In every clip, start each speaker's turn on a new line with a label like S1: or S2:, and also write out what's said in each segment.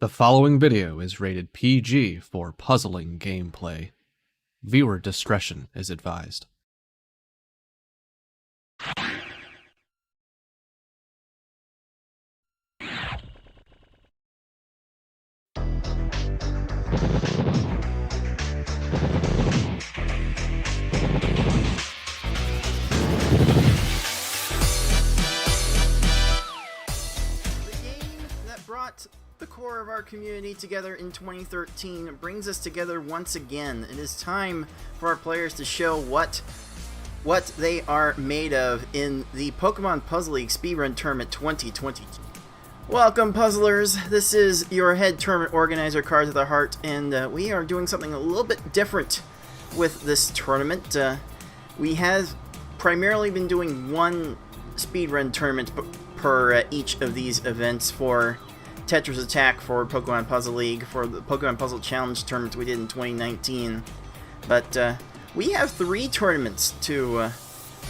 S1: The following video is rated PG for puzzling gameplay. Viewer discretion is advised.
S2: The core of our community together in 2013 brings us together once again. It is time for our players to show what they are made of in the Pokemon Puzzle League Speedrun Tournament 2022. Welcome, puzzlers. This is your head tournament organizer, Cards of the Heart, and we are doing something a little bit different with this tournament. We have primarily been doing one speedrun tournament per each of these events for Tetris Attack, for Pokemon Puzzle League, for the Pokemon Puzzle Challenge tournament we did in 2019. But we have 3 tournaments to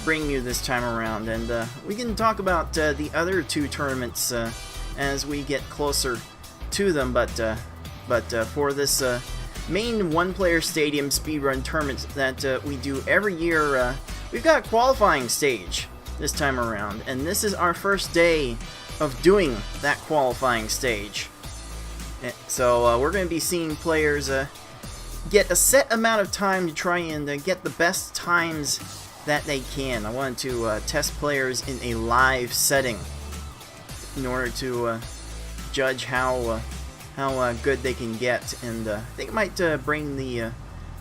S2: bring you this time around, and we can talk about the other 2 tournaments as we get closer to them. But for this main one-player stadium speedrun tournament that we do every year, we've got a qualifying stage this time around, and this is our first day of doing that qualifying stage. So we're going to be seeing players get a set amount of time to try and get the best times that they can. I wanted to test players in a live setting in order to judge how good they can get, and I think it might bring the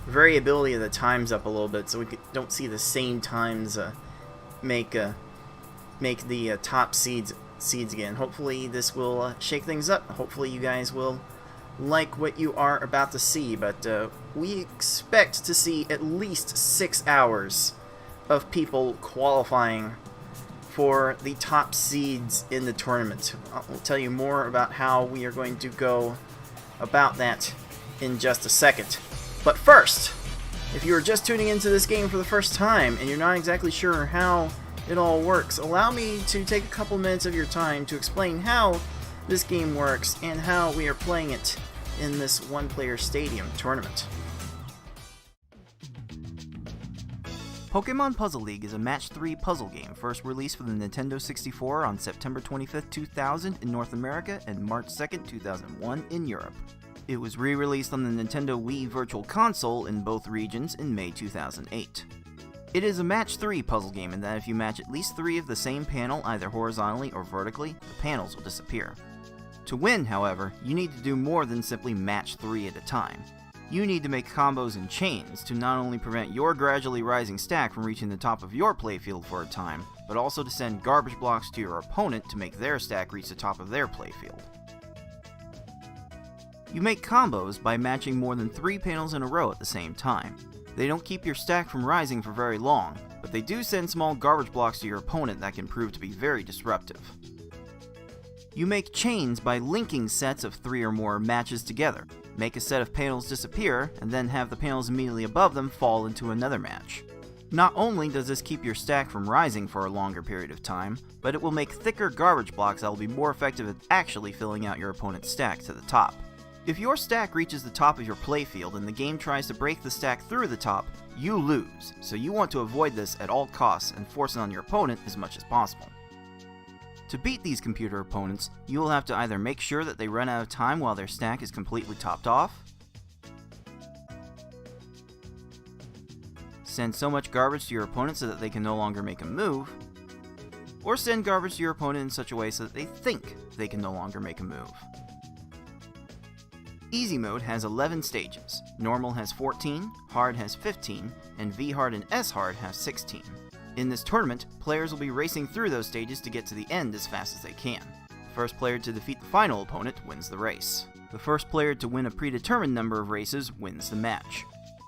S2: variability of the times up a little bit, so we don't see the same times make the top seeds again. Hopefully this will shake things up. Hopefully you guys will like what you are about to see, but we expect to see at least 6 hours of people qualifying for the top seeds in the tournament. I'll tell you more about how we are going to go about that in just a second. But first, if you are just tuning into this game for the first time and you're not exactly sure how it all works, allow me to take a couple minutes of your time to explain how this game works and how we are playing it in this one-player stadium tournament. Pokemon Puzzle League is a Match 3 puzzle game first released for the Nintendo 64 on September 25th, 2000 in North America and March 2nd, 2001 in Europe. It was re-released on the Nintendo Wii Virtual Console in both regions in May 2008. It is a Match 3 puzzle game in that if you match at least 3 of the same panel either horizontally or vertically, the panels will disappear. To win, however, you need to do more than simply match 3 at a time. You need to make combos and chains to not only prevent your gradually rising stack from reaching the top of your playfield for a time, but also to send garbage blocks to your opponent to make their stack reach the top of their playfield. You make combos by matching more than 3 panels in a row at the same time. They don't keep your stack from rising for very long, but they do send small garbage blocks to your opponent that can prove to be very disruptive. You make chains by linking sets of 3 or more matches together. Make a set of panels disappear, and then have the panels immediately above them fall into another match. Not only does this keep your stack from rising for a longer period of time, but it will make thicker garbage blocks that will be more effective at actually filling out your opponent's stack to the top. If your stack reaches the top of your playfield and the game tries to break the stack through the top, you lose, so you want to avoid this at all costs and force it on your opponent as much as possible. To beat these computer opponents, you will have to either make sure that they run out of time while their stack is completely topped off, send so much garbage to your opponent so that they can no longer make a move, or send garbage to your opponent in such a way so that they think they can no longer make a move. Easy mode has 11 stages, normal has 14, hard has 15, and V-hard and S-hard have 16. In this tournament, players will be racing through those stages to get to the end as fast as they can. The first player to defeat the final opponent wins the race. The first player to win a predetermined number of races wins the match.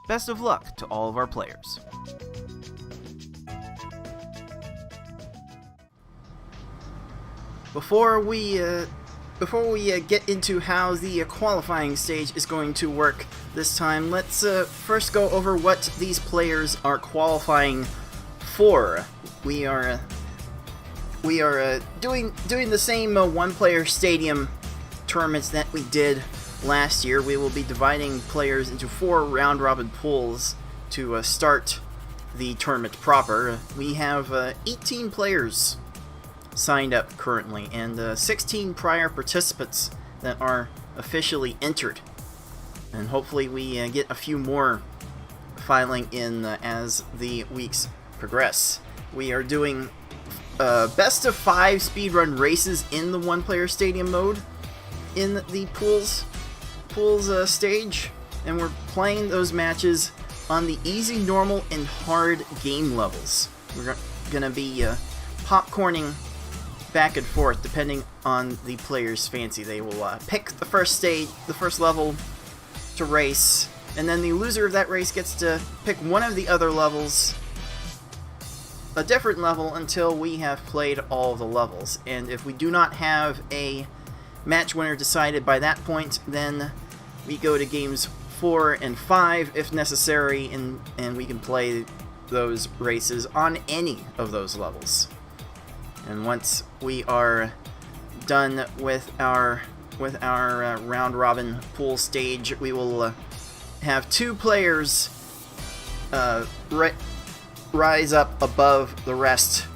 S2: Best of luck to all of our players. Before we get into how the qualifying stage is going to work this time, let's first go over what these players are qualifying for. We are doing the same one-player stadium tournaments that we did last year, we will be dividing players into 4 round-robin pools to start the tournament proper. We have 18 players signed up currently, and 16 prior participants that are officially entered. And hopefully we get a few more filing in as the weeks progress. We are doing best of 5 speedrun races in the one-player stadium mode in the pools stage, and we're playing those matches on the easy, normal, and hard game levels. We're gonna be popcorning back and forth depending on the player's fancy. They will pick the first level to race, and then the loser of that race gets to pick one of the other levels, a different level, until we have played all of the levels. And if we do not have a match winner decided by that point, then we go to games 4 and 5 if necessary, and we can play those races on any of those levels. And once we are done with our round robin pool stage, we will have 2 players rise up above the rest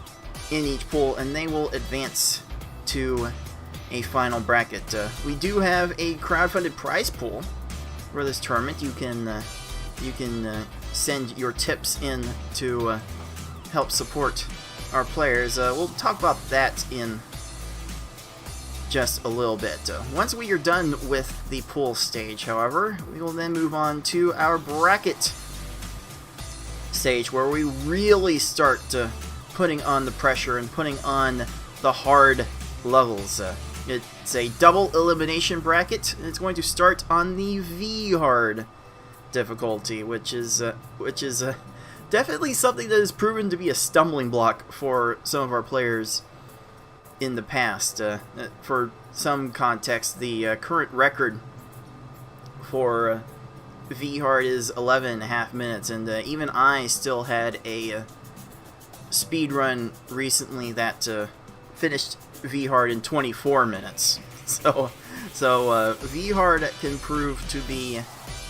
S2: in each pool, and they will advance to a final bracket. We do have a crowdfunded prize pool for this tournament. You can send your tips in to help support our players. We'll talk about that in just a little bit. Once we are done with the pool stage, however, we will then move on to our bracket stage, where we really start putting on the pressure and putting on the hard levels. It's a double elimination bracket, and it's going to start on the V hard difficulty, which is definitely something that has proven to be a stumbling block for some of our players in the past. For some context, the current record for V hard is 11.5 minutes, and even I still had a speedrun recently that finished V hard in 24 minutes. So V hard can prove to be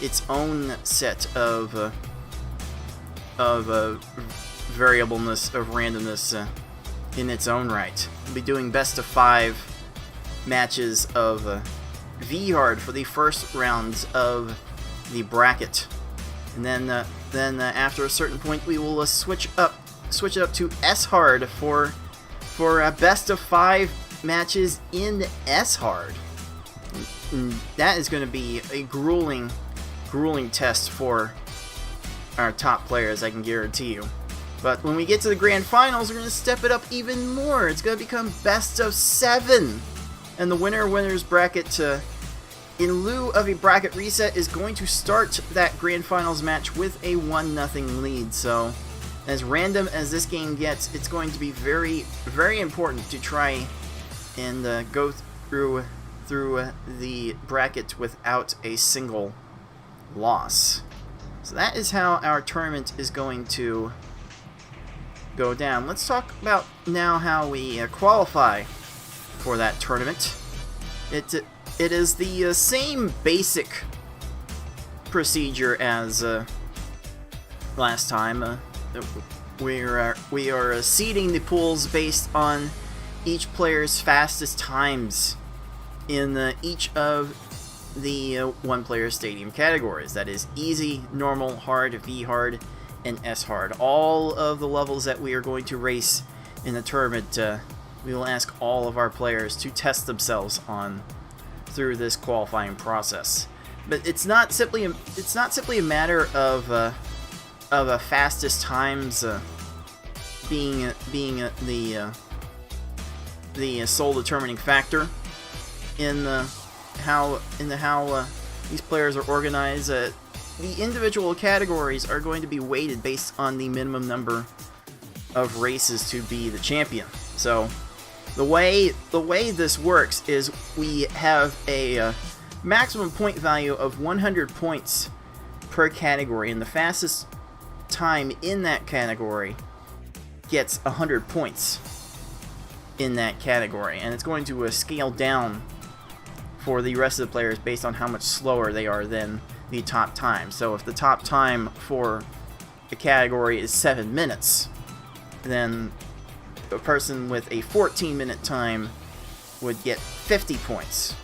S2: its own set of variableness, of randomness in its own right. We'll be doing best of 5 matches of V hard for the first rounds of the bracket, and then after a certain point we will switch it up to S hard for best of 5 matches in S hard. And that is going to be a grueling test for our top players, I can guarantee you. But when we get to the grand finals, we're going to step it up even more. It's going to become best of 7, and the winner's bracket, in lieu of a bracket reset, is going to start that grand finals match with a 1-0 lead. So, as random as this game gets, it's going to be very, very important to try and go through the bracket without a single loss. So that is how our tournament is going to go down. Let's talk about now how we qualify for that tournament. It is the same basic procedure as last time. We are seeding the pools based on each player's fastest times in each of the one-player stadium categories. That is easy, normal, hard, V hard, and S hard. All of the levels that we are going to race in the tournament, we will ask all of our players to test themselves on through this qualifying process. But it's not simply a matter of fastest times being the sole determining factor in how these players are organized. The individual categories are going to be weighted based on the minimum number of races to be the champion. So the way this works is we have a maximum point value of 100 points per category, and the fastest time in that category gets 100 points in that category, and it's going to scale down for the rest of the players based on how much slower they are than the top time. So if the top time for a category is 7 minutes, then a person with a 14-minute time would get 50 points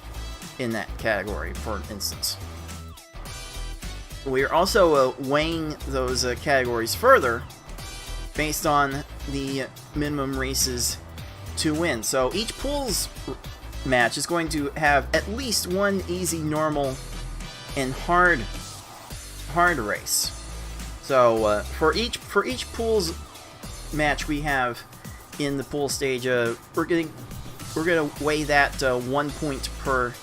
S2: in that category, for instance. We are also weighing those categories further based on the minimum races to win. So each pools match is going to have at least one easy, normal, and hard race. So for each pools match we have in the pool stage, we're gonna weigh that 1 point per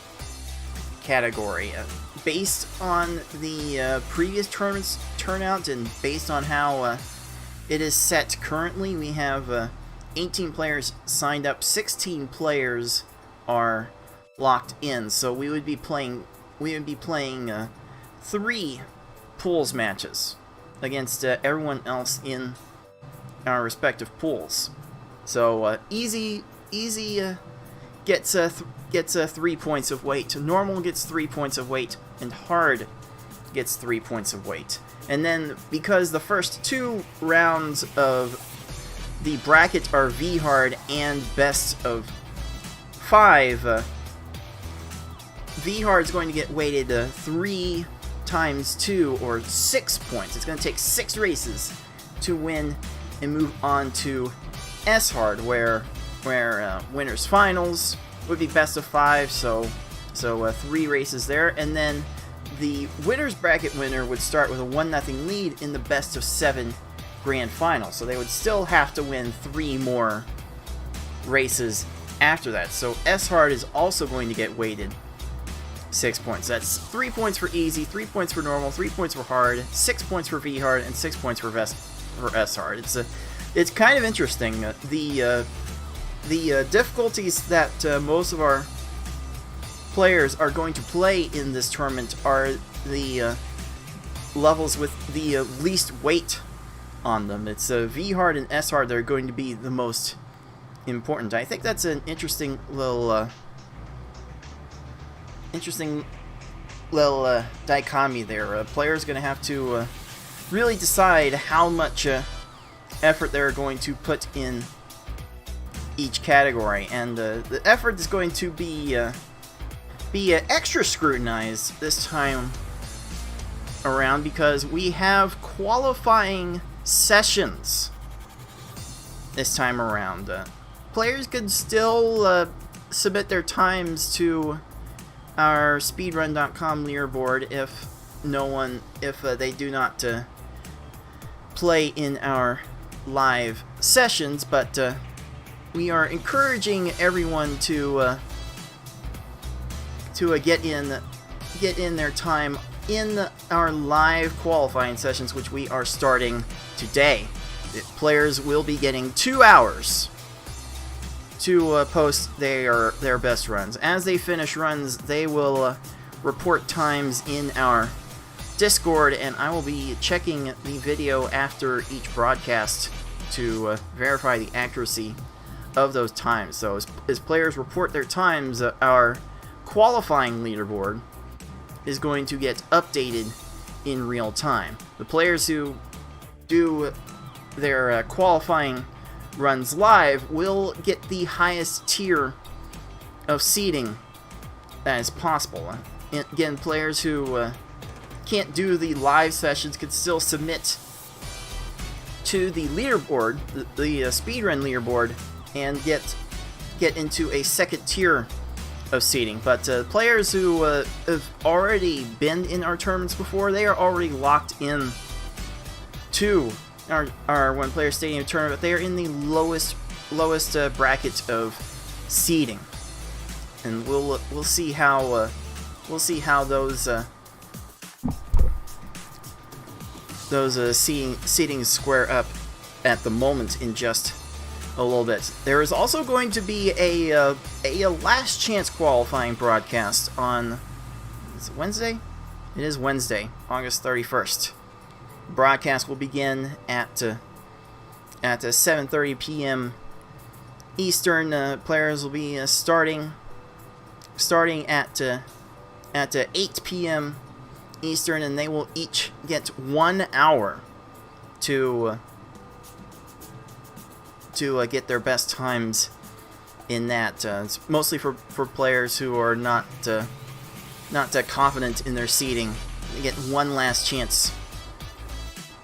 S2: category, based on the previous tournament's turnout and based on how it is set currently. We have 18 players signed up, 16 players are locked in, so we would be playing 3 pools matches against everyone else in our respective pools. So easy gets 3 points of weight, normal gets 3 points of weight, and hard gets 3 points of weight. And then, because the first 2 rounds of the bracket are V hard and best of 5, V hard is going to get weighted 3 times 2, or 6 points. It's going to take 6 races to win and move on to S hard, where winners finals would be best of 5, so 3 races there, and then the winners bracket winner would start with a 1-0 lead in the best of 7 grand final, so they would still have to win 3 more races after that. So S hard is also going to get weighted 6 points. That's 3 points for easy, 3 points for normal, 3 points for hard, 6 points for V hard, and 6 points for S hard. It's kind of interesting. The difficulties that most of our players are going to play in this tournament are the levels with the least weight on them. It's V hard and S hard that are going to be the most important. I think that's an interesting little dichotomy there. Players are going to have to really decide how much effort they're going to put in each category, and the effort is going to be extra scrutinized this time around because we have qualifying sessions this time around. Players could still submit their times to our Speedrun.com leaderboard if they do not play in our live sessions, but we are encouraging everyone to get in their time in our live qualifying sessions, which we are starting today. The players will be getting 2 hours to post their best runs. As they finish runs, they will report times in our Discord, and I will be checking the video after each broadcast to verify the accuracy of those times. So as players report their times, our qualifying leaderboard is going to get updated in real time. The players who do their qualifying runs live will get the highest tier of seeding that is possible. And again, players who can't do the live sessions could still submit to the leaderboard, the speedrun leaderboard, and get into a second tier of seeding. But players who have already been in our tournaments before, they are already locked in to our One Player Stadium tournament. They are in the lowest bracket of seeding, and we'll see how those seedings square up at the moment in just a little bit. There is also going to be a last chance qualifying broadcast on, is it Wednesday? It is Wednesday, August 31st. Broadcast will begin at 7:30 p.m. Eastern. Players will be starting starting at 8 p.m. Eastern, and they will each get 1 hour to get their best times in that. It's mostly for players who are not confident in their seeding. They get one last chance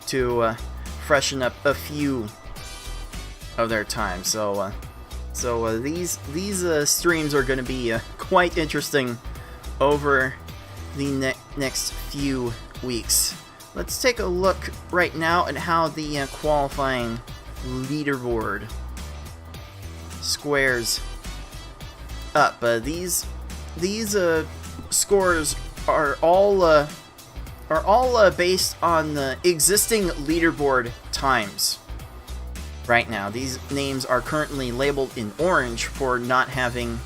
S2: to freshen up a few of their time. So these streams are going to be quite interesting over the next few weeks. Let's take a look right now at how the qualifying leaderboard squares up. These scores are all based on the existing leaderboard times. Right now, these names are currently labeled in orange for not having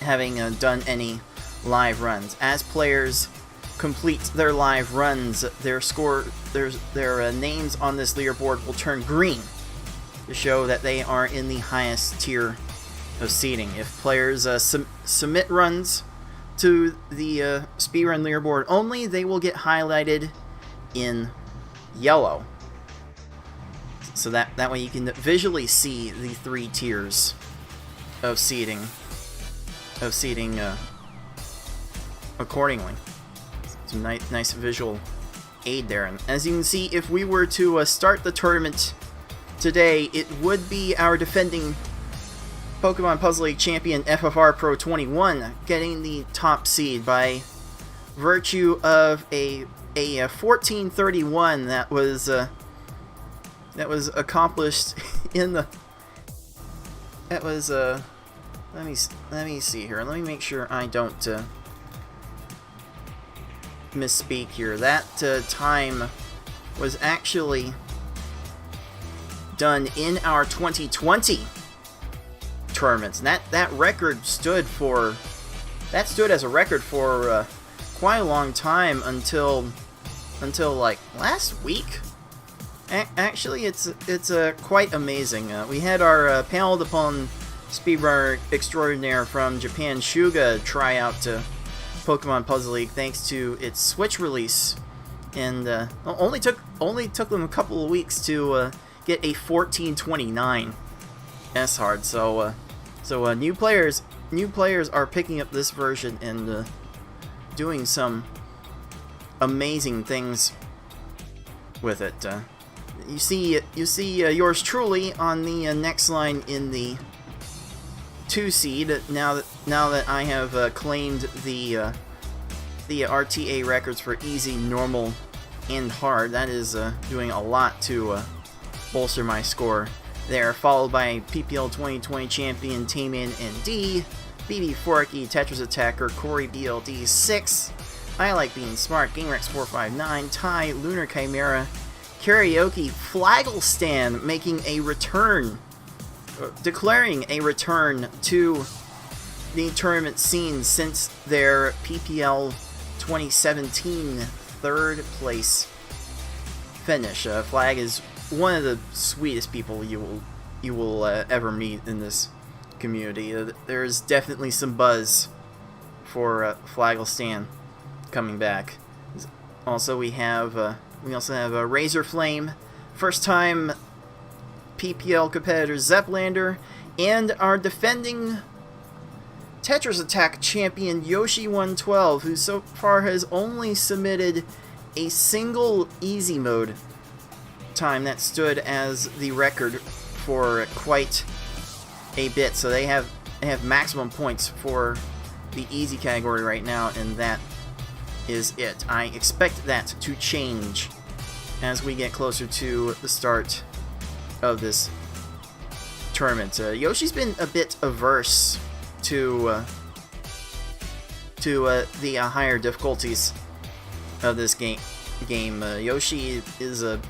S2: done any live runs. As players complete their live runs, their names on this leaderboard will turn green to show that they are in the highest tier of seeding. If players submit runs to the speedrun leaderboard only, they will get highlighted in yellow. So that way you can visually see the 3 tiers of seeding accordingly. Some nice visual aid there. And as you can see, if we were to start the tournament today, it would be our defending Pokemon Puzzle League champion FFR Pro 21 getting the top seed by virtue of a 1431 that was accomplished in the let me see here. Let me make sure I don't misspeak here. That time was actually done in our 2020 tournaments, and that record stood as a record for quite a long time until like last week. Actually, it's quite amazing. We had our panel upon speedrunner extraordinaire from Japan, Shuga, try out to Pokemon Puzzle League thanks to its Switch release, and only took them a couple of weeks to get a 1429 S-Hard. So new players are picking up this version and doing some amazing things with it. You see yours truly on the next line in the 2 seed. Now that I have claimed the RTA records for easy, normal, and hard, that is doing a lot to bolster my score there. Followed by PPL 2020 champion Tayman ND, BB Forky, Tetris Attacker, Corey BLD 6, I Like Being Smart, GameRex 459, Ty, Lunar Chimera, Karaoke, Flagglestan making a return, declaring a return to the tournament scene since their PPL 2017 third place finish. Flag is one of the sweetest people you will ever meet in this community. There's definitely some buzz for Flagglestan coming back. Also, we also have a Razor Flame, first time PPL competitor Zeplander, and our defending Tetris Attack champion Yoshi112, who so far has only submitted a single easy mode time that stood as the record for quite a bit. So they have maximum points for the easy category right now, and that is it. I expect that to change as we get closer to the start of this tournament. Yoshi's been a bit averse to the higher difficulties of this game. Yoshi is a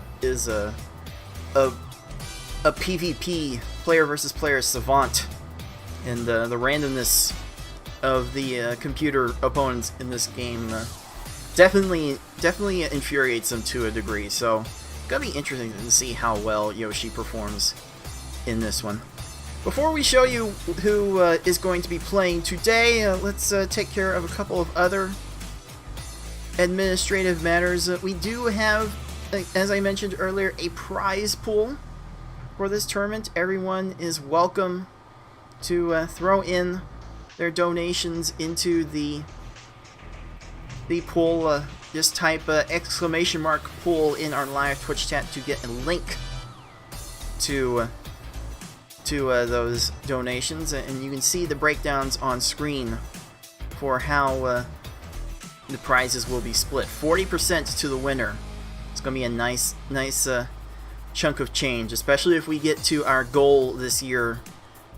S2: PvP player versus player savant, and the randomness of the computer opponents in this game definitely infuriates him to a degree. So, gonna be interesting to see how well Yoshi performs in this one. Before we show you who is going to be playing today, let's take care of a couple of other administrative matters. We do have, as I mentioned earlier, a prize pool for this tournament. Everyone is welcome to throw in their donations into the pool. Just type !! pool in our live Twitch chat to get a link to those donations, and you can see the breakdowns on screen for how the prizes will be split. 40% to the winner. It's going to be a nice chunk of change, especially if we get to our goal this year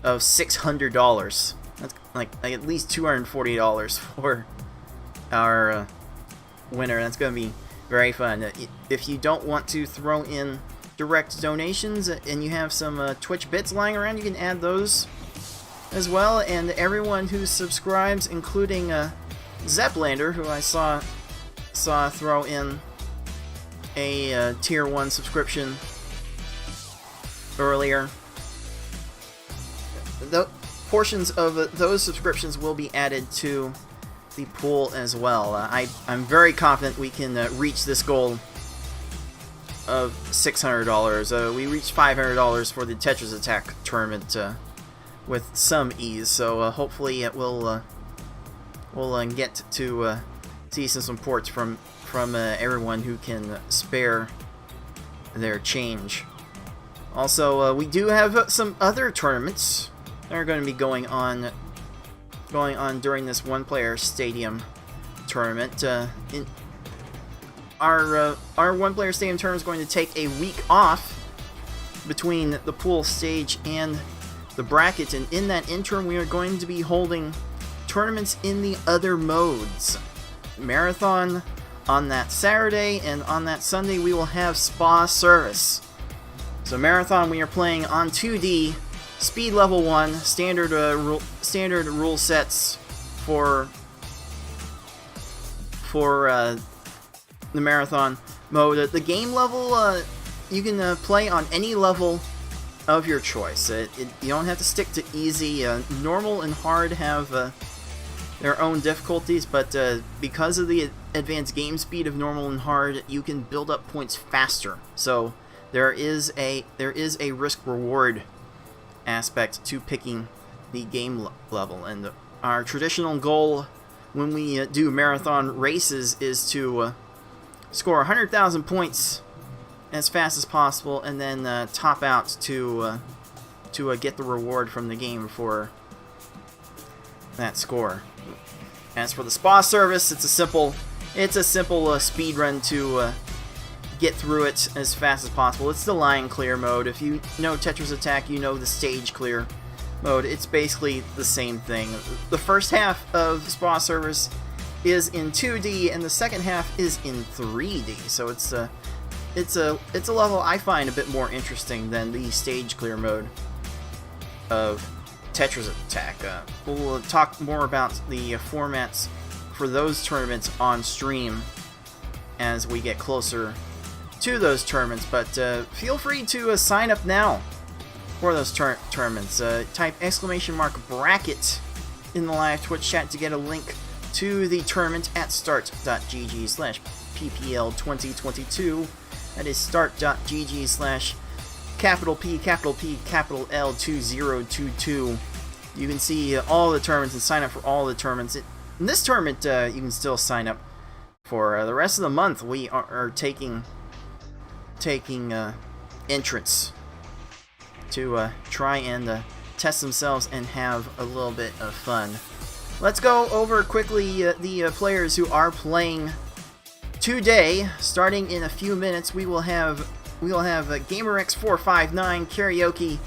S2: of $600. That's like at least $240 for our winner. That's going to be very fun. If you don't want to throw in direct donations and you have some Twitch bits lying around, you can add those as well. And everyone who subscribes, including Zeplander, who I saw throw in a tier 1 subscription earlier, the portions of those subscriptions will be added to the pool as well. I'm very confident we can reach this goal of $600. We reached $500 for the Tetris Attack tournament with some ease, so hopefully it will we'll get to see some support from everyone who can spare their change. Also, we do have some other tournaments that are going to be going on during this one-player stadium tournament. Our one-player stadium tournament is going to take a week off between the pool stage and the bracket, and in that interim we are going to be holding tournaments in the other modes. Marathon on that Saturday, and on that Sunday we will have Spa Service. So Marathon, we are playing on 2D, speed level 1, standard rule sets for the Marathon mode. The game level, you can play on any level of your choice. You don't have to stick to easy. Normal and hard have their own difficulties, but because of the advanced game speed of normal and hard, you can build up points faster. So there is a risk reward aspect to picking the game level, and our traditional goal when we do marathon races is to score 100,000 points as fast as possible, and then top out to get the reward from the game for that score. As for the Spa Service, it's a simple speed run to get through it as fast as possible. It's the line clear mode. If you know Tetris Attack, you know the stage clear mode. It's basically the same thing. The first half of Spa Service is in 2D, and the second half is in 3D. So it's a level I find a bit more interesting than the stage clear mode of Tetris Attack. We'll talk more about the formats for those tournaments on stream as we get closer to those tournaments, but feel free to sign up now for those tournaments. Type ! bracket in the live Twitch chat to get a link to the tournament at start.gg/ppl2022. That is start.gg/P L2022. You can see all the tournaments and sign up for all the tournaments. In this tournament, you can still sign up for the rest of the month. We are taking entrants to try and test themselves and have a little bit of fun. Let's go over quickly the players who are playing today. Starting in a few minutes, we will have GamerX459, Karaoke,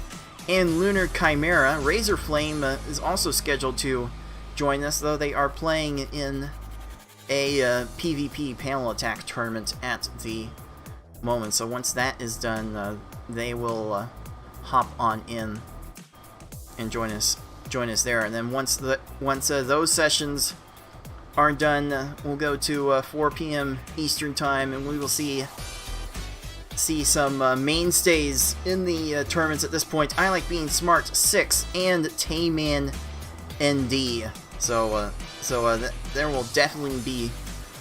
S2: and Lunar Chimera. Razorflame is also scheduled to join us, though they are playing in a PvP panel attack tournament at the moment. So once that is done, they will hop on in and join us there. And then once those sessions are done, we'll go to 4 p.m. Eastern time, and we will see see some mainstays in the tournaments at this point. I Like Being Smart 6 and Tayman ND. So there will definitely be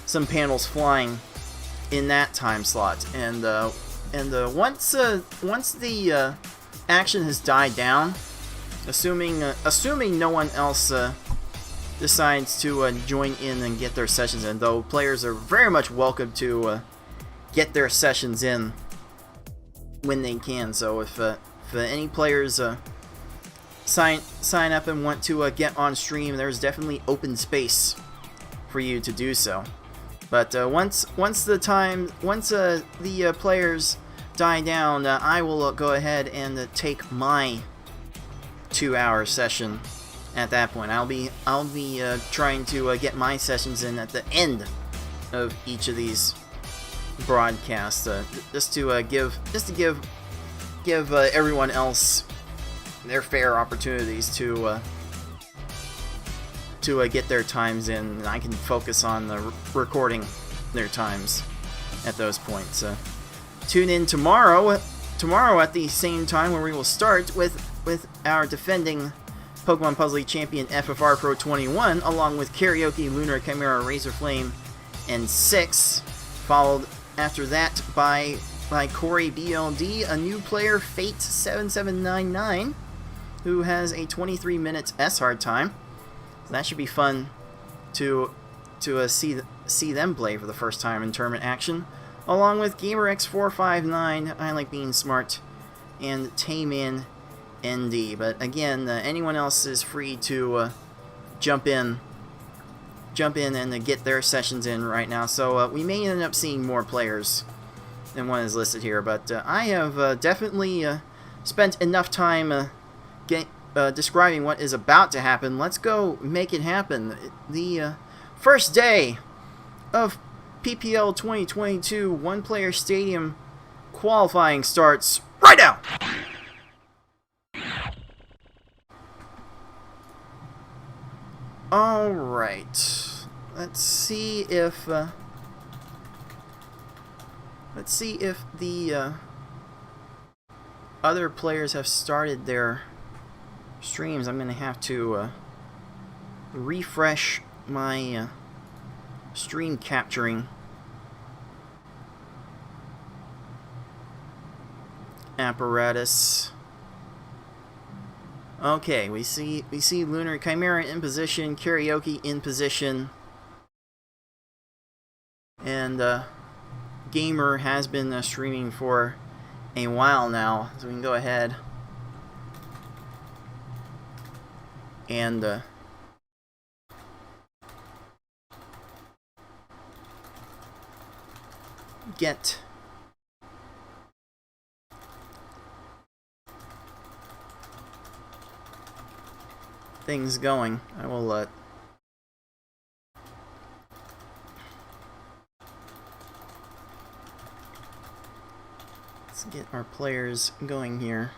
S2: some panels flying in that time slot. And once the action has died down, assuming no one else decides to join in and get their sessions in, though players are very much welcome to get their sessions in when they can. So if any players sign up and want to get on stream, there's definitely open space for you to do so. But once the players die down, I will go ahead and take my 2-hour session. At that point, I'll be trying to get my sessions in at the end of each of these broadcasts, just to give everyone else their fair opportunities to get their times in, and I can focus on recording their times at those points. Tune in tomorrow at the same time, where we will start with our defending Pokemon Puzzle League champion FFR Pro 21, along with Karaoke, Lunar Chimera, Razorflame, and 6, followed after that by Corey BLD, a new player, Fate 7799, who has a 23-minute S-Hard time. So that should be fun to see them play for the first time in tournament action, along with GamerX459, I Like Being Smart, and Tayman ND. But again, anyone else is free to jump in and get their sessions in right now. So we may end up seeing more players than one is listed here, but I have definitely spent enough time describing what is about to happen. Let's go make it happen. The first day of PPL 2022 one-player stadium qualifying starts right now. All right. Let's see if the other players have started their streams. I'm going to have to refresh my stream capturing apparatus. Okay, we see Lunar Chimera in position, Karaoke in position, and Gamer has been streaming for a while now, so we can go ahead and get things going. I will let's get our players going here.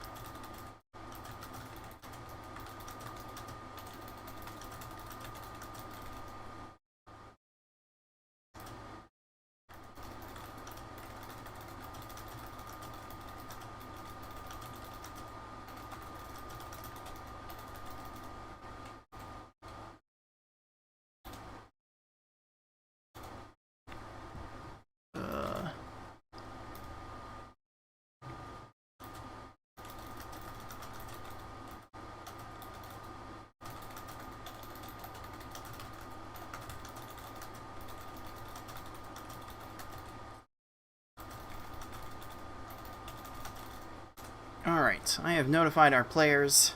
S2: Alright, I have notified our players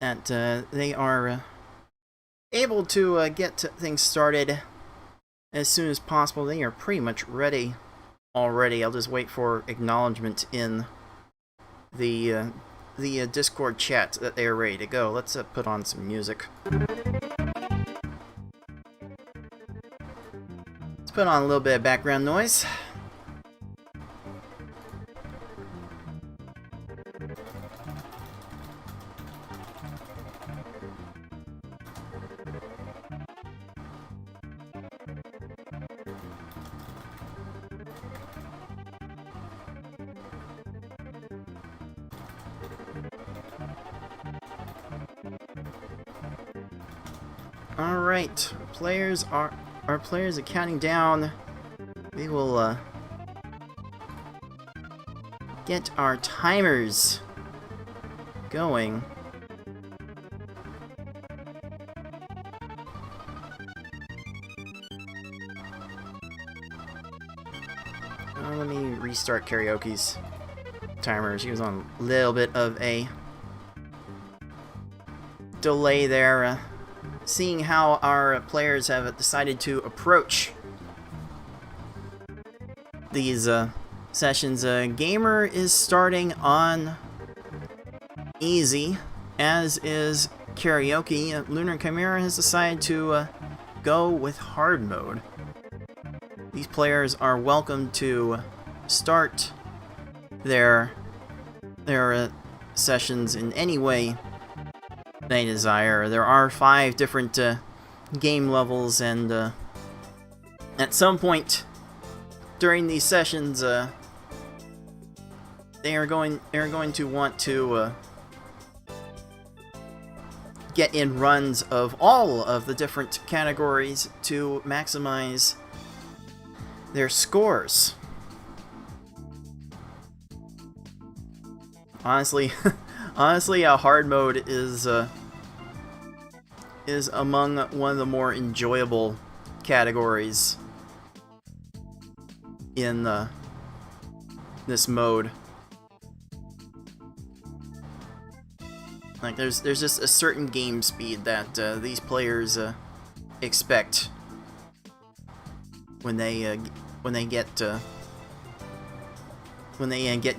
S2: that they are able to get things started as soon as possible. They are pretty much ready already. I'll just wait for acknowledgement in the Discord chat that they are ready to go. Let's put on some music. Let's put on a little bit of background noise. All right, our players are counting down. We will get our timers going. Let me restart Karaoke's timer. She was on a little bit of a delay there. Seeing how our players have decided to approach these sessions. Gamer is starting on easy, as is Karaoke. Lunar Chimera has decided to go with hard mode. These players are welcome to start their sessions in any way they desire. There are 5 different game levels, and at some point during these sessions, they are going to want to get in runs of all of the different categories to maximize their scores. Honestly, hard mode is among one of the more enjoyable categories in this mode. Like there's just a certain game speed that these players expect when they get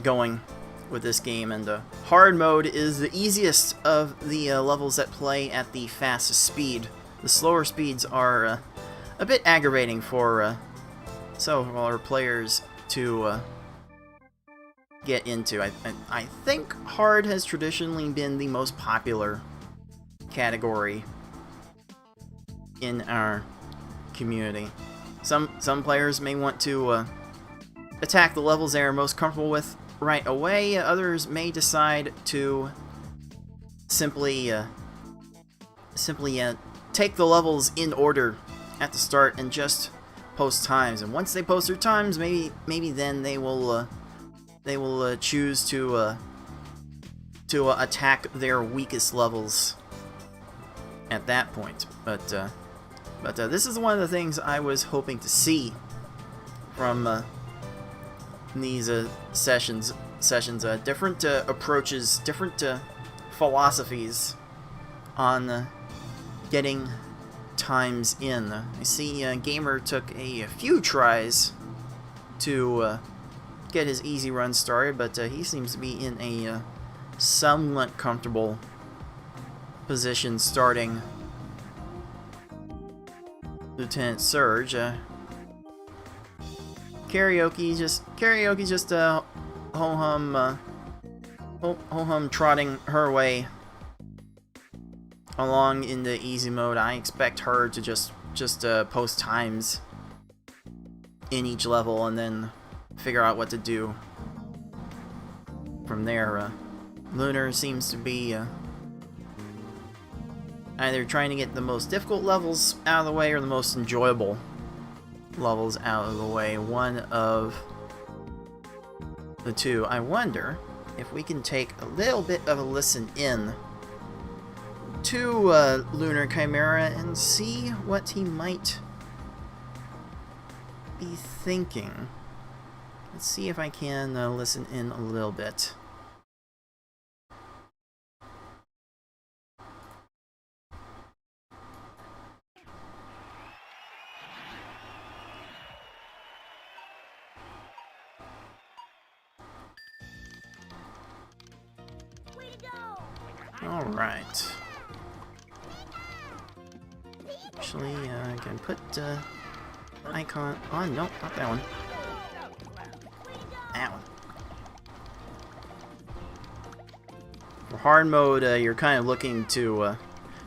S2: going with this game, and hard mode is the easiest of the levels that play at the fastest speed. The slower speeds are a bit aggravating for some of our players to get into. I think hard has traditionally been the most popular category in our community. Some players may want to attack the levels they are most comfortable with right away. Others may decide to simply take the levels in order at the start and just post times. And once they post their times, maybe then they will choose to attack their weakest levels at that point. But this is one of the things I was hoping to see from these sessions. Different approaches, different philosophies on getting times in. I see Gamer took a few tries to get his easy run started, but he seems to be in a somewhat comfortable position starting Lieutenant Surge. Karaoke's just ho-hum trotting her way along in the easy mode. I expect her to just post times in each level and then figure out what to do from there. Lunar seems to be either trying to get the most difficult levels out of the way or the most enjoyable levels out of the way. One of the two. I wonder if we can take a little bit of a listen in to Lunar Chimera and see what he might be thinking. Let's see if I can listen in a little bit. Alright. Actually, I can put icon on. Nope, not that one. That one. For hard mode, you're kind of looking to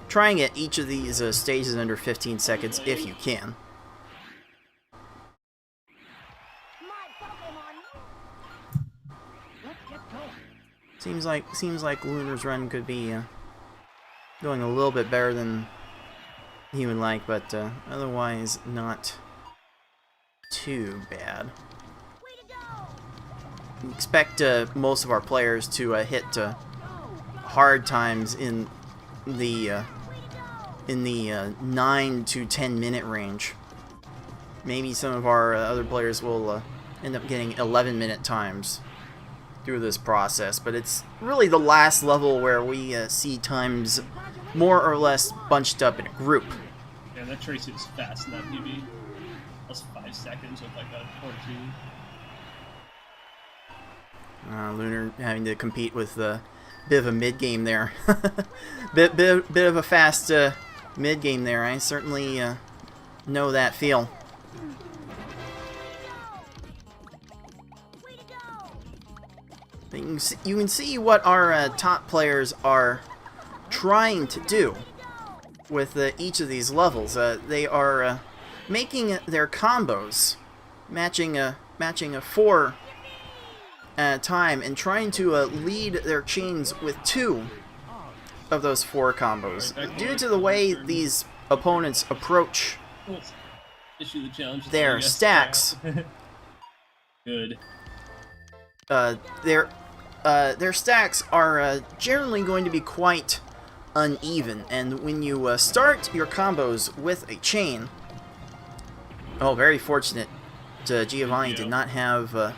S2: try and get each of these stages under 15 seconds if you can. Seems like Lunar's run could be going a little bit better than he would like, but otherwise not too bad. We expect most of our players to hit hard times in the 9 to 10 minute range. Maybe some of our other players will end up getting 11-minute times through this process, but it's really the last level where we see times more or less bunched up in a group.
S3: Yeah, that Tracy is fast in that PB. Plus 5 seconds with like a 14.
S2: Lunar having to compete with a bit of a mid game there. bit of a fast mid game there. I certainly know that feel. But you can see what our top players are trying to do with each of these levels. They are making their combos, matching a 4 at a time, and trying to lead their chains with 2 of those 4 combos. Due to the way these opponents approach
S3: Issue the challenge
S2: their stacks,
S3: good.
S2: Their stacks are generally going to be quite uneven, and when you start your combos with a chain, oh, very fortunate. Giovanni did not have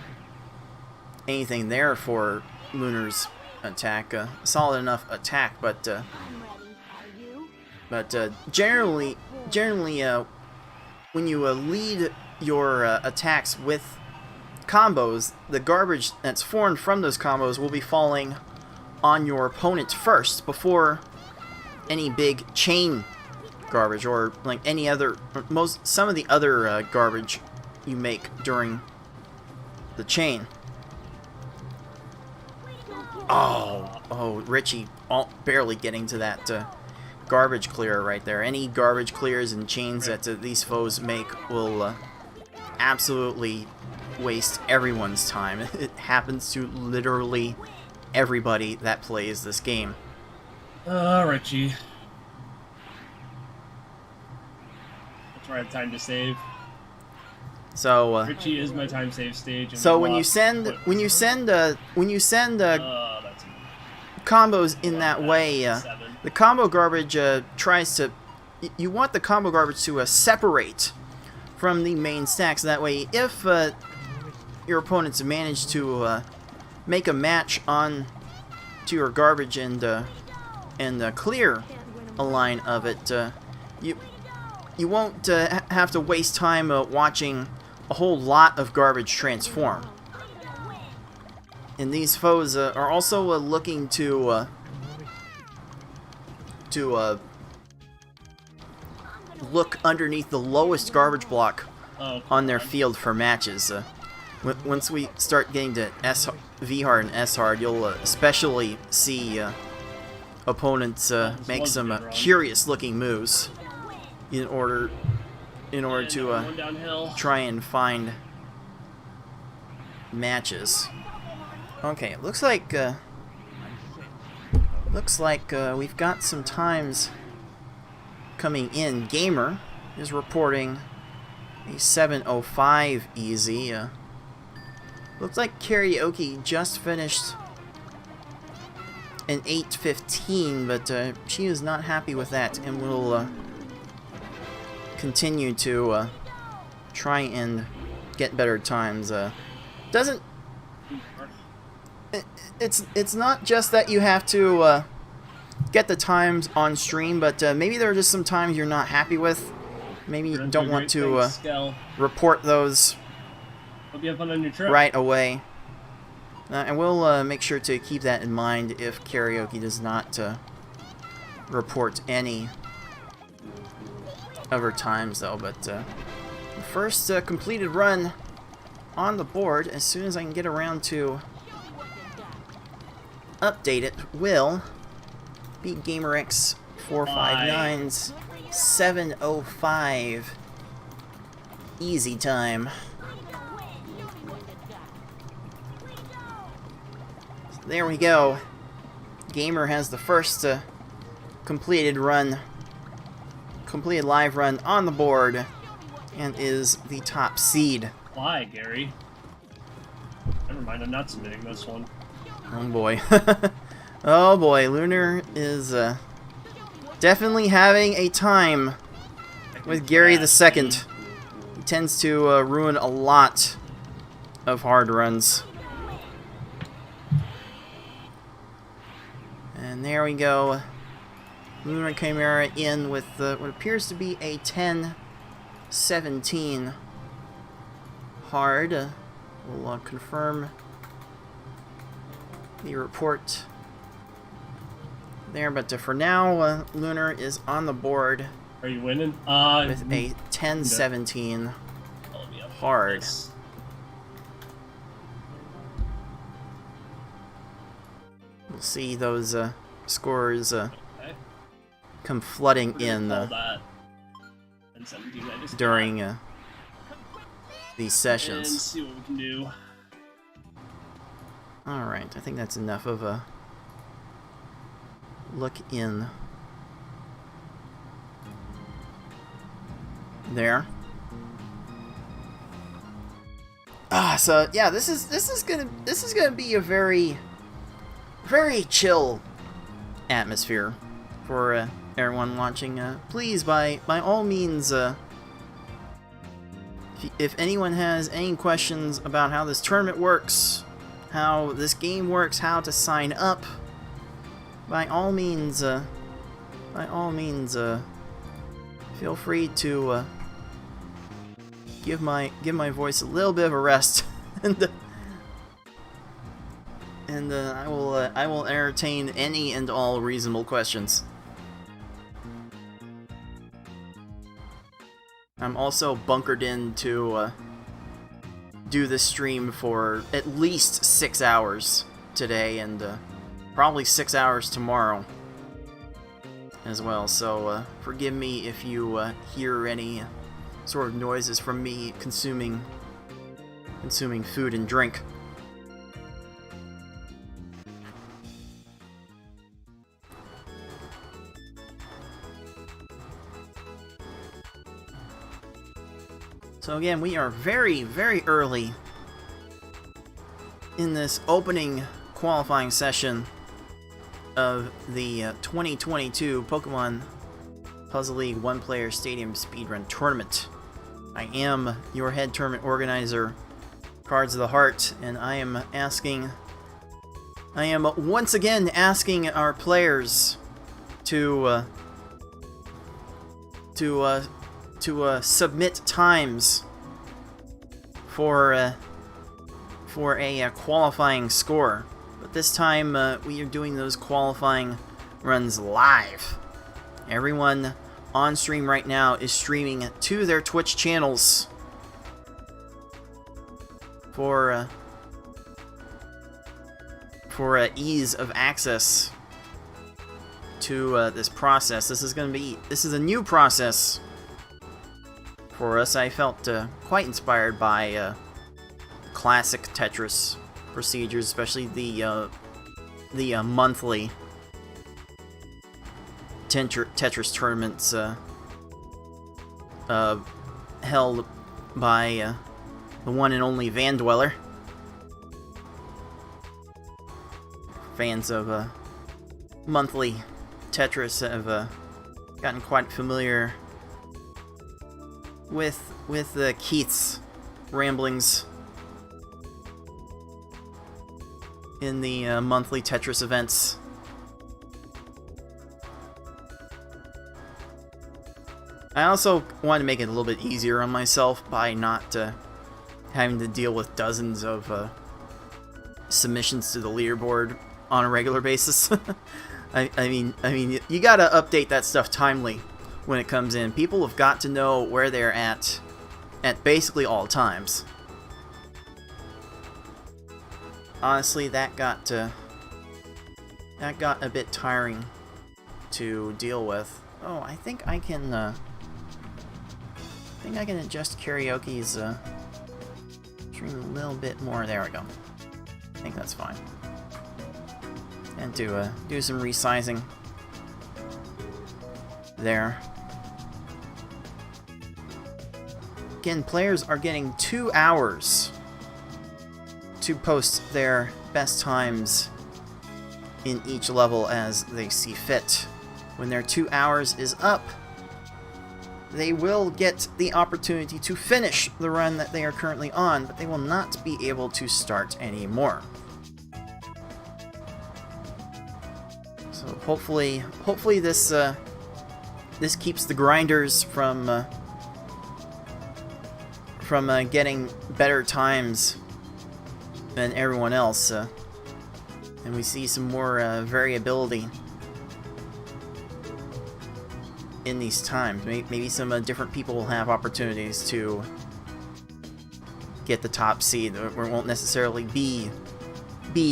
S2: anything there for Lunar's attack. Solid enough attack, but generally, when you lead your attacks with combos, the garbage that's formed from those combos will be falling on your opponent first before any big chain garbage or like any other some of the other garbage you make during the chain. Oh, Richie barely getting to that garbage clear right there. Any garbage clears and chains that these foes make will absolutely waste everyone's time. It happens to literally everybody that plays this game.
S3: Richie. That's where I have time to save.
S2: So
S3: Richie is my time save stage.
S2: So when you send combos in that way, the combo garbage tries to. You want the combo garbage to separate from the main stacks. That way, if your opponents manage to make a match on to your garbage and clear a line of it, you won't have to waste time watching a whole lot of garbage transform. And these foes are also looking to look underneath the lowest garbage block on their field for matches. Once we start getting to V hard and S hard, you'll especially see opponents make some curious looking moves in order to try and find matches. Okay, it looks like we've got some times coming in. Gamer is reporting a 7:05 easy. Looks like Karaoke just finished an 8:15, but she is not happy with that and will continue to try and get better times. It's not just that you have to get the times on stream, but maybe there are just some times you're not happy with. Maybe you don't want to report those
S3: Hope you have fun on your trip.
S2: right away. And we'll make sure to keep that in mind if Karaoke does not report any of her times, though. But the first completed run on the board, as soon as I can get around to update it, will be GamerX459's 7:05 easy time. So there we go. Gamer has the first completed run completed live run on the board and is the top seed.
S3: Why, Gary? Never mind, I'm not submitting this one.
S2: Oh boy. Oh boy, Lunar is definitely having a time with Gary the Second. He tends to ruin a lot of hard runs. And there we go. Lunar Chimera in with what appears to be a 10-17 hard. We'll confirm the report there, but for now, Lunar is on the board.
S3: Are you winning?
S2: With a 10-17 hard. We'll see those scores come flooding in during these sessions.
S3: And see what we can do.
S2: Alright, I think that's enough of a look in there. So yeah, this is gonna be a very chill atmosphere for everyone watching. Please, by all means, if anyone has any questions about how this tournament works, how this game works, how to sign up, by all means, feel free to give my voice a little bit of a rest, and I will entertain any and all reasonable questions. I'm also bunkered in to do this stream for at least 6 hours today, and probably 6 hours tomorrow as well, so forgive me if you hear any sort of noises from me consuming food and drink. So again, we are very, very early in this opening qualifying session of the 2022 Pokemon Puzzle League One-Player Stadium Speedrun Tournament. I am your head tournament organizer, Cards of the Heart, and I am once again asking our players to submit times for a qualifying score. But this time we are doing those qualifying runs live. Everyone on stream right now is streaming to their Twitch channels for ease of access to this process. This is a new process for us. I felt quite inspired by classic Tetris procedures, especially the monthly Tetris tournaments held by the one and only Van Dweller. Fans of monthly Tetris have gotten quite familiar with Keith's ramblings in the monthly Tetris events. I also wanted to make it a little bit easier on myself by not having to deal with dozens of submissions to the leaderboard on a regular basis. I mean, you gotta update that stuff timely when it comes in. People have got to know where they're at basically all times. Honestly, that got a bit tiring to deal with. Oh, I think I can adjust karaoke's stream a little bit more. There we go. I think that's fine. And to do some resizing there. Again, players are getting 2 hours to post their best times in each level as they see fit. When their 2 hours is up, they will get the opportunity to finish the run that they are currently on, but they will not be able to start anymore. So hopefully this keeps the grinders from getting better times than everyone else, and we see some more variability in these times. Maybe some different people will have opportunities to get the top seed. It won't necessarily be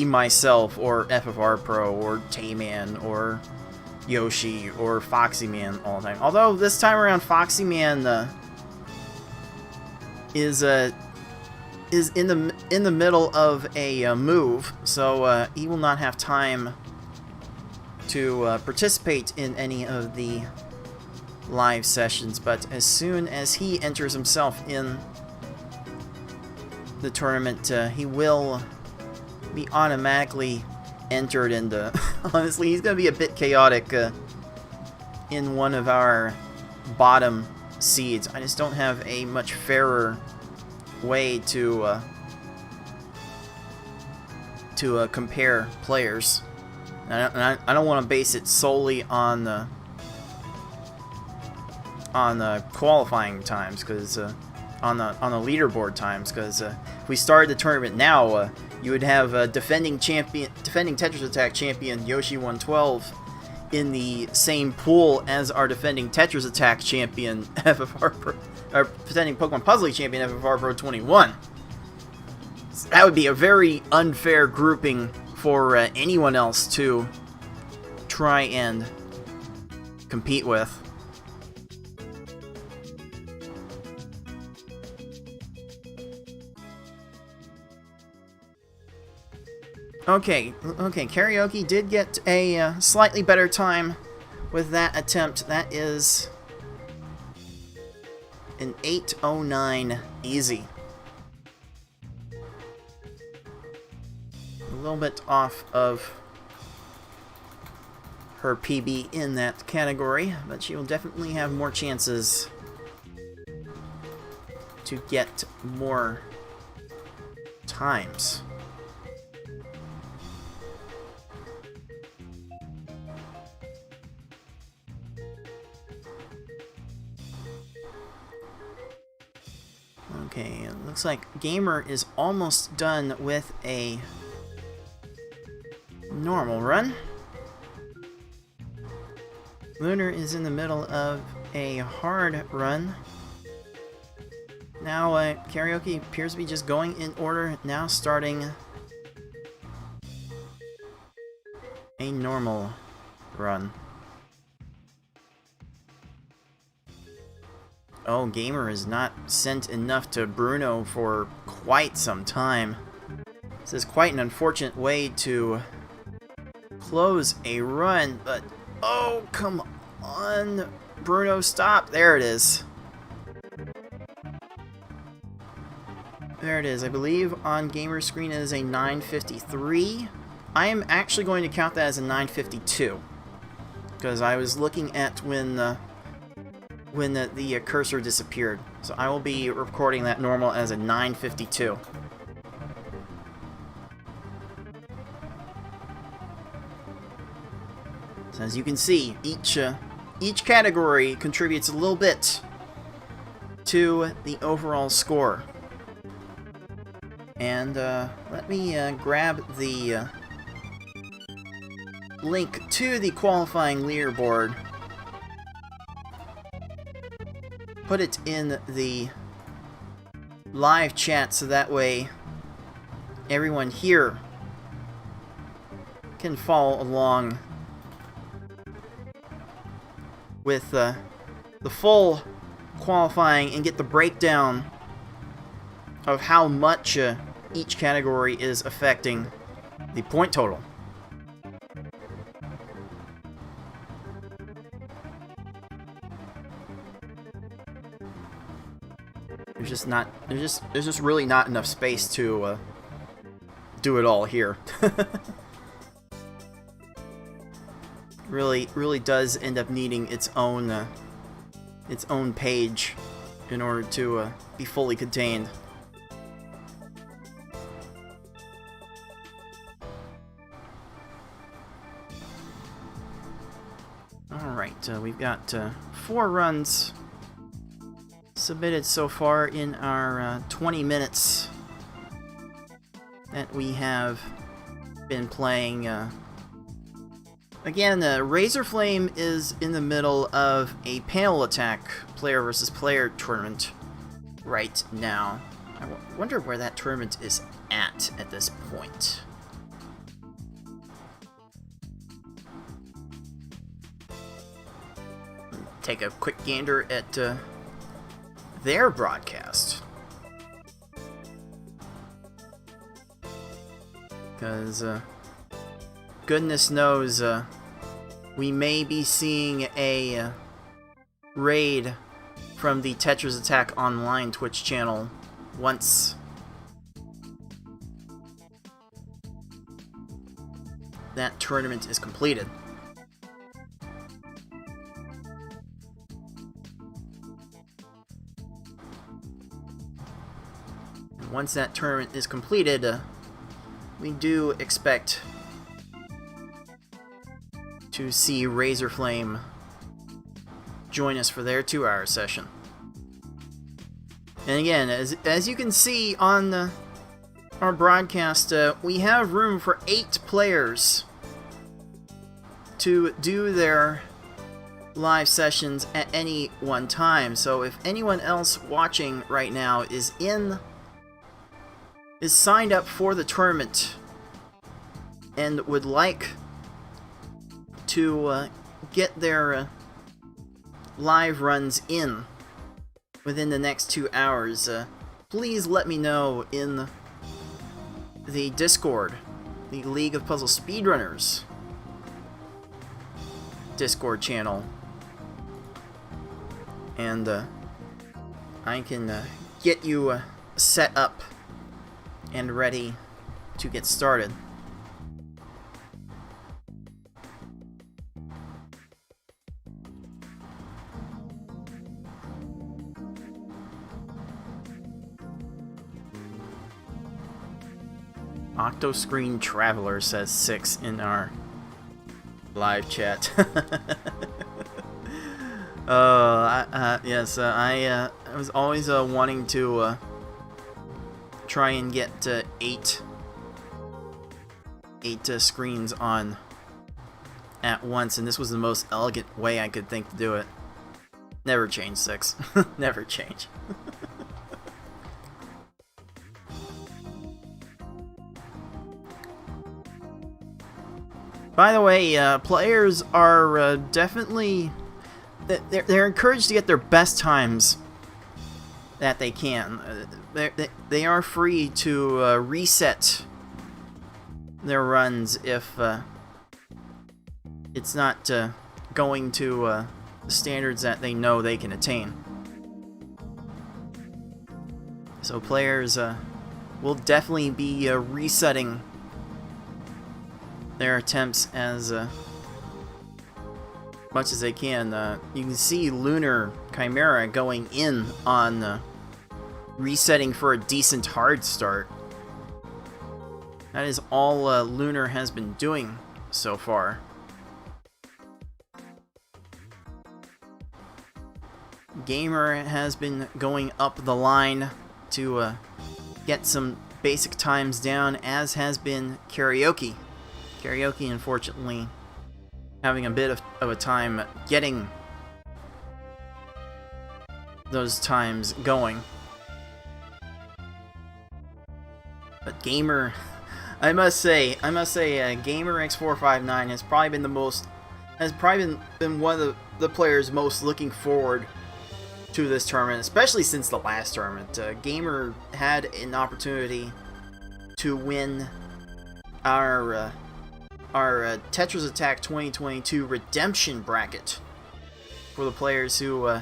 S2: myself or FFR Pro or Tayman or Yoshi or Foxy Man all the time. Although this time around, Foxy Man is in the middle of a move, so he will not have time to participate in any of the live sessions. But as soon as he enters himself in the tournament, he will be automatically entered into. Honestly, he's going to be a bit chaotic in one of our bottom seeds. I just don't have a much fairer way to compare players. I don't want to base it solely on the qualifying times, because on the leaderboard times, because if we started the tournament now, you would have defending Tetris Attack champion Yoshi 112 in the same pool as our defending Tetris Attack champion FFR Pro, or defending Pokemon Puzzle League champion FFR Pro 21. So that would be a very unfair grouping for anyone else to try and compete with. Okay, Karaoke did get a slightly better time with that attempt. That is an 8:09 easy. A little bit off of her PB in that category, but she will definitely have more chances to get more times. Okay, it looks like Gamer is almost done with a normal run. Lunar is in the middle of a hard run. Now, Karaoke appears to be just going in order, now starting a normal run. Oh, Gamer is not sent enough to Bruno for quite some time. This is quite an unfortunate way to close a run, but oh, come on, Bruno, stop. There it is. There it is. I believe on Gamer's screen it is a 9:53. I am actually going to count that as a 9:52, because I was looking at when the cursor disappeared. So I will be recording that normal as a 9:52. So as you can see, each category contributes a little bit to the overall score. And let me grab the link to the qualifying leaderboard. Put it in the live chat so that way everyone here can follow along with the full qualifying and get the breakdown of how much each category is affecting the point total. There's just really not enough space to do it all here. really does end up needing its own page in order to be fully contained. Alright, we've got 4 runs submitted so far in our 20 minutes that we have been playing. Again, Razorflame is in the middle of a panel attack player versus player tournament right now. I wonder where that tournament is at this point. Take a quick gander at their broadcast. Because goodness knows we may be seeing a raid from the Tetris Attack Online Twitch channel once that tournament is completed. And once that tournament is completed, we do expect to see Razorflame join us for their 2-hour session. And again, as you can see on our broadcast, we have room for 8 players to do their live sessions at any one time. So if anyone else watching right now is signed up for the tournament and would like to get their live runs in within the next 2 hours, please let me know in the Discord, the League of Puzzle Speedrunners Discord channel, and I can get you set up and ready to get started. Octoscreen Traveler says 6 in our live chat. Yes, I was always wanting to try and get 8 screens on at once, and this was the most elegant way I could think to do it. Never change 6. Never change. By the way, players are definitely... They're encouraged to get their best times that they can. They are free to reset their runs if it's not going to the standards that they know they can attain. So players will definitely be resetting their attempts as much as they can. You can see Lunar Chimera going in on resetting for a decent hard start. That is all Lunar has been doing so far. Gamer has been going up the line to get some basic times down, as has been Karaoke. Karaoke, unfortunately, having a bit of a time getting those times going. But Gamer, I must say, Gamer X459 has probably been one of the players most looking forward to this tournament, especially since the last tournament. Gamer had an opportunity to win our Tetris Attack 2022 redemption bracket for the players who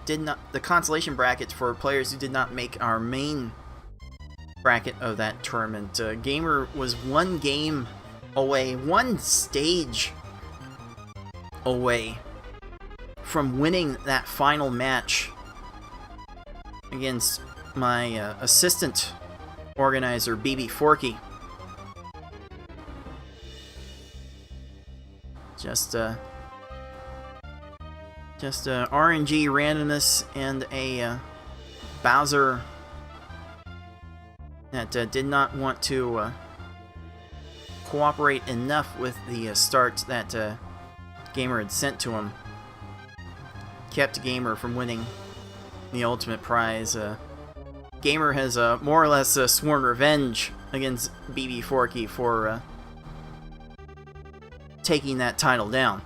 S2: did not, the consolation bracket for players who did not make our main bracket of that tournament. Gamer was one game away, one stage away from winning that final match against my assistant organizer, BB Forky. Just RNG randomness and a Bowser that did not want to cooperate enough with the start that Gamer had sent to him. Kept Gamer from winning the ultimate prize. Gamer has more or less sworn revenge against BB Forky for taking that title down.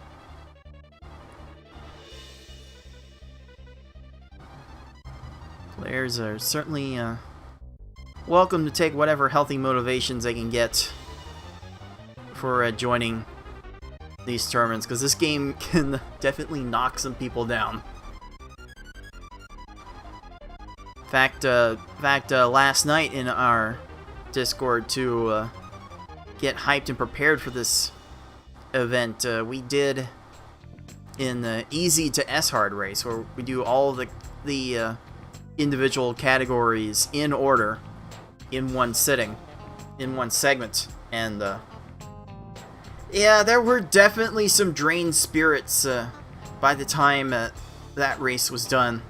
S2: Players are certainly welcome to take whatever healthy motivations they can get for joining these tournaments, because this game can definitely knock some people down. In fact, last night in our Discord to get hyped and prepared for this event, we did an easy to S hard race where we do all the individual categories in order in one sitting, in one segment, and yeah, there were definitely some drained spirits by the time that race was done.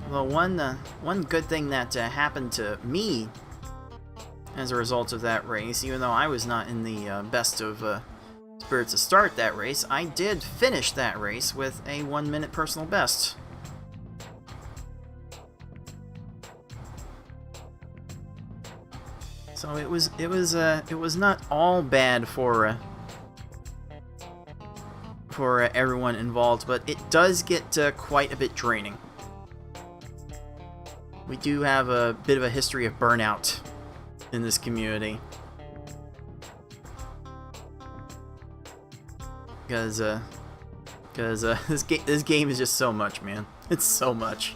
S2: Well, one good thing that happened to me as a result of that race, even though I was not in the best of spirits to start that race, I did finish that race with a 1-minute personal best. So it was not all bad for everyone involved, but it does get quite a bit draining. We do have a bit of a history of burnout in this community. Because this game is just so much, man. It's so much.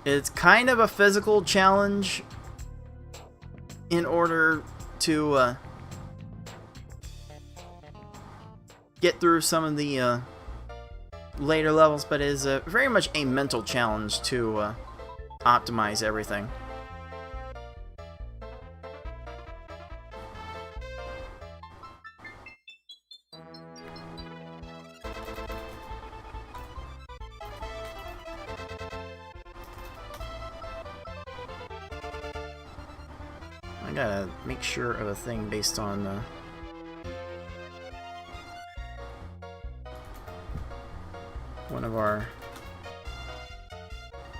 S2: It's kind of a physical challenge in order to get through some of the later levels, but it is very much a mental challenge to optimize everything. I gotta make sure of a thing based on one of our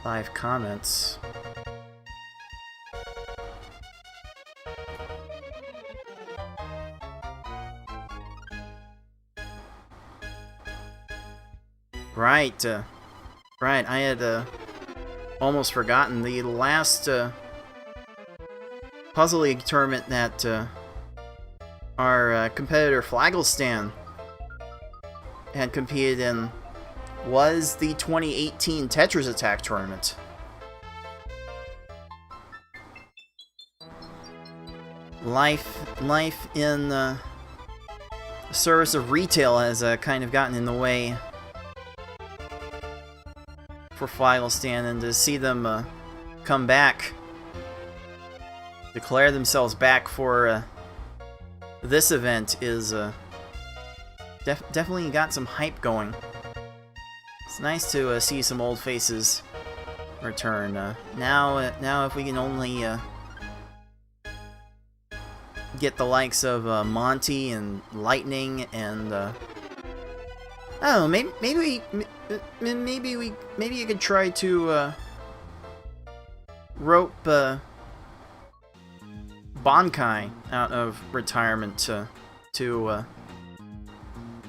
S2: live comments. Right, right, I had almost forgotten the last Puzzle League tournament that our competitor Flagglestan had competed in was the 2018 Tetris Attack tournament. Life in the service of retail has kind of gotten in the way for Flagglestan, and to see them come back, declare themselves back for this event is definitely got some hype going. It's nice to see some old faces return. Now if we can only get the likes of Monty and Lightning and oh, maybe you could try to rope Bonkai out of retirement to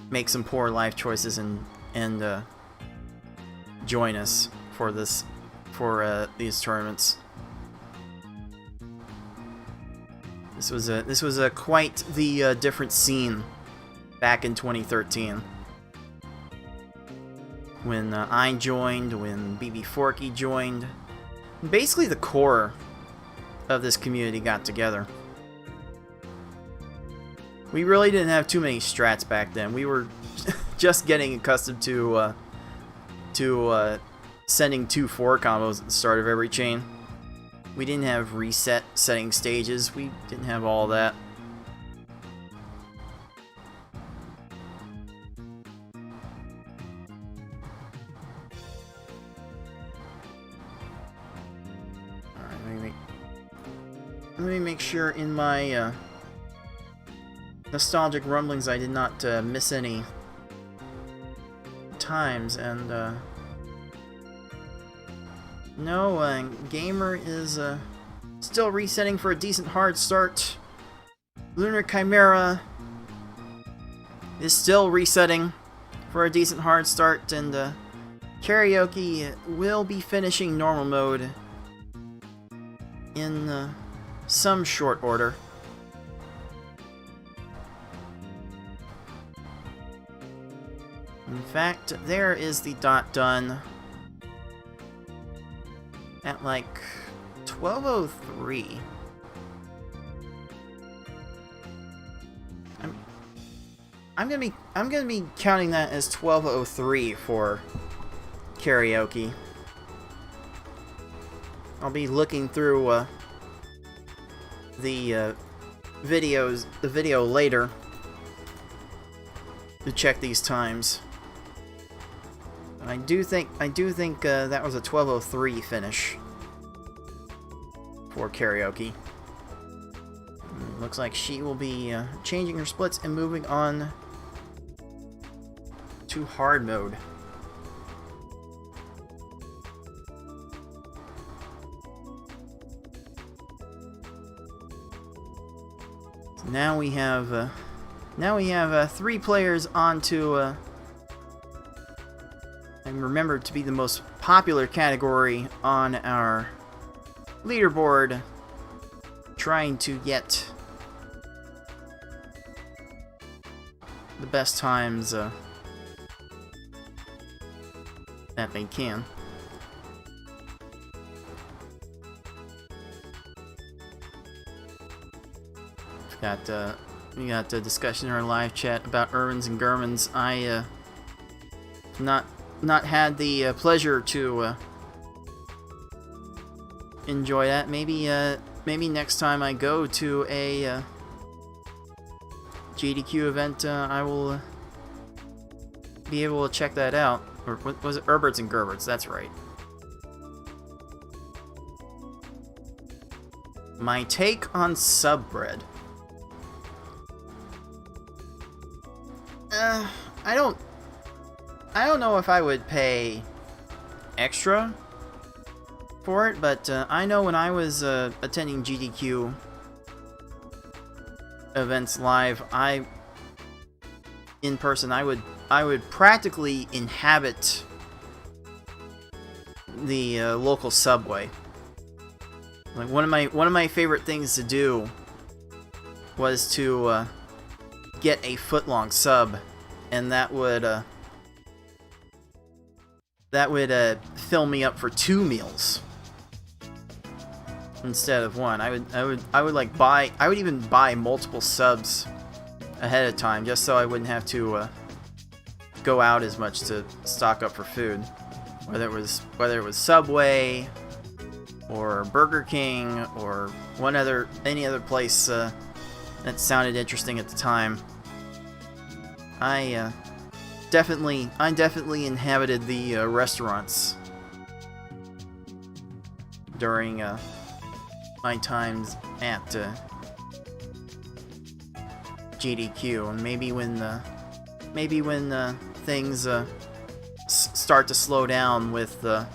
S2: make some poor life choices and join us for these tournaments. This was a quite the different scene back in 2013 when I joined, when BB Forky joined. Basically, the core of this community got together. We really didn't have too many strats back then. We were just getting accustomed to sending 2-4 combos at the start of every chain. We didn't have reset setting stages. We didn't have all that. Alright, let me make sure in my nostalgic rumblings I did not miss any times, and no, Gamer is still resetting for a decent hard start. Lunar Chimera is still resetting for a decent hard start, and Karaoke will be finishing normal mode in some short order. In fact, there is the dot done at like 12:03. I'm gonna be counting that as 12:03 for Karaoke. I'll be looking through the video later to check these times. I do think that was a 12:03 finish for Karaoke. Looks like she will be changing her splits and moving on to hard mode. So now we have 3 players on to and remember to be the most popular category on our leaderboard, trying to get the best times that they can. We got a discussion in our live chat about Urbans and Germans. I not had the pleasure to enjoy that. Maybe next time I go to a GDQ event, I will be able to check that out. Or was it Herberts and Gerberts? That's right. My take on subbread. I don't know if I would pay extra for it, but I know when I was attending GDQ events live, in person, I would practically inhabit the local subway. Like one of my favorite things to do was to get a foot-long sub, and that would fill me up for 2 meals instead of 1. I would even buy multiple subs ahead of time, just so I wouldn't have to go out as much to stock up for food, whether it was Subway or Burger King or any other place that sounded interesting at the time. I definitely inhabited the restaurants during my times at GDQ, and maybe when things start to slow down with the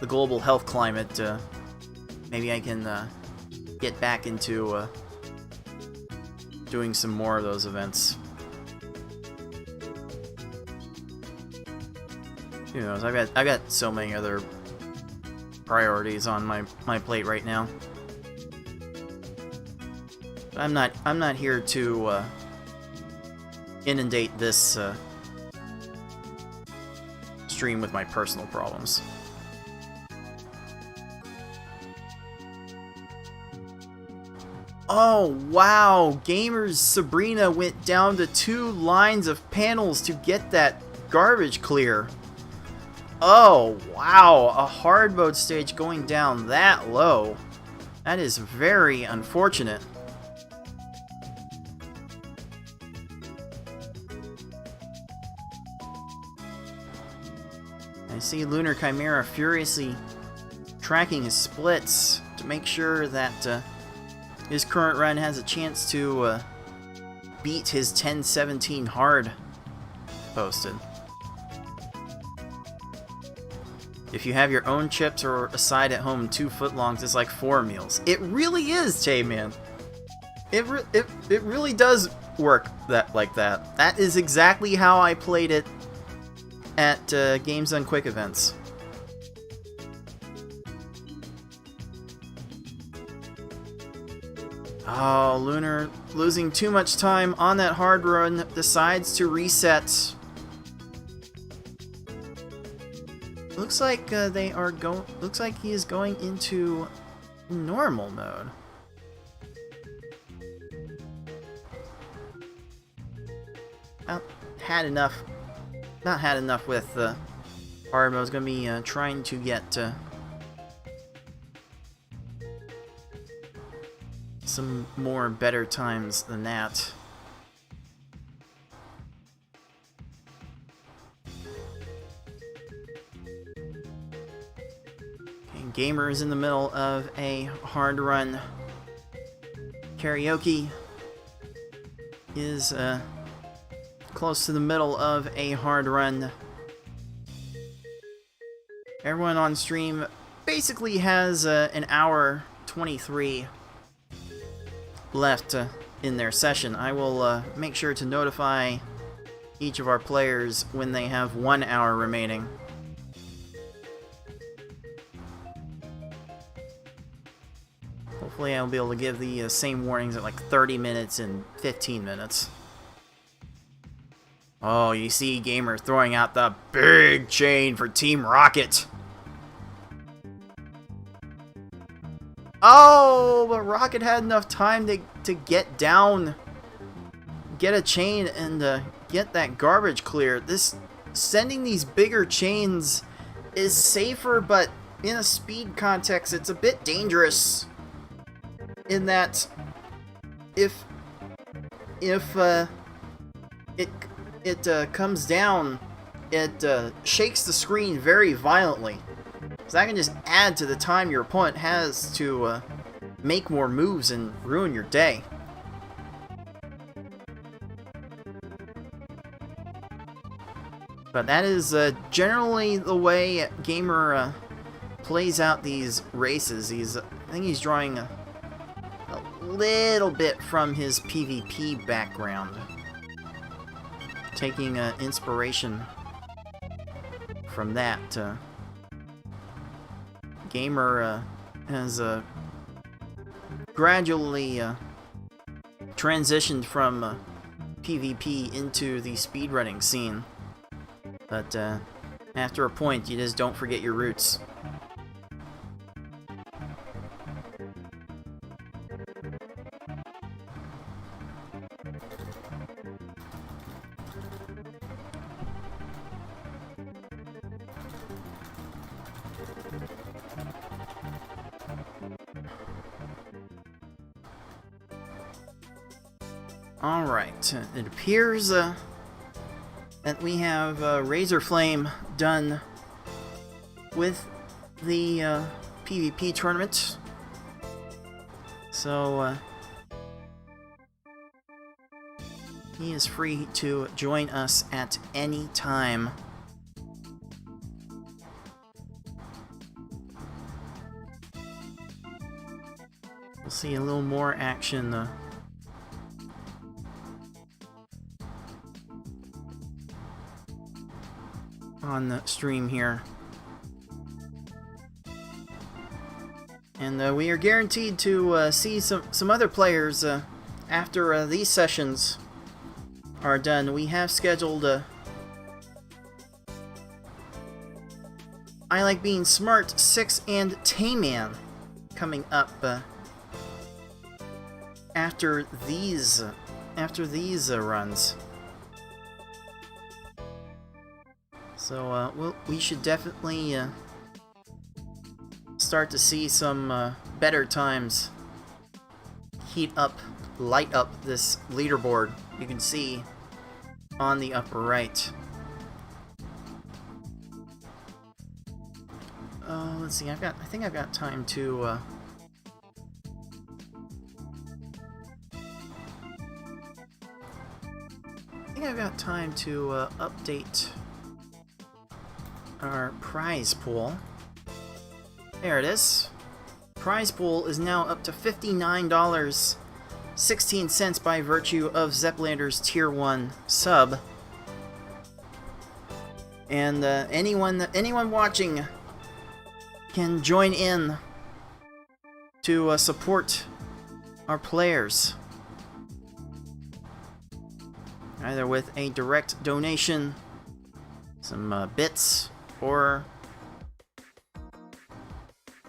S2: global health climate, maybe I can get back into doing some more of those events. Who knows? I've got so many other priorities on my plate right now. But I'm not here to inundate this stream with my personal problems. Oh, wow! Gamer's Sabrina went down to 2 lines of panels to get that garbage clear. Oh, wow! A hard mode stage going down that low. That is very unfortunate. I see Lunar Chimera furiously tracking his splits to make sure that his current run has a chance to beat his 1017 hard posted. If you have your own chips or a side at home, 2 footlongs is like 4 meals. It really is, Tay-Man. It really does work like that. That is exactly how I played it at Games Done Quick events. Oh, Lunar losing too much time on that hard run, decides to reset. Looks like looks like he is going into normal mode. Not had enough with hard mode. Is going to be trying to get some more better times than that. Okay, Gamer is in the middle of a hard run. Karaoke is close to the middle of a hard run. Everyone on stream basically has an hour 23 left in their session. I will make sure to notify each of our players when they have 1 hour remaining. Hopefully I'll be able to give the same warnings at like 30 minutes and 15 minutes. Oh, you see Gamer throwing out the big chain for Team Rocket. Oh, but Rocket had enough time to get down, get a chain, and get that garbage clear. Sending these bigger chains is safer, but in a speed context, it's a bit dangerous. In that, if it comes down, it shakes the screen very violently. So that can just add to the time your opponent has to make more moves and ruin your day. But that is generally the way Gamer plays out these races. I think he's drawing a little bit from his PvP background, taking inspiration from that. Gamer has gradually transitioned from PvP into the speedrunning scene, but after a point, you just don't forget your roots. Alright, it appears that we have Razor Flame done with the PvP tournament. So he is free to join us at any time. We'll see a little more action on the stream here. And we are guaranteed to see some other players after these sessions are done, we have scheduled I Like Being Smart 6 and Tayman coming up after these runs. So we should definitely start to see some better times light up this leaderboard. You can see on the upper right. Let's see. I think I've got time to. I think I've got time to update our prize pool. There it is. Prize pool is now up to $59.16 by virtue of Zeplander's Tier 1 sub. And anyone watching can join in to support our players, either with a direct donation, some bits, or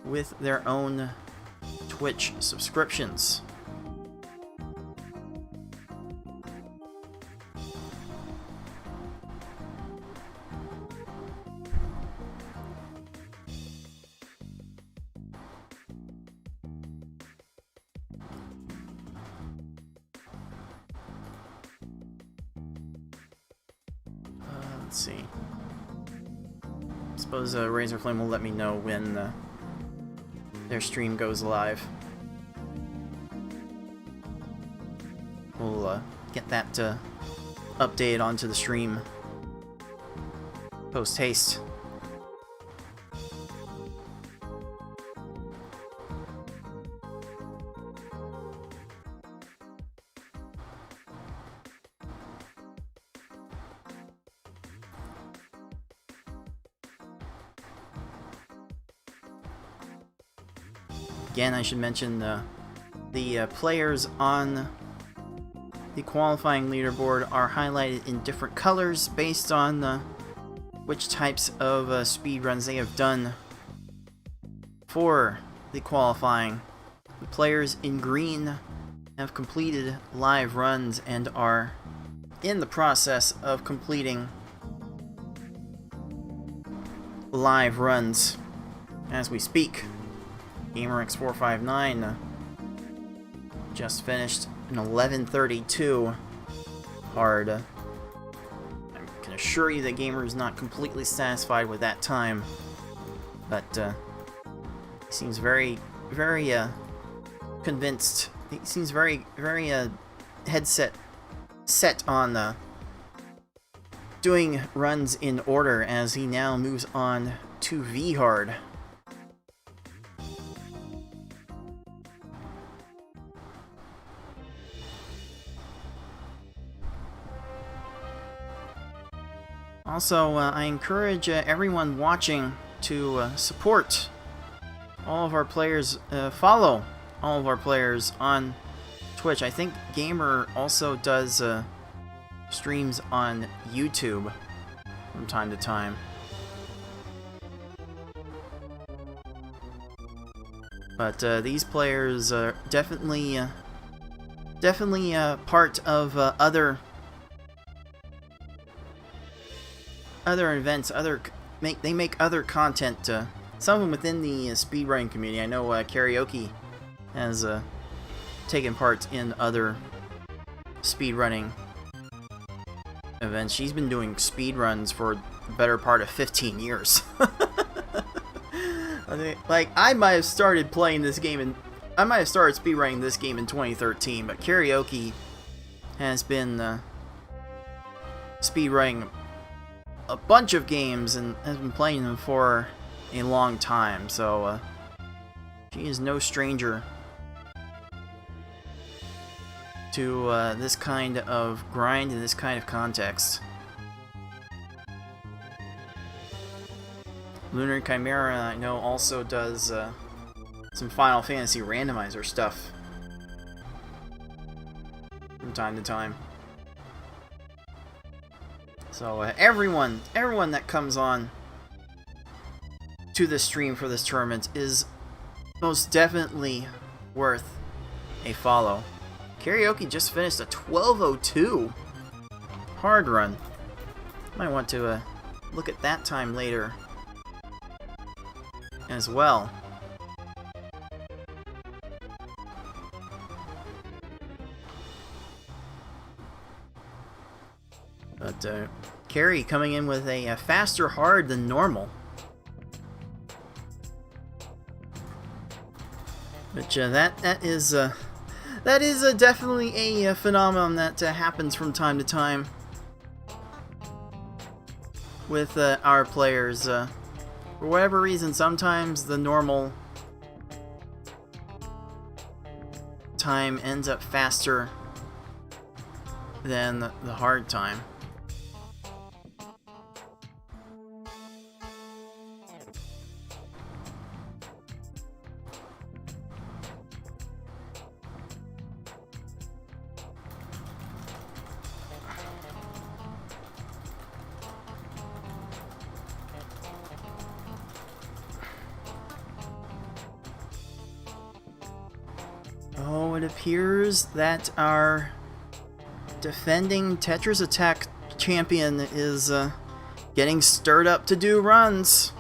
S2: with their own Twitch subscriptions. Let's see. Suppose Razorflame will let me know when their stream goes live. We'll get that updated onto the stream post haste. Again, I should mention the players on the qualifying leaderboard are highlighted in different colors based on which types of speed runs they have done for the qualifying. The players in green have completed live runs and are in the process of completing live runs as we speak. GamerX459 just finished an 11:32 hard. I can assure you that Gamer is not completely satisfied with that time, but he seems very convinced. He seems very set on doing runs in order as he now moves on to V hard. Also, I encourage everyone watching to support all of our players, follow all of our players on Twitch. I think Gamer also does streams on YouTube from time to time. But these players are definitely part of other events, they make other content, some of them within the speedrunning community. I know Karaoke has taken part in other speedrunning events. She's been doing speedruns for the better part of 15 years. I might have started playing this game and I might have started speedrunning this game in 2013, but Karaoke has been speedrunning a bunch of games and has been playing them for a long time, so she is no stranger to this kind of grind and this kind of context. Lunar Chimera, I know, also does some Final Fantasy randomizer stuff. from time to time. So everyone that comes on to this stream for this tournament is most definitely worth a follow. Karaoke just finished a 12:02 hard run. Might want to look at that time later as well. But Carrie coming in with a faster hard than normal. Which that is definitely a phenomenon that happens from time to time with our players. For whatever reason, sometimes the normal time ends up faster than the hard time. Oh, it appears that our defending Tetris Attack champion is getting stirred up to do runs.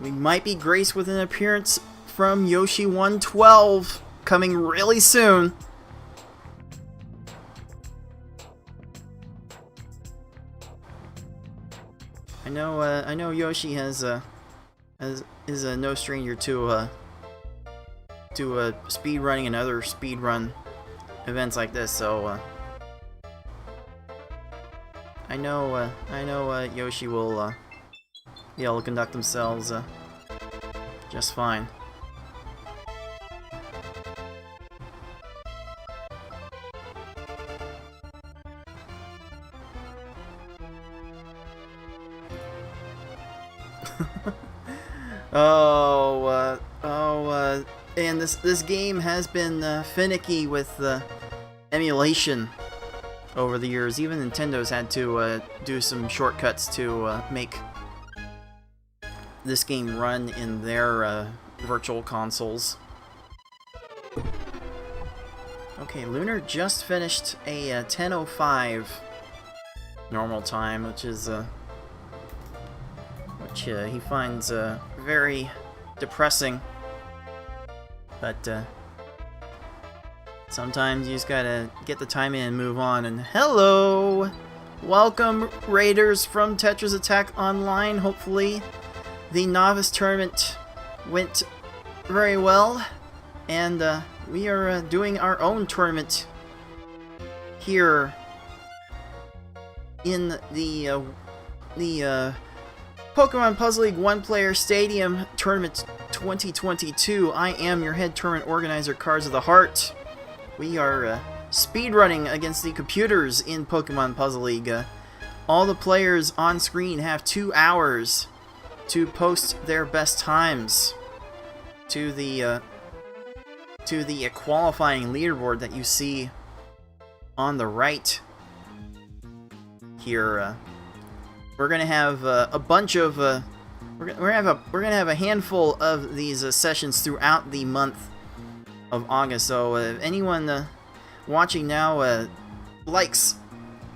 S2: We might be graced with an appearance from Yoshi112 coming really soon. I know Yoshi is no stranger to speed running and other speed run events like this, so I know Yoshi will be able to conduct themselves just fine. And this game has been finicky with emulation over the years. Even Nintendo's had to do some shortcuts to make this game run in their virtual consoles. Okay, Lunar just finished a 10:05 normal time, which is which he finds very depressing. But sometimes you just gotta get the time in and move on. And hello! Welcome, Raiders from Tetris Attack Online. Hopefully the novice tournament went very well. And we are doing our own tournament here in the Pokemon Puzzle League One-Player Stadium Tournament 2022. I am your head tournament organizer, Cards of the Heart. We are speedrunning against the computers in Pokemon Puzzle League. All the players on screen have 2 hours to post their best times to the qualifying leaderboard that you see on the right here. We're gonna have a bunch of we're gonna have a handful of these sessions throughout the month of August. So if anyone watching now likes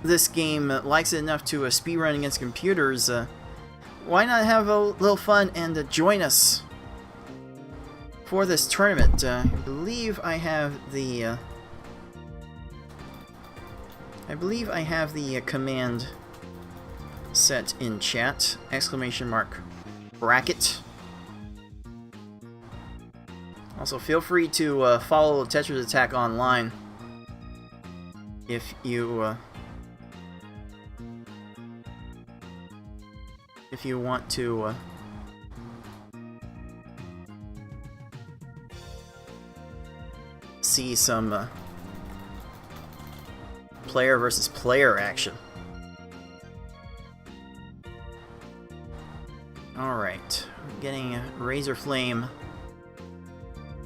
S2: this game, likes it enough to speedrun against computers, why not have a little fun and join us for this tournament? I believe I have the command set in chat. !bracket. Also, feel free to follow Tetris Attack Online if you want to see some player versus player action. Alright, getting Razor Flame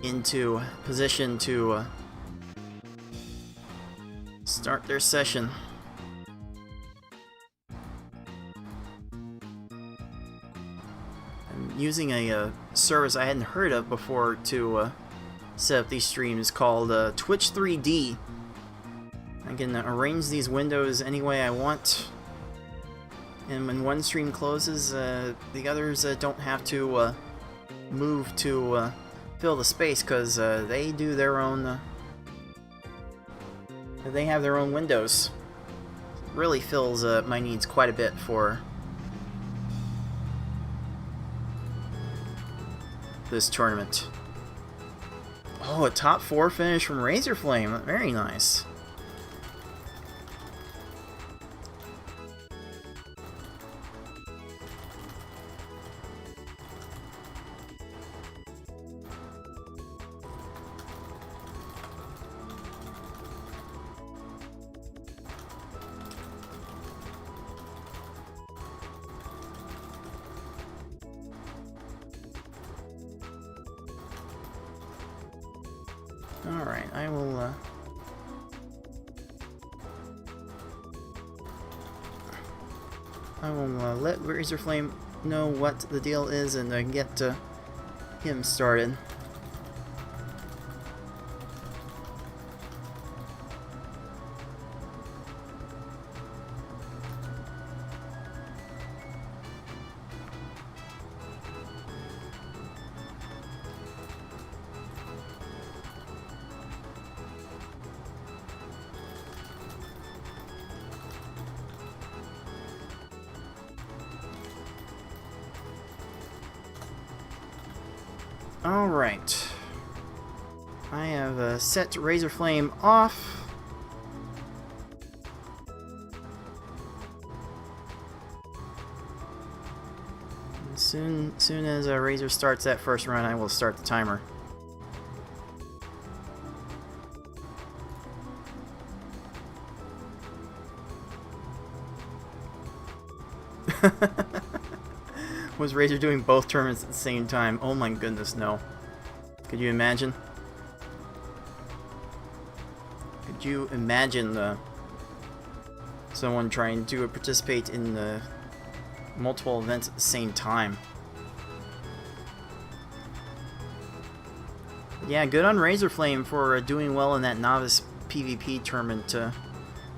S2: into position to start their session. I'm using a service I hadn't heard of before to set up these streams called Twitch 3D. I can arrange these windows any way I want, and when one stream closes, the others don't have to move to fill the space, because they do their own. They have their own windows. It really fills my needs quite a bit for this tournament. Oh, a top 4 finish from Razorflame. Very nice. Alright, I will, let Razorflame know what the deal is and get him started. Alright. I have set Razorflame off. And soon as Razor starts that first run, I will start the timer. Was Razor doing both tournaments at the same time? Oh my goodness, no. Could you imagine? Could you imagine someone trying to participate in multiple events at the same time? Yeah, good on Razorflame for doing well in that novice PvP tournament.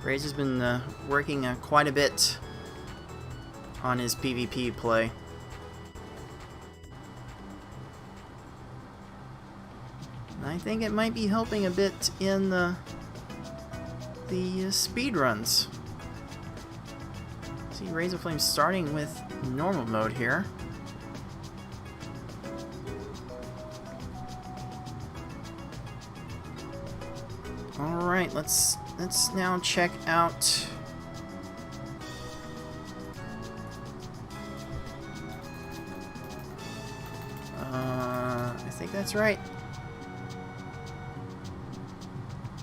S2: Razor's been working quite a bit on his PvP play. I think it might be helping a bit in the speedruns. See Razorflame starting with normal mode here. Alright, let's now check out I think that's right.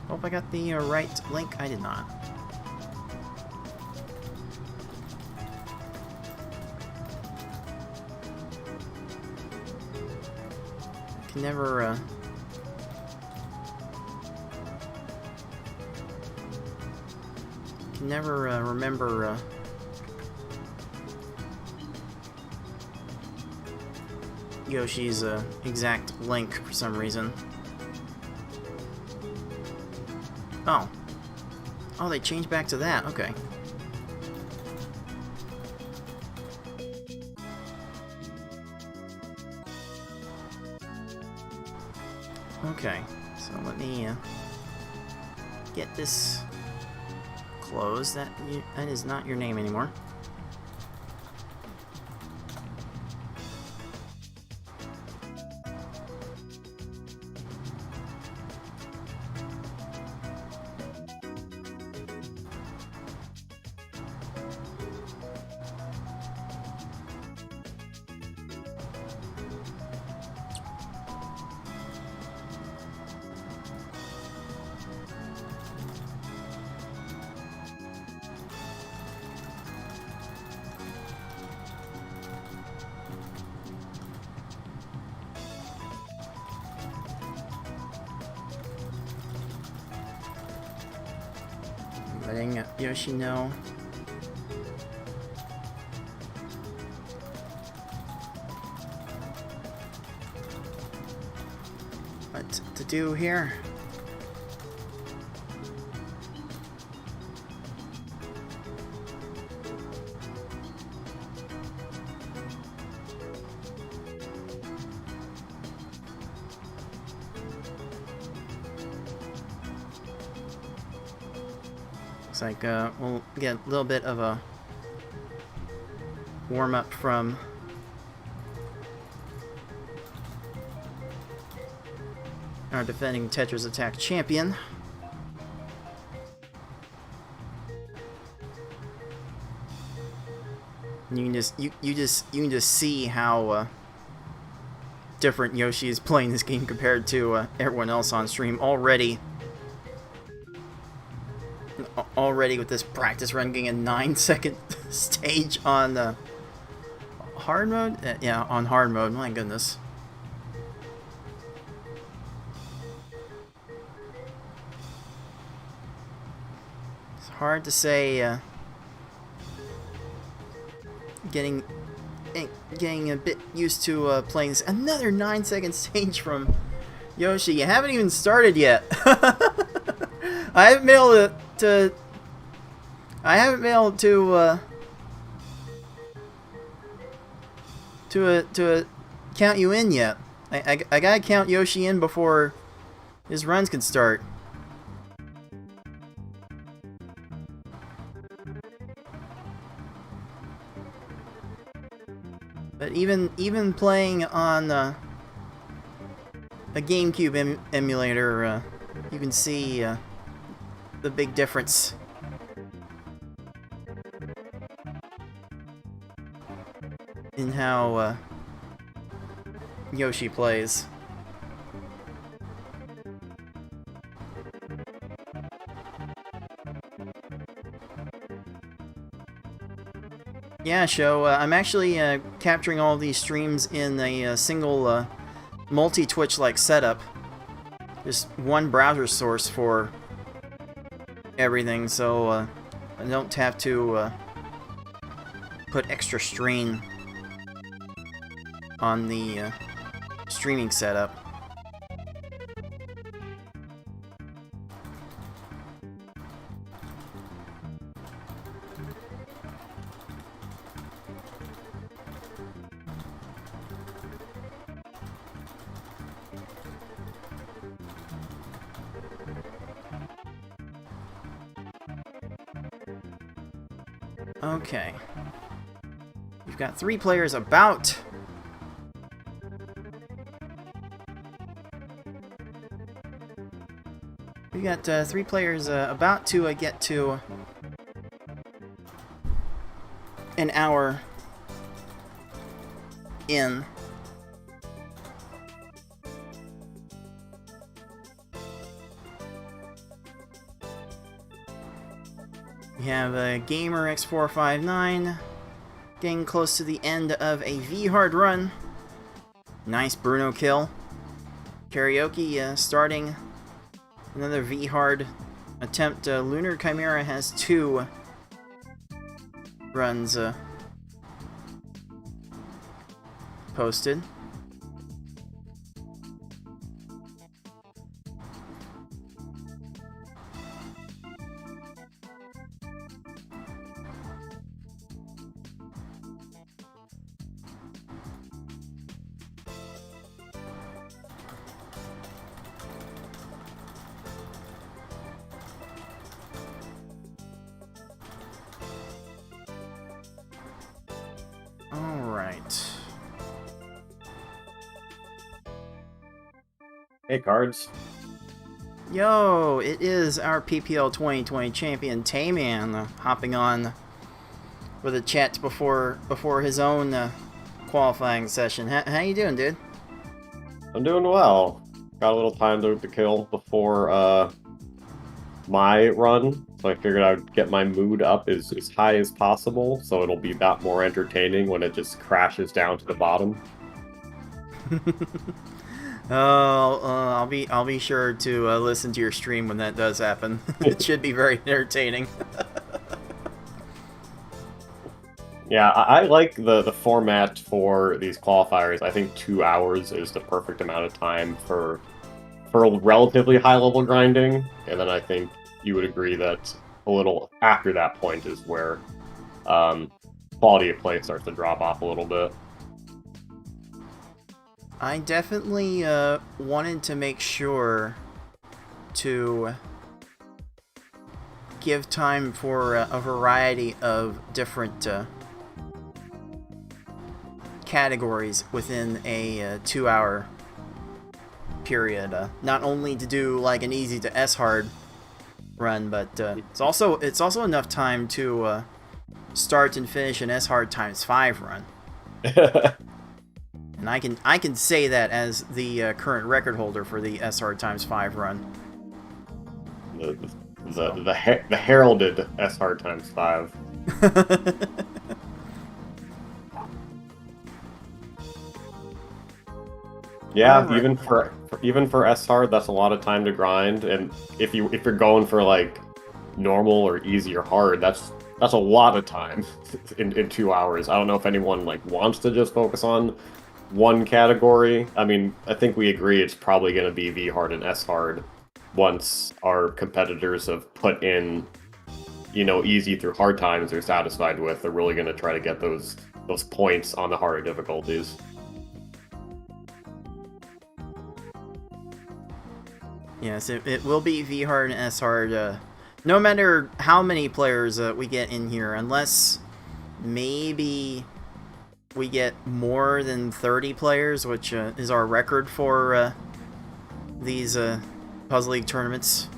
S2: Hope I got the right link. I did not. Can never remember Yoshi's exact link for some reason. Oh. Oh, they changed back to that. Okay. Okay. So let me get this closed. That is not your name anymore. letting Yoshi know. What to do here. Looks like we'll get a little bit of a warm-up from our defending Tetris Attack champion. And you can just see how different Yoshi is playing this game compared to everyone else on stream already. Already with this practice run getting a 9-second stage on hard mode? Yeah, on hard mode, my goodness. It's hard to say, getting a bit used to playing this. Another 9-second stage from Yoshi. You haven't even started yet. I haven't been able to count you in yet. I gotta count Yoshi in before his runs can start. But even playing on a GameCube emulator, you can see the big difference. In how Yoshi plays. Yeah, Show. I'm actually capturing all these streams in a single multi-Twitch-like setup. Just one browser source for everything, so I don't have to put extra strain on the streaming setup. Okay. You've got 3 players about. We got 3 players about to get to an hour in. We have Gamer X459 getting close to the end of a V-hard run. Nice Bruno kill. Karaoke starting another V-hard attempt. Lunar Chimera has 2 runs posted.
S4: Hey, Cards.
S2: Yo, it is our PPL 2020 champion, Tayman, hopping on for the chat before his own qualifying session. How you doing, dude?
S4: I'm doing well. Got a little time to kill before my run, so I figured I would get my mood up as high as possible, so it'll be that more entertaining when it just crashes down to the bottom.
S2: Oh, I'll be sure to listen to your stream when that does happen. It should be very entertaining.
S4: Yeah, I like the format for these qualifiers. I think 2 hours is the perfect amount of time for relatively high level grinding, and then I think you would agree that a little after that point is where quality of play starts to drop off a little bit.
S2: I definitely wanted to make sure to give time for a variety of different categories within a 2-hour period. Not only to do like an easy to S hard run, but it's also enough time to start and finish an S hard ×5 run. And I can say that as the current record holder for the S hard ×5 run.
S4: The heralded S hard ×5. Yeah,
S2: Alright.
S4: even for S hard, that's a lot of time to grind. And if you're going for like normal or easy or hard, that's a lot of time in 2 hours. I don't know if anyone like wants to just focus on one category. I mean, I think we agree it's probably going to be V hard and S hard once our competitors have put in, easy through hard times they're satisfied with. They're really going to try to get those points on the harder difficulties.
S2: Yes, it will be V hard and S hard. No matter how many players we get in here, unless maybe we get more than 30 players, which is our record for these Puzzle League tournaments.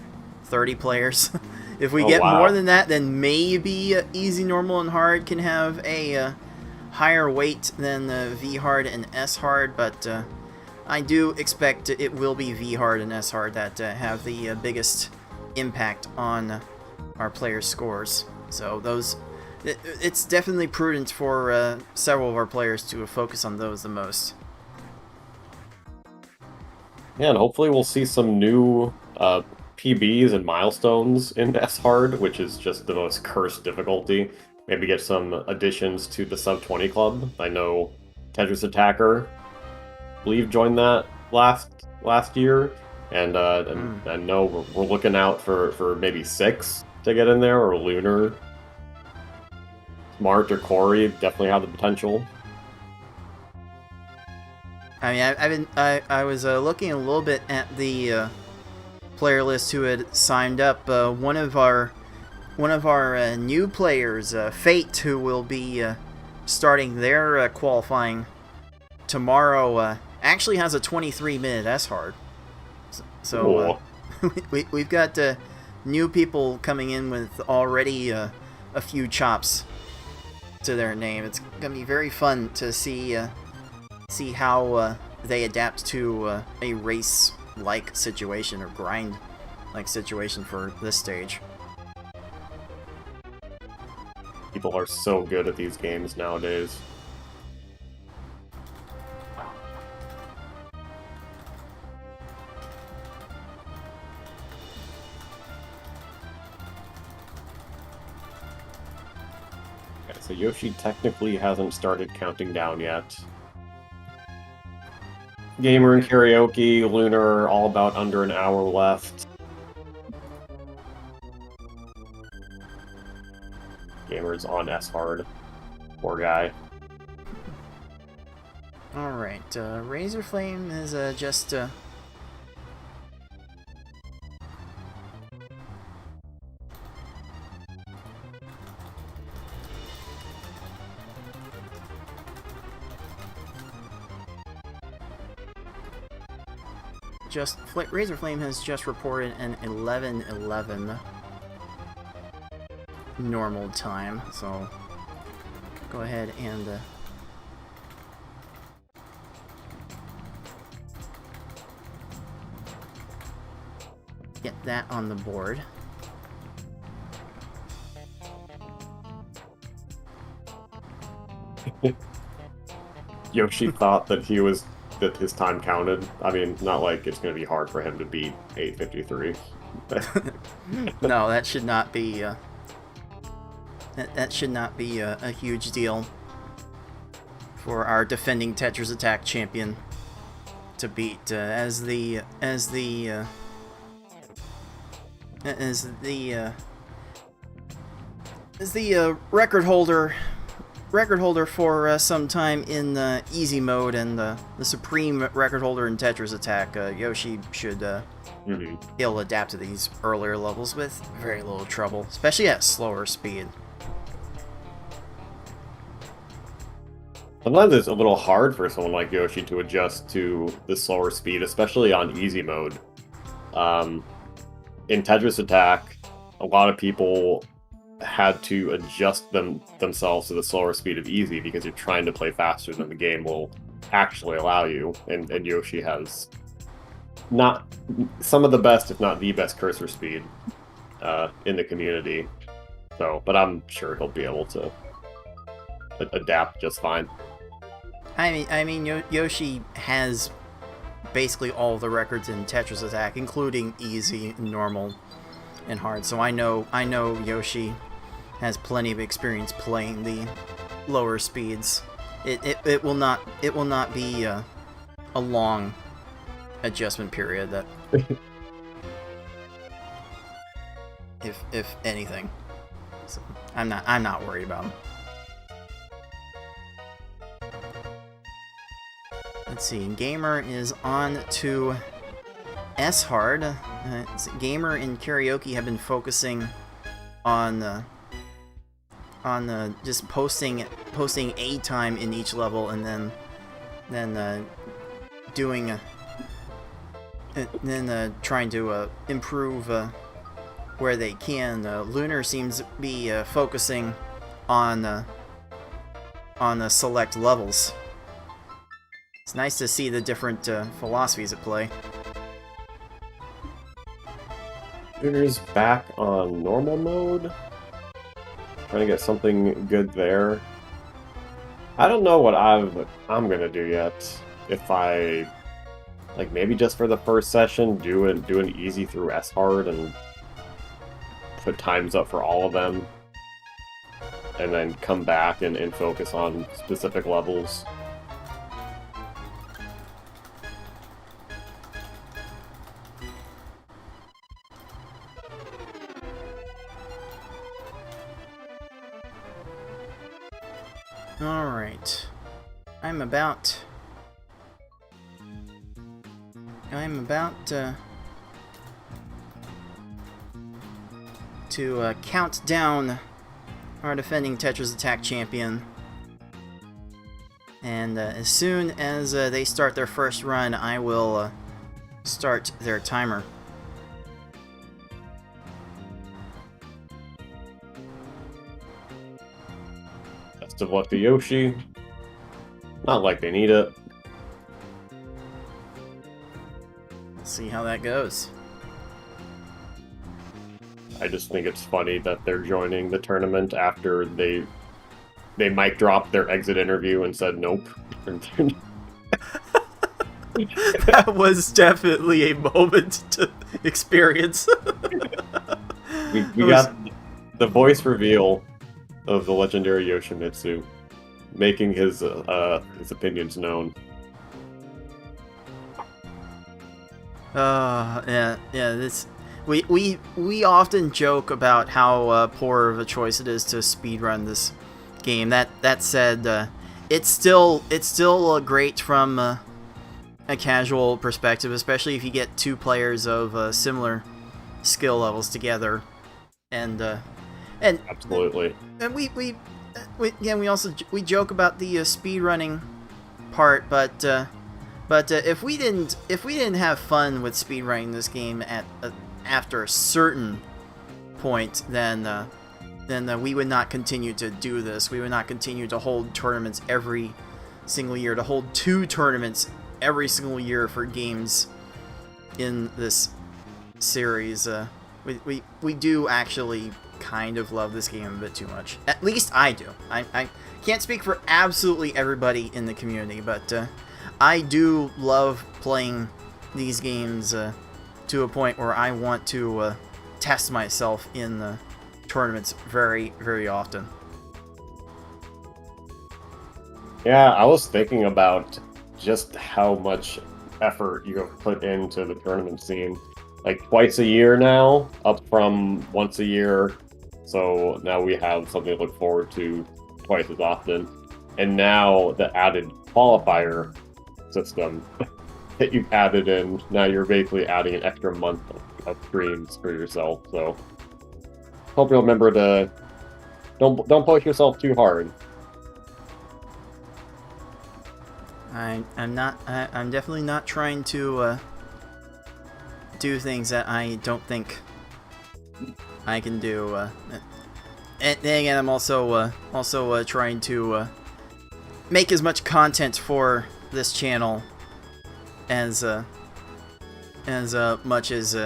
S2: 30 players. If we get
S4: wow.
S2: more than that, then maybe easy, normal, and hard can have a higher weight than V hard and S hard, but I do expect it will be V hard and S hard that have the biggest impact on our players' scores. So it's definitely prudent for several of our players to focus on those the most.
S4: Yeah, and hopefully we'll see some new PBs and milestones in S hard, which is just the most cursed difficulty. Maybe get some additions to the sub 20 club. I know Tetris Attacker, I believe, joined that last year, and I know we're looking out for maybe 6 to get in there, or Lunar. Smart or Corey definitely have the potential.
S2: I mean, I was looking a little bit at the player list who had signed up. One of our new players, Fate, who will be starting their qualifying tomorrow, actually has a 23-minute S hard. So we've got new people coming in with already a few chops to their name. It's gonna be very fun to see how they adapt to a race-like situation or grind-like situation for this stage.
S4: People are so good at these games nowadays. Okay, so Yoshi technically hasn't started counting down yet. Gamer and Karaoke, Lunar, all about under an hour left. Gamer's on S hard. Poor guy.
S2: Alright, Razorflame is just Razorflame has just reported an 11:11 normal time, so go ahead and get that on the board.
S4: Yoshi thought that he was that his time counted. I mean, not like it's going to be hard for him to beat 8:53.
S2: No, that should not be. That should not be a huge deal for our defending Tetris Attack champion to beat as the record holder for some time in easy mode and the supreme record holder in Tetris Attack. Yoshi should be able to adapt to these earlier levels with very little trouble, especially at slower speed.
S4: Sometimes it's a little hard for someone like Yoshi to adjust to the slower speed, especially on easy mode. In Tetris Attack, a lot of people had to adjust themselves to the slower speed of easy because you're trying to play faster than the game will actually allow you. And Yoshi has not some of the best, if not the best, cursor speed in the community. So, but I'm sure he'll be able to adapt just fine.
S2: I mean, Yoshi has basically all the records in Tetris Attack, including easy, normal, and hard. So I know Yoshi has plenty of experience playing the lower speeds. It will not be a long adjustment period. That if anything, so I'm not worried about him. Let's see, Gamer is on to S Hard. Gamer and Karaoke have been focusing on just posting a time in each level and then trying to improve where they can. Lunar seems to be focusing on the select levels. It's nice to see the different philosophies at play.
S4: Lunar's back on normal mode. Trying to get something good there. I don't know what I'm gonna do yet. If I maybe just for the first session do an easy through S hard and put times up for all of them, and then come back and focus on specific levels.
S2: Alright. I'm about to count down our defending Tetris Attack champion. And as soon as they start their first run, I will start their timer.
S4: Best of luck to Yoshi. Not like they need it.
S2: Let's see how that goes.
S4: I just think it's funny that they're joining the tournament after they mic dropped their exit interview and said nope.
S2: That was definitely a moment to experience.
S4: we got the voice reveal of the legendary Yoshimitsu, making his opinions known.
S2: Yeah. This we often joke about how poor of a choice it is to speedrun this game. That said, it's still great from a casual perspective, especially if you get two players of similar skill levels together, and
S4: Absolutely.
S2: And we also joke about the speedrunning part, but if we didn't have fun with speedrunning this game after a certain point, then we would not continue to do this. We would not continue to hold tournaments every single year, to hold 2 tournaments every single year for games in this series. We do actually kind of love this game a bit too much. At least I do. I can't speak for absolutely everybody in the community, but I do love playing these games to a point where I want to test myself in tournaments very, very often.
S4: Yeah, I was thinking about just how much effort you have put into the tournament scene. Like twice a year now, up from once a year. So now we have something to look forward to twice as often. And now the added qualifier system that you've added in, now you're basically adding an extra month of streams for yourself. So hope you'll remember to don't push yourself too hard.
S2: I'm definitely not trying to do things that I don't think I can do. And then again, I'm also trying to make as much content for this channel as much as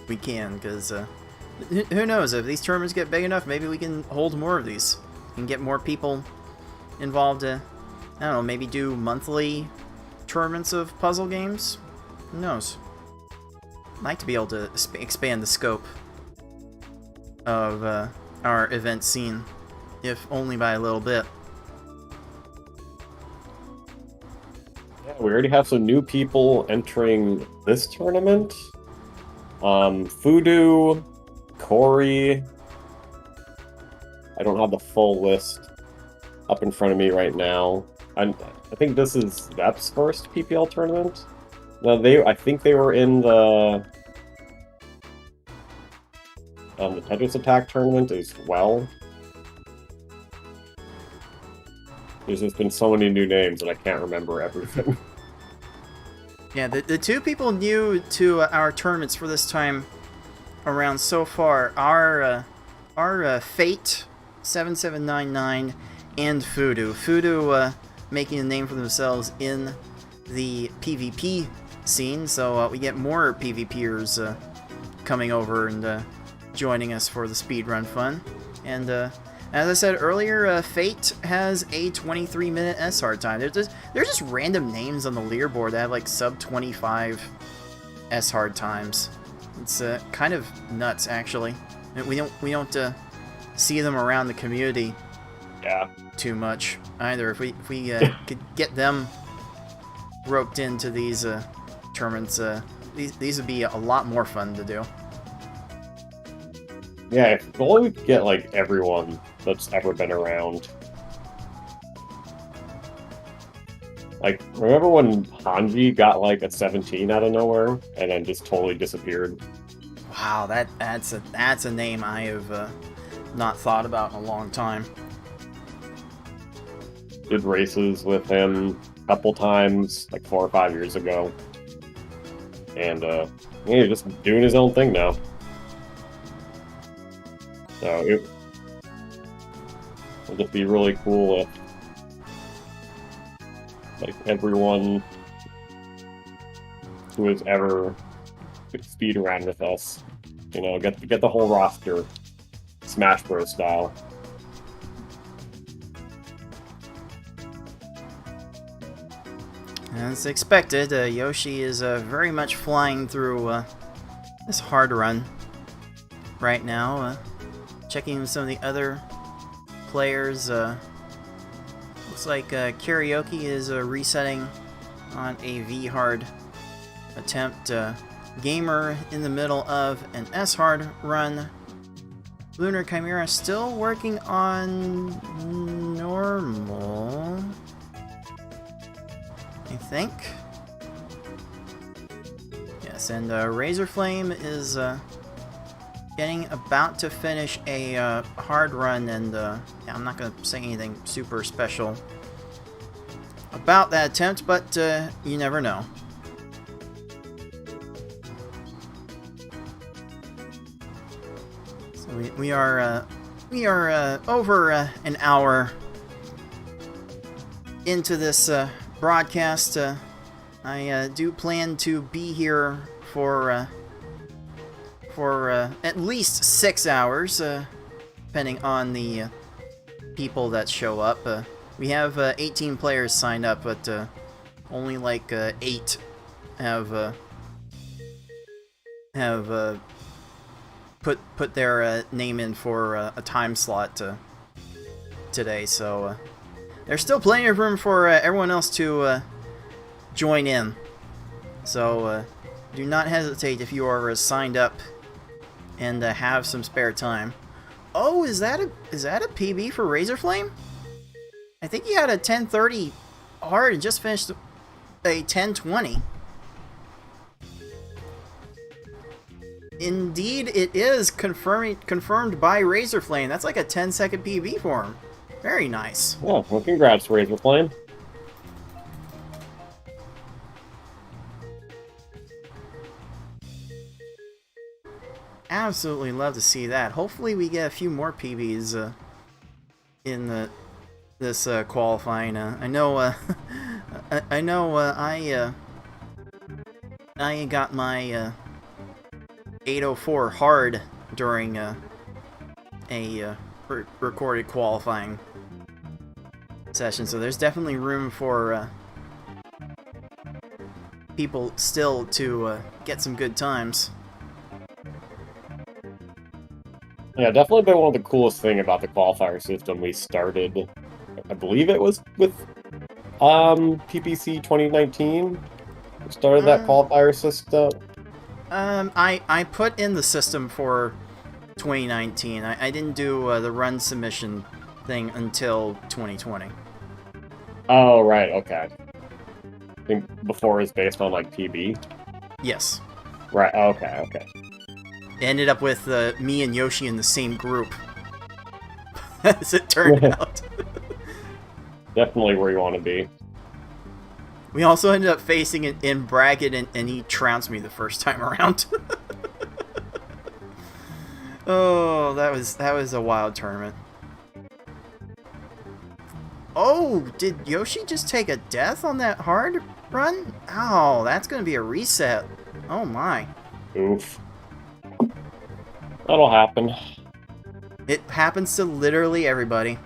S2: we can, because who knows, if these tournaments get big enough, maybe we can hold more of these and get more people involved. I don't know, maybe do monthly tournaments of puzzle games? Who knows? I'd like to be able to expand the scope of our event scene, if only by a little bit.
S4: Yeah, we already have some new people entering this tournament. Fudu, Corey. I don't have the full list up in front of me right now. I think this is Vep's first PPL tournament. No, I think they were in the Tetris Attack tournament as well. There's just been so many new names that I can't remember everything.
S2: Yeah, the two people new to our tournaments for this time around so far are Fate 7799 and Fudu. Fudu making a name for themselves in the PvP scene, so we get more PvPers coming over and joining us for the speedrun fun. And as I said earlier, Fate has a 23-minute S-hard time. There's just random names on the leaderboard that have like sub 25 S-hard times. It's kind of nuts, actually. We don't see them around the community.
S4: Yeah.
S2: Too much either. If we could get them roped into these tournaments, these would be a lot more fun to do.
S4: Yeah, if only we could get like everyone that's ever been around. Like, remember when Hanji got like a 17 out of nowhere and then just totally disappeared?
S2: Wow, that's a name I have not thought about in a long time.
S4: Did races with him a couple times, like 4 or 5 years ago. And he's just doing his own thing now. So it would just be really cool if like everyone who has ever speedrun with us, you know, get the whole roster, Smash Bros. Style.
S2: As expected, Yoshi is very much flying through this hard run right now. Checking some of the other players. Looks like Karaoke is resetting on a V-hard attempt. Gamer in the middle of an S-hard run. Lunar Chimera still working on normal, I think. Yes, and Razor Flame is getting about to finish a hard run, and yeah, I'm not going to say anything super special about that attempt, but you never know. So we are over an hour into this broadcast. I do plan to be here for at least 6 hours, depending on the people that show up. We have 18 players signed up, but Only like 8 have put their name in for a time slot today, so there's still plenty of room for everyone else to join in. So do not hesitate if you are signed up and have some spare time. Oh, is that a PB for Razorflame? I think he had a 1030 hard and just finished a 1020. Indeed, it is confirmed by Razorflame. That's like a 10-second PB for him. Very nice.
S4: Yeah, well, congrats, Razorflame.
S2: Absolutely love to see that. Hopefully we get a few more PBs in this qualifying. I know I got my 804 hard during a recorded qualifying session, so there's definitely room for people still to get some good times.
S4: Yeah, definitely been one of the coolest thing about the qualifier system we started. I believe it was with PPC 2019. We started that qualifier system.
S2: I put in the system for 2019. I didn't do the run submission thing until 2020.
S4: Oh, right, okay. I think before it was based on, like, PB?
S2: Yes.
S4: Right, okay.
S2: It ended up with me and Yoshi in the same group, as it turned out.
S4: Definitely where you want to be.
S2: We also ended up facing it in bracket, and he trounced me the first time around. Oh, that was a wild tournament. Oh, did Yoshi just take a death on that hard run? Oh, that's gonna be a reset. Oh my.
S4: Oof. That'll happen.
S2: It happens to literally everybody.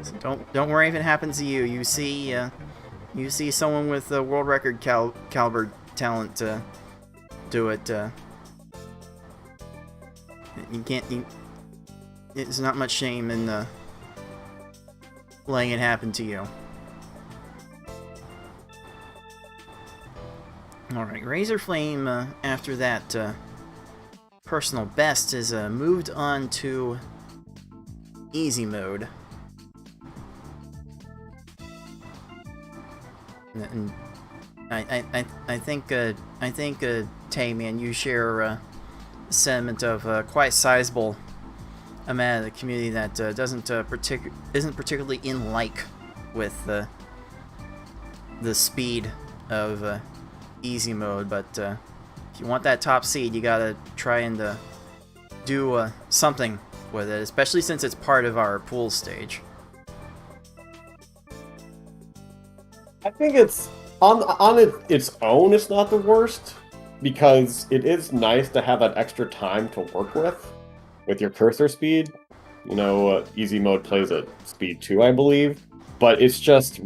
S2: So don't worry if it happens to you. You see someone with a world record caliber talent do it. You can't. There's not much shame in letting it happen to you. Alright, Razorflame, after that personal best, is moved on to easy mode. And I think Tay, man, you share a sentiment of quite sizable amount of the community that isn't particularly in like with the speed of easy mode, but if you want that top seed, you gotta try and do something with it, especially since it's part of our pool stage.
S4: I think it's on its own. It's not the worst because it is nice to have that extra time to work with your cursor speed. You know, easy mode plays at speed 2, I believe, but it's just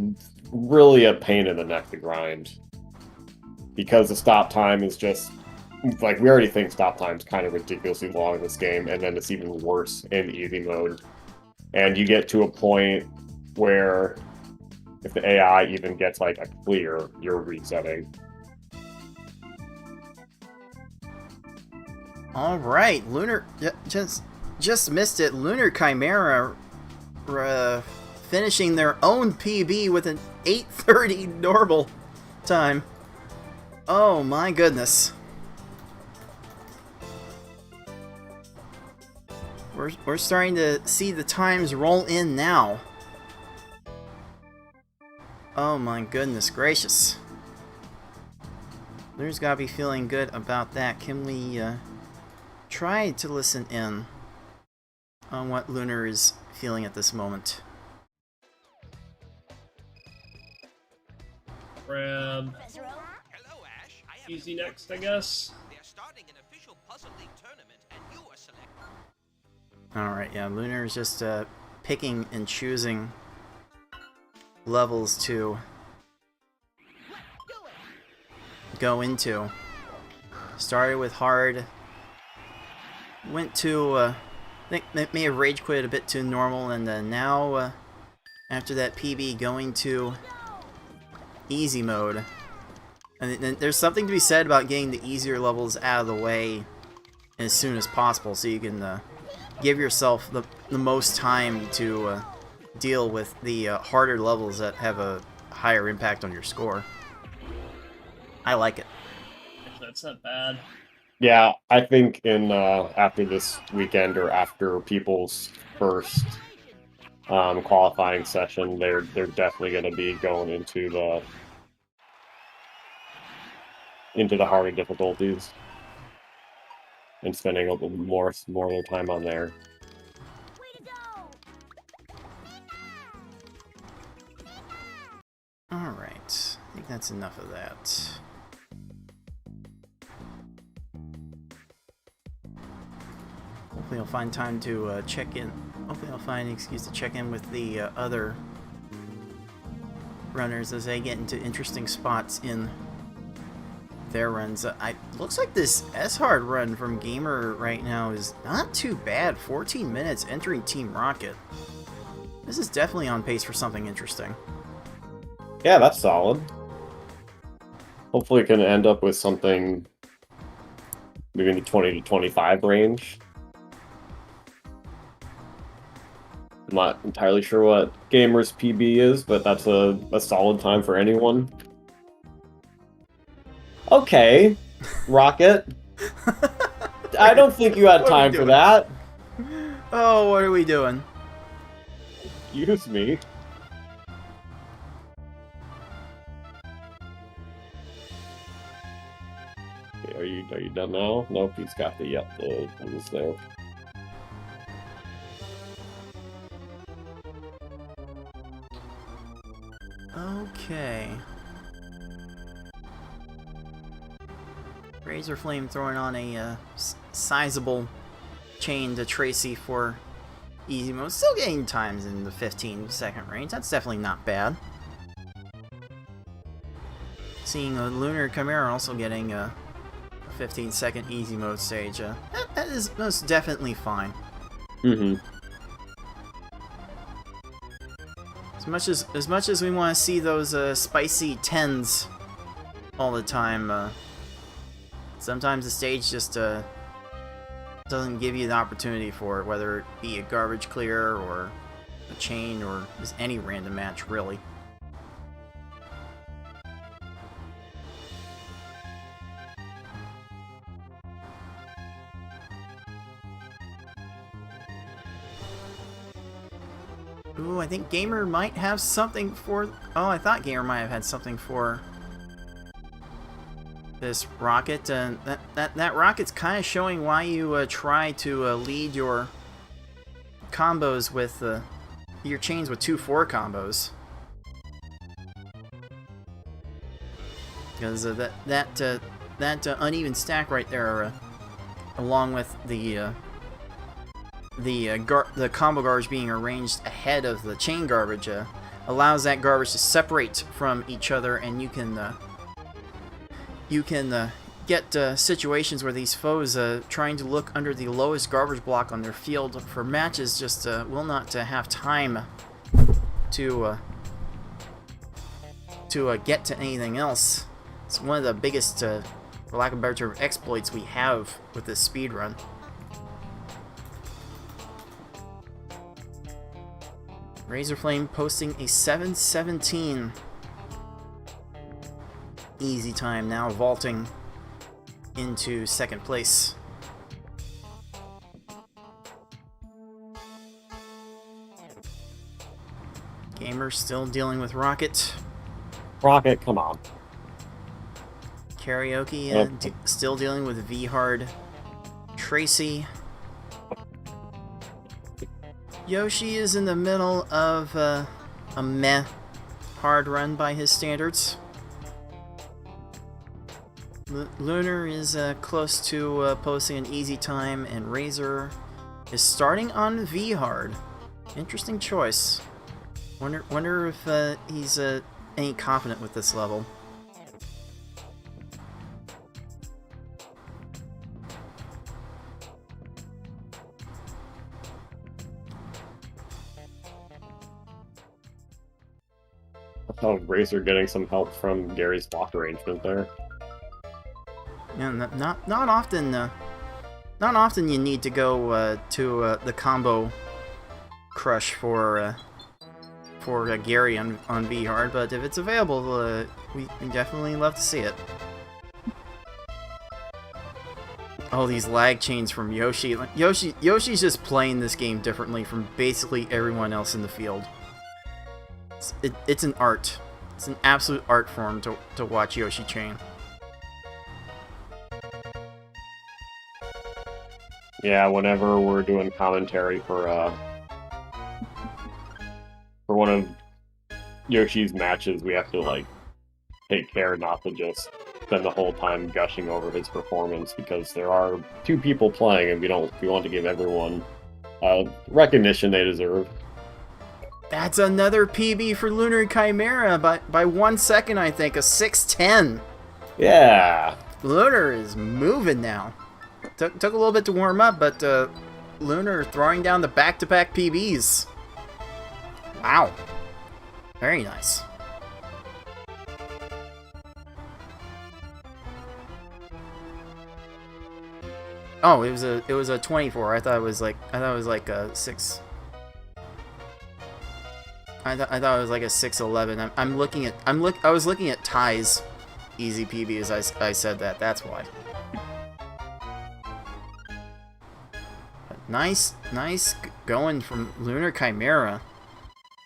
S4: really a pain in the neck to grind because the stop time is just like, we already think stop time's kind of ridiculously long in this game, and then it's even worse in easy mode. And you get to a point where if the AI even gets like a clear, you're resetting.
S2: All right, Lunar just missed it. Lunar Chimera finishing their own PB with an 8:30 normal time. Oh my goodness. We're starting to see the times roll in now. Oh my goodness gracious. Lunar's gotta be feeling good about that. Can we try to listen in on what Lunar is feeling at this moment?
S3: Grab
S5: Hello, Ash. I have
S3: easy next, I guess.
S5: They're starting an official Puzzle League tournament, and you are selected.
S2: Alright, yeah, Lunar is just picking and choosing levels to go into. Started with hard, went to, I think that may have rage quit a bit to normal, and now, after that PB, going to easy mode. And there's something to be said about getting the easier levels out of the way as soon as possible, so you can give yourself the most time to deal with the harder levels that have a higher impact on your score. I like it.
S3: That's not bad.
S4: Yeah, I think in after this weekend or after people's first qualifying session, they're definitely going to be going into the harder difficulties and spending a little more of their time on there.
S2: Alright, I think that's enough of that. Hopefully I'll find time to check in. Hopefully I'll find an excuse to check in with the other runners as they get into interesting spots in their runs. Looks like this S-Hard run from Gamer right now is not too bad. 14 minutes entering Team Rocket. This is definitely on pace for something interesting.
S4: Yeah, that's solid. Hopefully it can end up with something maybe in the 20 to 25 range. I'm not entirely sure what Gamer's PB is, but that's a solid time for anyone. Okay, Rocket. I don't think you had time for that.
S2: Oh, what are we doing?
S4: Excuse me. Okay, are you done now? Nope, he's got the things there.
S2: Okay. Razor Flame throwing on a sizable chain to Tracy for easy mode. Still getting times in the 15-second range. That's definitely not bad. Seeing a Lunar Chimera also getting a 15-second easy mode stage. That is most definitely fine.
S4: Mm-hmm.
S2: As much as we want to see those spicy 10s all the time, sometimes the stage just doesn't give you the opportunity for it, whether it be a garbage clear or a chain or just any random match, really. Ooh, I think Gamer might have something for... Oh, I thought Gamer might have had something for this Rocket. That Rocket's kind of showing why you try to lead your combos with... your chains with 2-4 combos. Because that uneven stack right there, along with the combo garbage being arranged ahead of the chain garbage, allows that garbage to separate from each other, and you can get situations where these foes trying to look under the lowest garbage block on their field for matches just will not have time to get to anything else. It's one of the biggest, for lack of a better term, exploits we have with this speedrun. Razorflame posting a 7:17 easy time, now vaulting into second place. Gamer still dealing with Rocket.
S4: Rocket, come on.
S2: Karaoke still dealing with V-Hard. Tracy. Yoshi is in the middle of a meh hard run by his standards. Lunar is close to posting an easy time, and Razor is starting on V-Hard. Interesting choice. Wonder if he's any confident with this level.
S4: I thought Racer getting some help from Gary's block arrangement there.
S2: Yeah, not often. Not often you need to go to the combo crush for Gary on V Hard, but if it's available, we definitely love to see it. Oh, these lag chains from Yoshi. Yoshi's just playing this game differently from basically everyone else in the field. It's an art. It's an absolute art form to watch Yoshi chain.
S4: Yeah, whenever we're doing commentary for one of Yoshi's matches, we have to like take care not to just spend the whole time gushing over his performance, because there are two people playing and we want to give everyone recognition they deserve.
S2: That's another PB for Lunar Chimera by 1 second, I think. A 6:10.
S4: Yeah.
S2: Lunar is moving now. Took a little bit to warm up, but Lunar throwing down the back-to-back PBs. Wow. Very nice. Oh, it was a 24. I thought it was like a 6. I thought it was like a 6:11. I was looking at Ty's easy PB as I said that. That's why. But nice going from Lunar Chimera.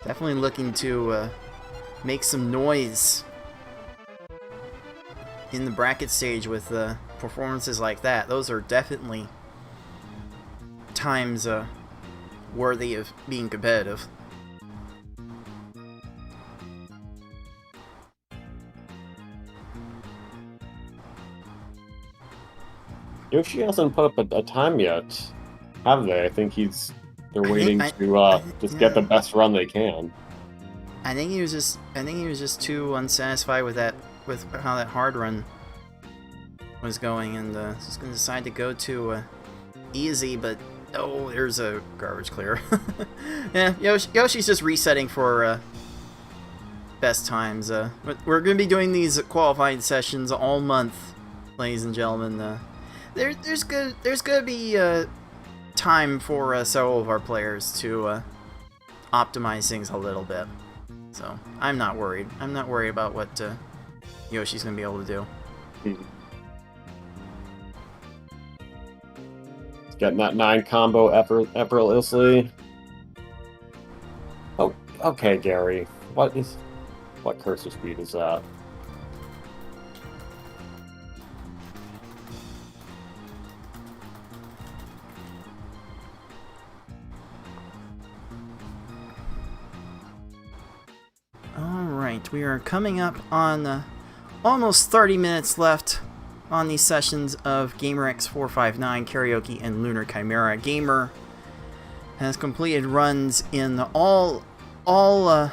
S2: Definitely looking to make some noise in the bracket stage with performances like that. Those are definitely times worthy of being competitive.
S4: Yoshi hasn't put up a time yet, have they? I think they're waiting to just get the best run they can.
S2: I think he was just too unsatisfied with how that hard run was going, and just gonna decide to go to easy. But oh, there's a garbage clear. Yeah, Yoshi's just resetting for best times. We're gonna be doing these qualifying sessions all month, ladies and gentlemen. There's gonna be time for several of our players to optimize things a little bit. So I'm not worried. I'm not worried about what Yoshi's gonna be able to do.
S4: Getting that 9 combo effortlessly. Oh, okay, Gary. What cursor speed is that?
S2: Alright, we are coming up on almost 30 minutes left on these sessions of GamerX459, Karaoke, and Lunar Chimera. Gamer has completed runs in all of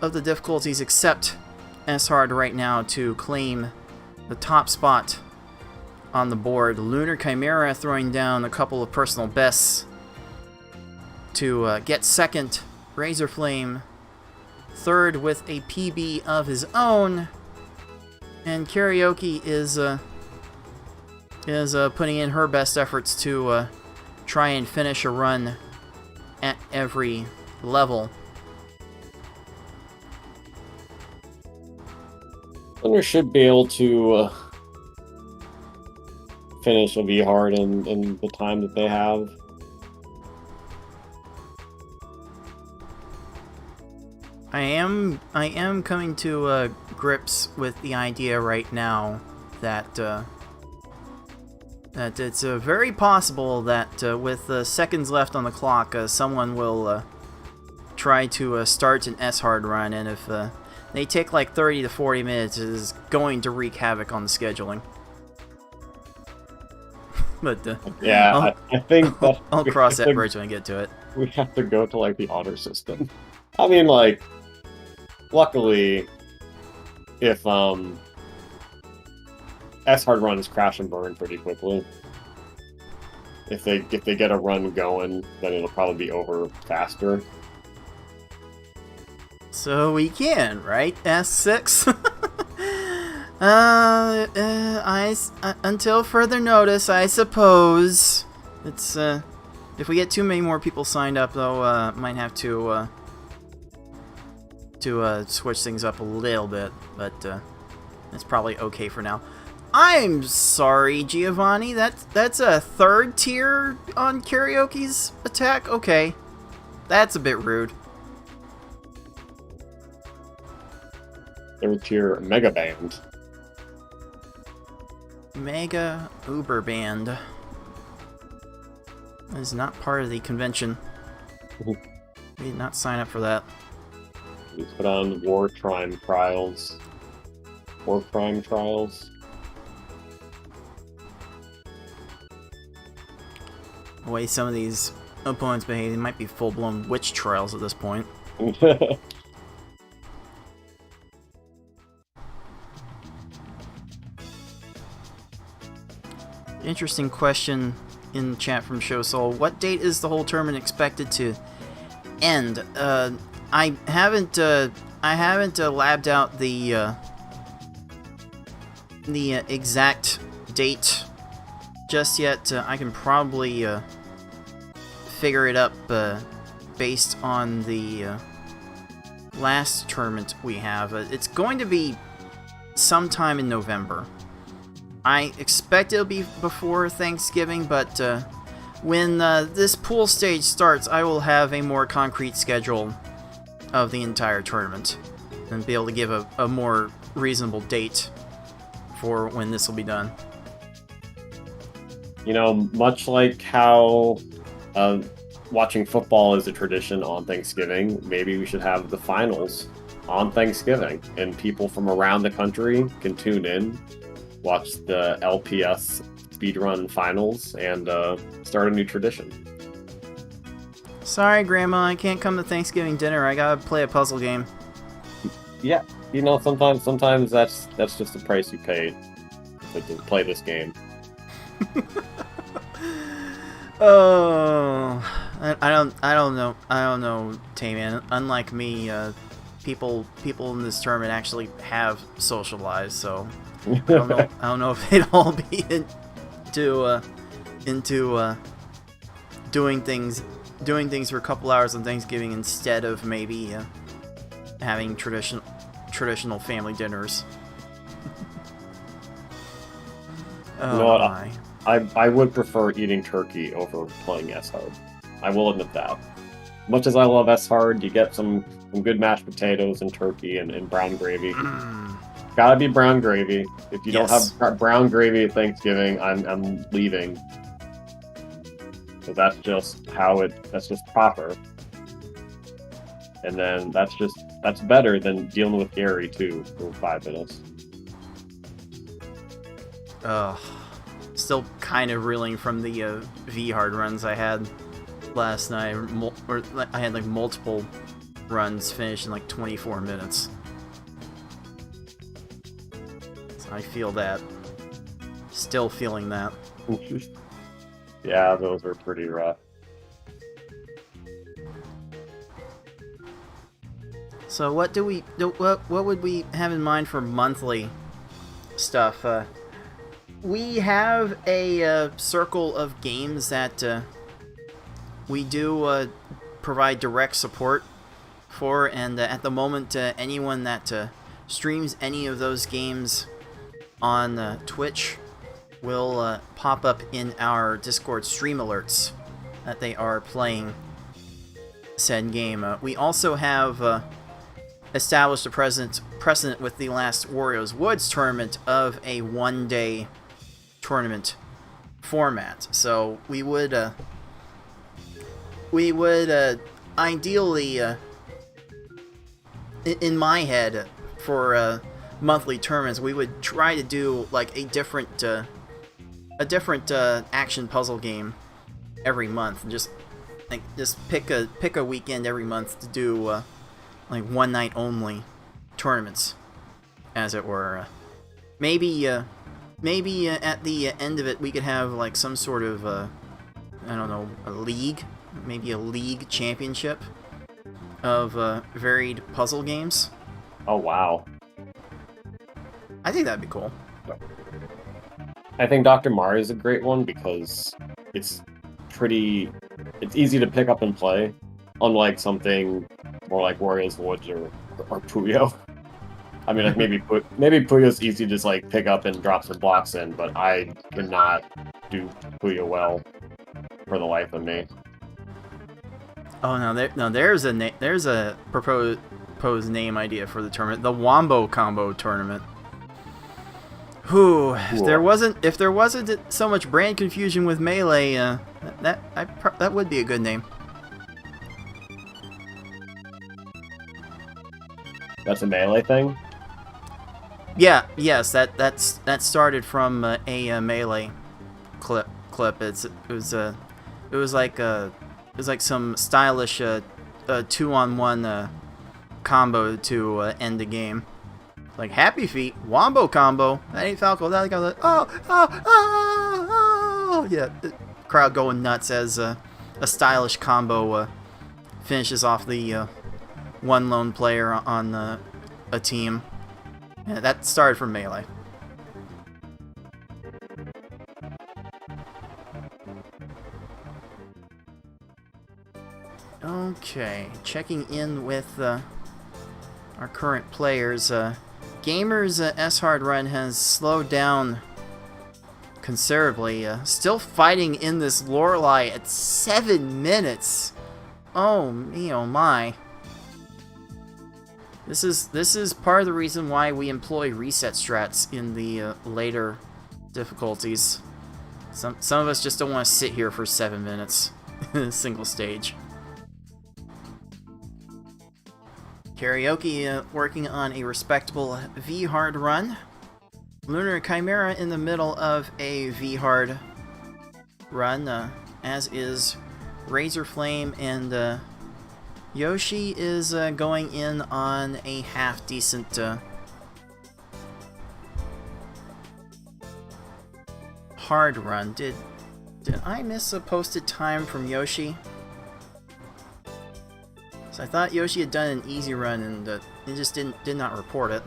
S2: the difficulties except S-Hard right now to claim the top spot on the board. Lunar Chimera throwing down a couple of personal bests to get second. Razorflame third with a PB of his own, and Karaoke is putting in her best efforts to try and finish a run at every level.
S4: Winner should be able to finish a V hard in the time that they have.
S2: I am coming to grips with the idea right now that that it's very possible that with seconds left on the clock, someone will try to start an S-Hard run, and if they take like 30 to 40 minutes, it is going to wreak havoc on the scheduling. But
S4: yeah, I think that
S2: I'll cross that bridge when I get to it.
S4: We have to go to like the honor system. I mean, like, luckily, if S-Hard runs crash and burn pretty quickly. If they get a run going, then it'll probably be over faster.
S2: So we can, right? S6. Until further notice, I suppose. It's if we get too many more people signed up, though, might have to switch things up a little bit, but it's probably okay for now. I'm sorry, Giovanni. That's a third tier on Karaoke's attack. Okay, that's a bit rude.
S4: Third tier Mega Band.
S2: Mega Uber Band. That is not part of the convention. We did not sign up for that.
S4: We put on War Crime Trials. War Crime Trials.
S2: The way some of these opponents behave, they might be full-blown witch trials at this point. Interesting question in the chat from ShowSoul. What date is the whole tournament expected to end? I haven't labbed out the exact date just yet. I can probably figure it up based on the last tournament we have. It's going to be sometime in November. I expect it'll be before Thanksgiving, but when this pool stage starts, I will have a more concrete schedule of the entire tournament and be able to give a more reasonable date for when this will be done.
S4: You know, much like how watching football is a tradition on Thanksgiving, maybe we should have the finals on Thanksgiving, and people from around the country can tune in, watch the LPS Speedrun finals, and start a new tradition.
S2: Sorry, Grandma, I can't come to Thanksgiving dinner. I gotta play a puzzle game.
S4: Yeah, you know, sometimes that's just the price you pay to play this game.
S2: Oh, I don't know, Tayman. Unlike me, people in this tournament actually have social lives, so I don't know if they'd all be into doing things for a couple hours on Thanksgiving instead of maybe having traditional family dinners. Oh,
S4: you know what?
S2: my.
S4: I would prefer eating turkey over playing S-Hard. I will admit that. Much as I love S-Hard, you get some good mashed potatoes and turkey and brown gravy. Gotta be brown gravy. If you don't have brown gravy at Thanksgiving, I'm leaving. So that's just that's just proper. And then that's better than dealing with Gary too for 5 minutes.
S2: Ugh. Still kind of reeling from the V-hard runs I had last night. I had like multiple runs finished in like 24 minutes. So I feel that. Still feeling that.
S4: Yeah, those were pretty rough.
S2: So what would we have in mind for monthly stuff? We have a circle of games that we do provide direct support for, and at the moment, anyone that streams any of those games on Twitch will pop up in our Discord stream alerts that they are playing said game. We also have established a precedent with the last Wario's Woods tournament of a one-day tournament format. So we would ideally, in my head, for monthly tournaments, we would try to do like a different action puzzle game every month, and just pick a weekend every month to do like one night only tournaments, as it were. Maybe at the end of it we could have like some sort of I don't know, a league, maybe a league championship of varied puzzle games.
S4: Oh wow.
S2: I think that'd be cool.
S4: I think Dr. Mario is a great one because it's easy to pick up and play, unlike something more like Wario's Woods or Puyo. I mean, like maybe Puyo's easy to just like pick up and drop some blocks in, but I cannot do Puyo well for the life of me.
S2: Oh no, there's a proposed name idea for the tournament, the Wombo Combo Tournament. Whew, if there wasn't so much brand confusion with Melee, that would be a good name.
S3: That's a Melee thing?
S2: Yeah, yes, that started from a Melee clip. It was like some stylish 2-on-1 combo to end the game. Like Happy Feet, Wombo Combo. That ain't Falco. That guy was like, oh, yeah. The crowd going nuts as a stylish combo finishes off the one lone player on a team. Yeah, that started from Melee. Okay, checking in with our current players. Gamer's S-Hard run has slowed down considerably. Still fighting in this Lorelei at 7 minutes. Oh me, oh my. This is part of the reason why we employ reset strats in the later difficulties. Some of us just don't want to sit here for 7 minutes in a single stage. Karaoke working on a respectable V-Hard run. Lunar Chimera in the middle of a V-Hard run, as is Razor Flame, and Yoshi is going in on a half-decent hard run. Did I miss a posted time from Yoshi? So I thought Yoshi had done an easy run, and it just did not report it.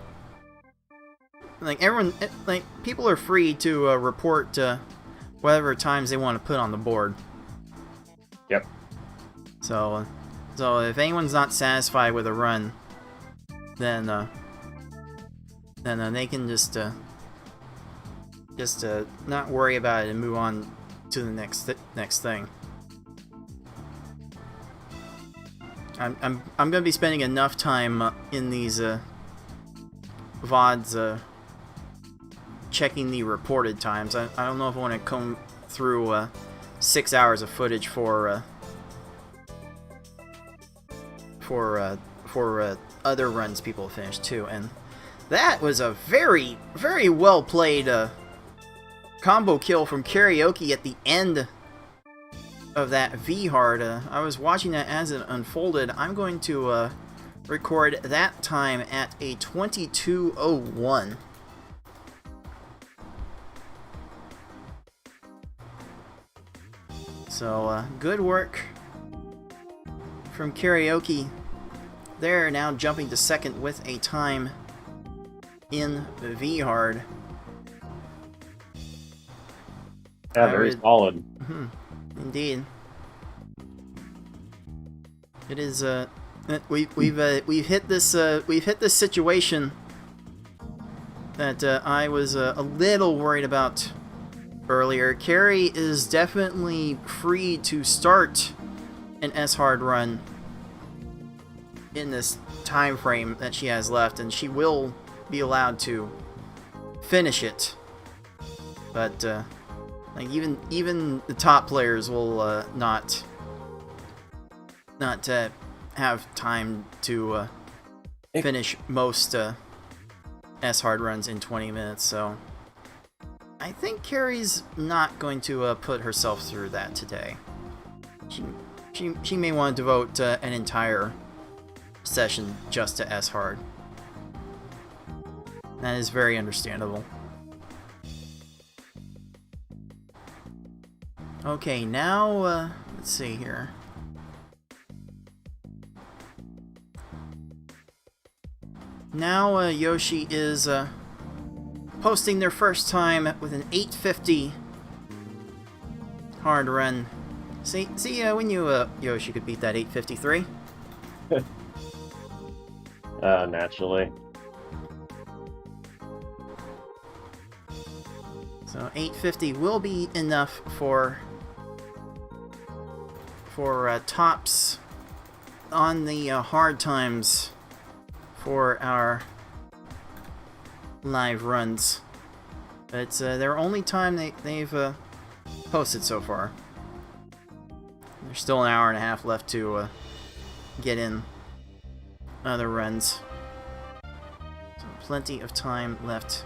S2: Like everyone, like people are free to report whatever times they want to put on the board.
S4: Yep.
S2: So if anyone's not satisfied with a run, then they can just not worry about it and move on to the next thing. I'm gonna be spending enough time in these VODs checking the reported times. I don't know if I want to comb through 6 hours of footage for other runs people finished too, and that was a very, very well played combo kill from Karaoke at the end of that V-Hard. I was watching that as it unfolded. I'm going to record that time at a 22:01. So good work from Karaoke. They're now jumping to second with a time in the V-Hard.
S4: Yeah, very solid.
S2: Indeed. It is we've hit this situation that I was a little worried about earlier. Carrie is definitely free to start an S-Hard run in this time frame that she has left, and she will be allowed to finish it. But like even the top players will not have time to finish most S-Hard runs in 20 minutes. So I think Carrie's not going to put herself through that today. She may want to devote an entire session just to S hard. That is very understandable. Okay, now, let's see here. Now, Yoshi is, posting their first time with an 850 hard run. See, when you, Yoshi could beat that 853?
S4: Naturally.
S2: So 850 will be enough for tops on the hard times for our live runs. It's their only time they've posted so far. There's still an hour and a half left to get in other runs. So plenty of time left.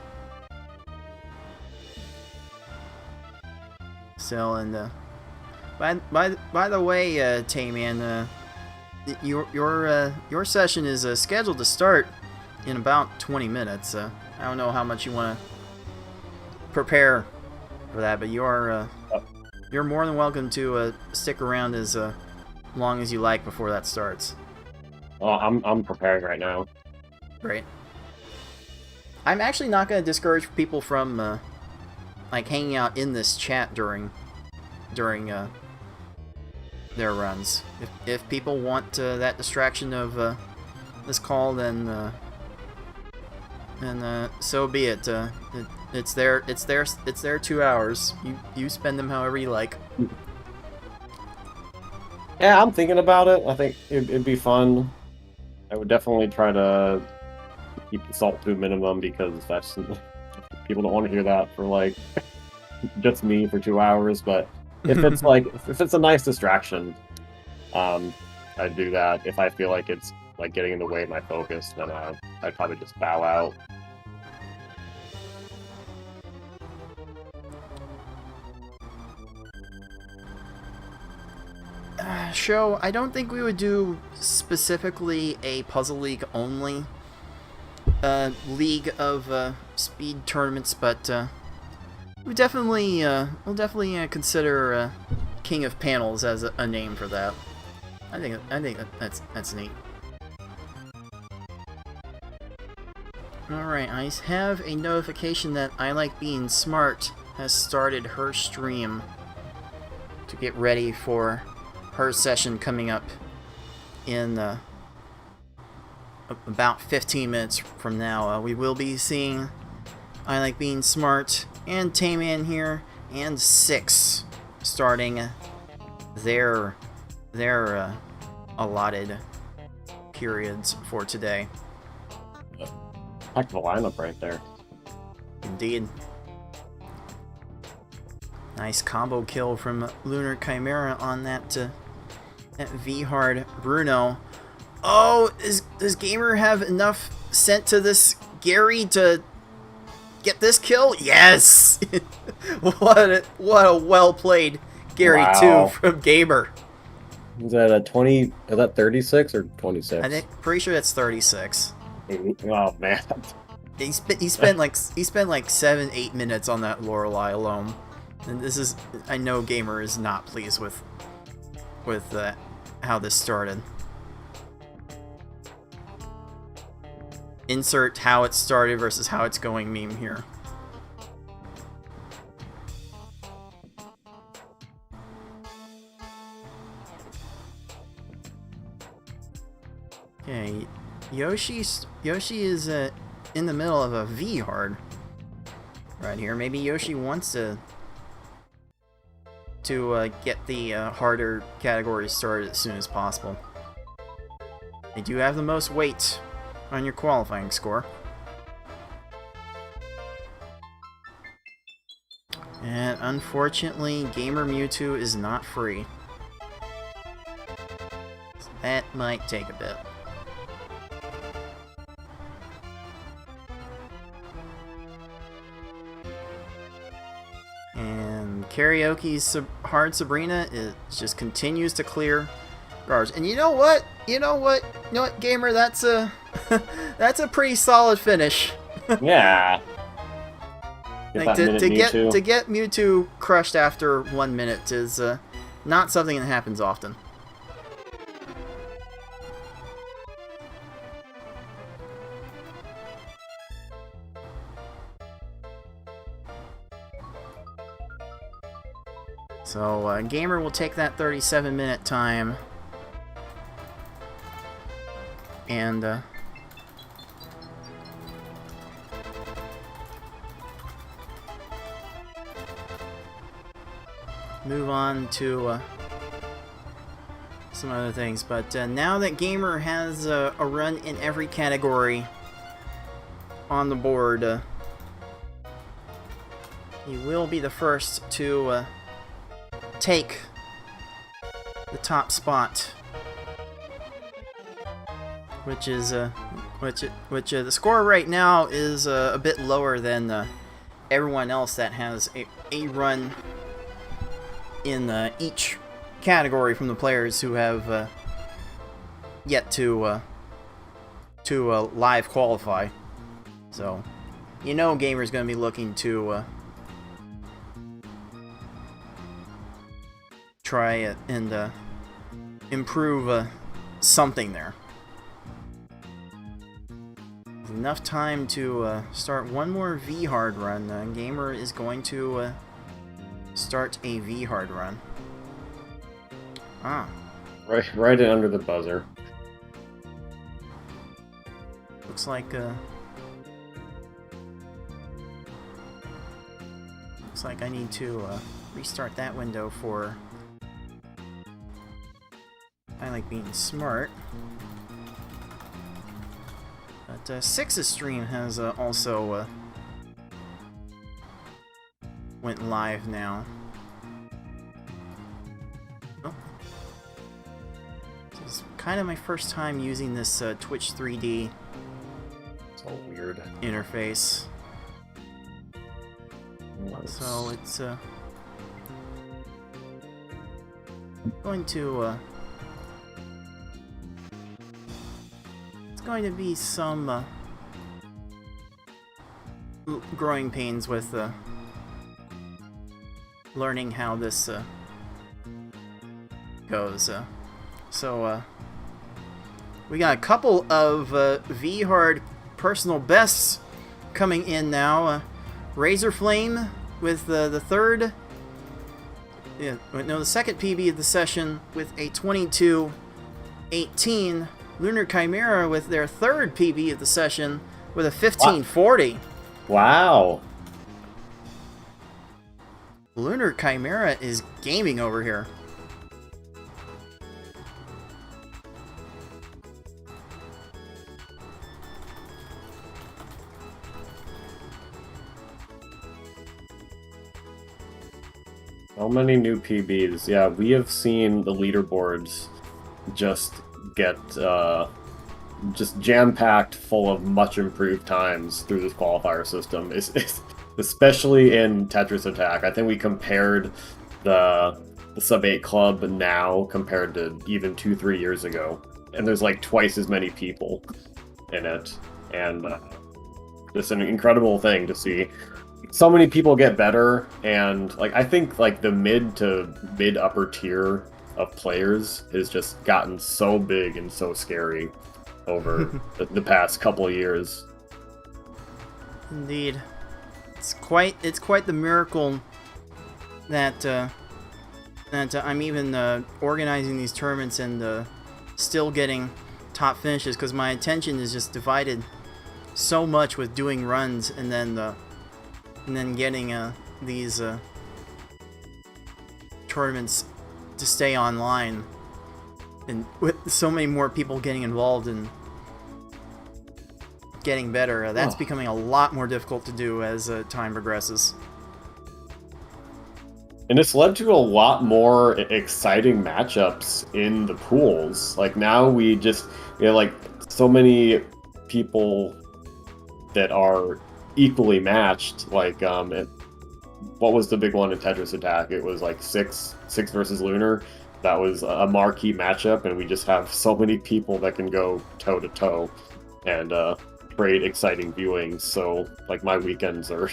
S2: Still, and by the way, Tayman, your session is scheduled to start in about 20 minutes. I don't know how much you want to prepare for that, but you're more than welcome to stick around as long as you like before that starts.
S4: Oh, I'm preparing right now.
S2: Great. I'm actually not going to discourage people from like hanging out in this chat during their runs. If people want that distraction of this call, then so be it. It's their 2 hours. You spend them however you like.
S4: Yeah, I'm thinking about it. I think it'd be fun. I would definitely try to keep the salt to a minimum, because that's people don't want to hear that for like just me for 2 hours. But if it's like if it's a nice distraction, I'd do that. If I feel like it's like getting in the way of my focus, then I'd probably just bow out.
S2: Show, I don't think we would do specifically a Puzzle League only league of speed tournaments, but we'll definitely consider King of Panels as a name for that. I think that's neat. Alright, I have a notification that I Like Being Smart has started her stream to get ready for her session coming up in about 15 minutes from now. We will be seeing I Like Being Smart and Tayman here and Six starting their allotted periods for today.
S4: Heck of a lineup right there.
S2: Indeed. Nice combo kill from Lunar Chimera on that V-Hard Bruno. Oh, does Gamer have enough sent to this Gary to get this kill? Yes! What a well-played Gary 2 from Gamer.
S4: Is that a 20? Is that 36 or 26?
S2: I think pretty sure that's 36.
S4: Oh man.
S2: He spent like 7-8 minutes on that Lorelei alone. And this is, I know Gamer is not pleased with how this started. Insert how it started versus how it's going meme here. Okay, Yoshi is in the middle of a V hard right here. Maybe Yoshi wants to get the harder categories started as soon as possible. They do have the most weight on your qualifying score. And unfortunately, Gamer Mewtwo is not free. So that might take a bit. And Karaoke's Hard Sabrina just continues to clear guards. And you know what? You know what? You know what, gamer? That's a that's a pretty solid finish.
S4: Yeah. Get
S2: Like
S4: that minute Mewtwo.
S2: to get Mewtwo crushed after 1 minute is not something that happens often. So gamer will take that 37-minute time and move on to some other things. But now that gamer has a run in every category on the board, he will be the first to take the top spot, which is the score right now is a bit lower than everyone else that has a run in each category from the players who have yet to live qualify. So, you know, gamer's going to be looking to try it and improve something there. Enough time to start one more V-Hard run. Gamer is going to start a V-Hard run. Ah.
S4: Right in under the buzzer.
S2: Looks like I need to restart that window for I like being smart. But Six's stream has also went live now. Oh. This is kind of my first time using this Twitch 3D
S4: It's all weird.
S2: interface. So it's going to it's going to be some growing pains with learning how this goes. So we got a couple of V-Hard personal bests coming in now. Razor Flame with the third, the second PB of the session with a 22:18. Lunar Chimera with their third PB of the session with a 15:40.
S4: Wow.
S2: Lunar Chimera is gaming over here.
S4: So many new PBs. Yeah, we have seen the leaderboards just get just jam-packed full of much improved times through this qualifier system. It's especially in Tetris Attack. I think we compared the sub-8 club now compared to even 2-3 years ago, and there's like twice as many people in it, and just an incredible thing to see. So many people get better, and like I think like the mid to mid upper tier of players has just gotten so big and so scary over the past couple of years.
S2: Indeed, it's quite the miracle that I'm even organizing these tournaments and still getting top finishes, because my attention is just divided so much with doing runs and then getting these tournaments to stay online, and with so many more people getting involved and getting better, that's becoming a lot more difficult to do as time progresses.
S4: And it's led to a lot more exciting matchups in the pools. Like now we have like so many people that are equally matched. Like what was the big one in Tetris Attack? It was like six versus Lunar. that was a marquee matchup, and we just have so many people that can go toe to toe and create exciting viewings. So like my weekends are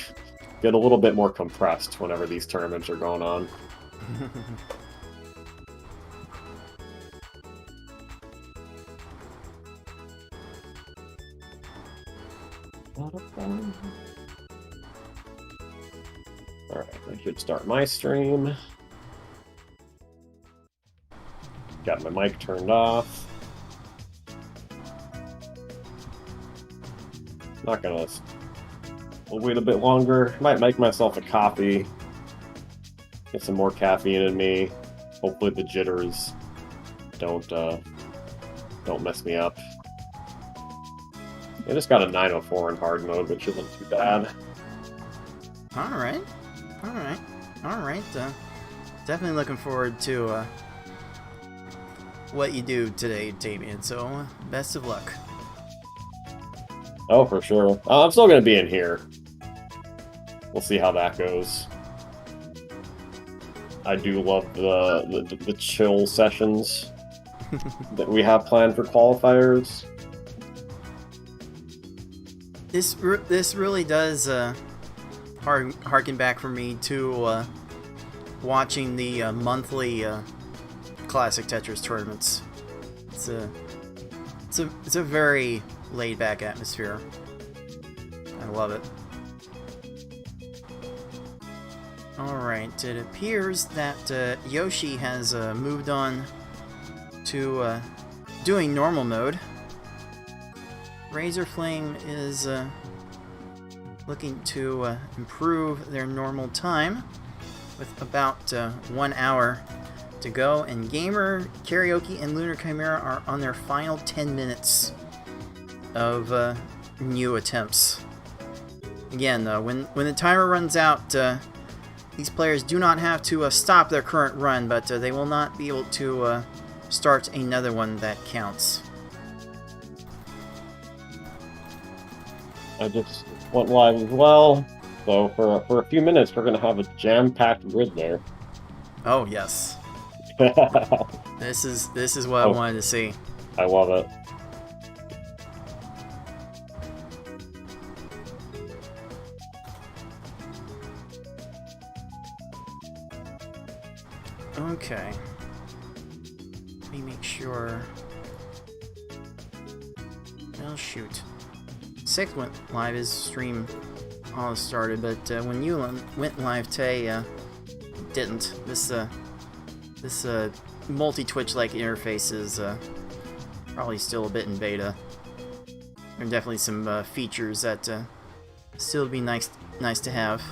S4: get a little bit more compressed whenever these tournaments are going on. Alright, I should start my stream. Got my mic turned off. Not gonna... We'll wait a bit longer. Might make myself a coffee. Get some more caffeine in me. Hopefully the jitters don't mess me up. I just got a 904 in hard mode, which isn't too bad.
S2: Alright. Definitely looking forward to what you do today, Damien, so best of luck.
S4: Oh, for sure. I'm still going to be in here. We'll see how that goes. I do love the chill sessions that we have planned for qualifiers.
S2: This really does harken back for me to watching the monthly Classic Tetris tournaments. It's a very laid back atmosphere. I love it. Alright, it appears that Yoshi has moved on to doing normal mode. Razorflame is looking to improve their normal time with about 1 hour to go, and Gamer, Karaoke, and Lunar Chimera are on their final 10 minutes of new attempts. Again, when the timer runs out, these players do not have to stop their current run, but they will not be able to start another one that counts.
S4: I just went live as well, so for a few minutes we're going to have a jam-packed grid there.
S2: Oh yes, this is what I wanted to see.
S4: I love it.
S2: Okay. Let me make sure. Oh shoot. 6 went live, his stream all started, but when you went live, Tay, didn't. This multi-Twitch-like interface is probably still a bit in beta. There are definitely some features that still would be nice to have.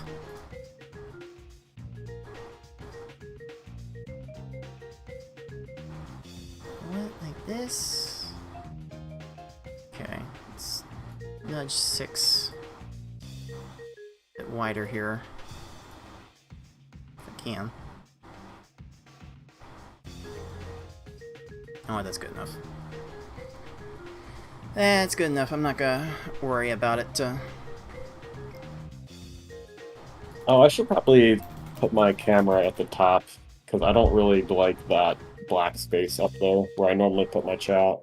S2: Like this. Okay, let's nudge 6 a bit wider here, if I can. Oh, that's good enough. That's good enough. I'm not gonna worry about it.
S4: Oh, I should probably put my camera at the top, because I don't really like that black space up there where I normally put my chat.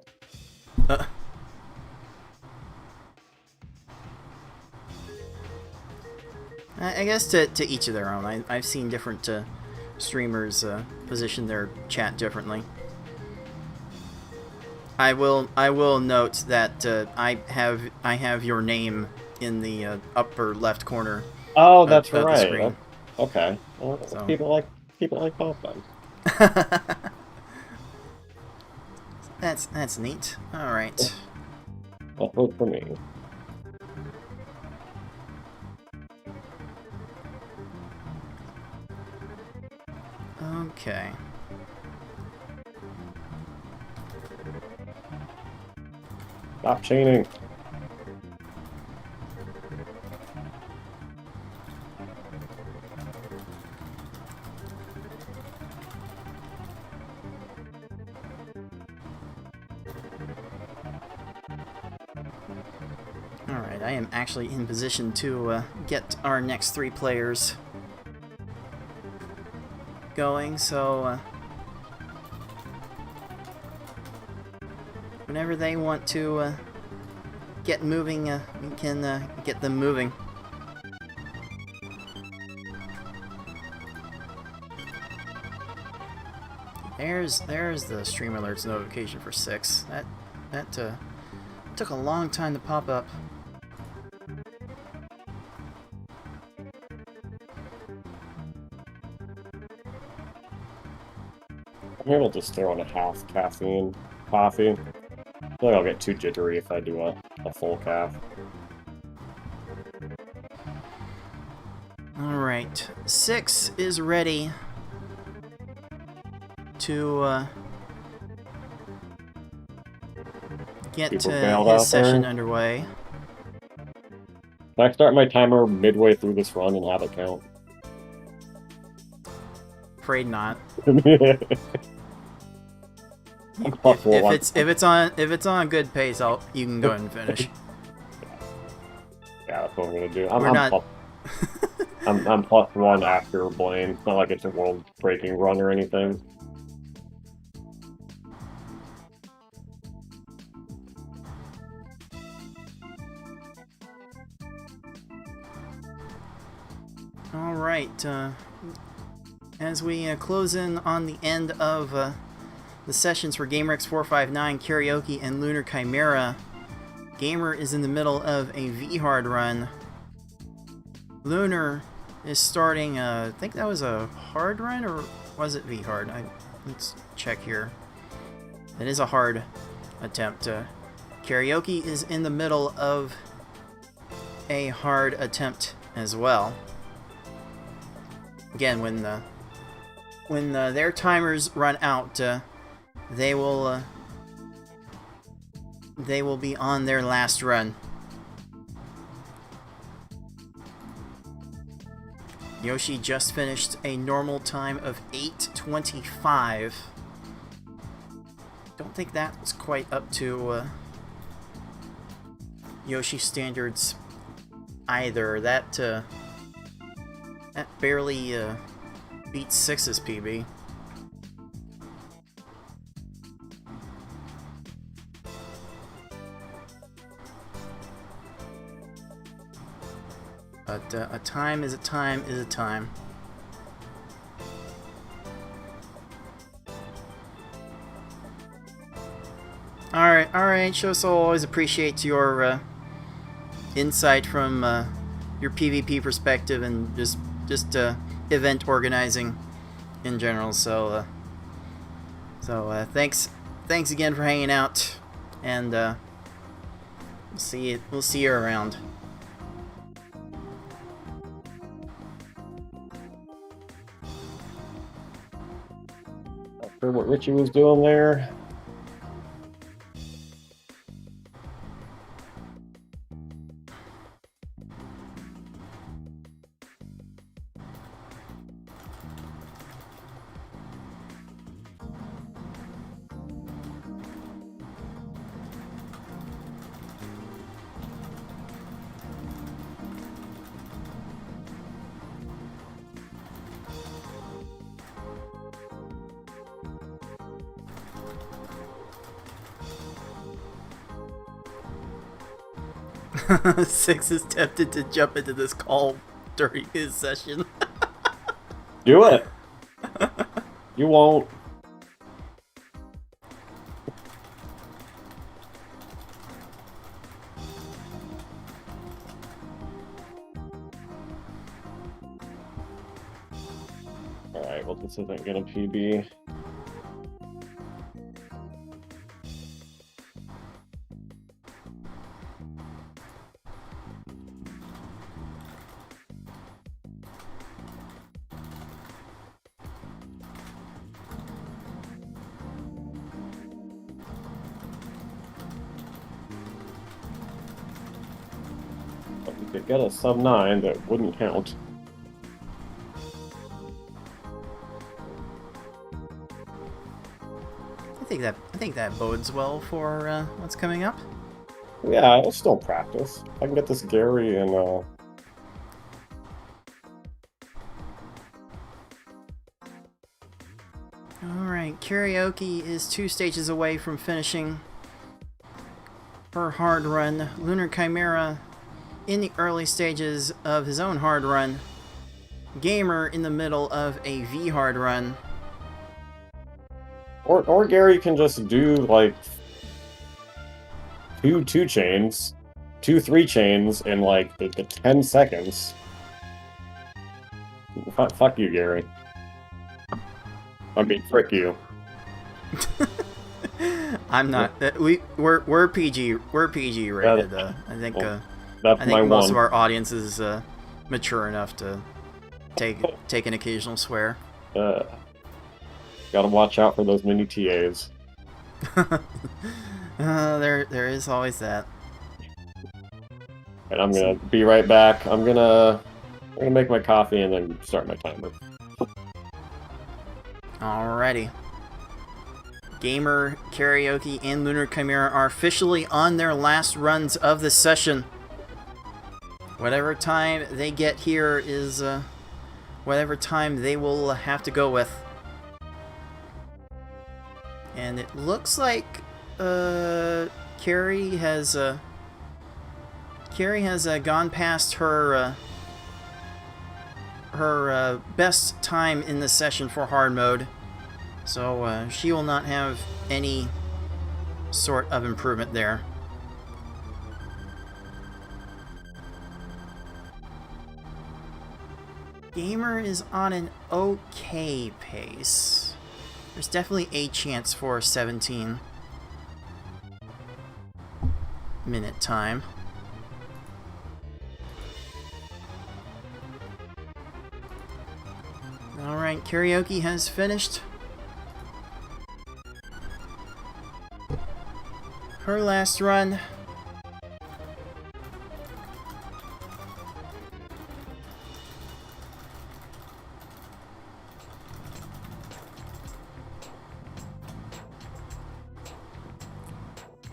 S2: I guess to each of their own. I've seen different streamers position their chat differently. I will note that I have your name in the upper left corner.
S4: Oh, that's
S2: of
S4: right.
S2: the screen.
S4: Okay. Well,
S2: So.
S4: people like both then.
S2: That's neat. All right.
S4: Well, vote for me.
S2: Okay.
S4: Stop chaining.
S2: Alright, I am actually in position to get our next 3 players going, so Whenever they want to get moving, we can get them moving. There's the stream alerts notification for 6. That took a long time to pop up.
S4: Maybe I'll just throw in a half caffeine coffee. I feel like I'll get too jittery if I do a full calf.
S2: Alright, 6 is ready to get
S4: People bailed out
S2: his session
S4: there.
S2: underway.
S4: Can I start my timer midway through this run and have it count?
S2: Afraid not.
S4: Plus
S2: If
S4: one.
S2: it's on a good pace, you can go ahead and finish.
S4: Yeah, that's what I'm gonna do.
S2: We're not-
S4: I'm +1 after Blaine. It's not like it's a world-breaking run or anything.
S2: All right. As we close in on the end of the sessions for GameRex459, Karaoke, and Lunar Chimera, Gamer is in the middle of a V-Hard run. Lunar is starting, I think that was a hard run, or was it V-Hard? Let's check here. It is a hard attempt. Karaoke is in the middle of a hard attempt as well. Again, when their timers run out, they will be on their last run. Yoshi just finished a normal time of 8:25. Don't think that was quite up to Yoshi standards either. That barely beats 6's PB. But a time is a time is a time. Alright, Showsoul, always appreciate your insight from your PvP perspective and just event organizing in general. So thanks again for hanging out, and we'll see you around.
S4: Not sure what Richie was doing there.
S2: Six is tempted to jump into this call during his session.
S4: Do it. You won't. Alright, well, this isn't gonna PB. But you could get a sub 9 that wouldn't count.
S2: I think that bodes well for what's coming up.
S4: Yeah, I'll still practice. I can get this Gary and
S2: Alright, Karaoke is 2 stages away from finishing her hard run. Lunar Chimera in the early stages of his own hard run. Gamer in the middle of a V hard run.
S4: Or Gary can just do like two 3 chains in like the 10 seconds. Fuck you, Gary. I mean, frick you.
S2: I'm not. We're PG. We're PG rated. I think.
S4: That's
S2: I think most of our audience is mature enough to take an occasional swear.
S4: Gotta watch out for those mini TAs.
S2: There is always that.
S4: And I'm gonna be right back. I'm gonna make my coffee and then start my timer.
S2: Alrighty. Gamer, Karaoke, and Lunar Chimera are officially on their last runs of the session. Whatever time they get here is whatever time they will have to go with. And it looks like Carrie has gone past her best time in the session for hard mode, so she will not have any sort of improvement there. Gamer is on an okay pace. There's definitely a chance for a 17-minute time. Alright, Karaoke has finished her last run.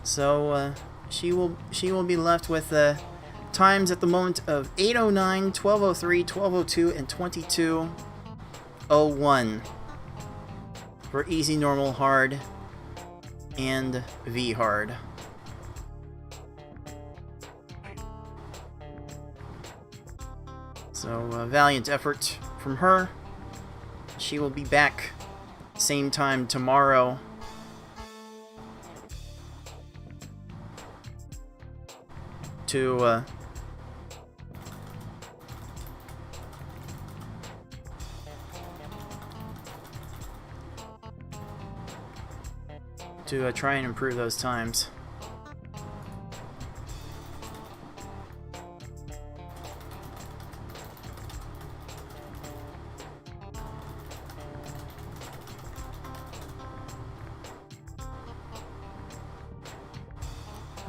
S2: So she will be left with times at the moment of 8:09, 12:03, 12:02, and 22:01 for easy, normal, hard, and V hard. So valiant effort from her. She will be back same time tomorrow. To try and improve those times.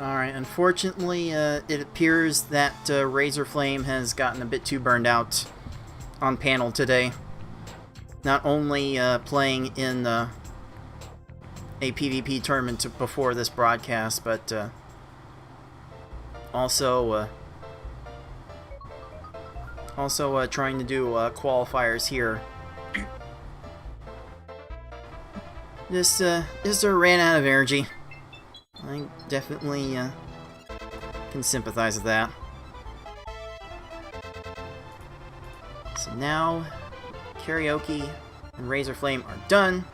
S2: Alright, unfortunately, it appears that Razorflame has gotten a bit too burned out on panel today. Not only playing in a PvP tournament before this broadcast, but also trying to do qualifiers here. Just ran out of energy. I definitely can sympathize with that. So now, Karaoke and Razorflame are done.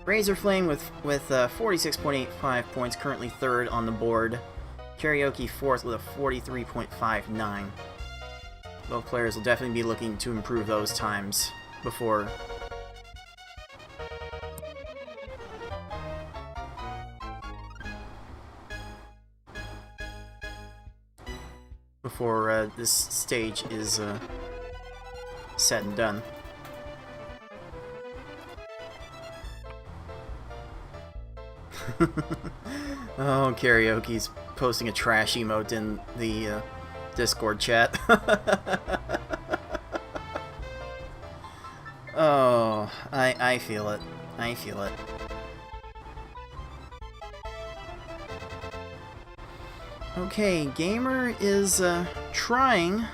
S2: Razorflame with 46.85 points, currently third on the board. Karaoke fourth with a 43.59. Both players will definitely be looking to improve those times before this stage is said and done. Oh, Karaoke's posting a trash emote in the Discord chat. Oh, I feel it. I feel it. Okay, Gamer is trying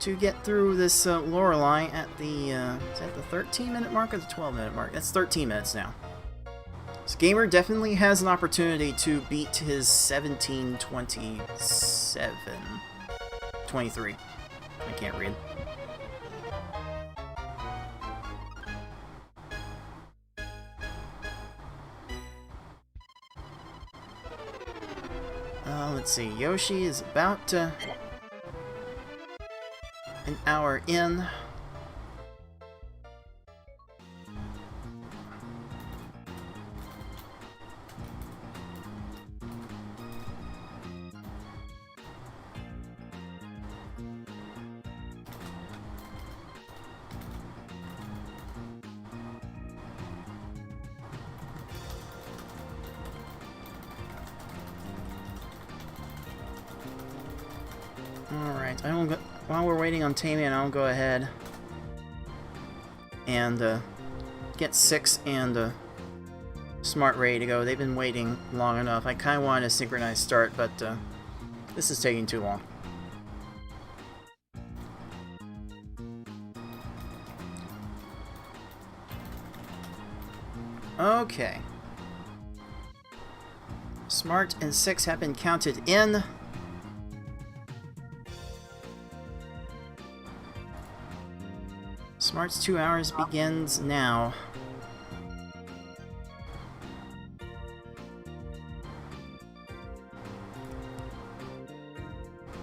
S2: to get through this Lorelei at the is that the 13-minute mark or the 12-minute mark? That's 13 minutes now. So Gamer definitely has an opportunity to beat his 17:27. 23. I can't read. Let's see. Yoshi is about an hour in. Alright, while we're waiting on Tamian, I'll go ahead and get 6 and Smart ready to go. They've been waiting long enough. I kind of wanted a synchronized start, but this is taking too long. Okay. Smart and 6 have been counted in. Smart's 2 hours begins now.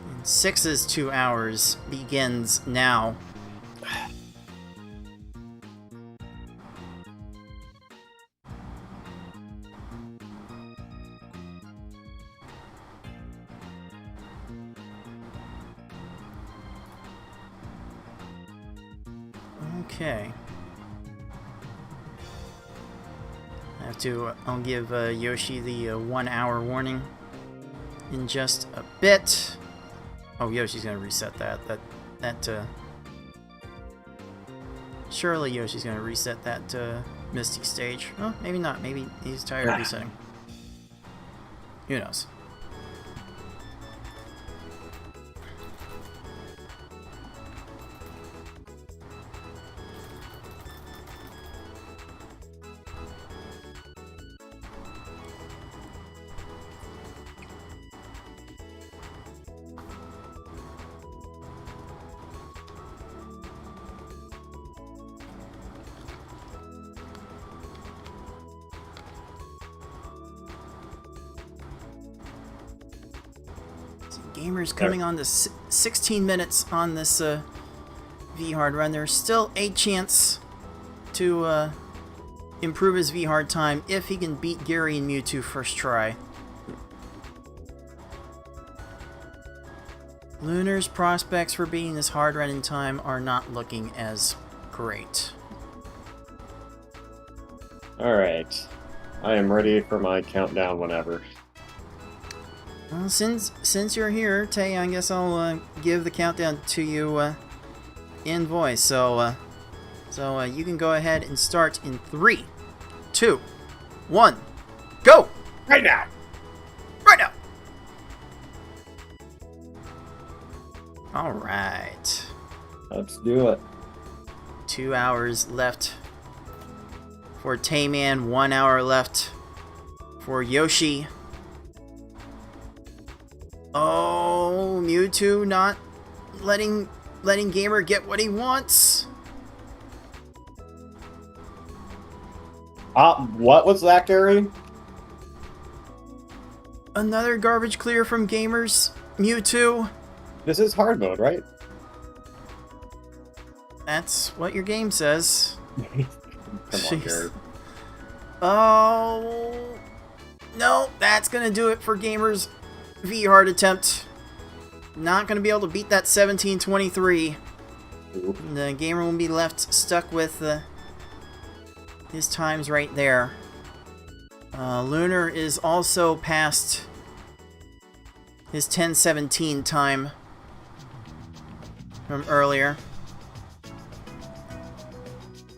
S2: And 6's 2 hours begins now. Okay. I'll give Yoshi the 1 hour warning in just a bit. Oh, Yoshi's gonna reset that. Surely Yoshi's gonna reset that Misty stage. Oh, maybe not. Maybe he's tired of resetting. Who knows? Gamers coming on to 16 minutes on this V-Hard run. There's still a chance to improve his V-Hard time if he can beat Gary and Mewtwo first try. Lunar's prospects for beating this hard run in time are not looking as great.
S4: Alright. I am ready for my countdown whenever.
S2: Well, since you're here, Tay, I guess I'll give the countdown to you in voice. So you can go ahead and start in 3, 2, 1, go!
S4: Right now!
S2: Right now! Alright.
S4: Let's do it.
S2: 2 hours left for Tayman, 1 hour left for Yoshi. Oh, Mewtwo not letting Gamer get what he wants.
S4: What was that, Gary?
S2: Another garbage clear from Gamer's Mewtwo.
S4: This is hard mode, right?
S2: That's what your game says.
S4: Come on, Gary.
S2: Oh, no, that's gonna do it for Gamer's V-Hard attempt. Not gonna be able to beat that 17:23. The Gamer will be left stuck with his times right there. Lunar is also past his 10:17 time from earlier.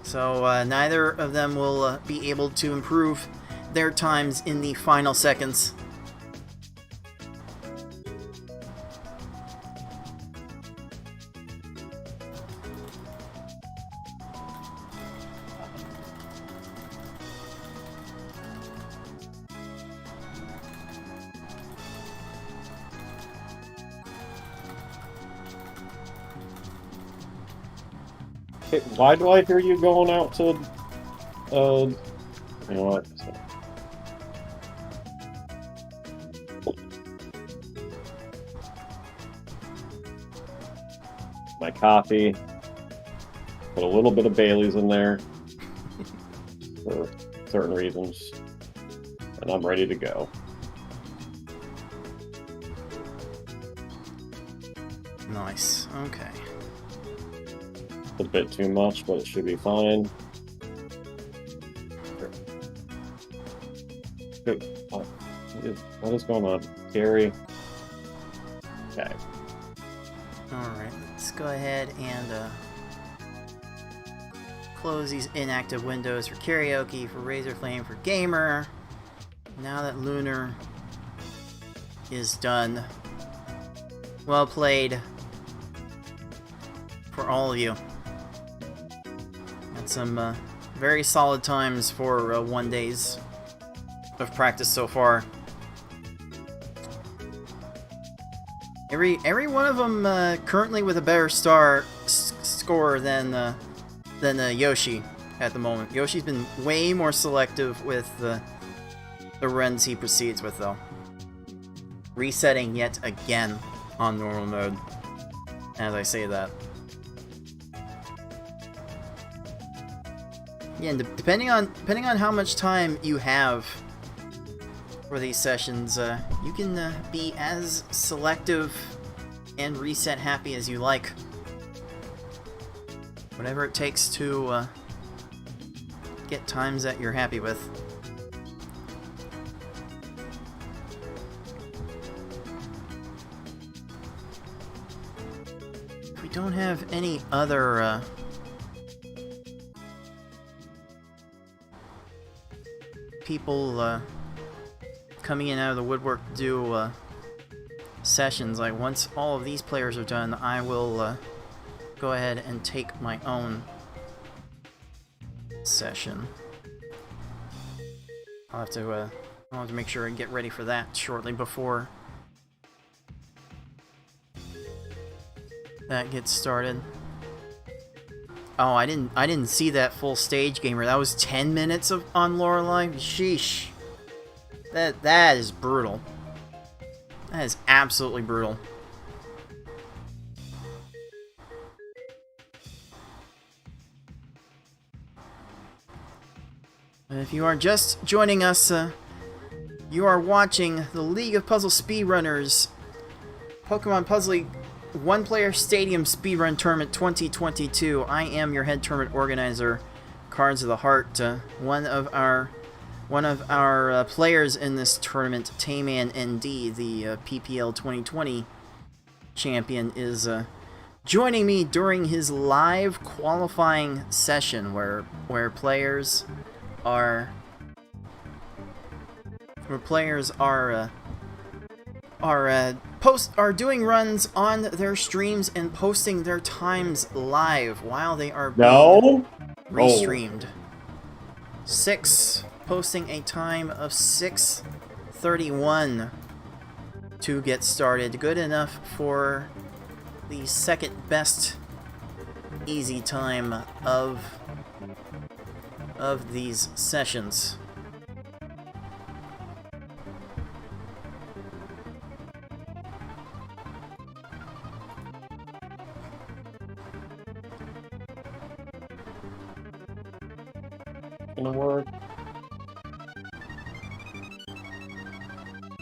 S2: So neither of them will be able to improve their times in the final seconds.
S4: Hey, why do I hear you going out to, you know what? My coffee. Put a little bit of Bailey's in there for certain reasons. And I'm ready to go.
S2: Nice. Okay.
S4: A bit too much, but it should be fine. Good. What is going on? Gary. Okay.
S2: Alright, let's go ahead and close these inactive windows for karaoke, for Razorflame, for gamer. Now that Lunar is done. Well played for all of you. Had some very solid times for 1 days of practice so far. Every one of them currently with a better score than Yoshi at the moment. Yoshi's been way more selective with the runs he proceeds with, though. Resetting yet again on normal mode, as I say that. Yeah, and depending on how much time you have for these sessions, you can be as selective and reset happy as you like. Whatever it takes to get times that you're happy with. If we don't have any other people coming in out of the woodwork to do sessions, like once all of these players are done, I will go ahead and take my own session. I'll have to make sure and get ready for that shortly before that gets started. Oh, I didn't see that full stage, gamer. That was 10 minutes on Lorelei. Sheesh. That is brutal. That is absolutely brutal. And if you are just joining us, you are watching the League of Puzzle Speedrunners Pokemon Puzzle League One-Player Stadium Speedrun Tournament 2022. I am your head tournament organizer, Cards of the Heart. One of our players in this tournament, Tayman ND, the PPL 2020 champion, is joining me during his live qualifying session, where players are doing runs on their streams and posting their times live while they are being restreamed. 6 posting a time of 6:31 to get started. Good enough for the second best easy time of these sessions.
S4: Gonna work.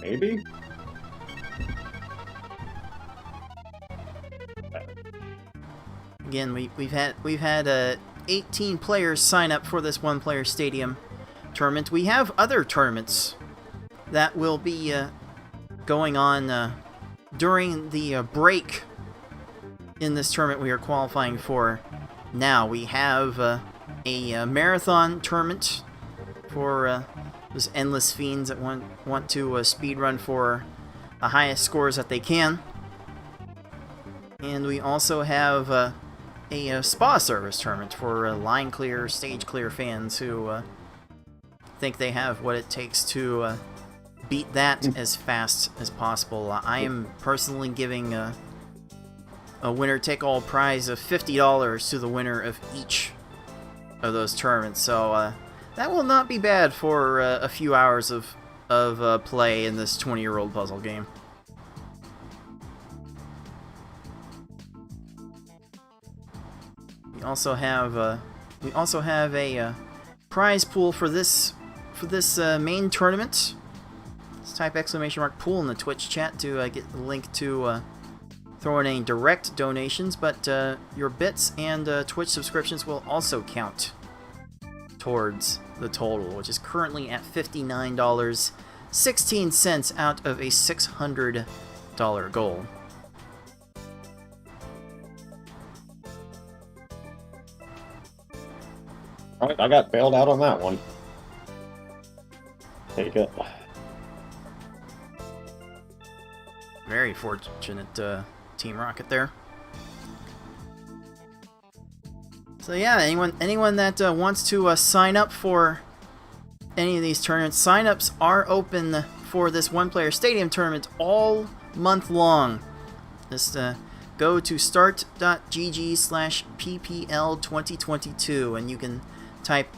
S4: Maybe?
S2: Again, we've had 18 players sign up for this one-player stadium tournament. We have other tournaments that will be going on during the break in this tournament we are qualifying for now. We have a marathon tournament for those endless fiends that want to speedrun for the highest scores that they can. And we also have a spa service tournament for line clear, stage clear fans who think they have what it takes to beat that as fast as possible. I am personally giving a winner-take-all prize of $50 to the winner of each of those tournaments. So that will not be bad for a few hours of play in this 20-year-old puzzle game. We also have a prize pool for this main tournament. Let's type !pool in the Twitch chat to get the link to throw in any direct donations, but your bits and Twitch subscriptions will also count towards the total, which is currently at $59.16 out of a $600 goal.
S4: Alright, I got bailed out on that one. Take it.
S2: Very fortunate Team Rocket there. So yeah, anyone that wants to sign up for any of these tournaments, sign-ups are open for this one-player stadium tournament all month long. Just go to start.gg/ppl2022 and you can type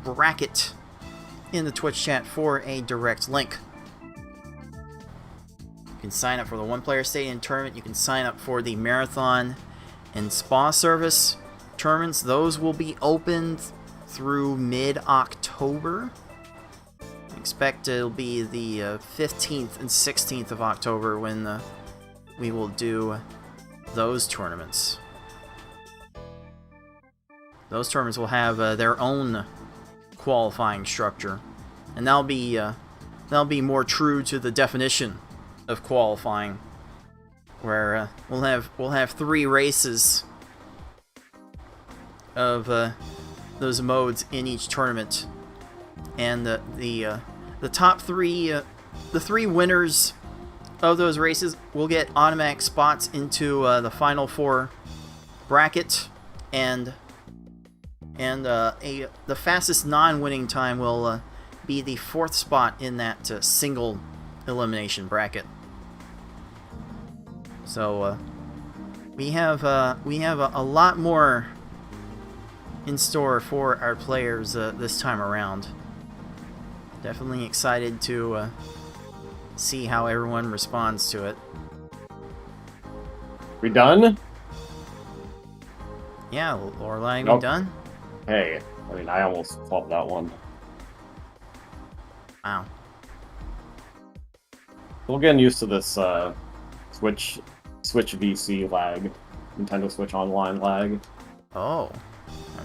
S2: !bracket in the Twitch chat for a direct link. You can sign up for the one-player stadium tournament. You can sign up for the marathon and spa service tournaments. Those will be open through mid-October. I expect it'll be the 15th and 16th of October when we will do those tournaments. Those tournaments will have their own qualifying structure, and that'll be more true to the definition of qualifying, where we'll have 3 races of those modes in each tournament, and the top 3, the 3 winners of those races will get automatic spots into the final 4 bracket, and the fastest non-winning time will be the 4th spot in that single elimination bracket. So we have a lot more in store for our players this time around. Definitely excited to see how everyone responds to it.
S4: We done?
S2: Yeah, Lorelai,
S4: Nope.
S2: we done?
S4: Hey, I mean, I almost fought that one.
S2: Wow.
S4: We're getting used to this Switch VC lag, Nintendo Switch Online lag.
S2: Oh, I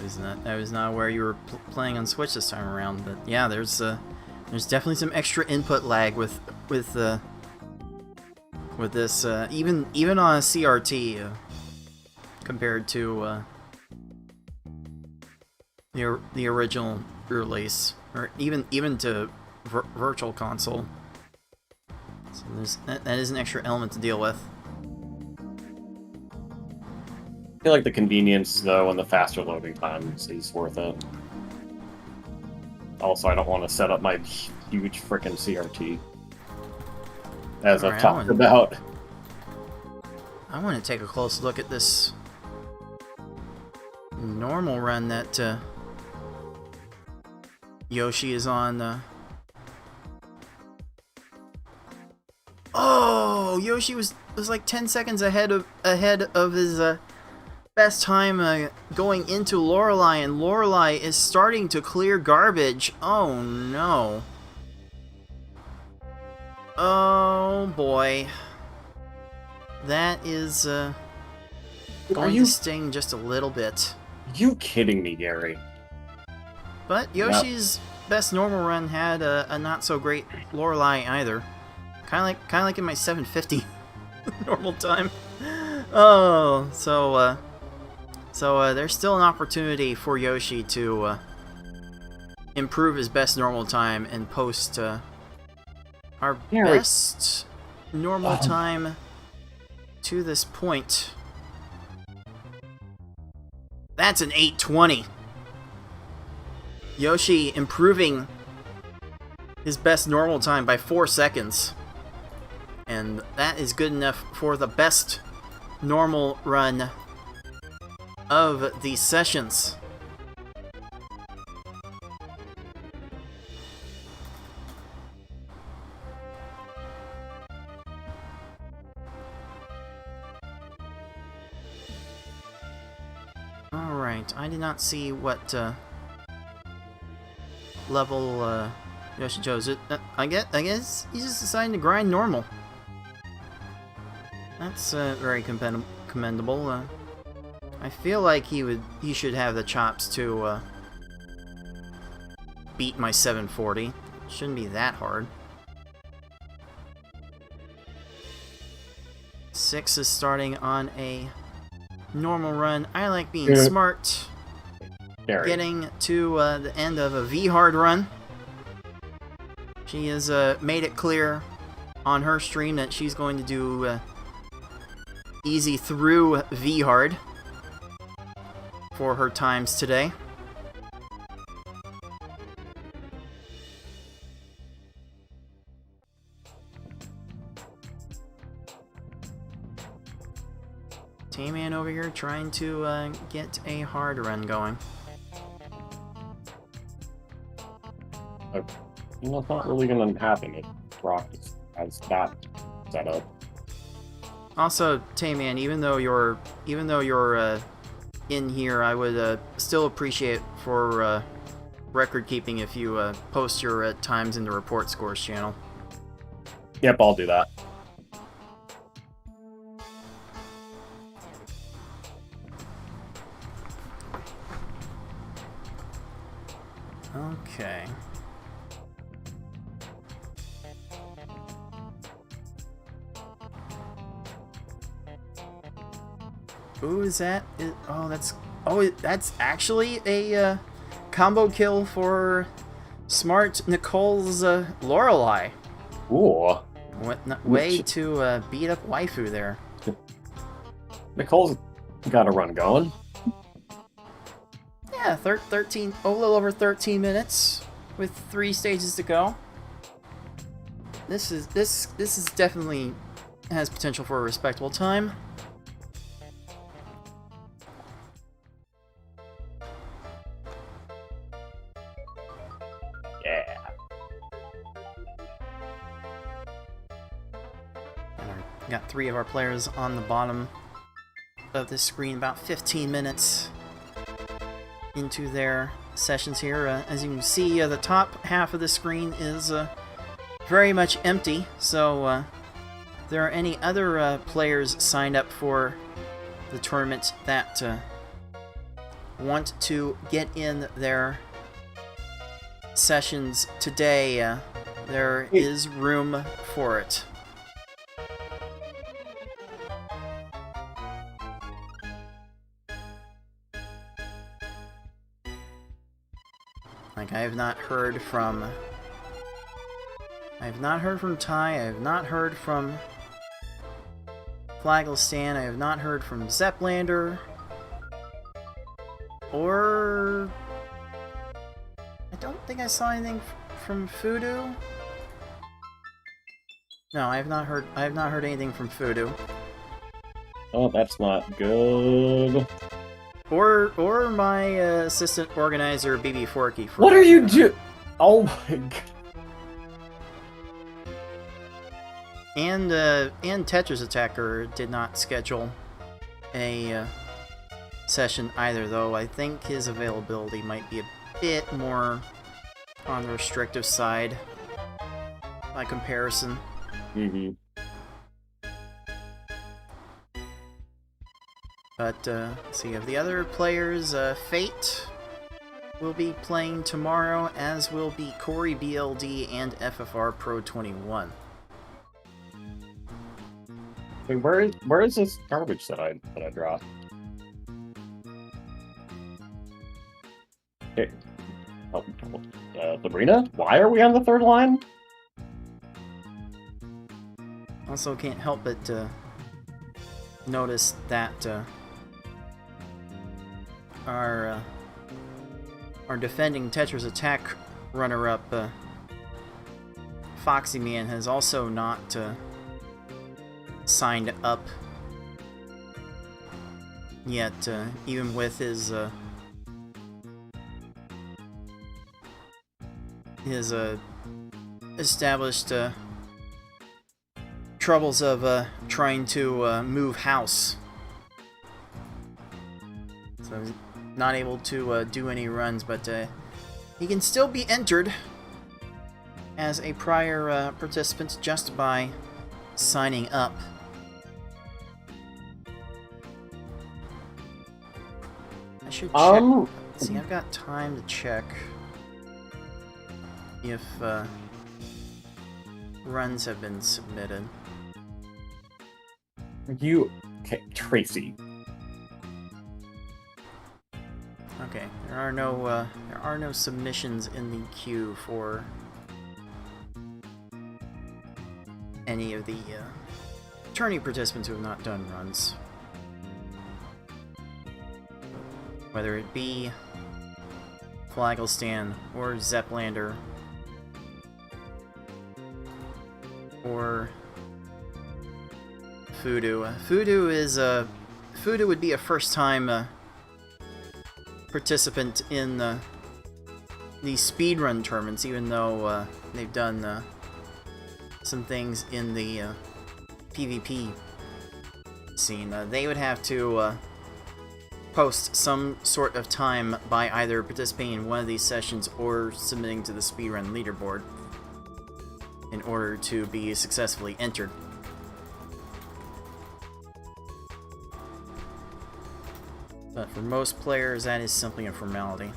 S2: was not aware you were playing on Switch this time around. But yeah, there's definitely some extra input lag with this, even on a CRT compared to the original release, or even to Virtual Console. So that is an extra element to deal with.
S4: I feel like the convenience, though, and the faster loading times is worth it. Also, I don't want to set up my huge frickin' CRT, as I've talked about.
S2: I want to take a close look at this normal run that Yoshi is on. Oh, Yoshi was like 10 seconds ahead of his best time going into Lorelei, and Lorelei is starting to clear garbage. Oh no. Oh boy. That is going to sting just a little bit.
S4: You kidding me, Gary?
S2: But Yoshi's best normal run had a not so great Lorelei either. Kind of like in my 750 normal time. Oh, so there's still an opportunity for Yoshi to improve his best normal time and post our best normal time to this point. That's an 820. Yoshi improving his best normal time by 4 seconds. And that is good enough for the best normal run of these sessions. Alright, I did not see what level Yoshi chose. I guess he's just deciding to grind normal. That's very commendable. I feel like he should have the chops to beat my 740. Shouldn't be that hard. 6 is starting on a normal run. I like being smart. Getting to the end of a V-hard run. She has made it clear on her stream that she's going to do easy through V-hard for her times today. T-Man over here trying to get a hard run going.
S4: You know, it's not really going to happen if Brock has that set up.
S2: Also, Tayman, even though you're in here, I would still appreciate for record keeping if you post your times in the report scores channel.
S4: Yep, I'll do that.
S2: Okay. Ooh, is that? That's actually a combo kill for smart Nicole's Lorelei.
S4: Ooh.
S2: Way to beat up waifu there.
S4: Nicole's got a run going.
S2: Yeah, 13, a little over 13 minutes with 3 stages to go. This is definitely has potential for a respectable time.
S4: Yeah.
S2: And got 3 of our players on the bottom of this screen, about 15 minutes into their sessions here. As you can see, the top half of the screen is very much empty, so if there are any other players signed up for the tournament that want to get in their sessions today, there is room for it. Like, I have not heard from Ty, I have not heard from Flagelstan, I have not heard from Zeplander, or I don't think I saw anything from Fudu. No, I have not heard anything from Fudu.
S4: Oh, that's not good.
S2: Or my assistant organizer, BB Forky.
S4: What are you doing? Oh my god.
S2: And Tetris Attacker did not schedule a session either, though. I think his availability might be a bit more on the restrictive side by comparison.
S4: Mm-hmm.
S2: But, let's see, of the other players, Fate will be playing tomorrow, as will be Corey BLD and FFR Pro 21.
S4: Wait, where is this garbage that I dropped? Hey, Sabrina, why are we on the 3rd line?
S2: Also, can't help but notice that our defending Tetris Attack runner-up, Foxy Man, has also not signed up yet, even with his established troubles of trying to move house. So he's not able to do any runs, but he can still be entered as a prior participant just by signing up. I should check. Let's see, I've got time to check if runs have been submitted.
S4: Okay, Tracy.
S2: Okay, there are no submissions in the queue for any of the tourney participants who have not done runs. Whether it be Flagelstan or Zeplander or Fudu. Fudu would be a first-time participant in the speedrun tournaments, even though they've done some things in the PvP scene. They would have to post some sort of time by either participating in one of these sessions or submitting to the speedrun leaderboard in order to be successfully entered. But for most players, that is simply a formality.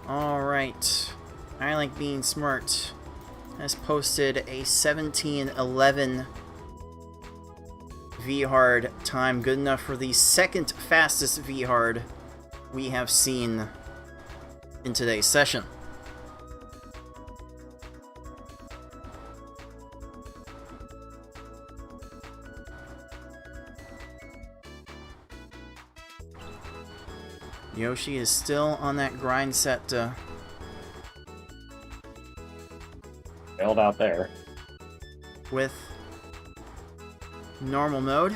S2: Alright, I Like Being Smart has posted a 17:11 V-Hard time, good enough for the second fastest V-Hard we have seen in today's session. Yoshi is still on that grind set.
S4: Failed out there.
S2: With normal mode.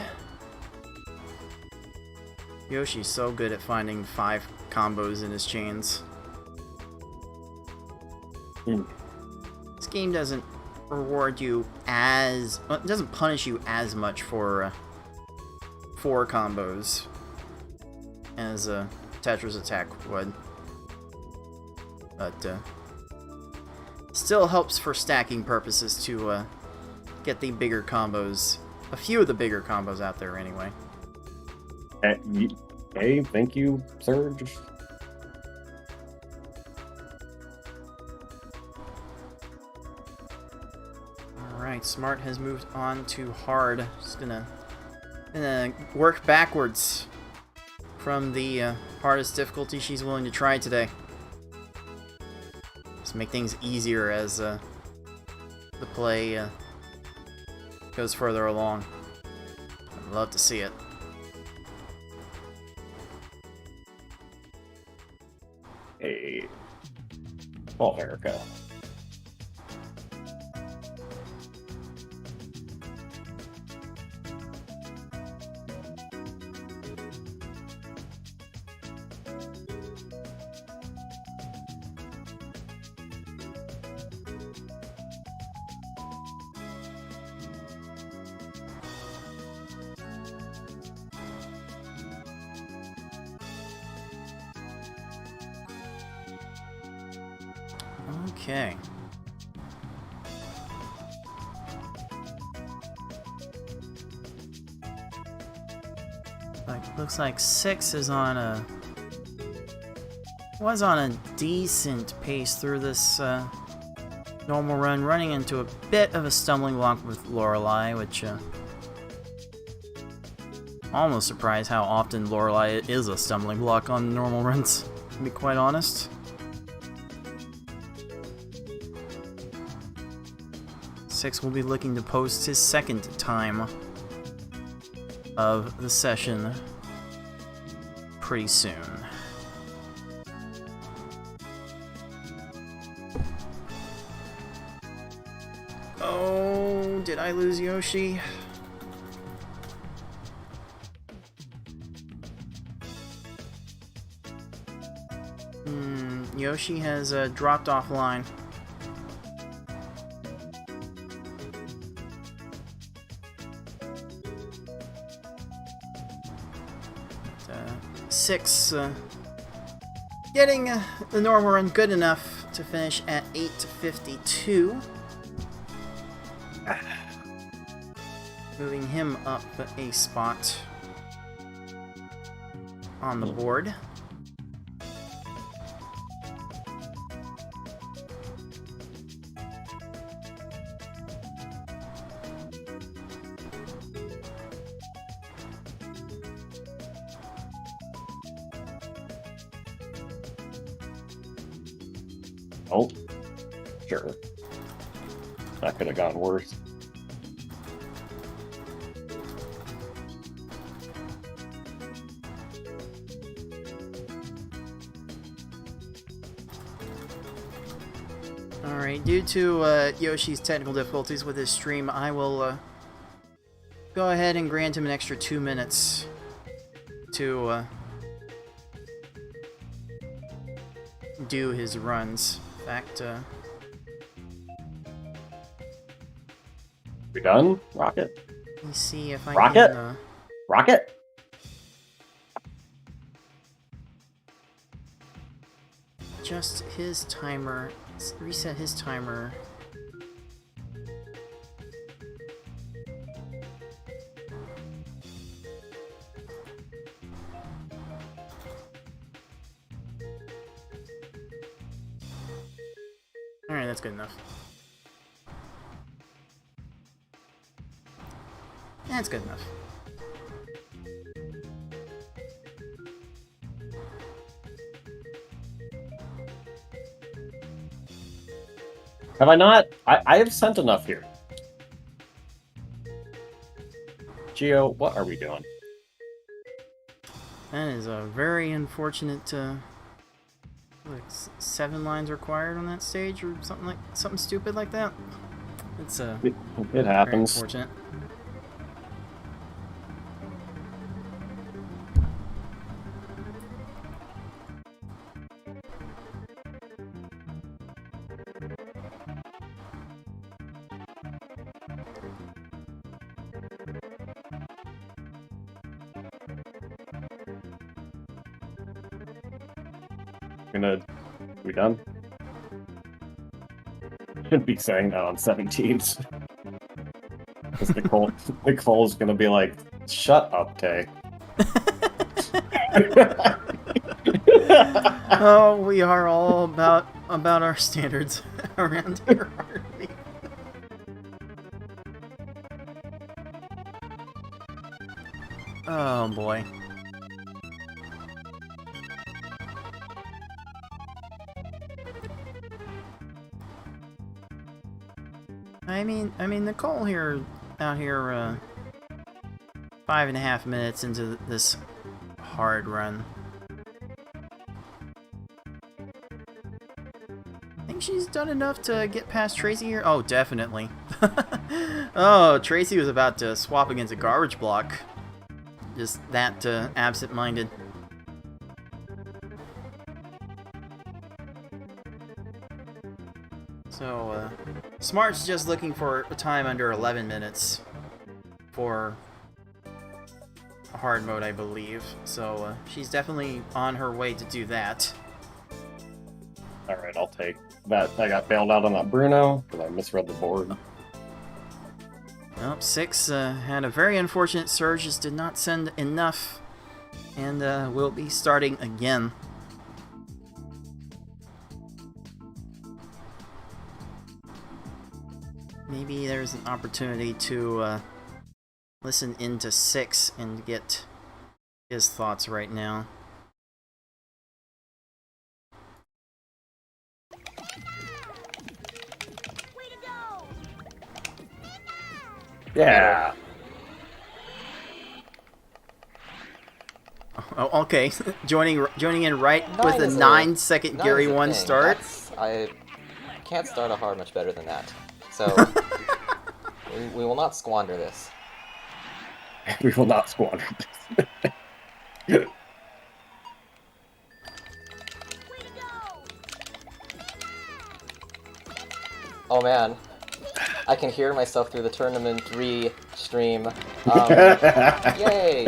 S2: Yoshi's so good at finding 5 combos in his chains. This game doesn't reward you as... it doesn't punish you as much for 4 combos as Tetra's Attack would. But still helps for stacking purposes to get the bigger combos, a few of the bigger combos out there anyway.
S4: Hey, thank you, Surge.
S2: Alright, Smart has moved on to hard. Just gonna work backwards from the hardest difficulty she's willing to try today. Just make things easier as the play goes further along. I'd love to see it.
S4: Hey. Well, Erica.
S2: Okay. Looks like 6 is on a... was on a decent pace through this normal run, running into a bit of a stumbling block with Lorelei, which almost surprised how often Lorelei is a stumbling block on normal runs, to be quite honest. 6 will be looking to post his second time of the session pretty soon. Oh, did I lose Yoshi? Yoshi has dropped offline. Six getting the normal run good enough to finish at 8:52. Moving him up a spot on the board.
S4: Oh, sure. That could have gone worse.
S2: Alright, due to Yoshi's technical difficulties with his stream, I will go ahead and grant him an extra 2 minutes to do his runs. In fact,
S4: We done? Rocket?
S2: let me see if I
S4: Rocket?
S2: can...
S4: Rocket?
S2: Adjust his timer. Reset his timer. Alright, that's good enough. That's good enough.
S4: Have I not? I have sent enough here. Geo, what are we doing?
S2: That is a very unfortunate, like 7 lines required on that stage, or something stupid like that. It's
S4: It
S2: very
S4: happens.
S2: unfortunate.
S4: We done? Should be saying that on 17s. Because Nicole's gonna be like, shut up, Tay.
S2: Oh, we are all about our standards around here, aren't we? Oh boy. I mean, Nicole out here, 5.5 minutes into this hard run. I think she's done enough to get past Tracy here. Oh, definitely. Oh, Tracy was about to swap against a garbage block. Just that absent-minded. So, Smart's just looking for a time under 11 minutes for a hard mode, I believe. So, she's definitely on her way to do that.
S4: Alright, I'll take that. I got bailed out on that Bruno, because I misread the board.
S2: Well, 6 had a very unfortunate surge, just did not send enough, and will be starting again. Maybe there's an opportunity to listen into 6 and get his thoughts right now.
S4: Yeah!
S2: Oh, okay. joining in right with a
S6: is
S2: 9-second
S6: nine
S2: Gary
S6: is a
S2: 1
S6: thing.
S2: start.
S6: I can't start a hard much better than that. So we will not squander this.
S4: We will not squander this.
S6: Oh man, I can hear myself through the tournament re-stream. Yay!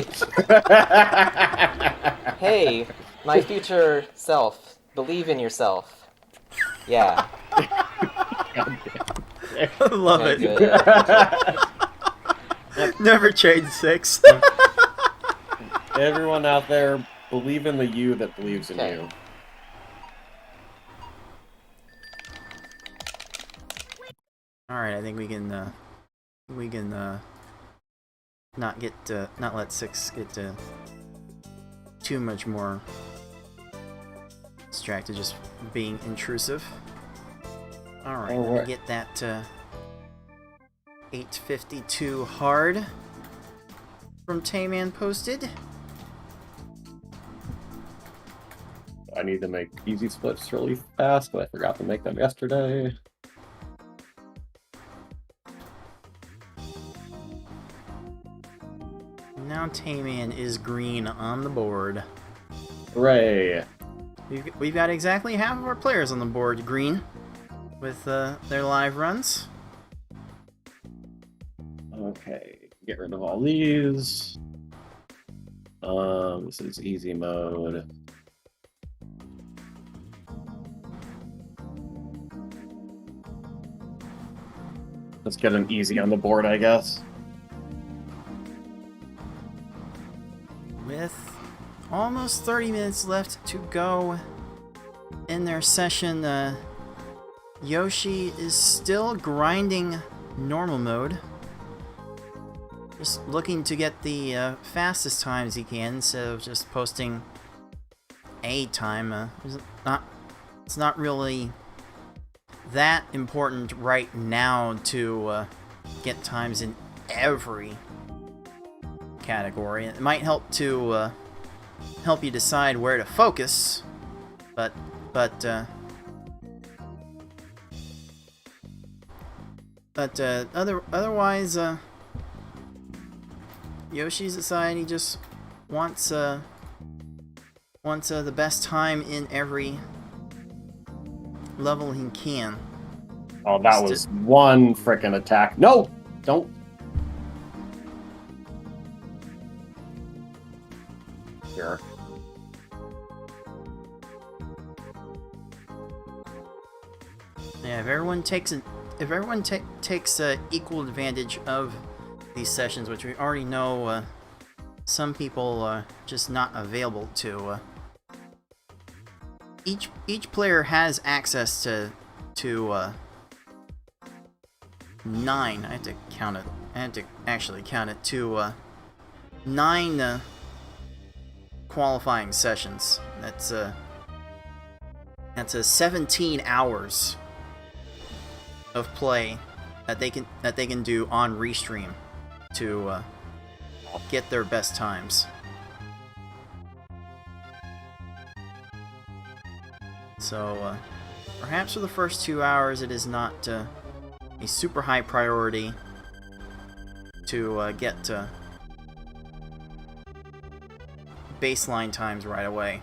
S6: Hey, my future self, believe in yourself. Yeah.
S2: Love
S6: Okay,
S2: it.
S6: good.
S2: Never trade 6.
S4: Everyone out there, believe in the you that believes in
S6: Okay.
S4: you.
S2: All right, I think we can not let 6 get too much more distracted, just being intrusive. All right, let me get that 852 hard from Tayman posted.
S4: I need to make easy splits really fast, but I forgot to make them yesterday.
S2: Now Tayman is green on the board.
S4: Hooray!
S2: We've got exactly half of our players on the board green with their live runs.
S4: Okay, get rid of all these. This is easy mode. Let's get an easy on the board, I guess.
S2: With almost 30 minutes left to go in their session, Yoshi is still grinding normal mode. Just looking to get the fastest times he can instead of just posting a time. It's not really that important right now to get times in every category. It might help to help you decide where to focus, but otherwise, Yoshi's decided he just wants the best time in every level he can.
S4: Oh, that was one frickin' attack. No! Don't. Here.
S2: Yeah, if everyone takes equal advantage of these sessions, which we already know some people are just not available to. Each player has access to 9. I have to count it. I have to actually count it to 9 qualifying sessions. That's 17 hours of play that they can do on Restream to get their best times. So perhaps for the first 2 hours it is not a super high priority to get baseline times right away.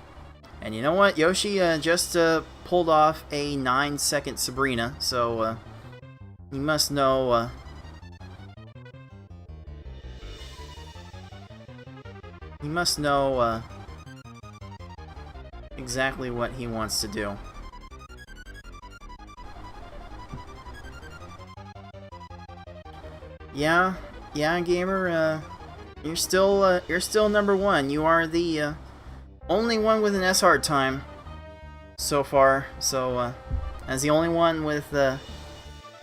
S2: And you know what? Yoshi just pulled off a 9-second Sabrina, so you must know exactly what he wants to do. Yeah, gamer. You're still number 1. You are the only one with an S-hard time so far. So, as the only one with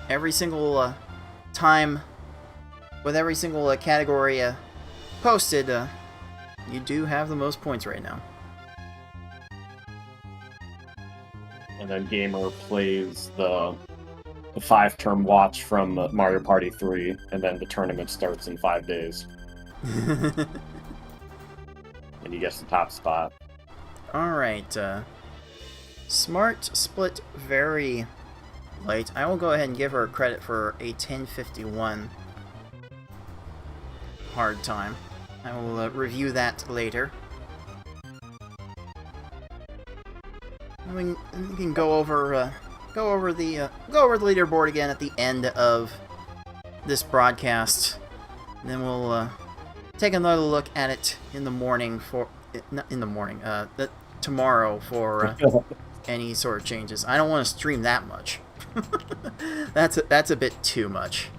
S2: every single time, with every single category posted, you do have the most points right now.
S4: And then Gamer plays the 5-term watch from Mario Party 3, and then the tournament starts in 5 days. And he gets the top spot.
S2: Alright, Smart split very late. I will go ahead and give her credit for a 10:51 hard time. I will review that later. We can go over go over the leaderboard again at the end of this broadcast. And then we'll take another look at it in the morning tomorrow for any sort of changes. I don't want to stream that much. That's a bit too much.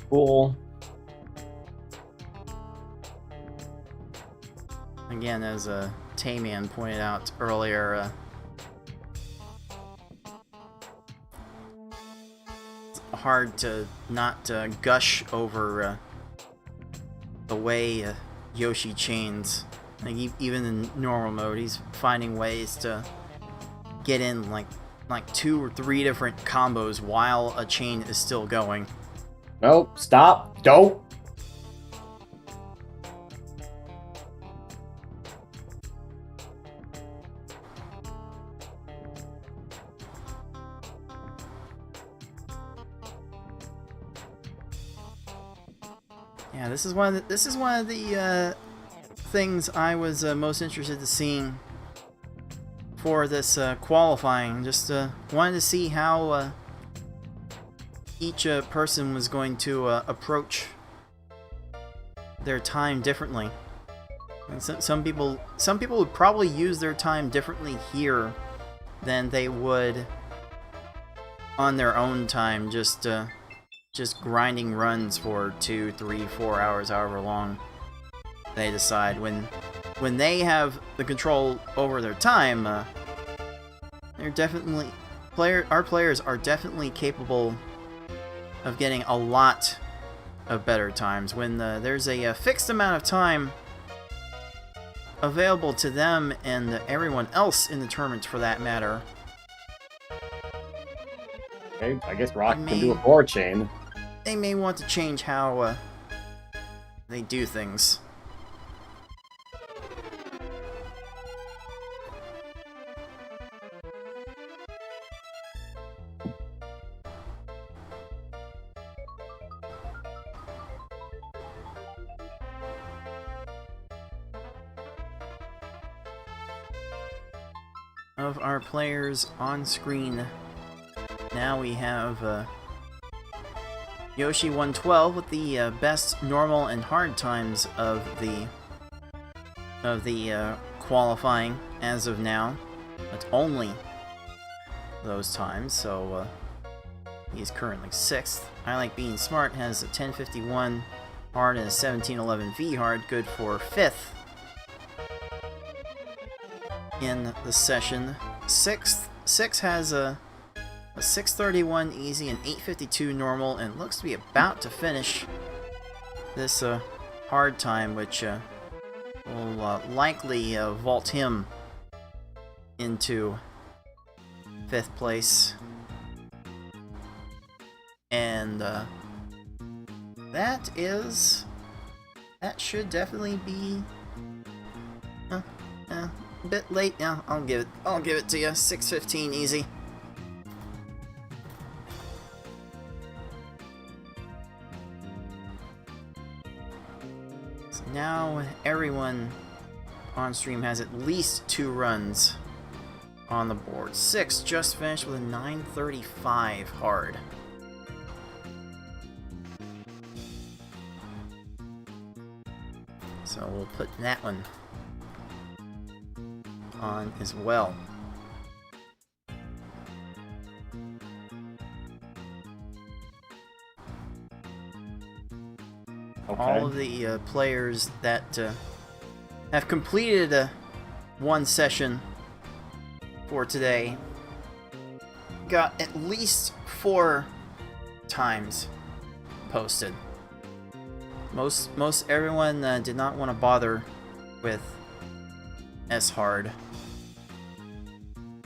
S4: Cool.
S2: Again, as Tayman pointed out earlier, it's hard to not gush over the way Yoshi chains. Like even in normal mode, he's finding ways to get in like 2 or 3 different combos while a chain is still going.
S4: Nope. Stop. Don't.
S2: Yeah, this is one of the things I was most interested in seeing for this qualifying. Just wanted to see how each person was going to approach their time differently. And some people would probably use their time differently here than they would on their own time, just grinding runs for 2, 3, 4 hours, however long they decide. When they have the control over their time, they're definitely our players are definitely capable of getting a lot of better times. When there's a fixed amount of time available to them and everyone else in the tournament for that matter.
S4: Okay, I guess Rock can do a 4 chain.
S2: They may want to change how they do things. Of our players on screen, now we have Yoshi 112 with the best normal and hard times of the qualifying as of now. But only those times, so he's currently 6th. I Like Being Smart has a 1051 hard and a 1711 V hard, good for 5th in the session. 6 has a 631 easy and 852 normal, and looks to be about to finish this hard time, which will likely vault him into 5th place. And that should definitely be a bit late. Yeah, I'll give it to you. 6:15 easy. So now everyone on stream has at least 2 runs on the board. 6 just finished with a 935 hard. So we'll put that one on as well.
S4: Okay.
S2: All of the players that have completed one session for today got at least 4 times posted. Most everyone did not want to bother with S-Hard.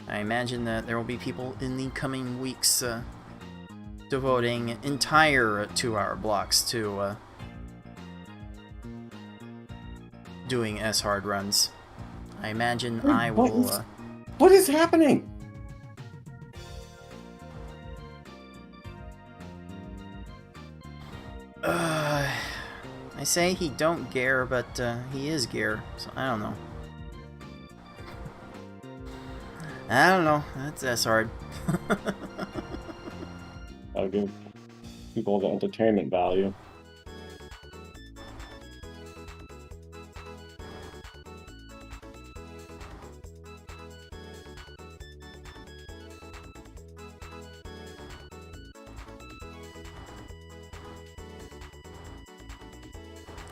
S2: I imagine that there will be people in the coming weeks devoting entire 2-hour blocks to doing S-Hard runs. I imagine I will...
S4: What is happening?
S2: I say he don't care, but he is gear, so I don't know. I don't know. That's hard.
S4: I'll give people the entertainment value.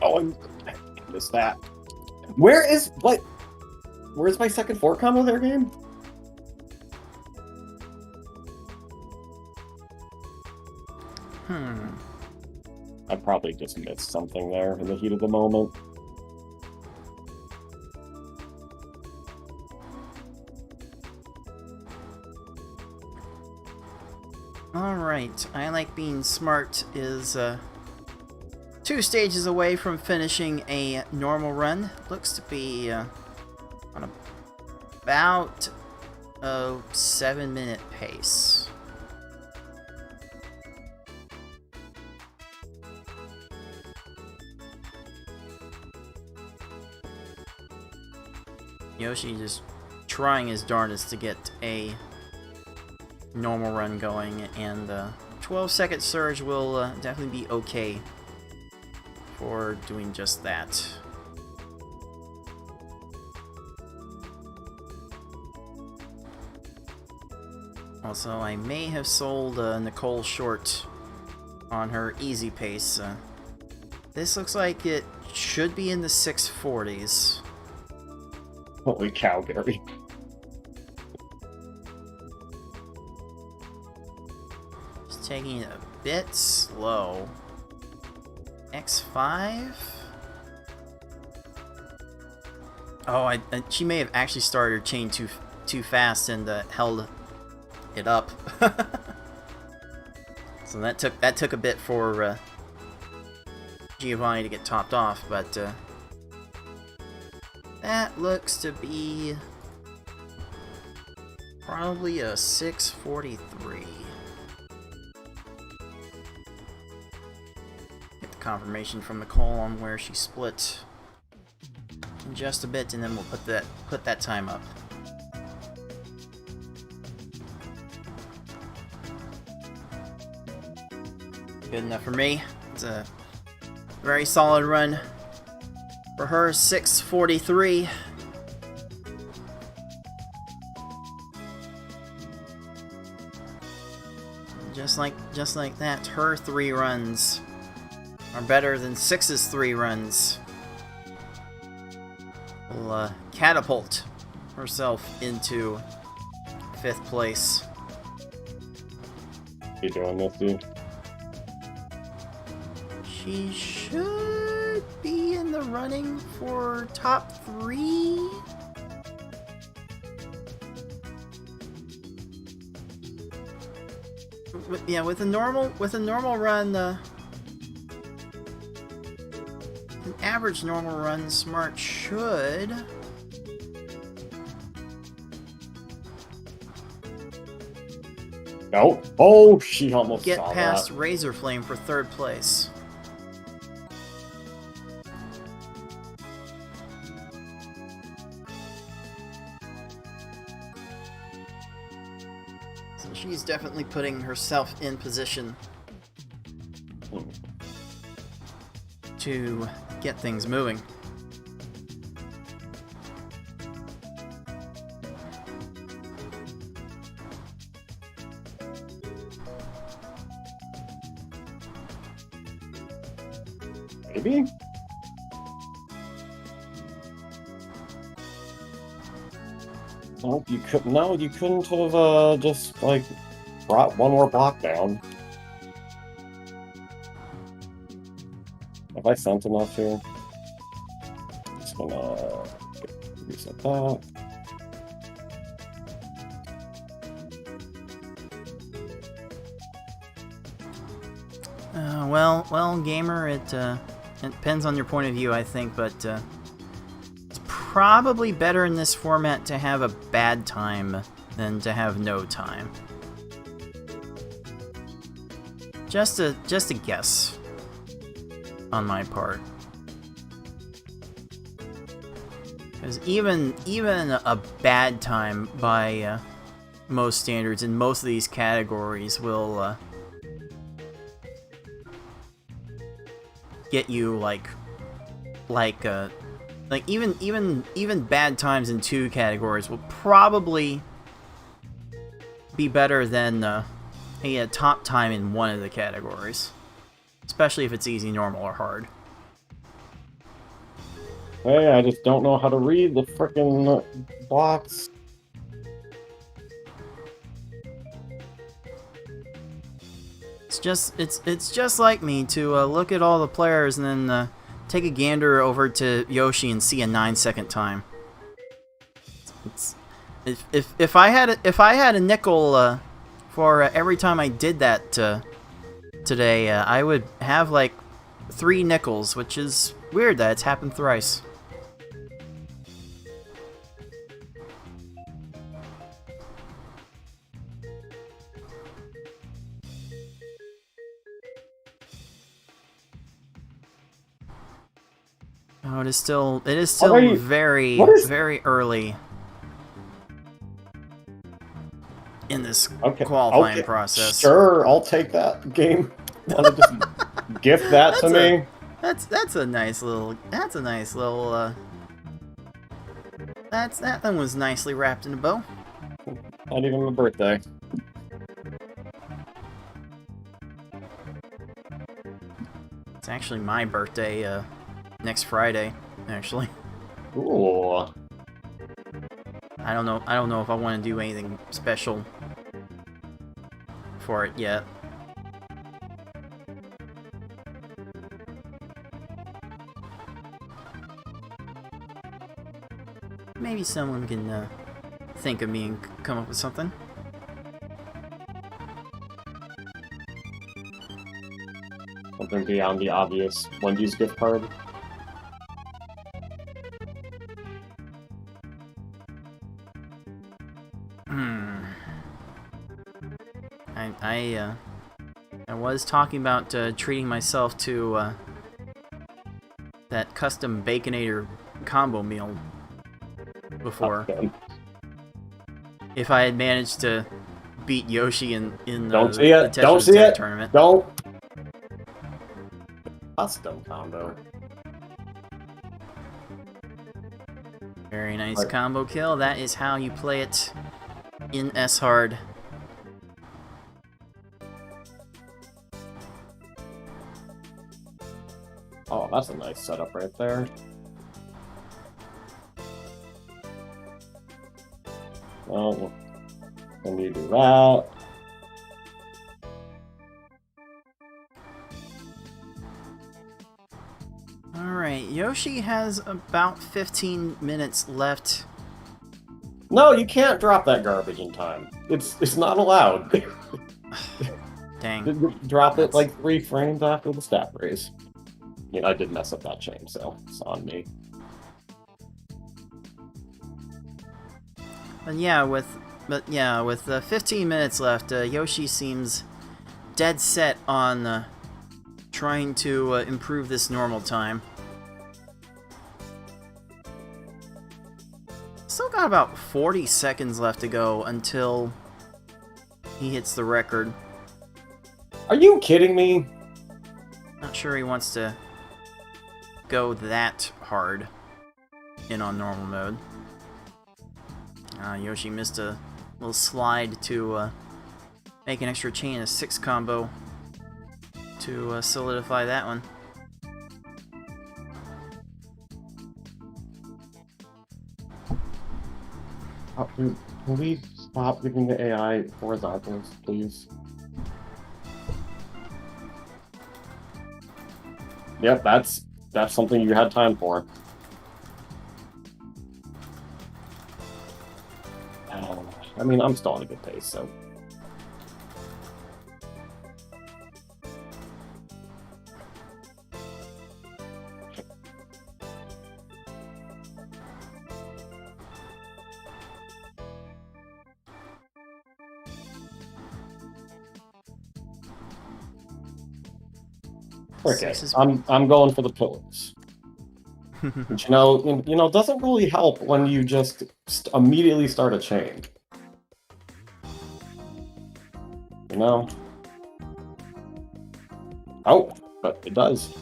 S4: Oh, I missed that. Where's my second 4 combo there, game? I probably just missed something there in the heat of the moment.
S2: Alright, I Like Being Smart is 2 stages away from finishing a normal run. Looks to be on about a 7-minute pace. Yoshi just trying his darndest to get a normal run going, and 12-second surge will definitely be okay for doing just that. Also, I may have sold Nicole short on her easy pace. This looks like it should be in the 640s.
S4: Holy cow, Gary.
S2: Just taking it a bit slow. X5? Oh, she may have actually started her chain too fast and held it up. So that took a bit for Giovanni to get topped off, but that looks to be probably a 643. Get the confirmation from Nicole on where she split in just a bit, and then we'll put that time up. Good enough for me. It's a very solid run. For her, 643. Just like that, her 3 runs are better than 6's 3 runs. Will catapult herself into 5th place.
S4: You doing this, dude?
S2: She should be in the running for top 3. Yeah, with a normal run, an average normal run, Smart should
S4: No. Oh, she almost
S2: get
S4: saw
S2: past
S4: that.
S2: Razor Flame for 3rd place. So she's definitely putting herself in position to get things moving.
S4: Maybe? Oh, you couldn't. No, you couldn't have just like brought one more block down. Have I sent enough here? Just gonna reset that.
S2: Well, gamer, it depends on your point of view, I think, but it's probably better in this format to have a bad time than to have no time. Just a guess on my part. Because even a bad time by most standards in most of these categories will get you like even bad times in 2 categories will probably be better than a top time in one of the categories, especially if it's easy, normal, or hard.
S4: Hey, I just don't know how to read the frickin' blocks.
S2: It's just like me to look at all the players and then take a gander over to Yoshi and see a 9-second time. If I had a nickel for every time I did that today, I would have like 3 nickels, which is weird that it's happened thrice. Oh, it is still very very early in this qualifying process.
S4: Sure, I'll take that game. Wanna just gift that to me?
S2: That's a nice little that one was nicely wrapped in a bow.
S4: Not even my birthday.
S2: It's actually my birthday next Friday, actually.
S4: Ooh.
S2: I don't know if I want to do anything special for it yet. Maybe someone can think of me and come up with something.
S4: Something beyond the obvious Wendy's gift card.
S2: I was talking about treating myself to that custom Baconator combo meal before.
S4: Okay.
S2: If I had managed to beat Yoshi in the
S4: Don't see it.
S2: tournament.
S4: Don't. Custom combo.
S2: Very nice
S4: Right.
S2: combo kill. That is how you play it in S-Hard.
S4: Oh, that's a nice setup right there. Well, when you do that.
S2: Alright, Yoshi has about 15 minutes left.
S4: No, you can't drop that garbage in time. It's not allowed.
S2: Dang.
S4: Drop it like 3 frames after the stat raise. You know, I did mess up that chain, so it's on me.
S2: But yeah, with 15 minutes left, Yoshi seems dead set on trying to improve this normal time. Still got about 40 seconds left to go until he hits the record.
S4: Are you kidding me?
S2: Not sure he wants to go that hard in on normal mode. Yoshi missed a little slide to make an extra chain of 6 combo to solidify that one.
S4: Can we stop giving the AI horizontals, please? Yep, that's something you had time for. I mean, I'm still on a good pace, so. Okay, I'm going for the pillars. But, it doesn't really help when you just immediately start a chain. You know? Oh, but it does.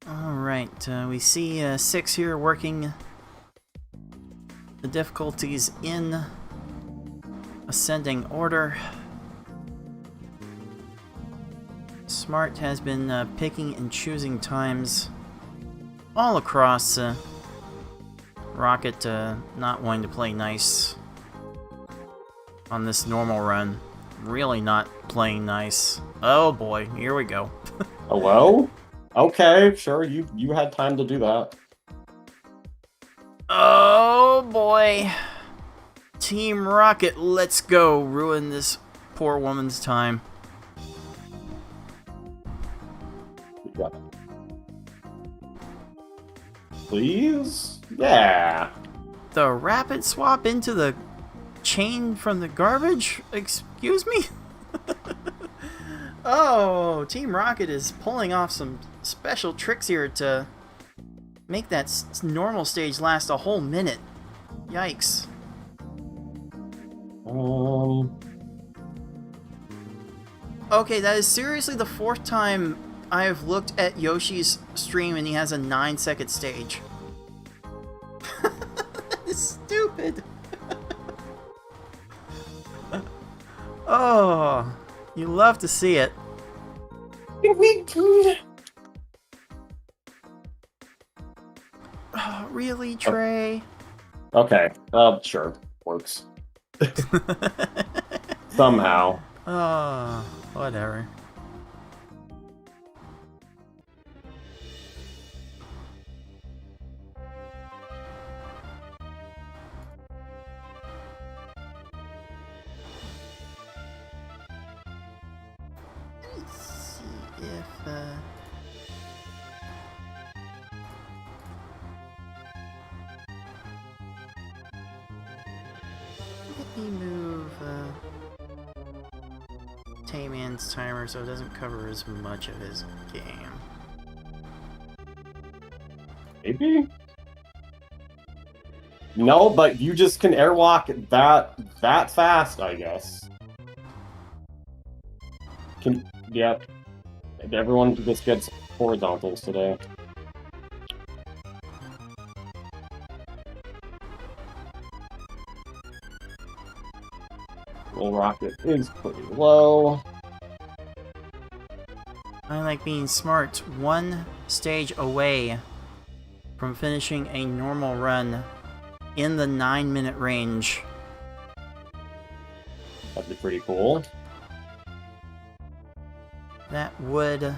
S2: Alright, we see 6 here working the difficulties in ascending order. Smart has been picking and choosing times all across. Rocket not wanting to play nice on this normal run. Really not playing nice. Oh boy, here we go.
S4: Hello? Okay, sure, you had time to do that.
S2: Oh boy. Team Rocket, let's go ruin this poor woman's time.
S4: You got it. Please? Yeah.
S2: The rapid swap into the chain from the garbage? Excuse me? Oh, Team Rocket is pulling off some special tricks here to make that normal stage last a whole minute. Yikes. Okay, that is seriously the 4th time I have looked at Yoshi's stream and he has a 9-second stage. That is stupid. Oh, you love to see it. Oh, really, Trey?
S4: Okay, sure. Works. Somehow.
S2: Oh, whatever. Let's see if, let me move, Tayman's timer so it doesn't cover as much of his game.
S4: Maybe? No, but you just can airwalk that fast, I guess. Yeah. Everyone just gets horizontals today. Well, Rocket is pretty low.
S2: I like being smart. 1 stage away from finishing a normal run in the 9-minute range.
S4: That'd be pretty cool.
S2: That would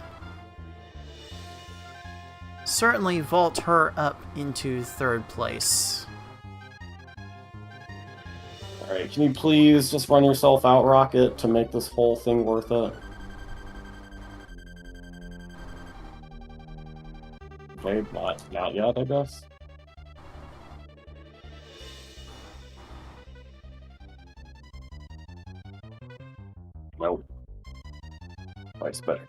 S2: certainly vault her up into 3rd place.
S4: Alright, can you please just run yourself out, Rocket, to make this whole thing worth it? Okay, not yet, I guess. Nope. Twice better.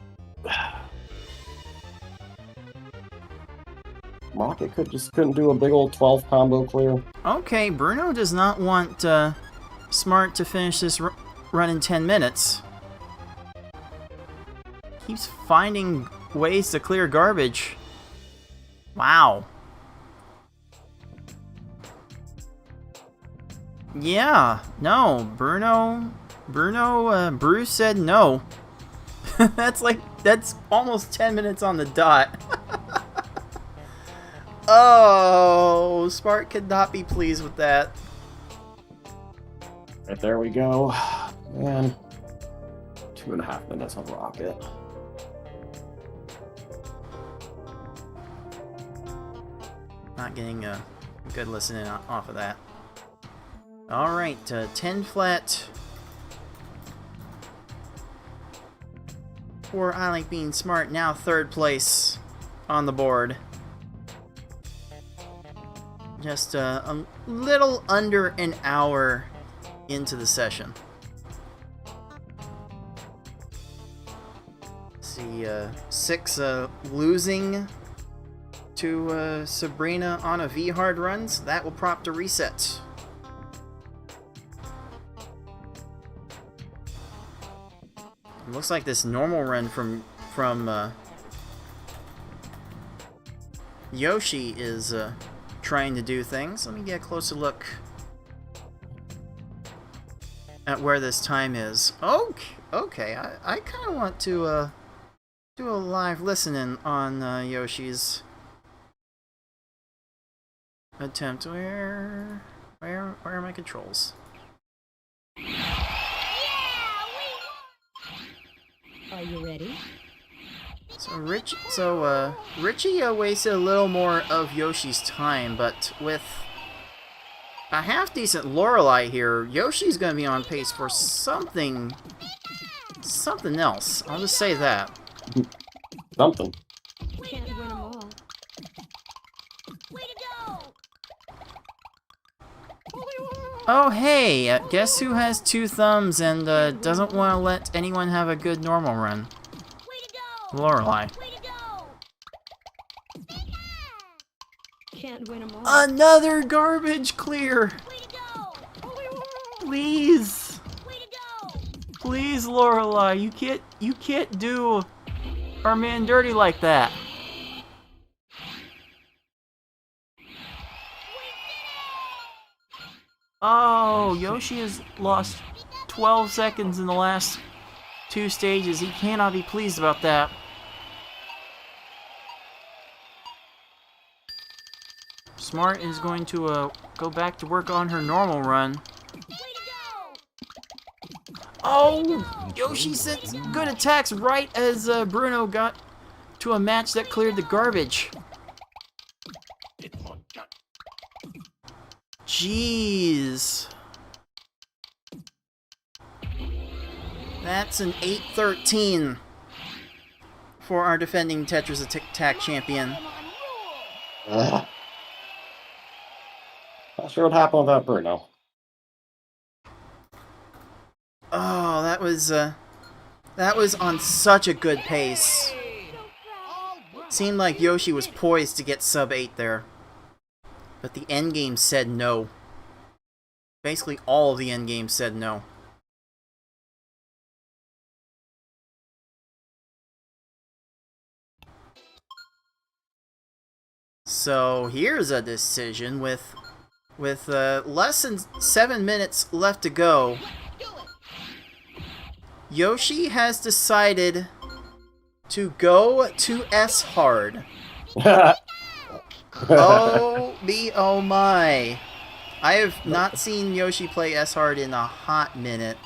S4: Rocket couldn't do a big old 12 combo clear.
S2: Okay, Bruno does not want Smart to finish this run in 10 minutes. Keeps finding ways to clear garbage. Wow. Yeah, no, Bruce said no. that's almost 10 minutes on the dot. Oh, Smart could not be pleased with that.
S4: Right, there we go. Man, 2.5 minutes on Rocket.
S2: Not getting a good listening off of that. Alright, 10 flat. For I Like Being Smart, now 3rd place on the board. Just a little under an hour into the session. See, 6 losing to Sabrina on a V-hard run, so that will prompt a reset. It looks like this normal run from Yoshi is trying to do things. Let me get a closer look at where this time is. Okay, I kind of want to do a live listening on Yoshi's attempt. Where are my controls?
S7: Are you ready?
S2: So Richie wasted a little more of Yoshi's time, but with a half-decent Lorelei here, Yoshi's gonna be on pace for something else. I'll just say that.
S4: Something.
S7: Can't win them all.
S8: Way to go!
S2: Oh hey, guess who has 2 thumbs and doesn't want to let anyone have a good normal run?
S8: Way to go!
S2: Lorelei.
S8: Way to go!
S7: Can't win them all.
S2: Another garbage clear!
S8: Way to go!
S2: Please!
S8: Way to go!
S2: Please, Lorelei, you can't do our man dirty like that. Oh, Yoshi has lost 12 seconds in the last 2 stages. He cannot be pleased about that. Smart is going to go back to work on her normal run.
S8: Way to go!
S2: Oh, Yoshi sent good attacks right as Bruno got to a match that cleared the garbage. Jeez. That's an 8-13 for our defending Tetris Attack champion.
S4: Ugh. Not sure what happened with that Bruno.
S2: Oh, that was on such a good pace. Seemed like Yoshi was poised to get sub 8 there. But the endgame said no. Basically all of the endgame said no. So here's a decision with less than 7 minutes left to go. Yoshi has decided to go to S hard. Oh my. I have not seen Yoshi play S hard in a hot minute.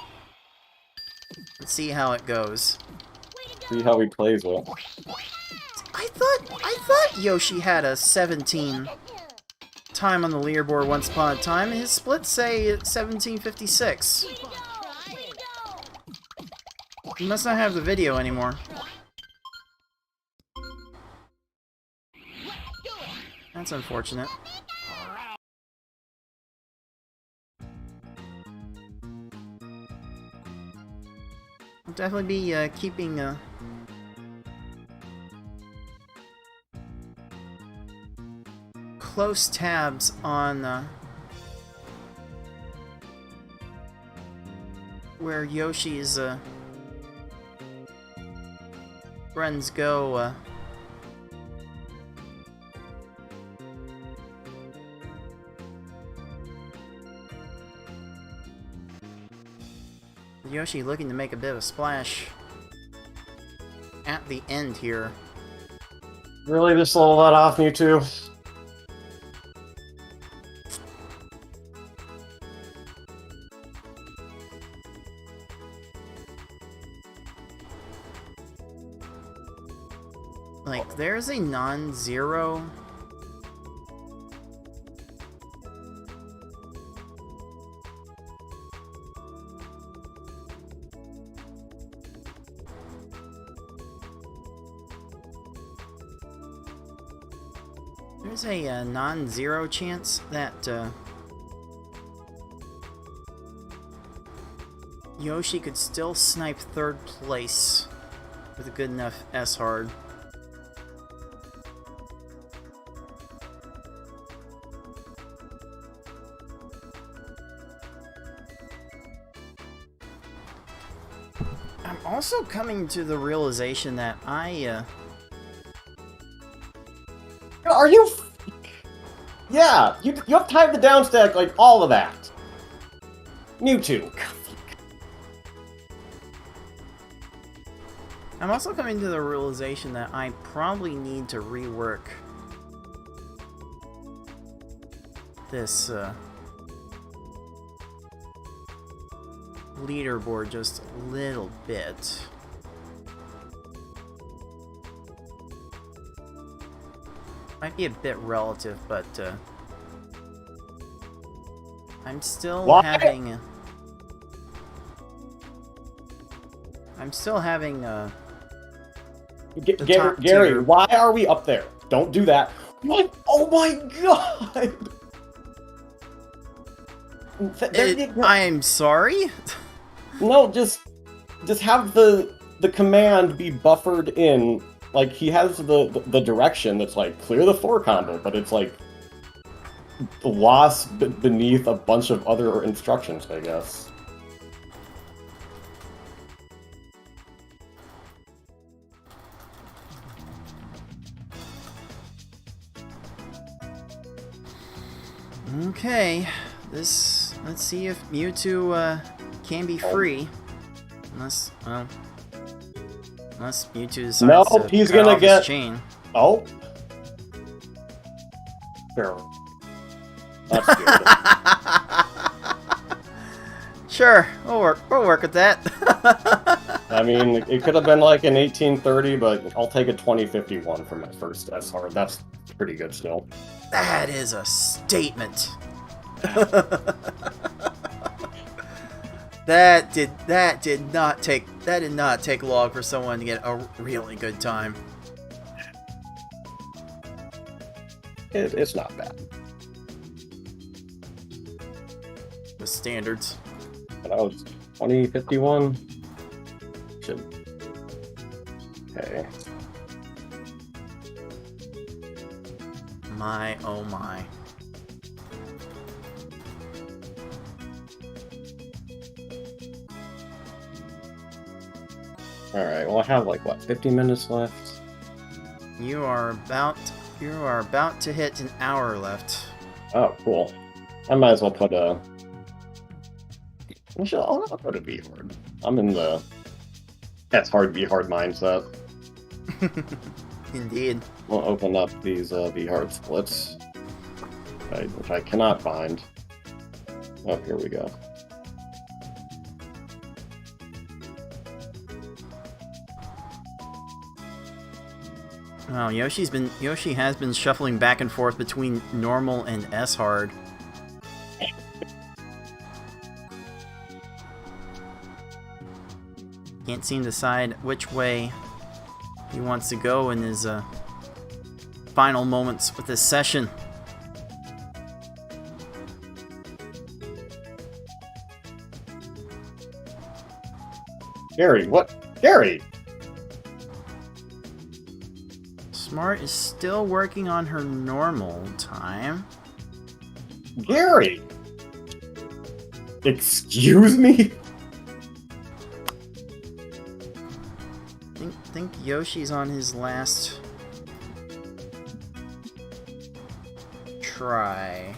S2: Let's see how it goes.
S4: See how he plays with.
S2: I thought Yoshi had a 17 time on the leaderboard once upon a time. His splits say 1756. He must not have the video anymore. That's unfortunate. I'll definitely be keeping close tabs on where Yoshi's runs go. Yoshi looking to make a bit of a splash at the end here.
S4: Really, just level that off, Mewtwo?
S2: Like, there's a non-zero. There's a non-zero chance that Yoshi could still snipe 3rd place with a good enough S-hard. I'm also coming to the realization that
S4: Are you? Yeah, you have timed the down stack, like all of that. Mewtwo.
S2: I'm also coming to the realization that I probably need to rework this leaderboard just a little bit. Might be a bit relative, but I'm still
S4: Why?
S2: having the top
S4: Gary,
S2: tier.
S4: why are we up there? Don't do that. What? Oh my god!
S2: I'm sorry?
S4: No, just have the command be buffered in. Like, he has the direction that's like, clear the 4 combo, but it's like lost beneath a bunch of other instructions, I guess.
S2: Okay, let's see if Mewtwo can be free. Unless Mewtwo decides
S4: Nope,
S2: to
S4: he's
S2: cut
S4: gonna
S2: off
S4: get-
S2: his chain.
S4: Oh. Sure. That's good.
S2: Sure, we'll work with that.
S4: I mean, it could have been like an 1830, but I'll take a 2051 for my first S-hard. That's pretty good still.
S2: That is a statement. That did not take long for someone to get a really good time.
S4: It's not bad.
S2: The standards.
S4: But I was 2051. Should. Okay.
S2: My oh my.
S4: Alright, well I have like, what, 50 minutes left?
S2: You are about to hit an hour left.
S4: Oh, cool. I might as well put a... I'll put a V-hard. I'm in the S-hard, V-hard mindset.
S2: Indeed.
S4: We'll open up these V-hard splits, which I cannot find. Oh, here we go.
S2: Wow, Yoshi has been shuffling back and forth between normal and S hard. Can't seem to decide which way he wants to go in his final moments with this session.
S4: Gary, what? Gary!
S2: Smart is still working on her normal time.
S4: Gary! Excuse me?
S2: Think Yoshi's on his last try.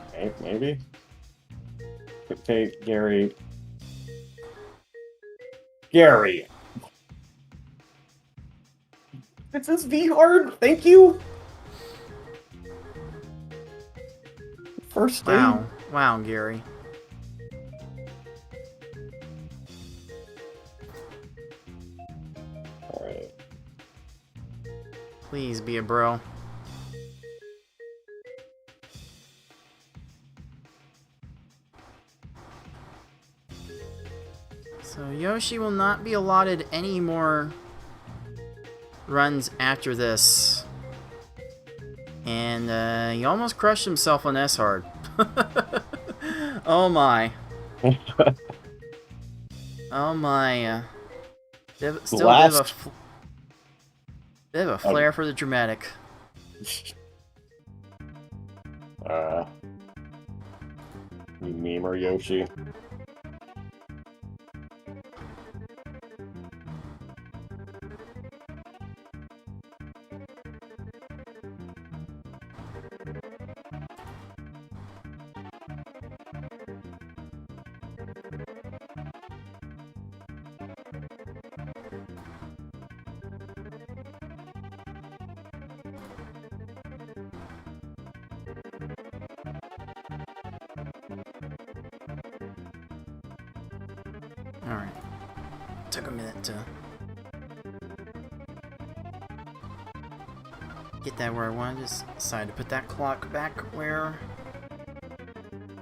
S4: Okay, maybe. Okay, Gary. Gary! It says V-hard, thank you! First
S2: Wow.
S4: thing.
S2: Wow, Gary.
S4: Alright.
S2: Please be a bro. So Yoshi will not be allotted any more runs after this. And he almost crushed himself on S hard. Oh my. Oh my. Still
S4: Last-
S2: bit of a flair for the dramatic.
S4: You memer Yoshi.
S2: Alright. Took a minute to get that where I wanted. Just decided to put that clock back where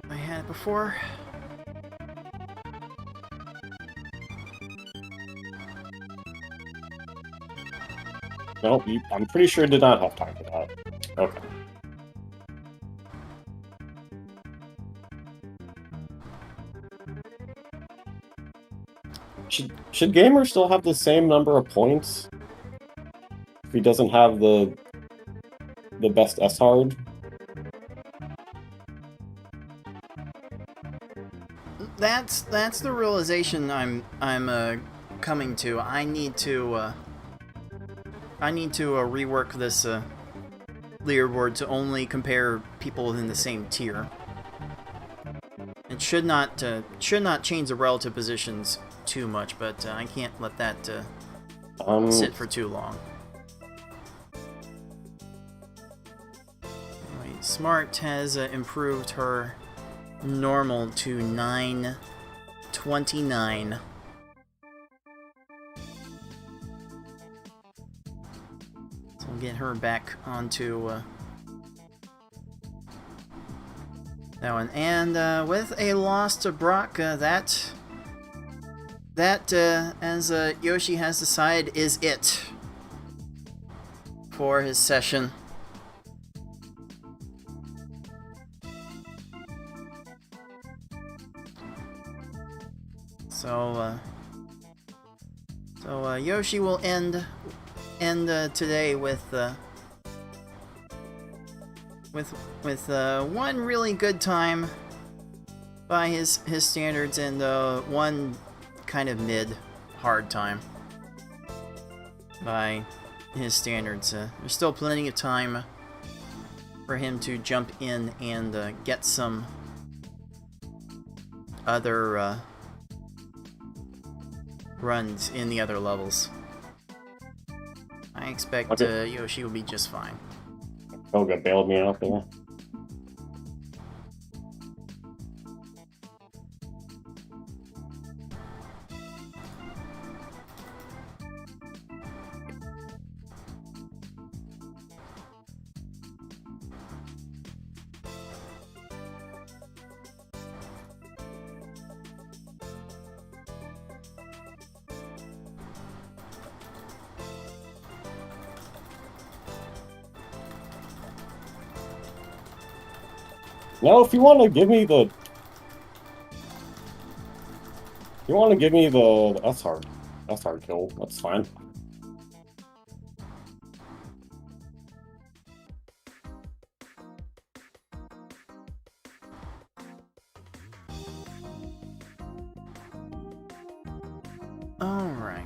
S2: I had it before.
S4: No, I'm pretty sure you did not have time for that. Okay. Should Gamer still have the same number of points if he doesn't have the best S hard?
S2: That's the realization I'm coming to. I need to rework this leaderboard to only compare people within the same tier. It should not change the relative positions too much, but I can't let that sit for too long. Anyway, Smart has improved her normal to 929. So we'll get her back onto that one. And with a loss to Brock, that as Yoshi has decided, is it for his session. So Yoshi will end today with one really good time by his standards, and one kind of hard time by his standards. There's still plenty of time for him to jump in and get some other runs in the other levels. I expect Yoshi will be just fine.
S4: Koga bailed me out there. No, if you want to give me the S hard kill, that's fine.
S2: All right.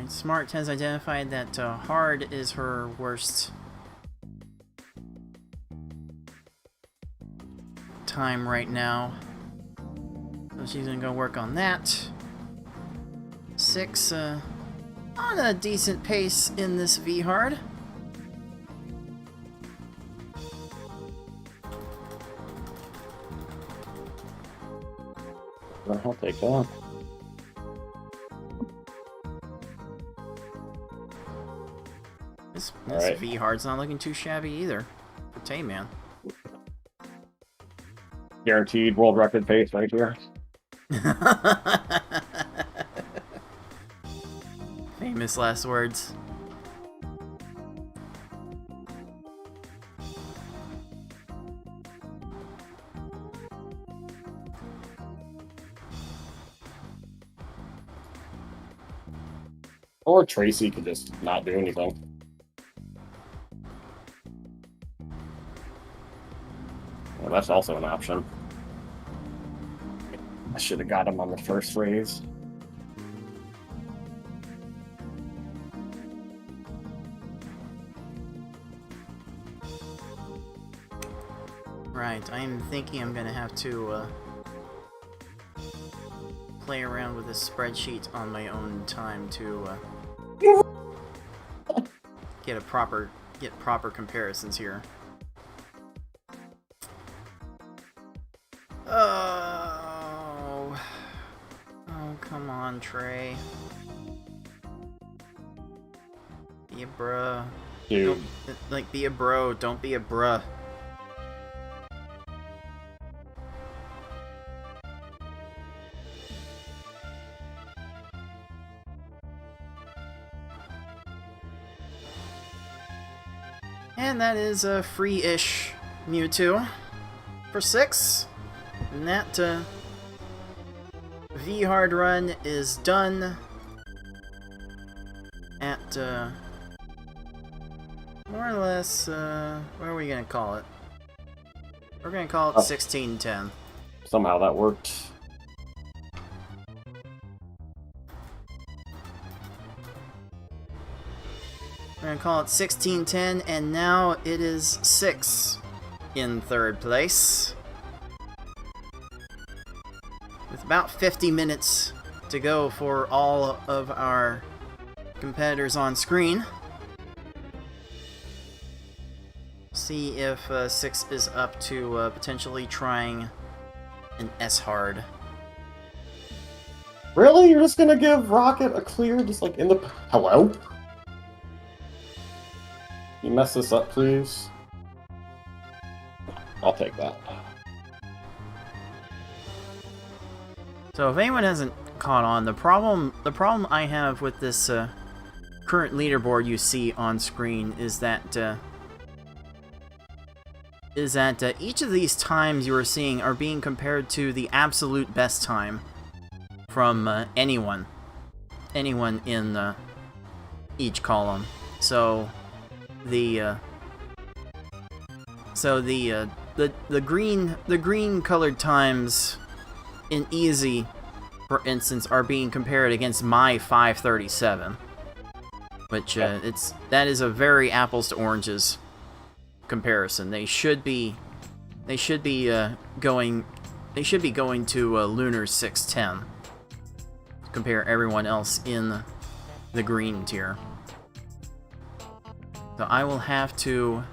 S2: Smart has identified that hard is her worst time right now. So she's gonna go work on that. 6 on a decent pace in this V hard.
S4: I'll take that.
S2: This
S4: Alright.
S2: V hard's not looking too shabby either. For Tame Man.
S4: Guaranteed world record pace right here.
S2: Famous last words.
S4: Or Tracy could just not do anything. Well, that's also an option. I should have got him on the first raise.
S2: Right, I'm thinking I'm gonna have to play around with this spreadsheet on my own time to get proper comparisons here. Oh, come on, Trey. Be a bruh.
S4: Dude,
S2: Like, be a bro, don't be a bruh. And that is a free-ish Mewtwo for 6. And that V-Hard run is done at more or less, what are we gonna call it? We're gonna call it 1610.
S4: somehow that worked.
S2: We're gonna call it 1610, and now it is 6 in 3rd place. With about 50 minutes to go for all of our competitors on screen. See if 6 is up to potentially trying an S-Hard.
S4: Really? You're just gonna give Rocket a clear just like in the... Hello? Can you mess this up, please? I'll take that.
S2: So if anyone hasn't caught on, the problem I have with this current leaderboard you see on screen is that each of these times you are seeing are being compared to the absolute best time from anyone in each column. So the green colored times in easy, for instance, are being compared against my 537, which that is a very apples to oranges comparison. They should be going to Lunar 610. Compare everyone else in the green tier. So I will have to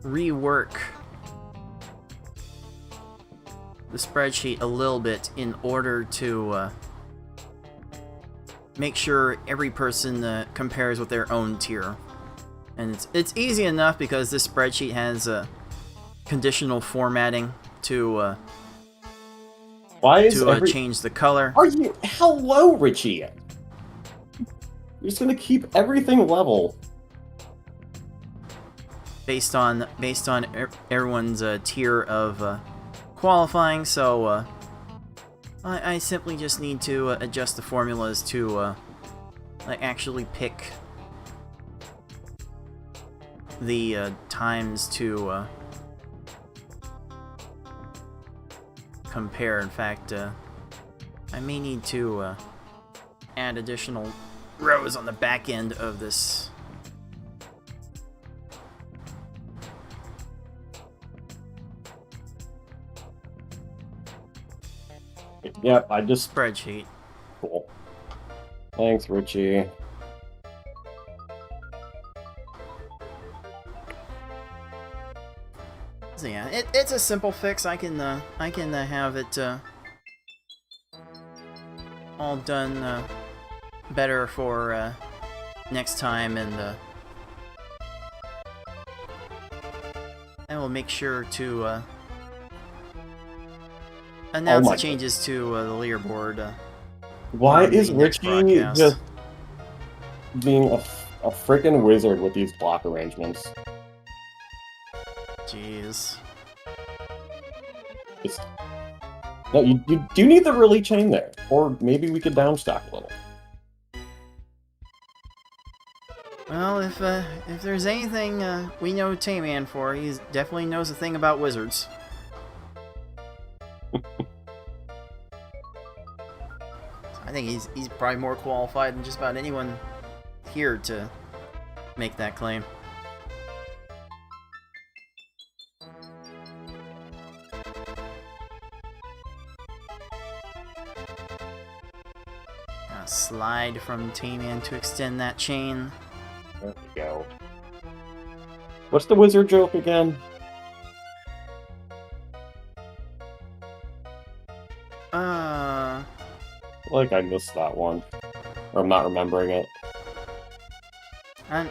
S2: rework the spreadsheet a little bit in order to make sure every person compares with their own tier. And it's easy enough because this spreadsheet has conditional formatting to change the color.
S4: Are you... Hello, Richie! You're just gonna keep everything level.
S2: Based on everyone's tier of qualifying, so I simply just need to adjust the formulas to actually pick the times to compare. In fact, I may need to add additional rows on the back end of this.
S4: Yep, I just...
S2: Spreadsheet.
S4: Cool. Thanks, Richie.
S2: So yeah, it's a simple fix. I can have it all done better for next time, and we'll make sure to announce
S4: my
S2: the changes to the leaderboard.
S4: Why
S2: on
S4: is
S2: the next
S4: Richie
S2: broadcast.
S4: just being a freaking wizard with these block arrangements?
S2: Jeez.
S4: Just... No, you do need the really chain there, or maybe we could downstack a little.
S2: Well, if there's anything we know Tayman for, he definitely knows a thing about wizards. I think he's probably more qualified than just about anyone here to make that claim. Slide from Tayman to extend that chain.
S4: There we go. What's the wizard joke again? Like I missed that one, or I'm not remembering it.
S2: I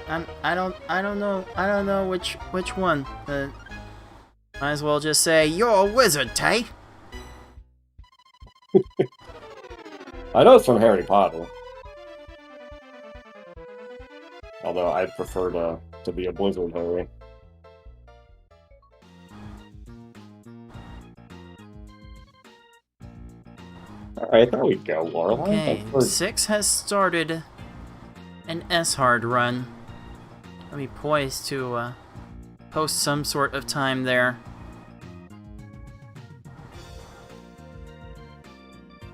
S2: don't know which one. Might as well just say you're a wizard, Tay.
S4: I know it's from Harry Potter. Although I'd prefer to be a Blizzard Harry. Alright, there we go, Laurel.
S2: Okay, 6 has started an S-hard run. I'll be poised to post some sort of time there.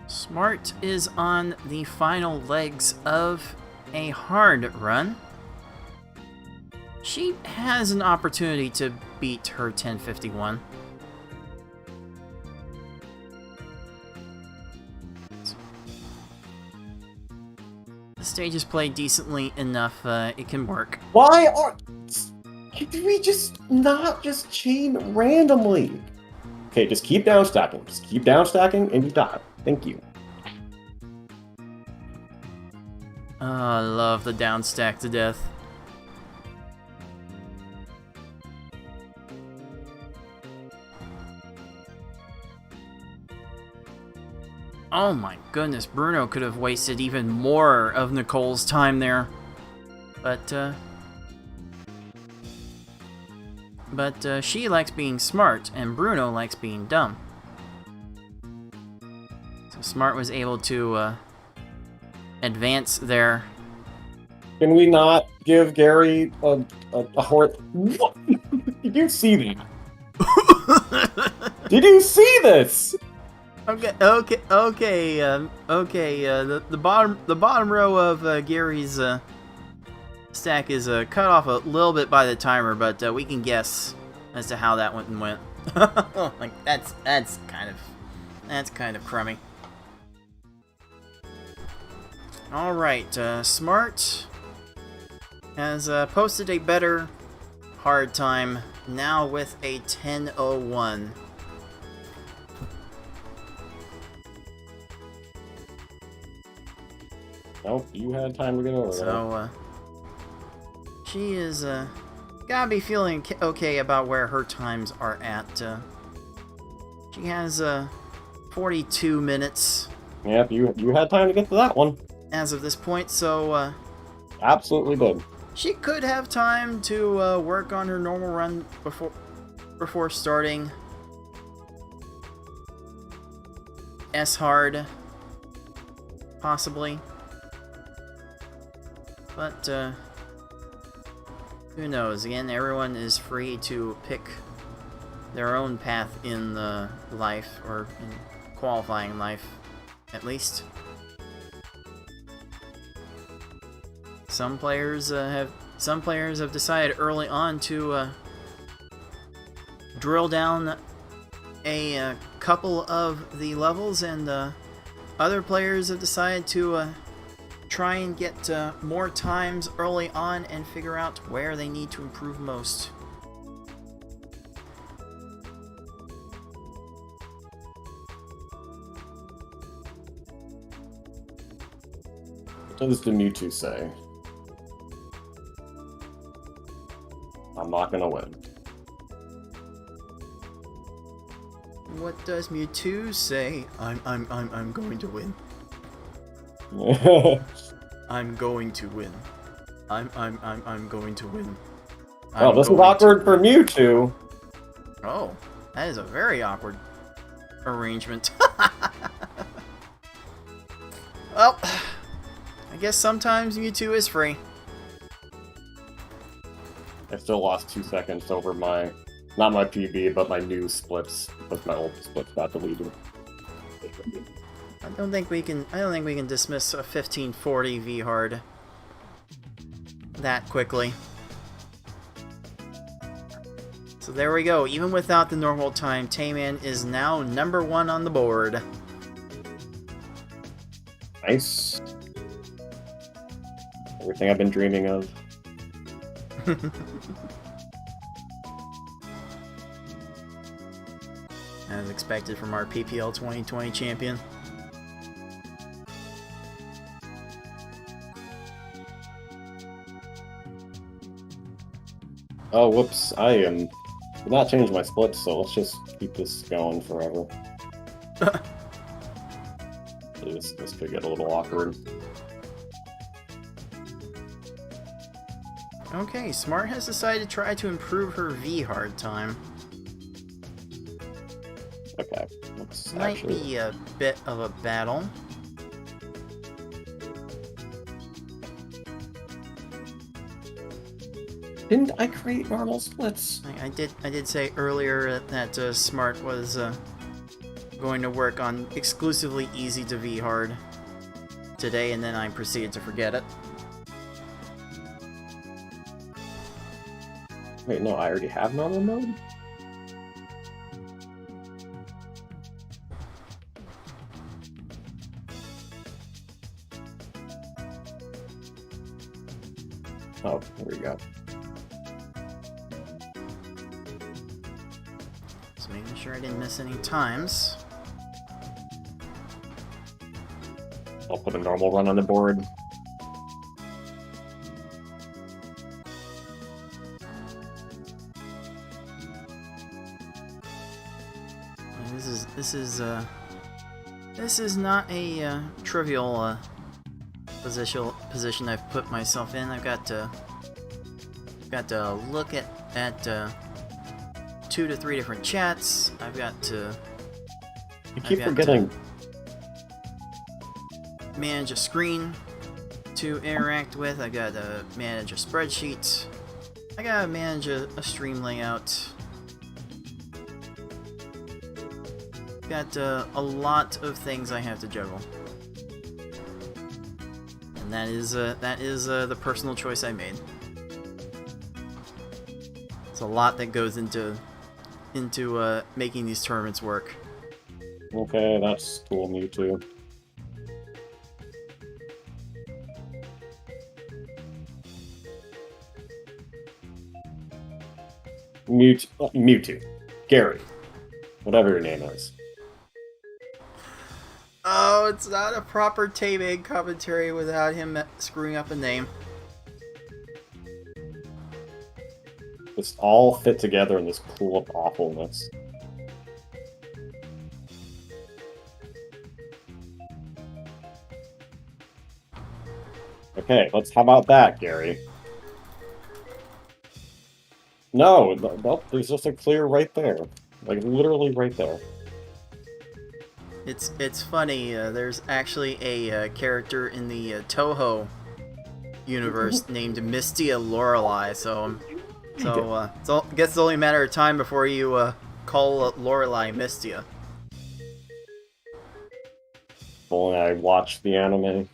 S2: Smart is on the final legs of a hard run. She has an opportunity to beat her 1051. The stage is played decently enough, it can work.
S4: Why are... Did we just not just chain randomly? Okay, just keep down stacking. Just keep down stacking and you die. Thank you.
S2: Oh, I love the down stack to death. Oh my goodness, Bruno could have wasted even more of Nicole's time there. But she likes being smart, and Bruno likes being dumb. So Smart was able to advance there.
S4: Can we not give Gary a horse? What? Did you see that? Did you see this?
S2: Okay. The bottom row of Gary's stack is cut off a little bit by the timer, but we can guess as to how that went. Like that's kind of crummy. All right, Smart has posted a better hard time now with a 10:01.
S4: Nope, you had time to get over that.
S2: So, she is, gotta be feeling okay about where her times are at. She has, 42 minutes.
S4: Yep, you had time to get to that one.
S2: As of this point, so,
S4: Absolutely did.
S2: she could have time to, work on her normal run before starting S-hard, possibly. But, who knows? Again, everyone is free to pick their own path in the life, or in qualifying life, at least. Some players have decided early on to drill down a couple of the levels, and other players have decided to try and get more times early on and figure out where they need to improve most.
S4: What does the Mewtwo say? I'm not gonna win.
S2: What does Mewtwo say? I'm going to win. I'm going to win. I'm going to win.
S4: Oh, this is
S2: going
S4: awkward
S2: to
S4: for
S2: win.
S4: Mewtwo.
S2: Oh, that is a very awkward arrangement. Well, I guess sometimes Mewtwo is free.
S4: I still lost 2 seconds over my, not my PB, but my new splits, because my old splits got deleted.
S2: I don't think we can dismiss a 1540 V hard that quickly. So there we go. Even without the normal time, Tayman is now #1 on the board.
S4: Nice. Everything I've been dreaming of.
S2: As expected from our PPL 2020 champion.
S4: Oh, whoops. I did not change my splits, so let's just keep this going forever. This could get a little awkward.
S2: Okay, Smart has decided to try to improve her V hard time.
S4: Okay, let's
S2: Might
S4: actually...
S2: be a bit of a battle.
S4: Didn't I create normal splits?
S2: I did say earlier that Smart was going to work on exclusively easy to V hard today, and then I proceeded to forget it.
S4: Wait, no, I already have normal mode? Oh, there we go.
S2: Just making sure I didn't miss any times.
S4: I'll put a normal run on the board.
S2: This is not a trivial position I've put myself in. I've got to look at 2 to 3 different chats. I've got to
S4: You keep
S2: I've got
S4: forgetting.
S2: manage a screen to interact with. I gotta manage a spreadsheet. I gotta manage a stream layout. Got a lot of things I have to juggle, and that is the personal choice I made. It's a lot that goes into making these tournaments work.
S4: Okay, that's cool, Mewtwo. Mewtwo. Gary. Whatever your name is.
S2: Oh, it's not a proper Tay-Bag commentary without him screwing up a name.
S4: Just all fit together in this pool of awfulness. Okay, how about that, Gary? No, there's just a clear right there. Like, literally right there.
S2: It's funny, there's actually a character in the Toho universe named Mystia Lorelei, so I guess it's only a matter of time before you call Lorelei Mystia.
S4: If only I watched the anime.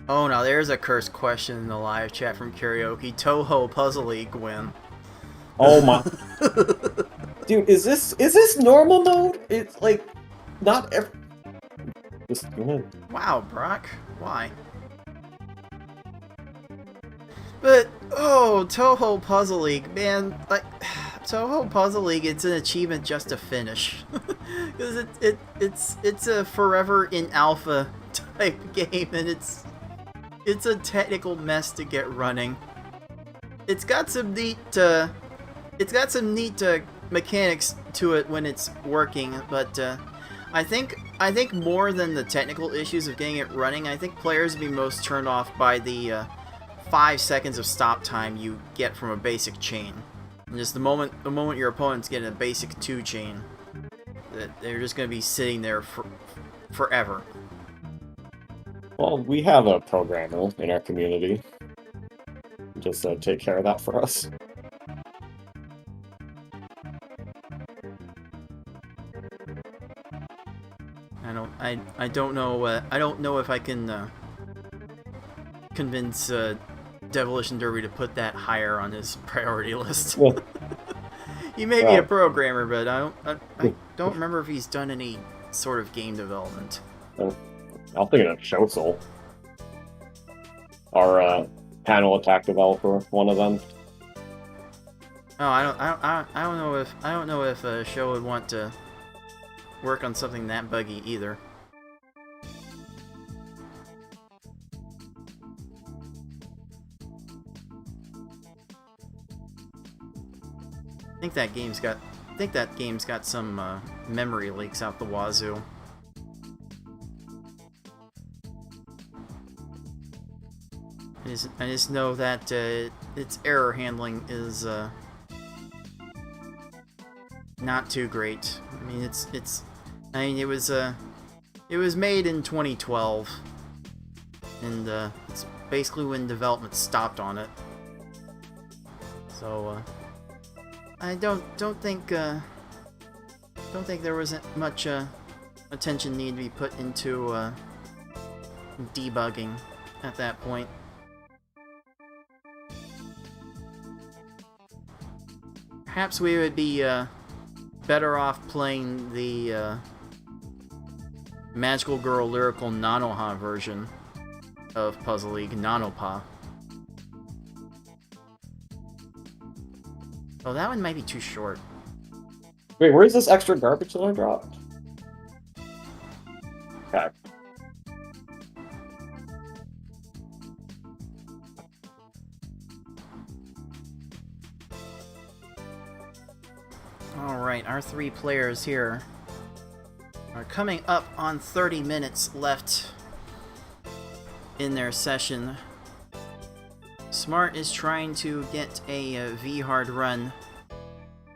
S2: Oh, now there's a cursed question in the live chat from Karaoke. Toho Puzzle League win.
S4: Oh my... Dude, is this normal mode? It's like, not every... Just go ahead.
S2: Wow, Brock. Why? But oh, Toho Puzzle League, man, like Toho Puzzle League, it's an achievement just to finish, because it's a forever in alpha type game, and it's a technical mess to get running. It's got some neat mechanics to it when it's working, but I think more than the technical issues of getting it running, I think players would be most turned off by the 5 seconds of stop time you get from a basic chain. And just the moment your opponent's getting a basic 2 chain, that they're just going to be sitting there forever.
S4: Well, we have a programmer in our community. Just take care of that for us.
S2: I don't know if I can convince Demolition Derby to put that higher on his priority list. He may be a programmer, but I don't remember if he's done any sort of game development.
S4: I'm thinking of Shosel, our panel attack developer, one of them.
S2: Oh, I don't know if a show would want to work on something that buggy either. I think that game's got some memory leaks out the wazoo. I just know that its error handling is not too great. I mean, it was made in 2012, and it's basically when development stopped on it. So I don't think there wasn't much attention needed to be put into debugging at that point. Perhaps we would be better off playing the Magical Girl Lyrical Nanoha version of Puzzle League, Nanopa. Oh, that one might be too short.
S4: Wait, where's this extra garbage that I dropped? Okay.
S2: Alright, our 3 players here are coming up on 30 minutes left in their session. Smart is trying to get a V-hard run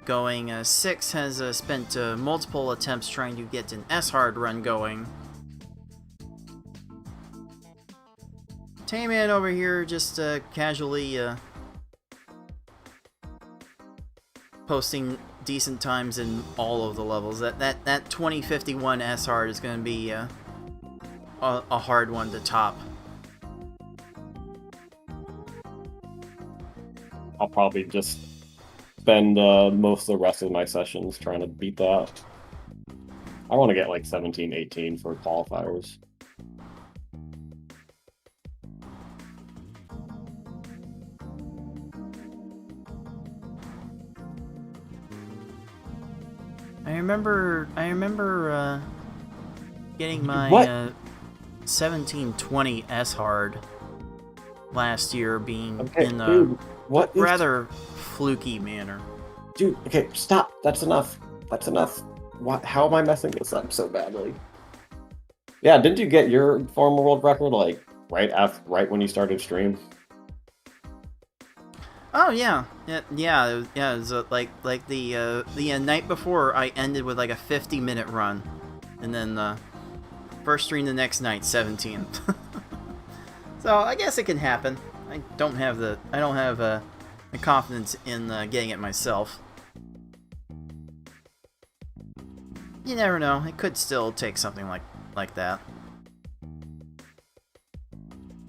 S2: going. Six has spent multiple attempts trying to get an S-hard run going. Tayman over here just casually posting decent times in all of the levels. That 2051 S-hard is going to be a hard one to top.
S4: I'll probably just spend most of the rest of my sessions trying to beat that. I want to get like 17, 18 for qualifiers.
S2: I remember getting my 1720 S hard last year being in a rather fluky manner.
S4: Dude, okay, stop. That's enough. That's enough. What? How am I messing this up so badly? Yeah, didn't you get your former world record like right when you started stream?
S2: Oh yeah. It was like the night before I ended with like a 50-minute run, and then first stream the next night 17. So I guess it can happen. I don't have the confidence in getting it myself. You never know. It could still take something like that.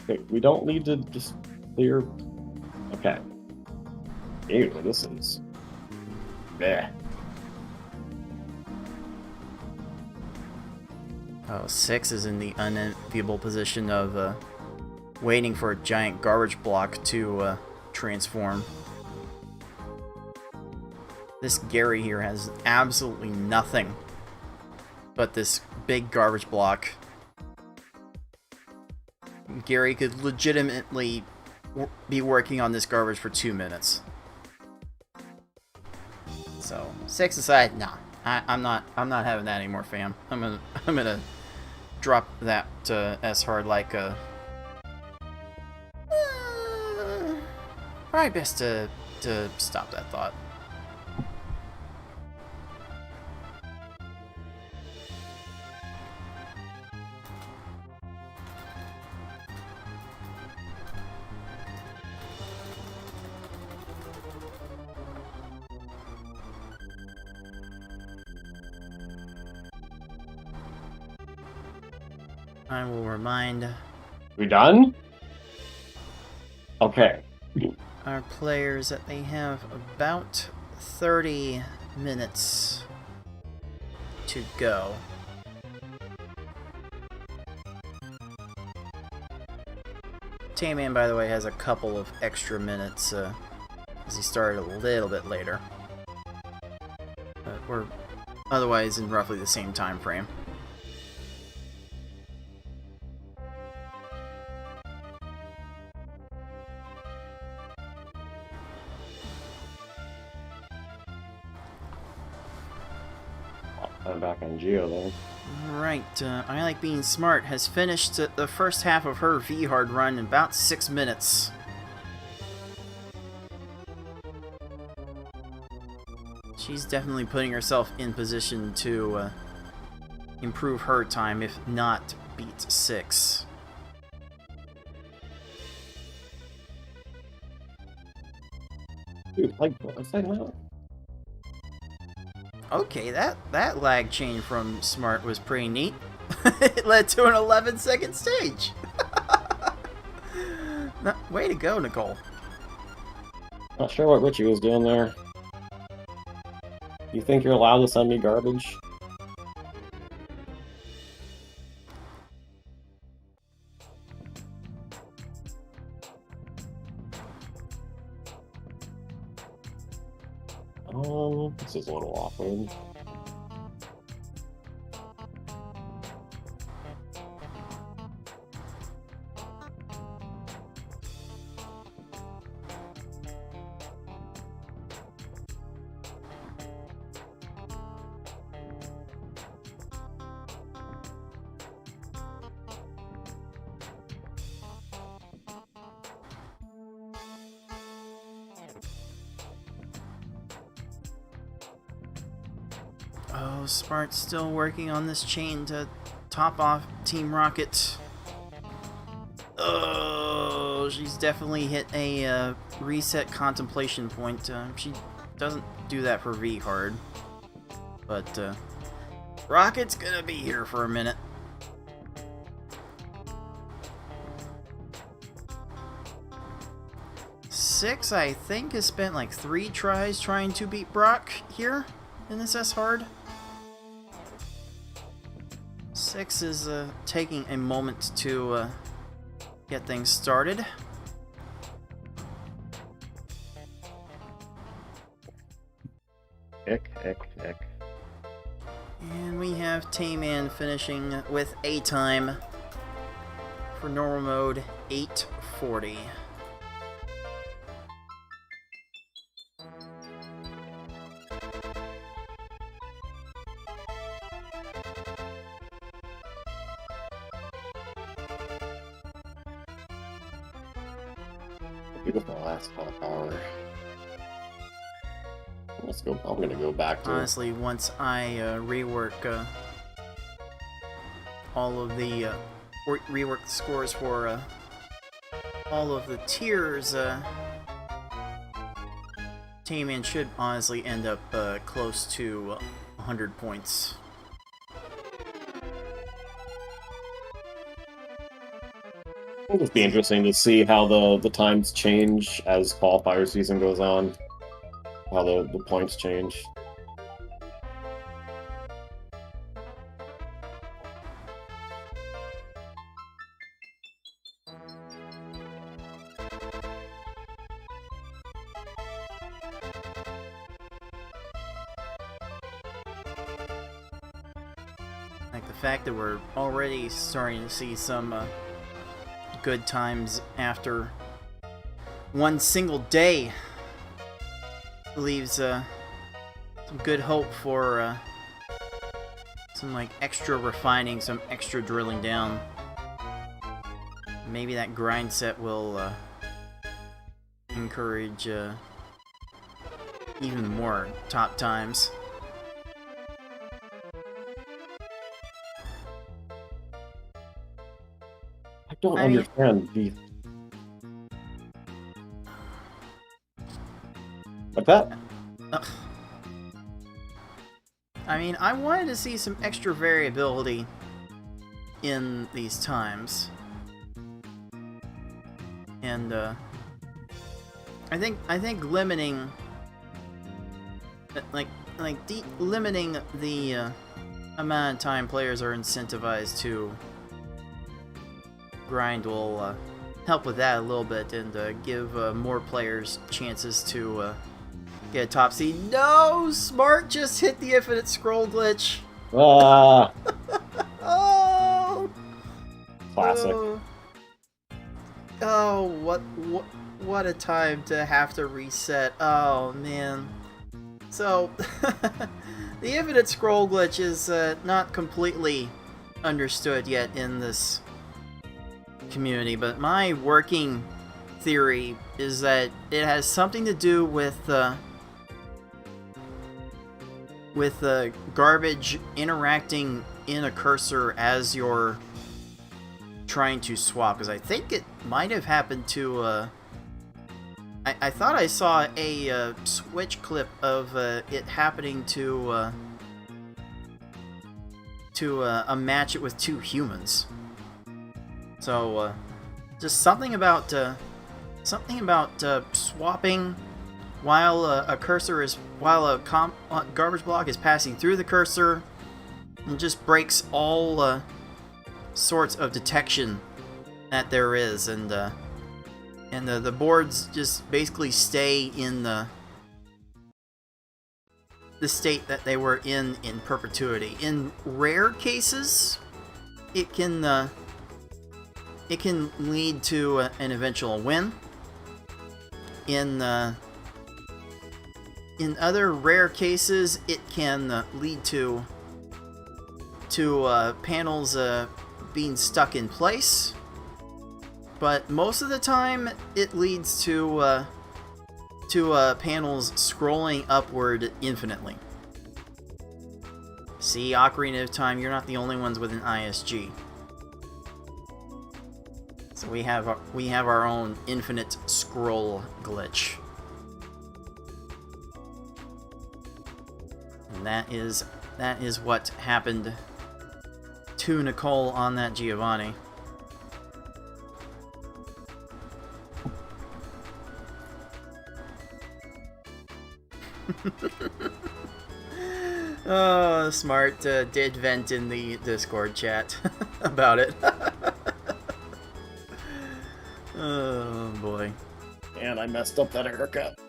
S4: Okay, we don't need to just clear. Okay. Ew, this is. Bleh.
S2: Oh, 6 is in the unenviable position of waiting for a giant garbage block to transform. This Gary here has absolutely nothing but this big garbage block. Gary could legitimately be working on this garbage for 2 minutes. So 6 aside, nah, I'm not having that anymore, fam. I'm gonna drop that S hard like a. Probably best to stop that thought. I will remind
S4: We done? Okay.
S2: our players that they have about 30 minutes to go. Tayman, by the way, has a couple of extra minutes as he started a little bit later. But we're otherwise in roughly the same time frame.
S4: I'm back on Geo though.
S2: Right, I Like Being Smart has finished the first half of her V-Hard run in about 6 minutes. She's definitely putting herself in position to improve her time, if not beat 6.
S4: Dude, like, what was that now?
S2: Okay, that lag chain from Smart was pretty neat. It led to an 11-second stage. Way to go, Nicole.
S4: Not sure what Richie was doing there. You think you're allowed to send me garbage? This is a little awkward.
S2: Oh, Smart's still working on this chain to top off Team Rocket. Oh, she's definitely hit a reset contemplation point. She doesn't do that for V-Hard. But Rocket's gonna be here for a minute. Six, I think, has spent like 3 tries trying to beat Brock here in this S-Hard. 6 is taking a moment to get things started.
S4: Ick.
S2: And we have Tayman finishing with a time for normal mode 8:40.
S4: It was my last half hour. Let's go. I'm gonna go back to.
S2: Honestly, once I rework all of the rework the scores for all of the tiers, Tayman should honestly end up close to 100 points.
S4: It'll just be interesting to see how the times change as qualifier season goes on. How the points change.
S2: fact that we're already starting to see some good times after one single day leaves some good hope for some like extra refining, some extra drilling down. Maybe that grind set will encourage even more top times.
S4: I don't
S2: I mean-
S4: understand the. What's that?
S2: Ugh. I mean, I wanted to see some extra variability in these times. And I think limiting limiting the amount of time players are incentivized to grind will help with that a little bit, and give more players chances to get a top seed. No! Smart just hit the infinite scroll glitch.
S4: Ah,
S2: Oh!
S4: classic.
S2: Oh, what a time to have to reset. Oh, man. So, the infinite scroll glitch is not completely understood yet in this community, but my working theory is that it has something to do with garbage interacting in a cursor as you're trying to swap, because I think it might have happened to I thought I saw a Switch clip of it happening to a match it with two humans. So just something about swapping while a garbage block is passing through the cursor, and just breaks all sorts of detection that there is, and the boards just basically stay in the state that they were in perpetuity. In rare cases, it can lead to an eventual win. In other rare cases, it can lead to panels being stuck in place. But most of the time, it leads to panels scrolling upward infinitely. See, Ocarina of Time, you're not the only ones with an ISG. So we have our own infinite scroll glitch. And that is what happened to Nicole on that Giovanni. Oh, Smart did vent in the Discord chat about it. Oh boy.
S4: And I messed up that haircut.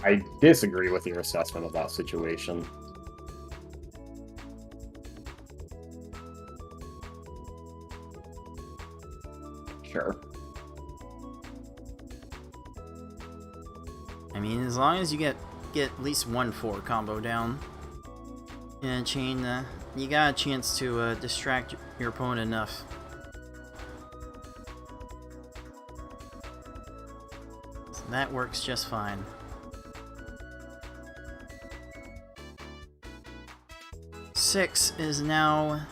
S4: I disagree with your assessment of that situation. Sure.
S2: I mean, as long as you get at least 1-4 combo down in a chain, you got a chance to distract your opponent enough. So that works just fine. Six is now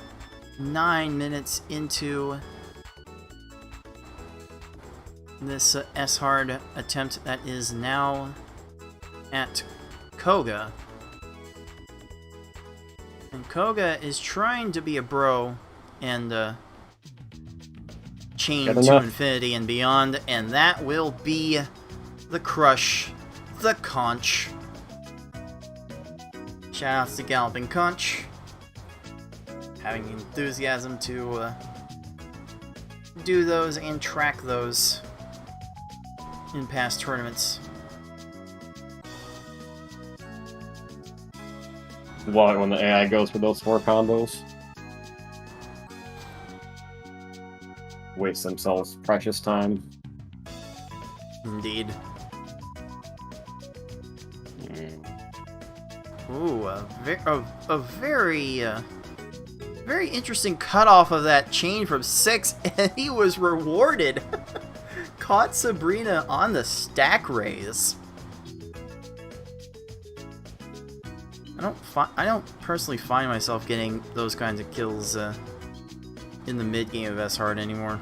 S2: 9 minutes into this S-hard attempt that is now at Koga. And Koga is trying to be a bro and chain
S4: Good
S2: to
S4: enough.
S2: infinity and beyond, and that will be the crush, the conch. Shoutouts to Galloping Conch, having enthusiasm to do those and track those in past tournaments.
S4: What, when the AI goes for those 4 combos? Waste themselves precious time.
S2: Indeed.
S4: Mm.
S2: Ooh, a very very interesting cutoff of that chain from 6, and he was rewarded. Caught Sabrina on the stack raise. I don't personally find myself getting those kinds of kills in the mid game of S Hard anymore.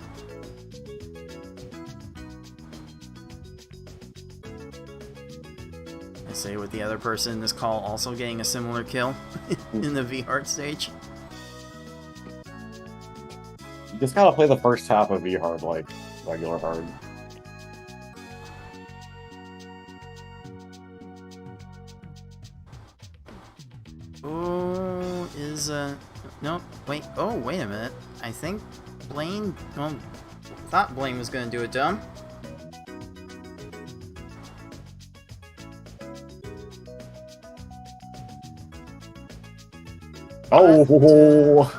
S2: I say with the other person in this call also getting a similar kill in the V Hard stage.
S4: You just gotta play the first half of V Hard like regular hard.
S2: Oh, no, wait, oh, wait a minute. I think Blaine, well, thought Blaine was gonna do it dumb.
S4: Oh!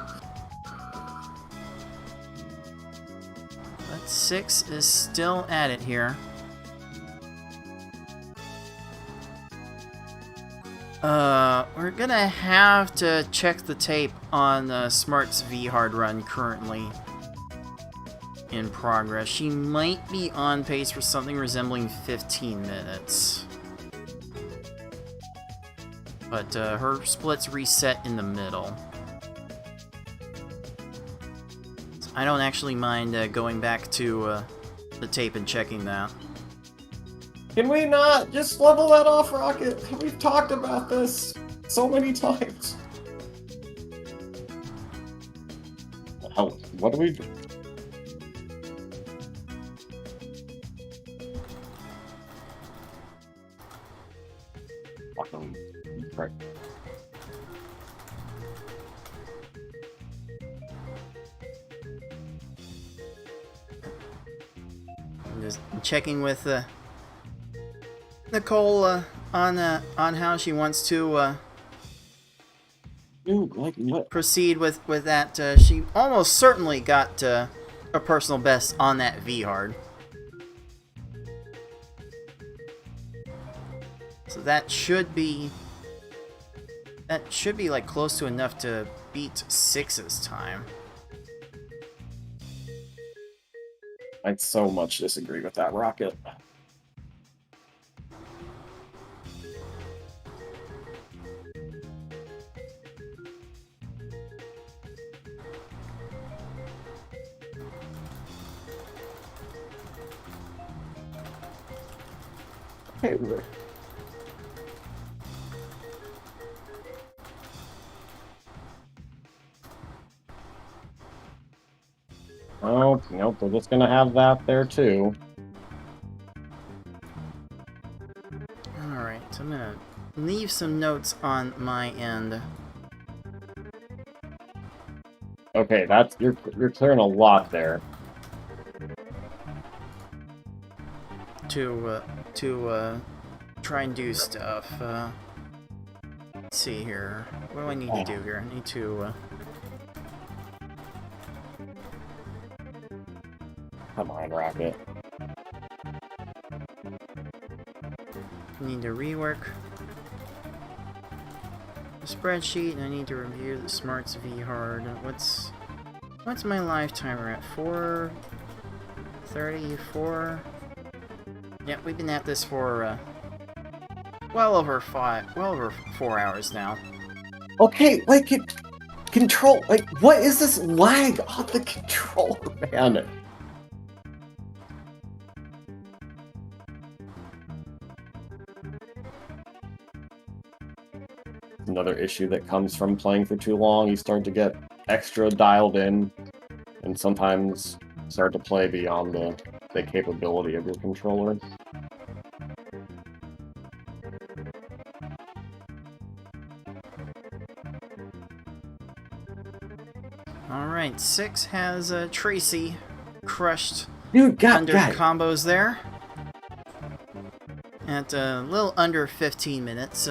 S2: But 6 is still at it here. We're gonna have to check the tape on Smart's V-Hard run currently in progress. She might be on pace for something resembling 15 minutes. But her splits reset in the middle. So I don't actually mind going back to the tape and checking that.
S4: Can we not just level that off, Rocket? We've talked about this so many times. How, what do we do? Fucking prick.
S2: I'm just checking with Nicole on how she wants to
S4: Dude, like what?
S2: proceed with that. She almost certainly got a personal best on that V-Hard. So that should be like close to enough to beat 6's time.
S4: I so much disagree with that, Rocket. Hey, oh, nope, we're just gonna have that there too.
S2: Alright, so I'm gonna leave some notes on my end.
S4: Okay, that's you're clearing a lot there.
S2: To try and do stuff. Let's see here. What do I need to do here? I need to
S4: Come on, Rocket.
S2: need to rework the spreadsheet, and I need to review the Smarts V-Hard. What's my live timer at? 4:34. Yep, we've been at this for well over 4 hours now.
S4: Okay, like control. Like, what is this lag on the controller, man? Another issue that comes from playing for too long. You start to get extra dialed in, and sometimes start to play beyond the capability of your controller.
S2: Alright, 6 has Tracy crushed
S4: Dude,
S2: under combos there. At a little under 15 minutes.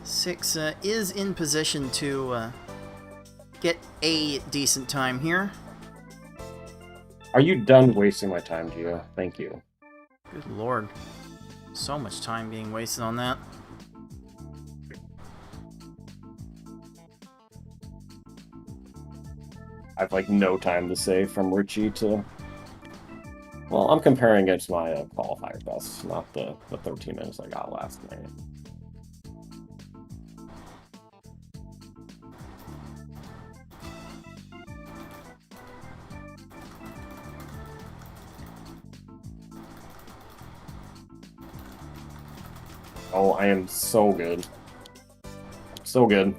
S2: 6 is in position to get a decent time here.
S4: Are you done wasting my time, Gio? Thank you.
S2: Good lord. So much time being wasted on that.
S4: I've like no time to save from Richie to... Well, I'm comparing against my qualifier best, not the 13 minutes I got last night. Oh, I am so good. So good.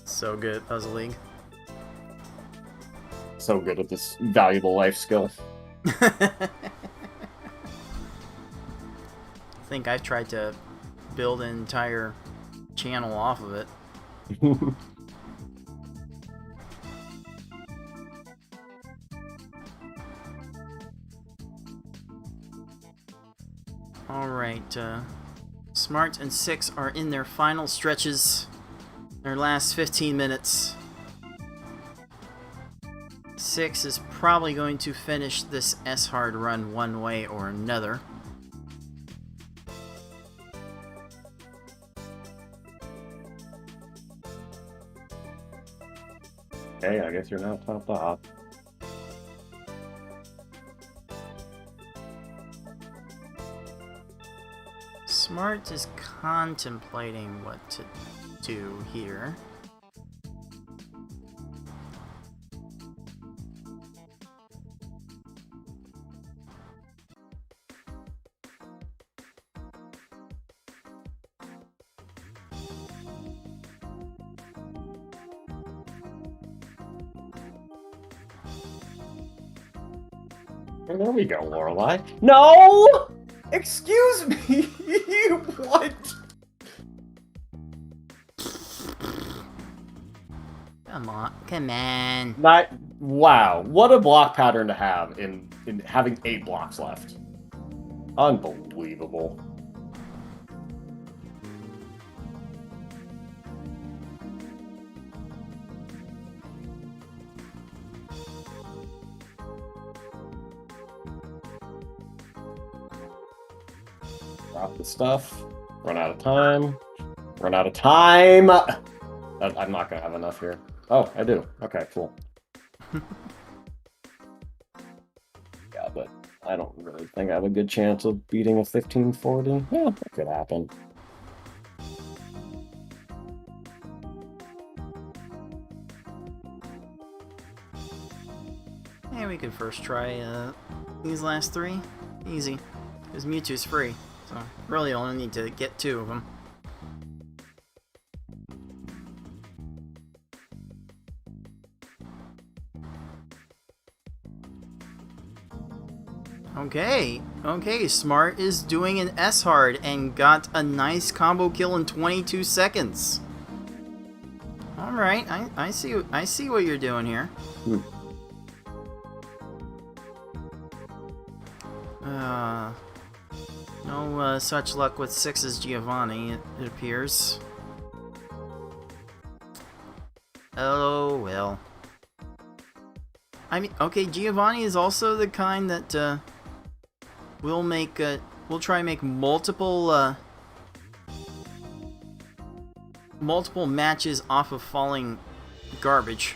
S2: So good at Puzzle League.
S4: So good at this valuable life skill.
S2: I think I've tried to build an entire channel off of it. Alright, Smart and 6 are in their final stretches. Their last 15 minutes. 6 is probably going to finish this S-Hard run one way or another.
S4: Okay, I guess you're now topped off.
S2: Smart is contemplating what to do here.
S4: And there we go, Lorelai. No! Excuse me! What?
S2: Come on, come on.
S4: Wow, what a block pattern to have in having 8 blocks left. Unbelievable. Drop the stuff. Run out of time. Run out of time! I'm not gonna have enough here. Oh, I do. Okay, cool. Yeah, but I don't really think I have a good chance of beating a 1540. Yeah, that could happen.
S2: Hey, we could first try these last 3. Easy. Because Mewtwo's free. So, really only need to get 2 of them. Okay, Smart is doing an S-Hard and got a nice combo kill in 22 seconds. Alright, I see what you're doing here. No such luck with 6's Giovanni, it appears. Oh, well. I mean, okay, Giovanni is also the kind that, we'll try and make multiple matches off of falling garbage.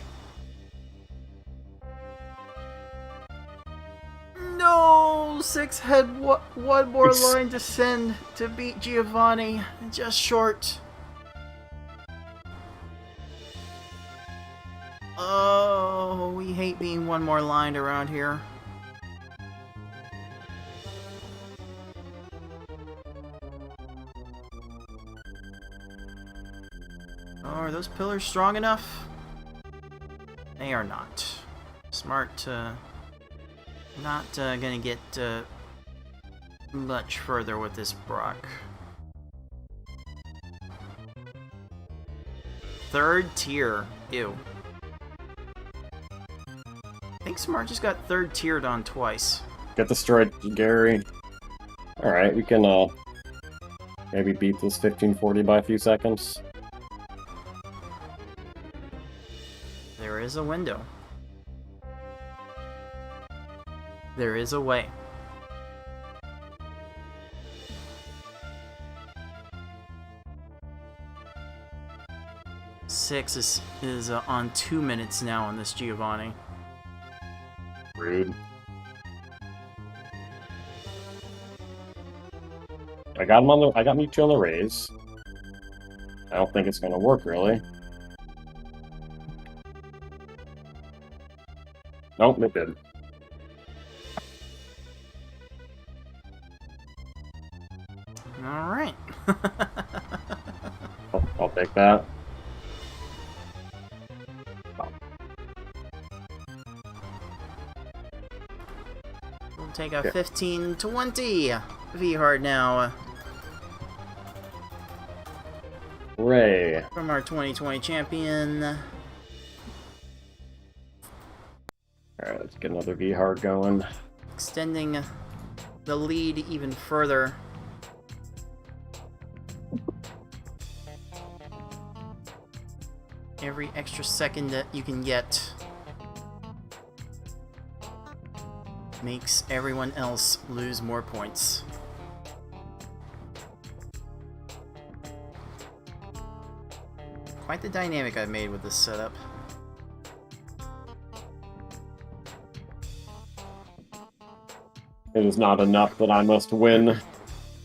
S2: No! 6 had one more line to send to beat Giovanni. Just short. Oh, we hate being one more line around here. Oh, are those pillars strong enough? They are not. Smart, not gonna get much further with this Brock. Third tier. Ew. I think Smart just got third tiered on twice.
S4: Get destroyed, Gary. Alright, we can maybe beat this 1540 by a few seconds.
S2: There is a window. There is a way. Six is on 2 minutes now on this Giovanni.
S4: Rude. I got Mewtwo on the raise. I don't think it's gonna work really. Nope, it did.
S2: Alright.
S4: I'll take that.
S2: We'll take a 15-20 V-Hard now
S4: Hooray!
S2: from our 2020 champion.
S4: Alright, let's get another V-Hard going.
S2: Extending the lead even further. Every extra second that you can get makes everyone else lose more points. Quite the dynamic I've made with this setup.
S4: It is not enough that I must win.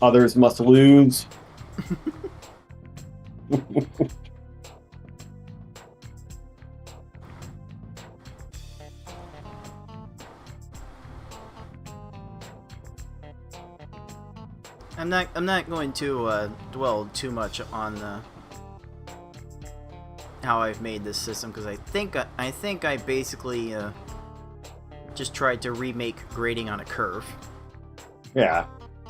S4: Others must lose.
S2: I'm not going to dwell too much on how I've made this system, because I think I basically just tried to remake grading on a curve.
S4: Yeah.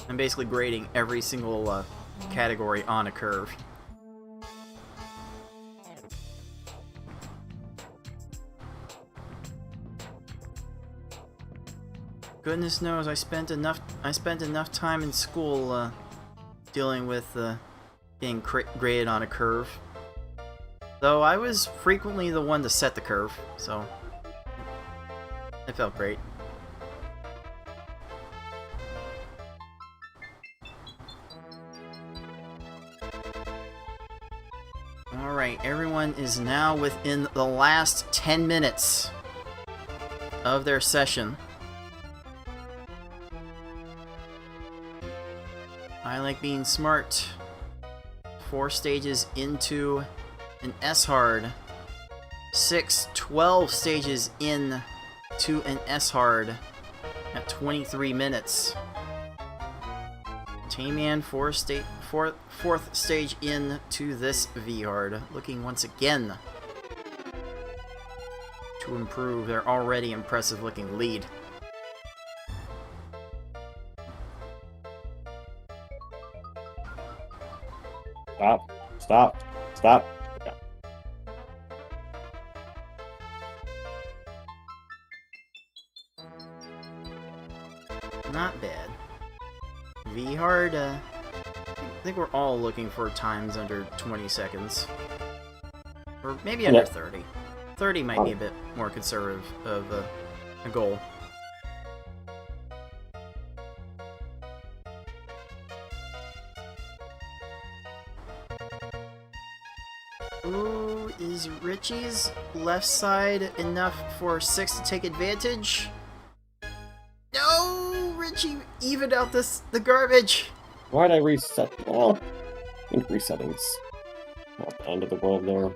S2: I'm basically grading every single category on a curve. Goodness knows I spent enough time in school dealing with being graded on a curve. Though I was frequently the one to set the curve, so it felt great. Alright, everyone is now within the last 10 minutes of their session. I like being smart. 4 stages into an S-Hard. 12 stages in to an S-Hard at 23 minutes. Tayman, fourth stage in to this V-Hard, looking once again to improve their already impressive looking lead.
S4: Stop. Stop. Stop. Okay.
S2: Not bad. V-Hard, I think we're all looking for times under 20 seconds. Or maybe under 30. 30 might be a bit more conservative of a goal. Ooh, is Richie's left side enough for 6 to take advantage? No! Richie evened out the garbage!
S4: Why'd I reset? Well, I think resetting's not the end of the world there.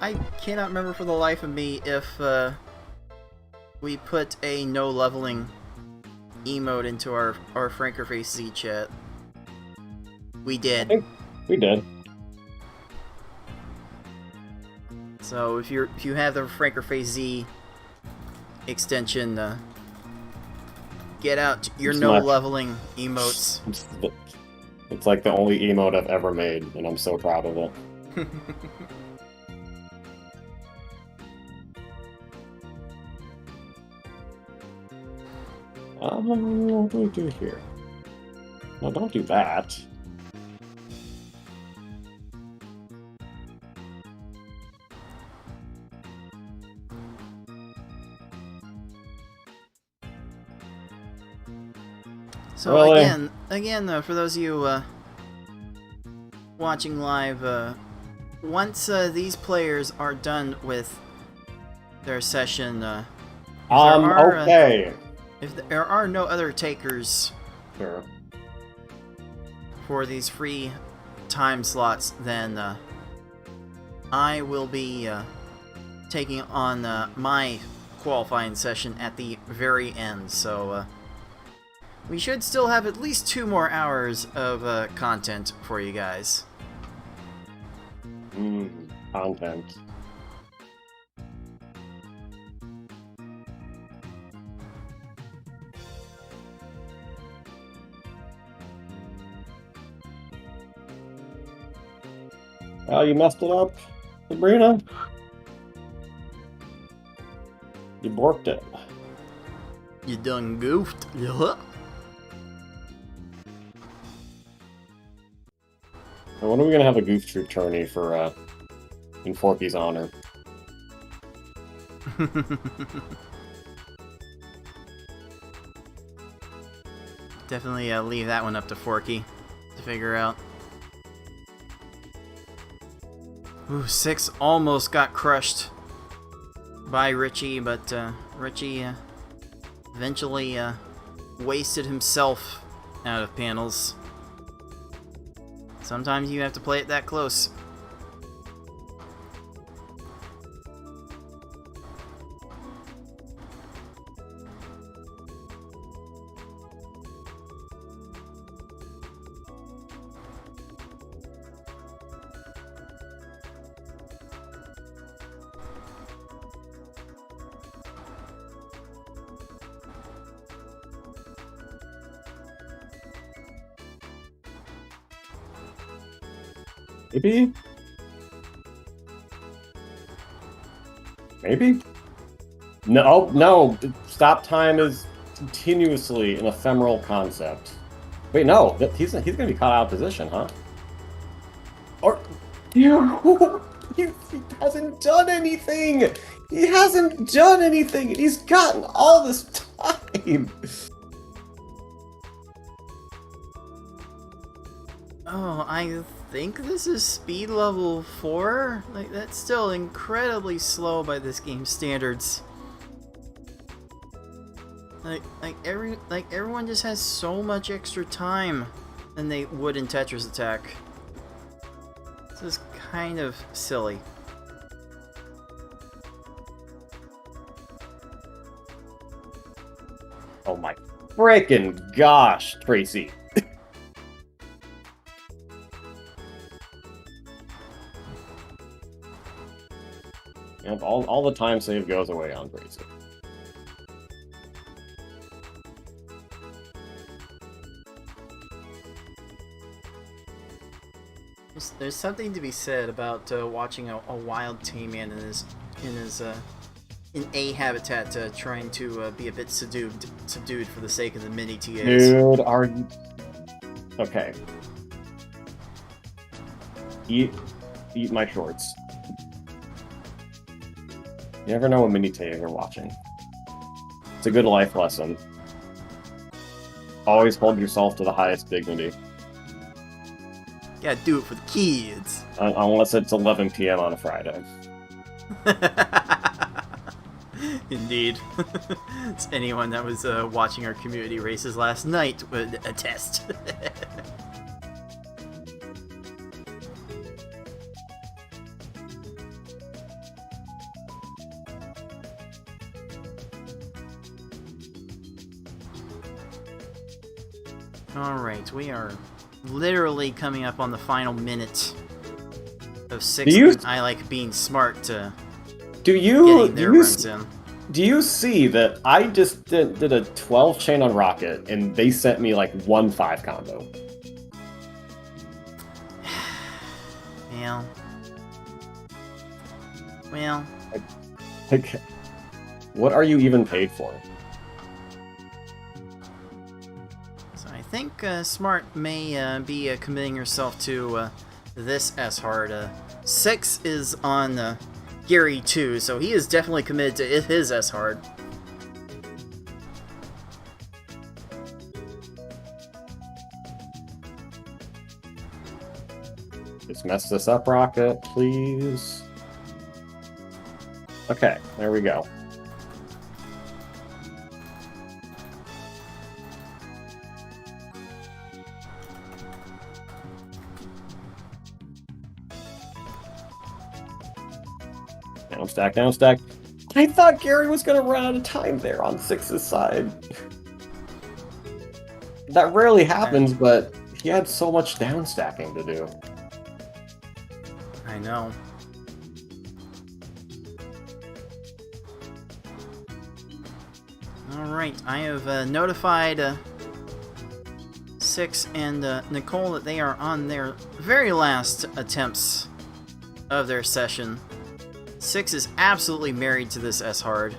S2: I cannot remember for the life of me if we put a no leveling emote into our Frankerface Z chat. We
S4: I
S2: did.
S4: think we did.
S2: So if you have the Frankerface Z extension, Get out your
S4: It's
S2: no
S4: not-
S2: leveling emotes.
S4: It's like the only emote I've ever made, and I'm so proud of it. What do we do here? No, don't do that.
S2: So
S4: Really?
S2: again, for those of you watching live, once these players are done with their session,
S4: Okay.
S2: if there are no other takers
S4: Sure.
S2: for these free time slots, then I will be taking on my qualifying session at the very end. So we should still have at least 2 more hours of content for you guys.
S4: Content. Oh, you messed it up, Sabrina. You borked it.
S2: You done goofed. Yeah.
S4: And when are we gonna have a Goof Troop tourney for in Forky's honor?
S2: Definitely leave that one up to Forky to figure out. Ooh, 6 almost got crushed by Richie, but Richie eventually wasted himself out of panels. Sometimes you have to play it that close.
S4: Maybe? Maybe? No, no! Stop time is continuously an ephemeral concept. Wait, no! He's gonna be caught out of position, huh? Or... he hasn't done anything! He hasn't done anything! And he's gotten all this time!
S2: Oh, I think this is speed level 4? Like, that's still incredibly slow by this game's standards. Like everyone just has so much extra time than they would in Tetris Attack. This is kind of silly.
S4: Oh my frickin' gosh, Tracy. Yep, all the time save goes away on Tracy.
S2: There's something to be said about watching a wild tame man in his in a habitat trying to be a bit subdued for the sake of the mini TAs.
S4: Dude, are you... Okay. Eat my shorts. You never know what mini TA you're watching. It's a good life lesson. Always hold yourself to the highest dignity.
S2: Gotta do it for the kids.
S4: Unless it's 11 p.m. on a Friday.
S2: Indeed. It's anyone that was watching our community races last night would attest. Alright, we are literally coming up on the final minute of 6.
S4: Do you-
S2: I like being smart to
S4: Do you
S2: getting their runs in.
S4: Do you see that I just did a 12 chain on Rocket, and they sent me like 1-5 combo?
S2: Well,
S4: Like, what are you even paid for?
S2: so I think Smart may be committing herself to this S hard. 6 is on Gary too, so he is definitely committed to his S hard.
S4: Just mess this up, Rocket, please. Okay, there we go. Down stack, down stack. I thought Gary was gonna run out of time there on 6's side. That rarely happens, but he had so much down stacking to do.
S2: I know. Alright, I have notified 6 and Nicole that they are on their very last attempts of their session. 6 is absolutely married to this S hard.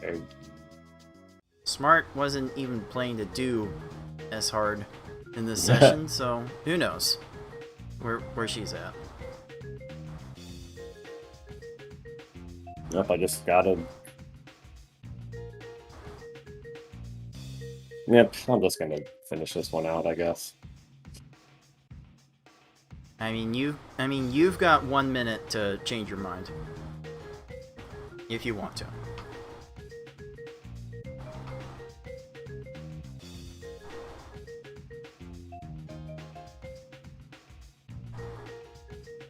S4: Okay.
S2: Smart wasn't even planning to do S hard in this session, so who knows where she's at.
S4: Yep, I just gotta... Yep, I'm just gonna finish this one out, I guess.
S2: I mean, you've got 1 minute to change your mind, if you want to.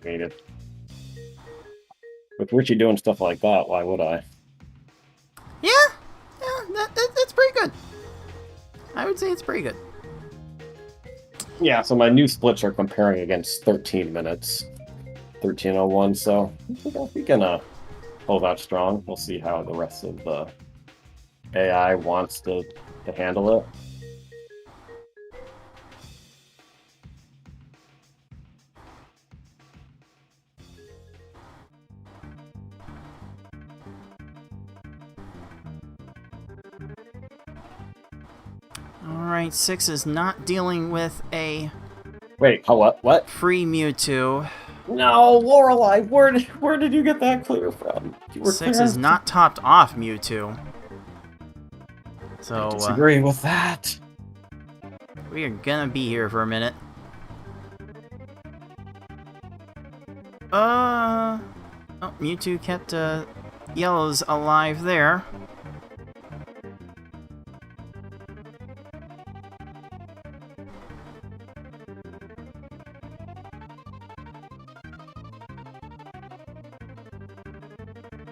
S4: I mean, with Richie doing stuff like that, why would I?
S2: Yeah, that's pretty good. I would say it's pretty good.
S4: Yeah, so my new splits are comparing against 13 minutes. 13:01, so we can hold out strong. We'll see how the rest of the AI wants to handle it.
S2: Alright, 6 is not dealing with a
S4: Wait, what?
S2: free Mewtwo.
S4: No, Lorelei, where did you get that clear from? You were
S2: 6
S4: clear.
S2: is not topped off Mewtwo. So,
S4: I disagree with that.
S2: we are gonna be here for a minute. Oh, Mewtwo kept Yellow's alive there.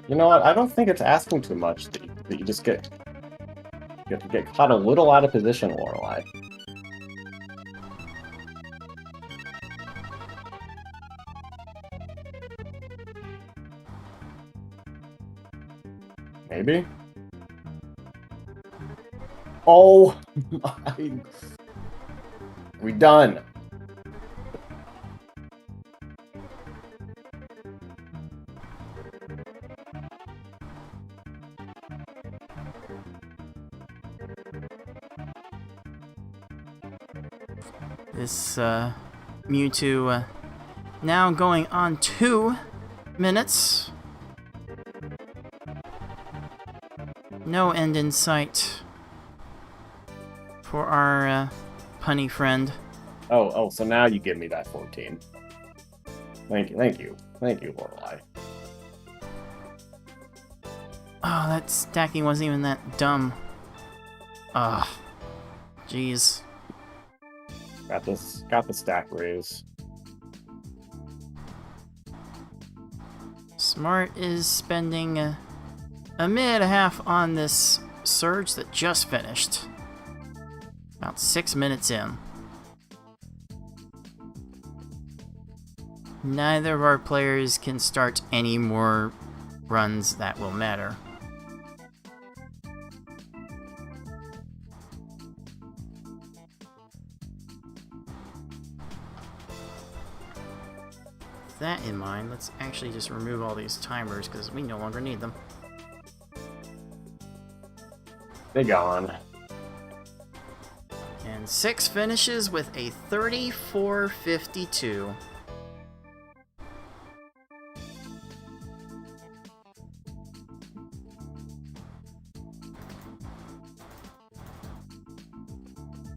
S4: You know what? I don't think it's asking too much that you just get... You have to get caught a little out of position, Lorelei. Maybe? Oh my... We done.
S2: This Mewtwo now going on 2 minutes. No end in sight for our punny friend.
S4: Oh, so now you give me that 14. Thank you, Lorelei.
S2: Oh, that stacking wasn't even that dumb. Ugh. Jeez.
S4: Got the stack raise.
S2: Smart is spending a minute and a half on this surge that just finished. About 6 minutes in. Neither of our players can start any more runs that will matter. With that in mind, let's actually just remove all these timers because we no longer need them.
S4: They gone.
S2: And 6 finishes with a 34.52.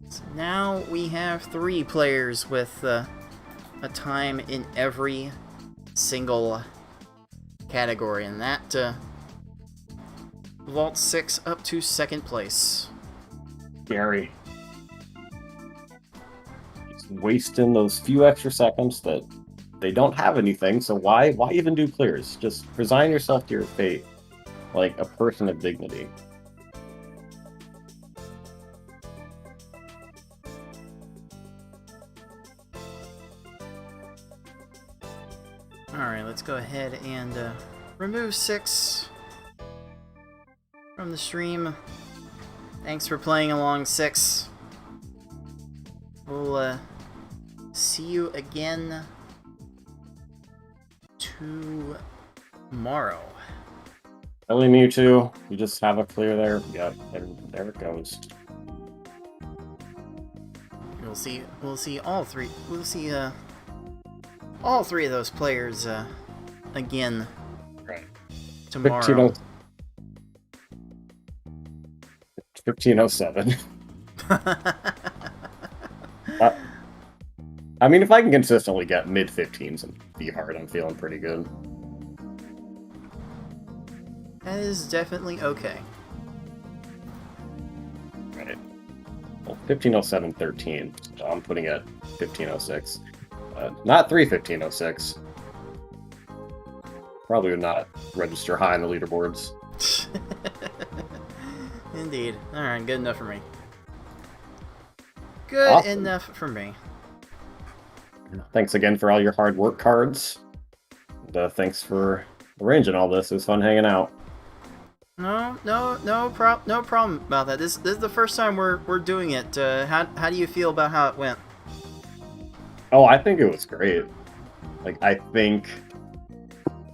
S2: So now we have 3 players with a time in every single category, and that vaults 6 up to 2nd place.
S4: Gary. Just wasting those few extra seconds that they don't have anything, so why even do clears? Just resign yourself to your fate like a person of dignity.
S2: Alright, let's go ahead and remove 6 from the stream. Thanks for playing along, 6. We'll see you again tomorrow.
S4: Only Mewtwo, you just have a clear there. Yep, and there it goes.
S2: We'll see all 3. We'll see all 3 of those players again
S4: Right.
S2: tomorrow.
S4: 1507. I mean, if I can consistently get mid-15s and be hard, I'm feeling pretty good.
S2: That is definitely okay.
S4: Right. Well, 1507.13. So I'm putting it at 1506. Not 31506. Probably would not register high in the leaderboards.
S2: Indeed. Alright, good enough for me. Good
S4: Awesome.
S2: enough for me.
S4: Thanks again for all your hard work cards. And, thanks for arranging all this. It was fun hanging out.
S2: No problem about that. This is the first time we're doing it. How do you feel about how it went?
S4: Oh, I think it was great. Like, I think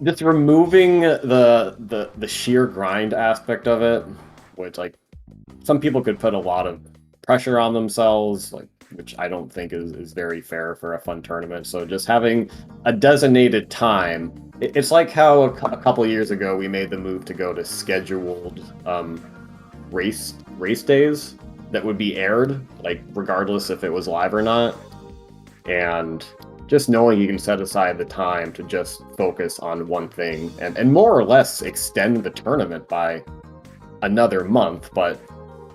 S4: just removing the sheer grind aspect of it, which, like, some people could put a lot of pressure on themselves, like, which I don't think is very fair for a fun tournament. So just having a designated time, it's like how a couple years ago we made the move to go to scheduled race days that would be aired, like, regardless if it was live or not. And just knowing you can set aside the time to just focus on one thing and more or less extend the tournament by another month, but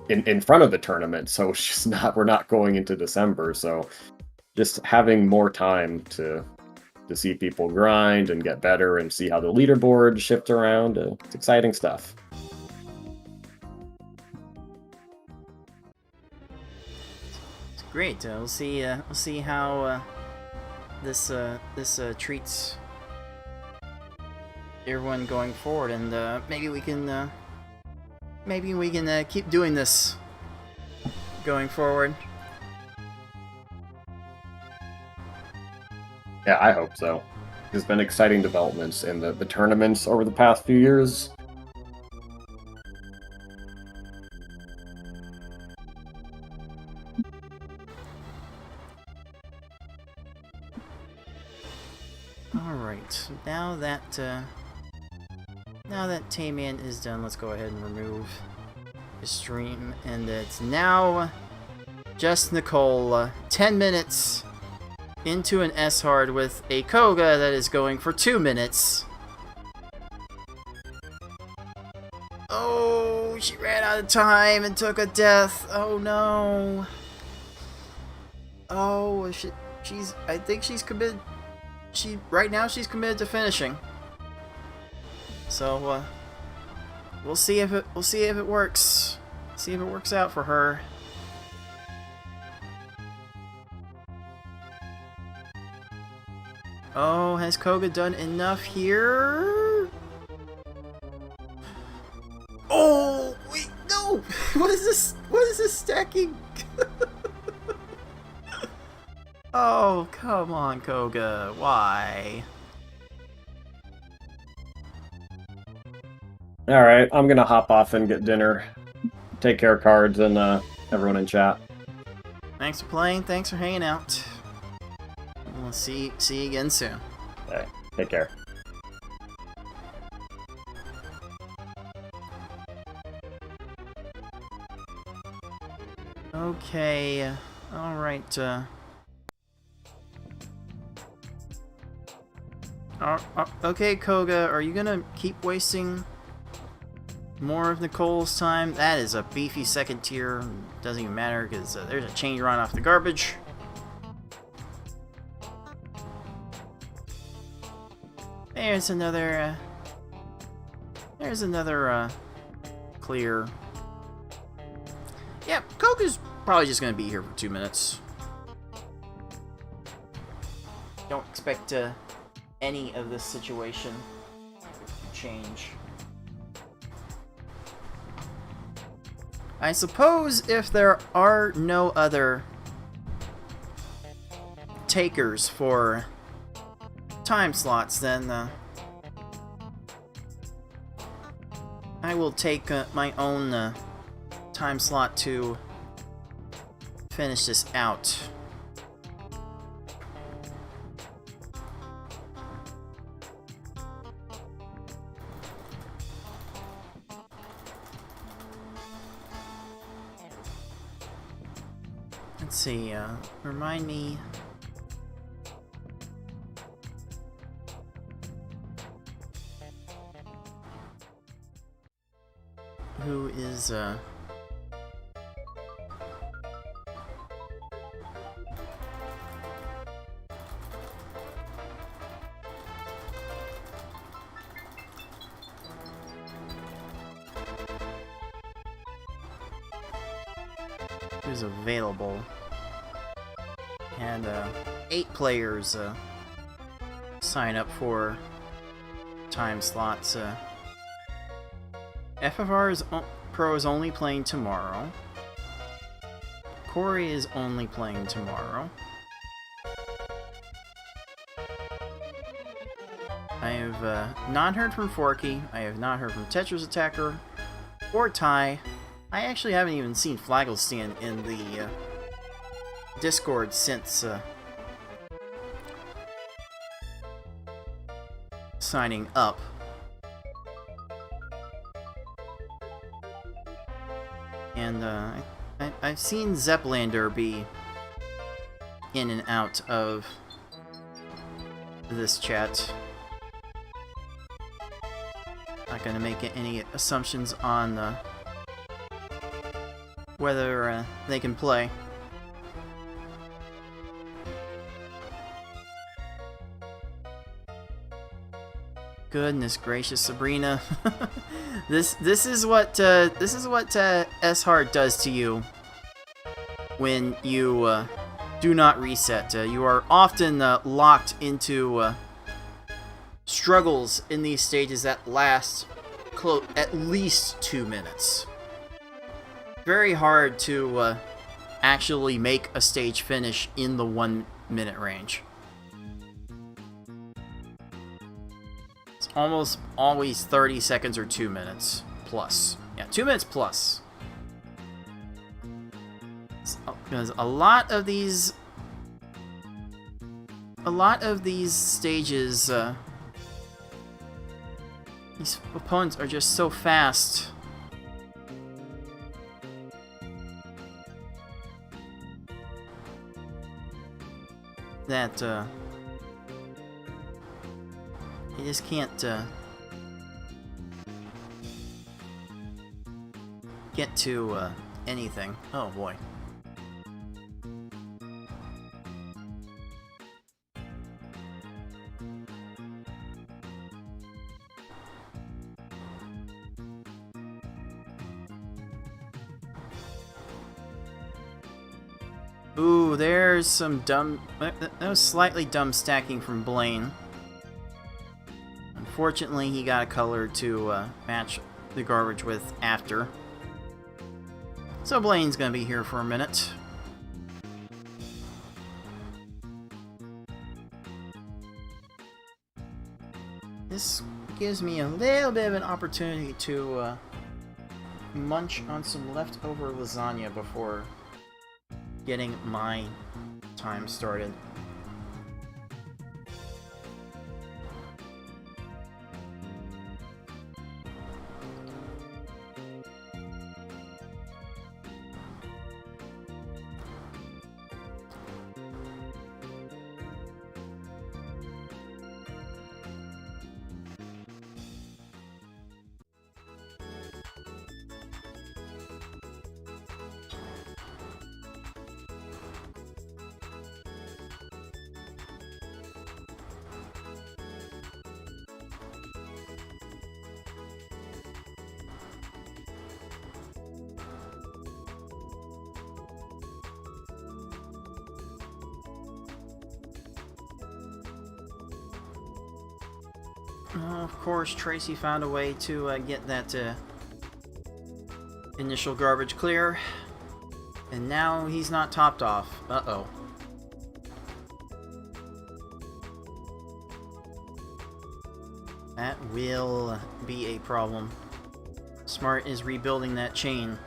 S4: in front of the tournament, so it's just we're not going into December, so just having more time to see people grind and get better and see how the leaderboard shift around, it's exciting stuff.
S2: It's great. We'll see how this treats everyone going forward, and maybe we can keep doing this going forward.
S4: Yeah, I hope so. There's been exciting developments in the tournaments over the past few years.
S2: Alright, now that Tamian is done, let's go ahead and remove the stream, and it's now just Nicole, 10 minutes into an S-hard with a Koga that is going for 2 minutes. Oh, she ran out of time and took a death. Oh no. Oh, I think she's committed. Right now she's committed to finishing. So we'll see if it works. See if it works out for her. Oh, has Koga done enough here? this stacking? Oh, come on, Koga. Why?
S4: Alright, I'm gonna hop off and get dinner. Take care, Cards, and everyone in chat.
S2: Thanks for playing. Thanks for hanging out. We'll see you again soon.
S4: Okay, take care.
S2: Okay. All right. Okay, Koga, are you gonna keep wasting more of Nicole's time? That is a beefy second tier. Doesn't even matter because there's a chain run off the garbage. There's another. There's another clear. Yeah, Koga's probably just gonna be here for 2 minutes. Don't expect any of this situation to change. I suppose if there are no other takers for time slots, then I will take my own time slot to finish this out. Let's see, remind me. Who is, who's available? And 8 players sign up for time slots. FFR Pro is only playing tomorrow. Corey is only playing tomorrow. I have not heard from Forky. I have not heard from Tetris Attacker or Ty. I actually haven't even seen Flagglestan in the Discord since signing up. And I've seen Zeppelander be in and out of this chat. Not gonna make any assumptions on whether they can play. Goodness gracious, Sabrina! this is what S-Hard does to you when you do not reset. You are often locked into struggles in these stages that last at least 2 minutes. Very hard to actually make a stage finish in the 1 minute range. It's almost always 30 seconds or 2 minutes plus. Yeah, 2 minutes plus. Because a lot of these stages, these opponents are just so fast. That you just can't get to anything. Oh boy. Ooh, there's some dumb... That was slightly dumb stacking from Blaine. Unfortunately, he got a color to match the garbage with after. So Blaine's gonna be here for a minute. This gives me a little bit of an opportunity to munch on some leftover lasagna before getting my time started. Of course, Tracy found a way to get that initial garbage clear. And now he's not topped off. Uh-oh. That will be a problem. Smart is rebuilding that chain.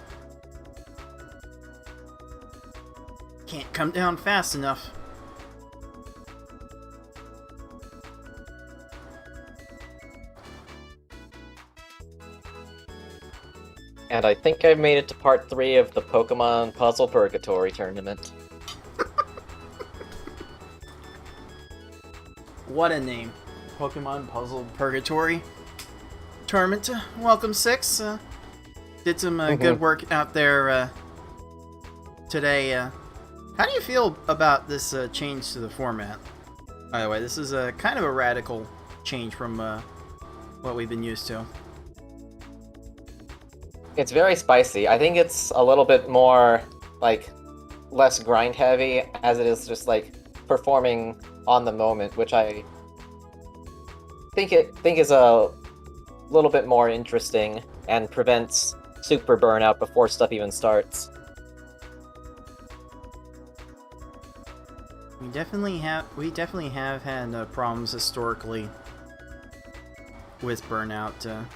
S2: Can't come down fast enough.
S6: And I think I've made it to part 3 of the Pokemon Puzzle Purgatory tournament.
S2: What a name. Pokemon Puzzle Purgatory Tournament. Welcome, Six. Did some good work out there today. How do you feel about this change to the format? By the way, this is a kind of a radical change from what we've been used to.
S6: It's very spicy. I think it's a little bit more, like, less grind heavy, as it is just, like, performing on the moment, which I think is a little bit more interesting and prevents super burnout before stuff even starts.
S2: We definitely have had problems historically with burnout,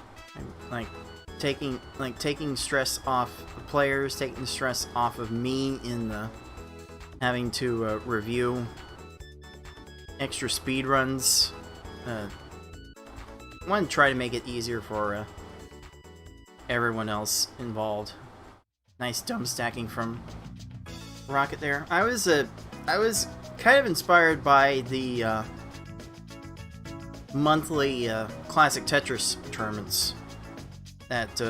S2: taking stress off the players, taking the stress off of me in the having to review extra speed runs. I want to try to make it easier for everyone else involved. Nice dumb stacking from Rocket there. I was kind of inspired by the monthly classic Tetris tournaments that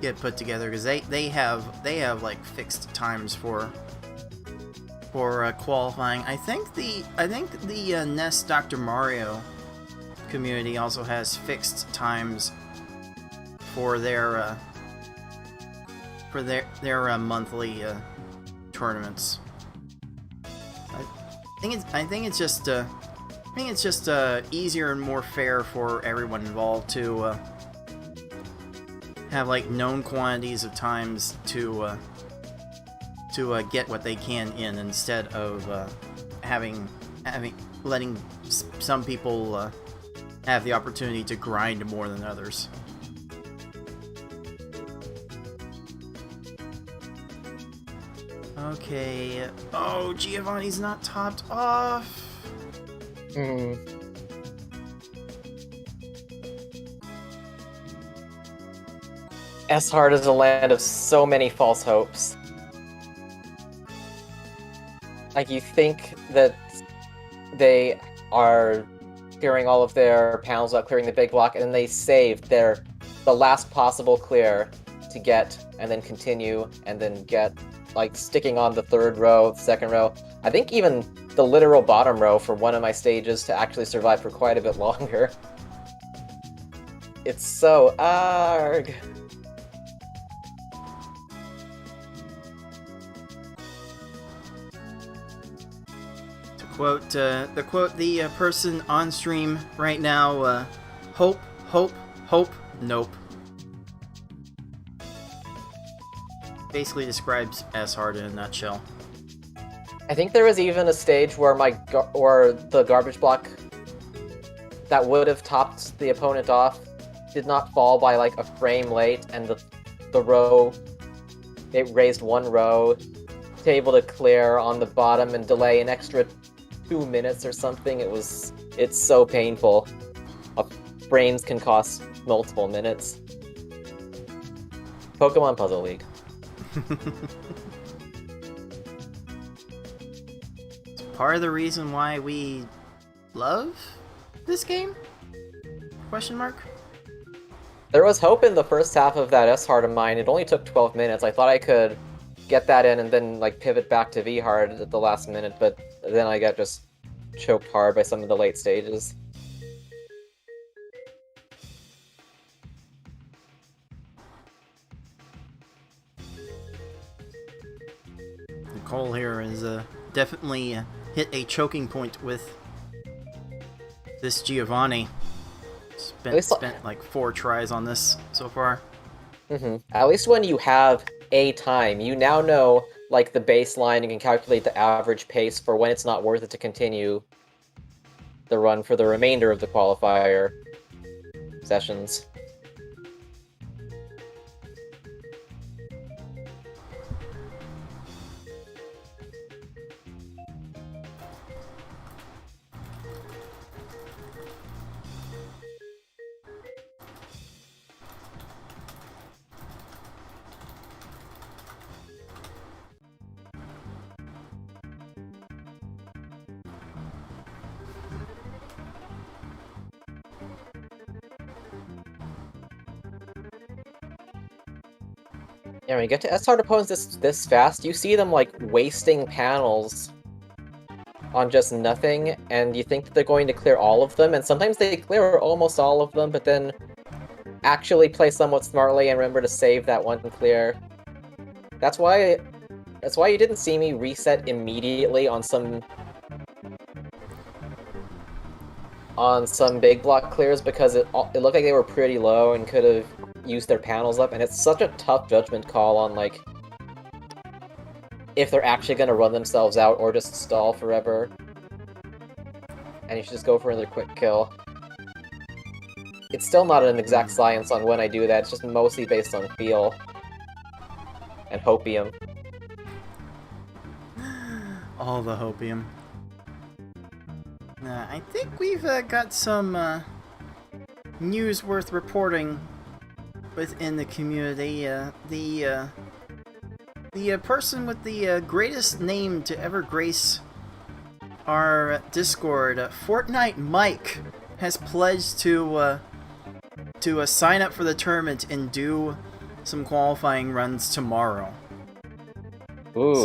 S2: get put together, because they have like fixed times for qualifying. I think the NES Dr. Mario community also has fixed times for their monthly tournaments. I think it's just easier and more fair for everyone involved to have like known quantities of times to get what they can in, instead of letting some people have the opportunity to grind more than others. Okay. Oh, Giovanni's not topped off.
S6: S-Hard is a land of so many false hopes. Like, you think that they are clearing all of their panels up, clearing the big block, and then they saved the last possible clear to get, and then continue, and then get, like, sticking on the third row, the second row. I think even the literal bottom row for one of my stages to actually survive for quite a bit longer. It's so arg.
S2: To quote the person on stream right now, hope, hope, hope, nope. basically describes S-Hard in a nutshell.
S6: I think there was even a stage where the garbage block that would have topped the opponent off did not fall by like a frame late, and the row, it raised one row to able to clear on the bottom and delay an extra 2 minutes or something. It's so painful. Frames can cost multiple minutes. Pokemon Puzzle League.
S2: It's part of the reason why we love this game? Question mark?
S6: There was hope in the first half of that S-Hard of mine. It only took 12 minutes. I thought I could get that in and then like pivot back to V-Hard at the last minute, but then I got just choked hard by some of the late stages.
S2: Nicole here is definitely hit a choking point with this Giovanni. Spent like 4 tries on this so far.
S6: At least when you have a time, you now know like the baseline and can calculate the average pace for when it's not worth it to continue the run for the remainder of the qualifier sessions. Yeah, when you get to S-Hard opponents this fast, you see them like wasting panels on just nothing, and you think that they're going to clear all of them, and sometimes they clear almost all of them, but then actually play somewhat smartly and remember to save that one clear. That's why you didn't see me reset immediately on some big block clears, because it looked like they were pretty low and could have used their panels up, and it's such a tough judgment call on like if they're actually going to run themselves out or just stall forever. And you should just go for another quick kill. It's still not an exact science on when I do that, it's just mostly based on feel and hopium.
S2: All the hopium. I think we've got some news worth reporting within the community. The person with the greatest name to ever grace our Discord, Fortnite Mike, has pledged to sign up for the tournament and do some qualifying runs tomorrow.
S6: Ooh.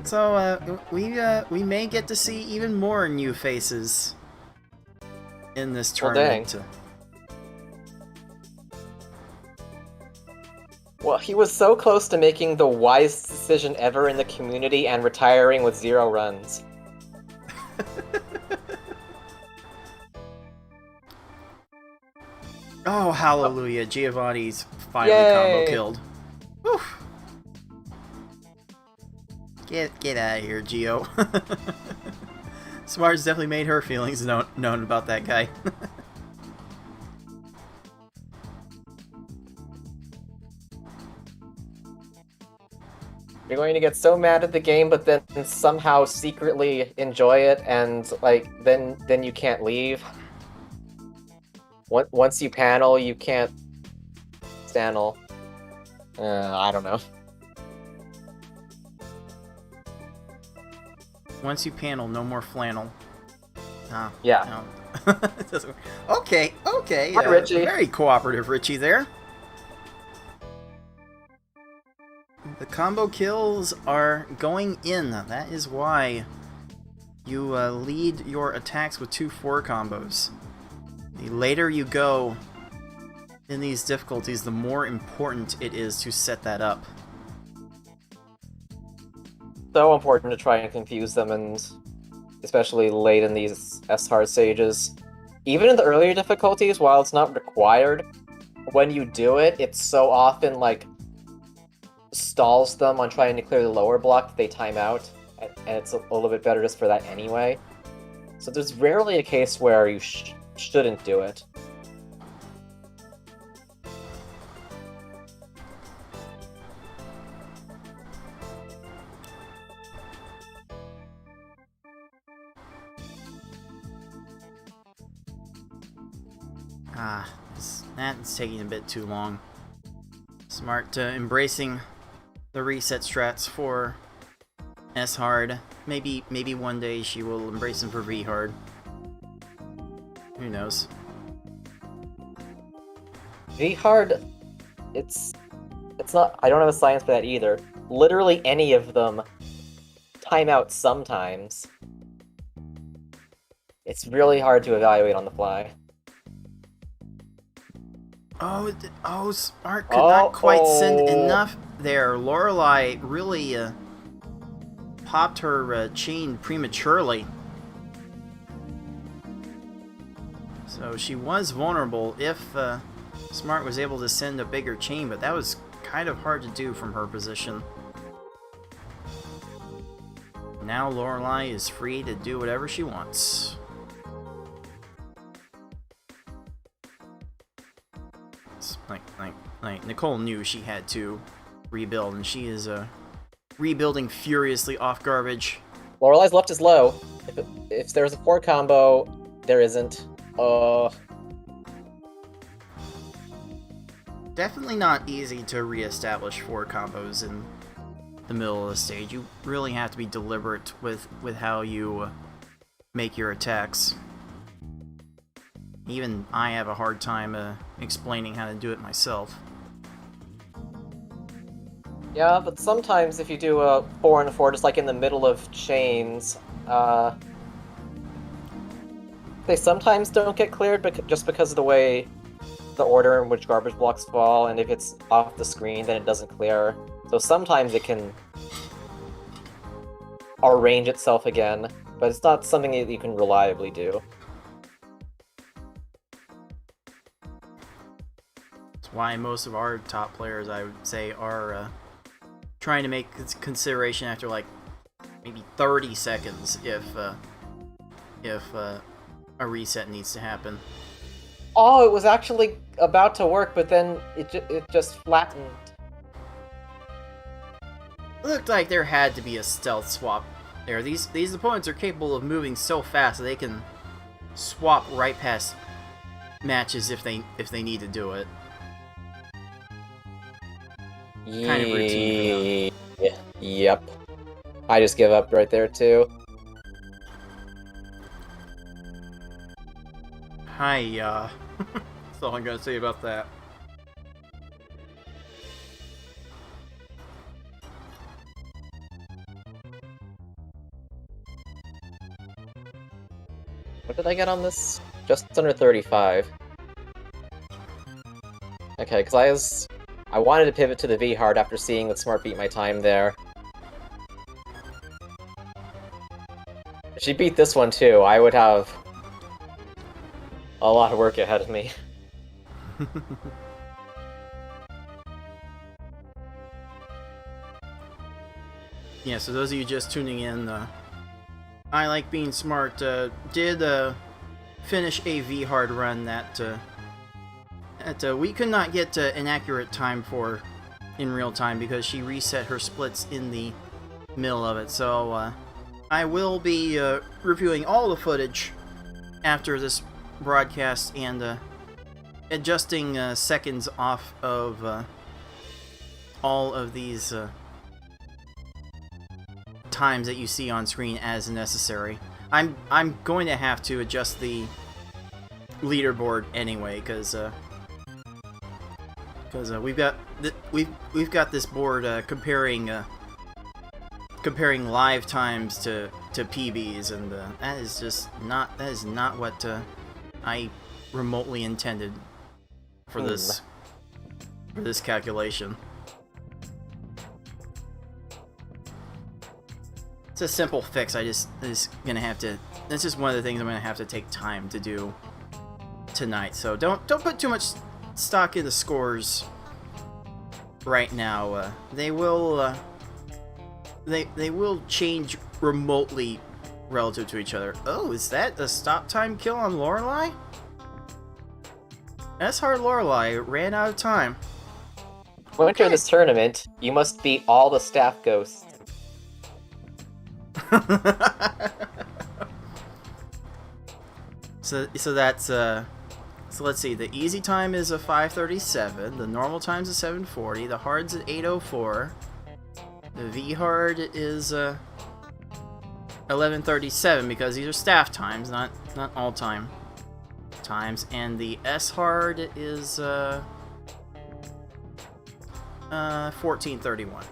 S2: So we may get to see even more new faces in this tournament.
S6: Well, he was so close to making the wisest decision ever in the community and retiring with 0 runs.
S2: Oh, hallelujah. Giovanni's finally
S6: Yay.
S2: combo killed. Whew. Get out of here, Gio. Smart's definitely made her feelings known about that guy.
S6: You're going to get so mad at the game, but then somehow secretly enjoy it, and like then you can't leave. Once you panel, you can't stanel. I don't know.
S2: Once you panel, no more flannel.
S6: Yeah.
S2: No. It doesn't work. Okay.
S6: Hi, Richie.
S2: Very cooperative, Richie, there. The combo kills are going in. That is why you lead your attacks with 2-4 combos. The later you go in these difficulties, the more important it is to set that up.
S6: So important to try and confuse them, and especially late in these S-hard stages. Even in the earlier difficulties, while it's not required, when you do it, it's so often like stalls them on trying to clear the lower block, they time out, and it's a little bit better just for that anyway. So there's rarely a case where you shouldn't do it.
S2: That's taking a bit too long. Smart embracing the reset strats for S hard. Maybe one day she will embrace them for V hard. Who knows?
S6: V hard, it's not. I don't have a science for that either. Literally any of them time out sometimes. It's really hard to evaluate on the fly.
S2: Oh, Smart could not quite send enough there. Lorelei really popped her chain prematurely. So she was vulnerable if Smart was able to send a bigger chain, but that was kind of hard to do from her position. Now Lorelei is free to do whatever she wants. Like Nicole knew she had to rebuild, and she is rebuilding furiously off garbage.
S6: Lorelei's left is low. If there's a 4 combo, there isn't.
S2: Definitely not easy to reestablish 4 combos in the middle of the stage. You really have to be deliberate with how you make your attacks. Even I have a hard time explaining how to do it myself.
S6: Yeah, but sometimes if you do a 4 and a 4, just like in the middle of chains, they sometimes don't get cleared just because of the way the order in which garbage blocks fall, and if it's off the screen, then it doesn't clear. So sometimes it can arrange itself again, but it's not something that you can reliably do.
S2: That's why most of our top players, I would say, are trying to make consideration after like maybe 30 seconds if a reset needs to happen.
S6: Oh, it was actually about to work, but then it just flattened.
S2: It looked like there had to be a stealth swap there. These opponents are capable of moving so fast that they can swap right past matches if they need to do it. Kind of routine for them.
S6: Yep. I just give up right there too.
S2: Hi, that's all I'm gonna say about that.
S6: What did I get on this? Just under 35. Okay, because I wanted to pivot to the V hard after seeing that Smart beat my time there. If she beat this one too, I would have a lot of work ahead of me.
S2: Yeah, so those of you just tuning in, I Like Being Smart did finish a V-hard run that we could not get an accurate time for in real time because she reset her splits in the middle of it. So I will be reviewing all the footage after this broadcast and adjusting seconds off of all of these times that you see on screen as necessary. I'm going to have to adjust the leaderboard anyway because we've got this board comparing live times to PBs, and that is not what I remotely intended for this calculation. It's a simple fix. That's just one of the things I'm gonna have to take time to do tonight. So don't put too much stock in the scores right now. They will they will change remotely relative to each other. Oh, is that a stop time kill on Lorelei? That's hard. Lorelei ran out of time.
S6: To enter this tournament, you must beat all the staff ghosts.
S2: So that's so let's see. The easy time is a 5:37. The normal time's a 7:40. The hard's at 8:04. The V hard is 11:37 because these are staff times, not all time times. And the S hard is 14:31.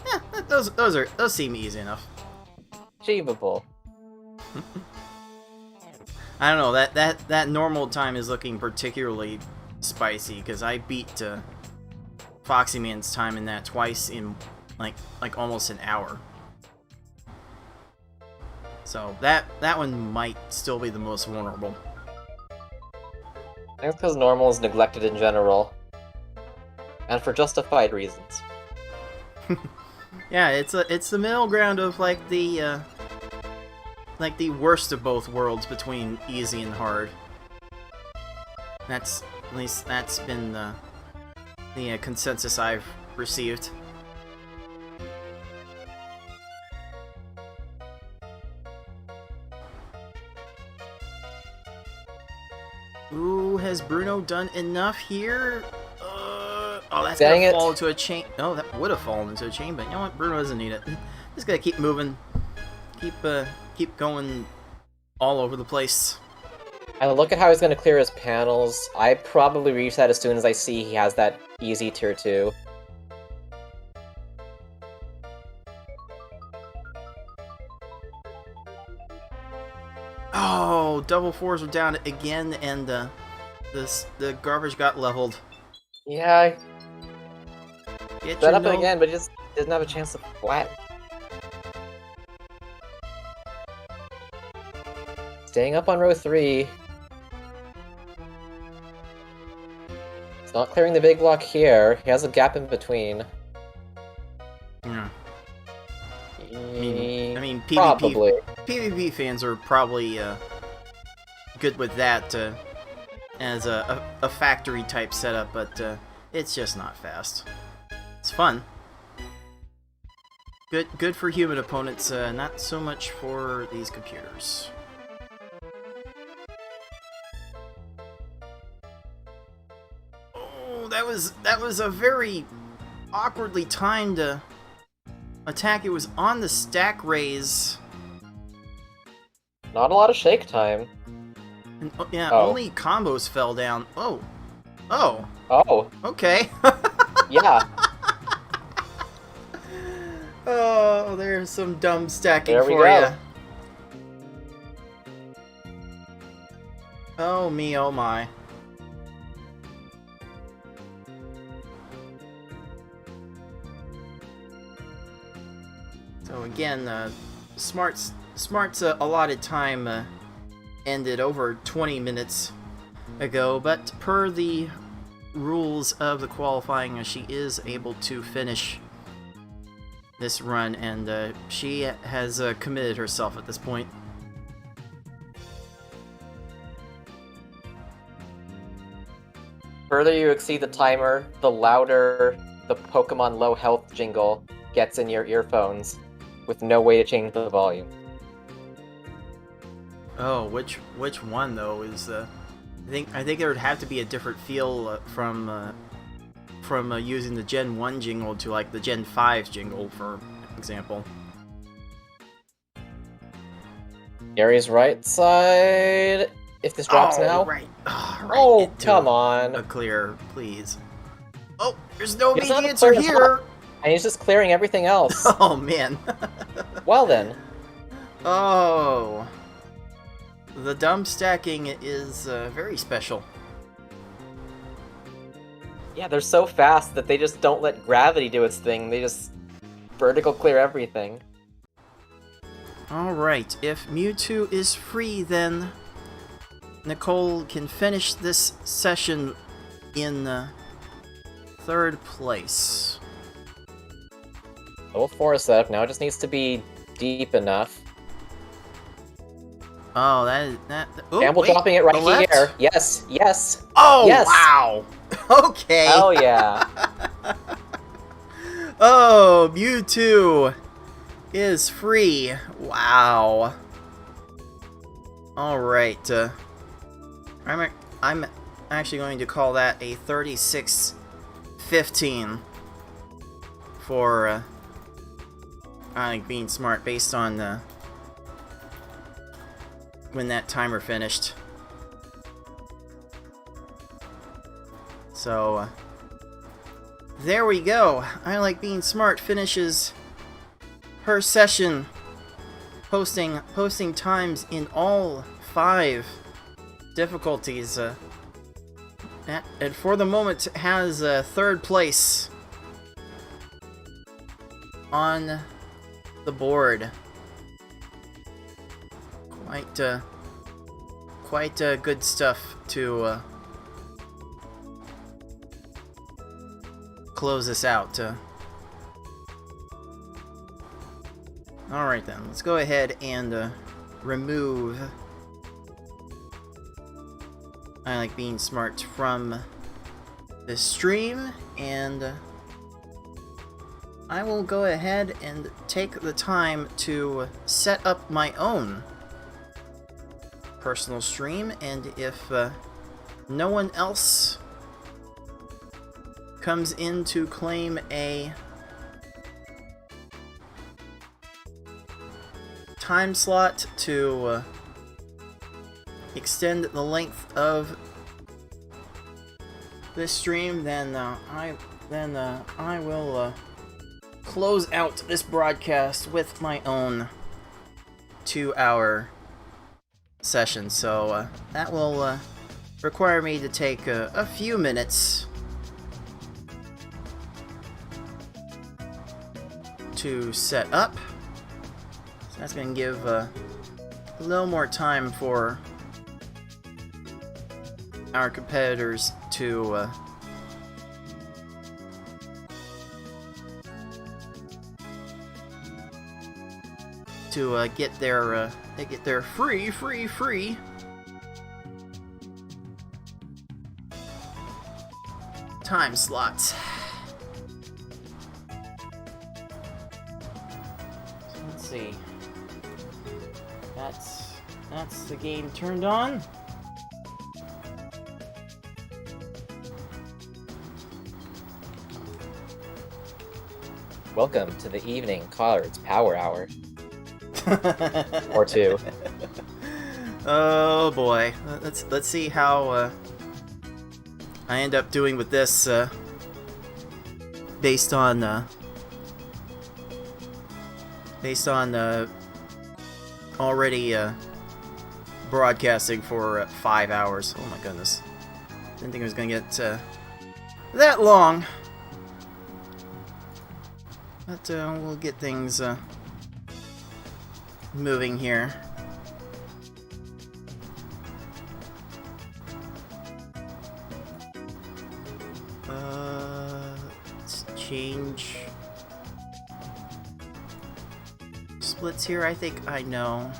S2: Yeah, those seem easy enough.
S6: Achievable.
S2: I don't know, that normal time is looking particularly spicy because I beat Foxy Man's time in that twice in like almost an hour. So that one might still be the most vulnerable.
S6: I think it's because normal is neglected in general. And for justified reasons.
S2: Yeah, it's the middle ground of like the worst of both worlds between easy and hard. At least that's been the consensus I've received. Ooh, has Bruno done enough here? Oh, that's
S6: Dang
S2: gonna
S6: it.
S2: fall into a chain. Oh, that would have fallen into a chain, but you know what? Bruno doesn't need it. Just gotta keep moving. Keep going all over the place.
S6: And look at how he's going to clear his panels. I probably reset as soon as I see he has that easy tier 2.
S2: Oh, double fours were down again, and the garbage got leveled.
S6: Yeah,
S2: Get
S6: set
S2: your
S6: up it again, but he just doesn't have a chance to flat. Staying up on row 3. It's not clearing the big block here. He has a gap in between.
S2: Yeah. I mean,
S6: Probably.
S2: PvP fans are probably good with that as a factory type setup, but it's just not fast. It's fun. Good for human opponents, not so much for these computers. Oh, that was a very awkwardly timed attack. It was on the stack raise.
S6: Not a lot of shake time.
S2: And, yeah,
S6: Oh.
S2: only combos fell down. Oh,
S6: Oh,
S2: okay.
S6: yeah.
S2: Oh, there's some dumb stacking
S6: There we
S2: for
S6: go.
S2: ya. Oh me, oh my. So again, Smart's allotted time ended over 20 minutes ago, but per the rules of the qualifying, she is able to finish this run, and she has committed herself at this point.
S6: Further you exceed the timer, the louder the Pokemon low health jingle gets in your earphones, with no way to change the volume.
S2: Oh, which one though is I think there would have to be a different feel from using the Gen 1 jingle to like the Gen 5 jingle, for example.
S6: Gary's right side. If this drops now.
S2: Right. Right
S6: Oh,
S2: into
S6: come
S2: a
S6: on.
S2: clear, please. Oh, there's no
S6: It's
S2: meat
S6: not a
S2: answer
S6: clear
S2: here.
S6: And he's just clearing everything else.
S2: Oh man.
S6: Well then.
S2: Oh. The dumb stacking is very special.
S6: Yeah, they're so fast that they just don't let gravity do its thing. They just vertical clear everything.
S2: Alright, if Mewtwo is free, then Nicole can finish this session in third place.
S6: Level 4 is set up. Now it just needs to be deep enough.
S2: Oh, that. Oh,
S6: Campbell
S2: wait,
S6: dropping it
S2: the
S6: right
S2: left?
S6: here. Yes, yes.
S2: Oh,
S6: Yes.
S2: wow. Okay.
S6: Oh yeah.
S2: Oh, Mewtwo is free. Wow. All right. I'm actually going to call that a 36-15 for I think being smart based on when that timer finished. So there we go. I Like Being Smart finishes her session posting times in all 5 difficulties. And for the moment has third place on the board. Quite good stuff to close this out. Alright then, let's go ahead and remove I Like Being Smart from the stream, and I will go ahead and take the time to set up my own personal stream, and if no one else comes in to claim a time slot to extend the length of this stream, then I will close out this broadcast with my own 2-hour session. So that will require me to take a few minutes to set up. So that's going to give a little more time for our competitors to get their free time slots. So let's see. That's the game turned on.
S6: Welcome to the evening cards power hour. Or 2.
S2: Oh boy, let's see how I end up doing with this based on already broadcasting for 5 hours. Oh my goodness, didn't think it was gonna get that long, but we'll get things moving here. Let's change splits here. I think I know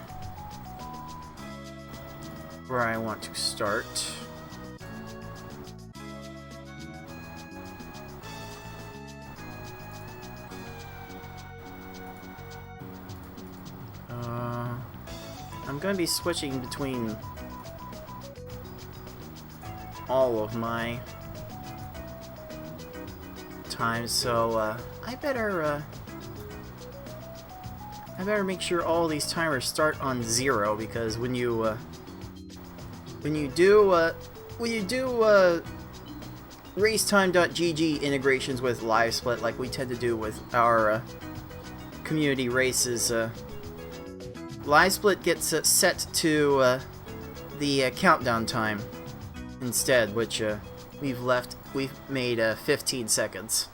S2: where I want to start. I'm going to be switching between all of my times, so I better make sure all these timers start on 0, because when you do racetime.gg integrations with live split like we tend to do with our community races, live split gets set to the countdown time instead, which we've made 15 seconds.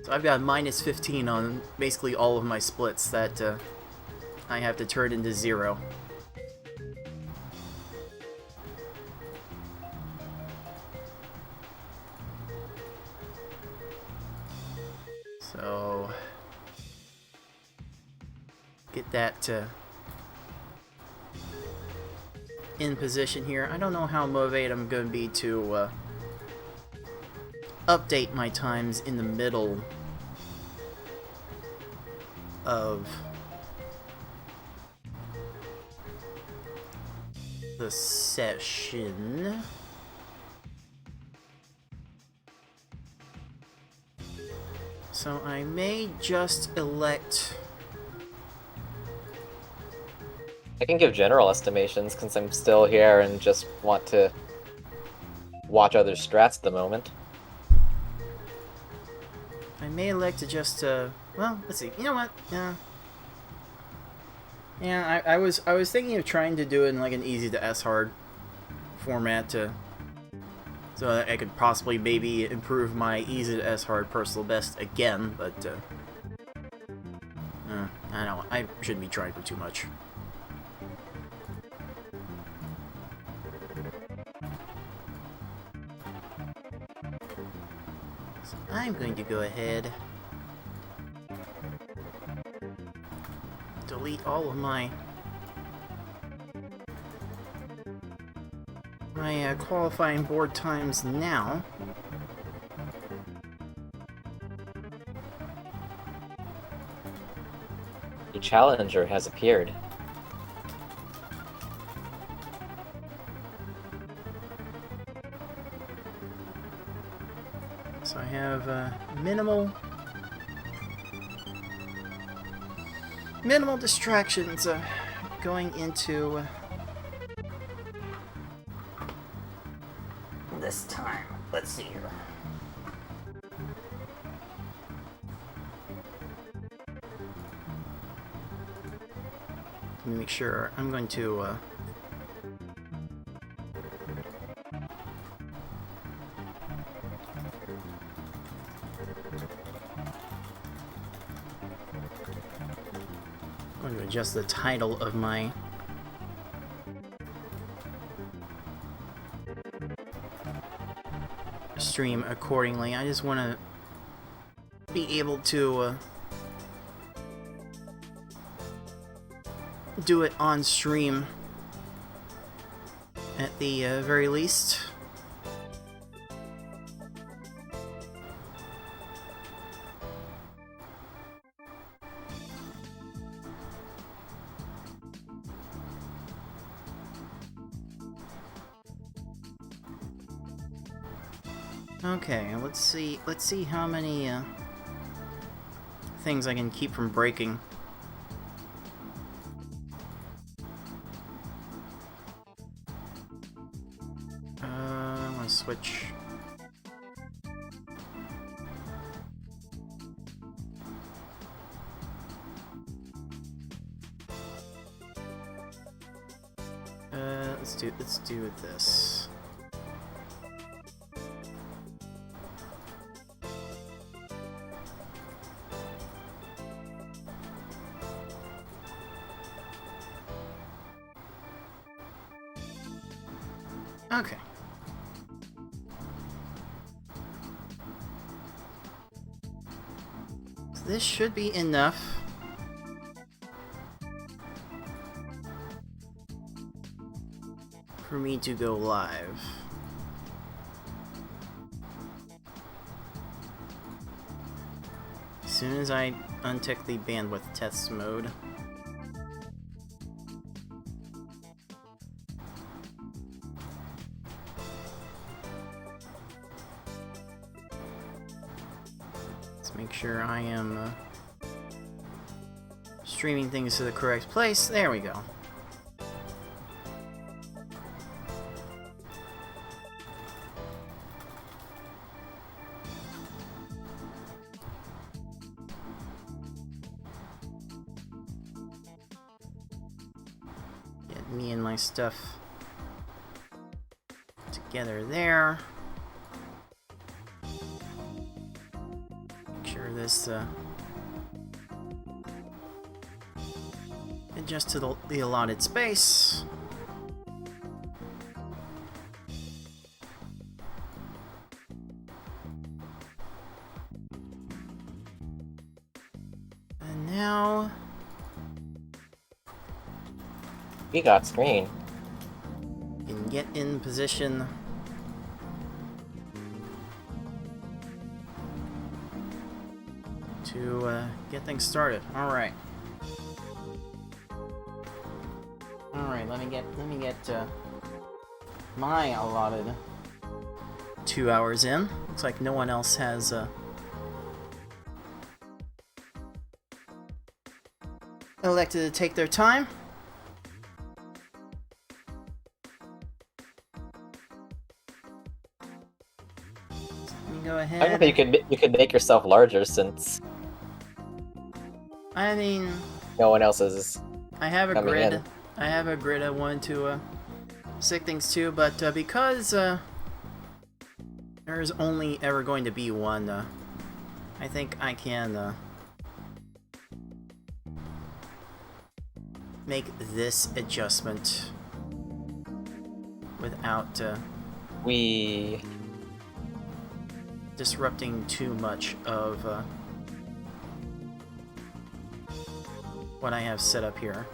S2: So I've got minus 15 on basically all of my splits that I have to turn into 0. So get that in position here. I don't know how motivated I'm going to be to update my times in the middle of the session. So I may just elect...
S6: I can give general estimations since I'm still here and just want to watch other strats at the moment.
S2: I may elect to just, well, let's see. You know what? Yeah, I was thinking of trying to do it in like an easy to S hard format to, so that I could possibly maybe improve my easy to S hard personal best again, but I don't know. I shouldn't be trying for too much. So I'm going to go ahead, delete all of my qualifying board times now.
S6: The challenger has appeared.
S2: So I have minimal distractions going into this time. Let's see here. Let me make sure. I'm going to adjust the title of my stream accordingly. I just want to be able to do it on stream at the very least. Okay, let's see how many things I can keep from breaking. I want to switch. Let's do this. Okay. So this should be enough. For me to go live. As soon as I untick the bandwidth test mode. Make sure I am streaming things to the correct place. There we go. Get me and my stuff together there. This adjust to the allotted space. now
S6: We got screen.
S2: you can get in position. To get things started. All right. All right. Let me get my allotted 2 hours in. Looks like no one else has elected to take their time. Let me go
S6: I
S2: ahead.
S6: don't think you could make yourself larger since
S2: I mean,
S6: no one else is.
S2: I have a
S6: Coming
S2: grid.
S6: in.
S2: I have a grid I wanted to stick things to, but because there's only ever going to be one, I think I can make this adjustment without
S6: We
S2: disrupting too much of what I have set up here.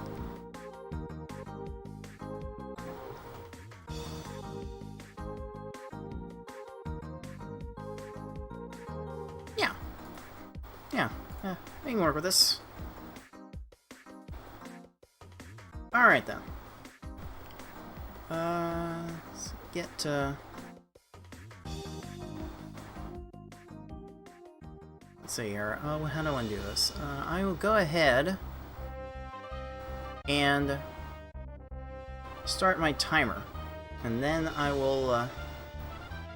S2: Yeah, we can work with this. Alright then. Let's get let's see here. Oh, how do I want to do this? I will go ahead and start my timer, and then I will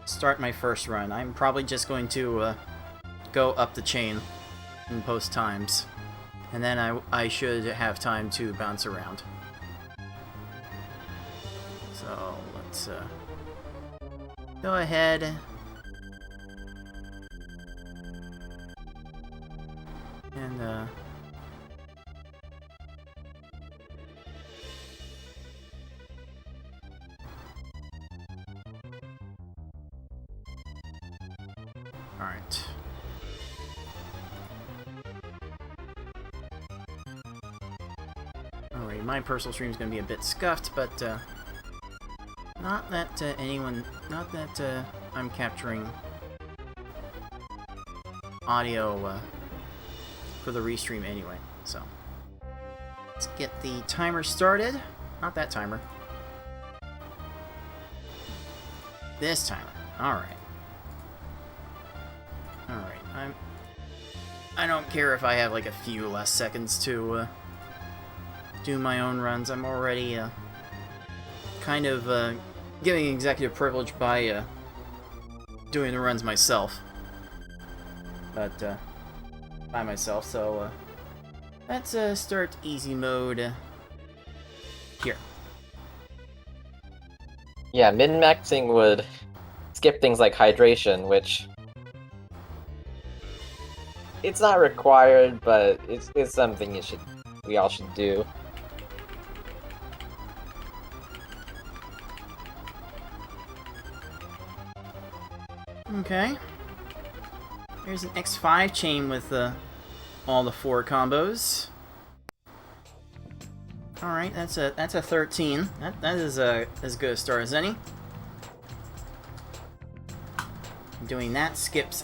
S2: start my first run. I'm probably just going to go up the chain and post times, and then I should have time to bounce around. So let's go ahead and alright. Alright, my personal stream is going to be a bit scuffed, but not that I'm capturing audio for the restream anyway. So let's get the timer started. Not that timer. This timer. Alright. Alright, I don't care if I have like a few less seconds to do my own runs. I'm already kind of giving executive privilege by doing the runs myself. But by myself, so let's start easy mode here.
S6: Yeah, min-maxing would skip things like hydration, which it's not required, but it's something we all should do.
S2: Okay. Here's an X5 chain with all the 4 combos. All right, that's a 13. That is as good a start as any. Doing that skips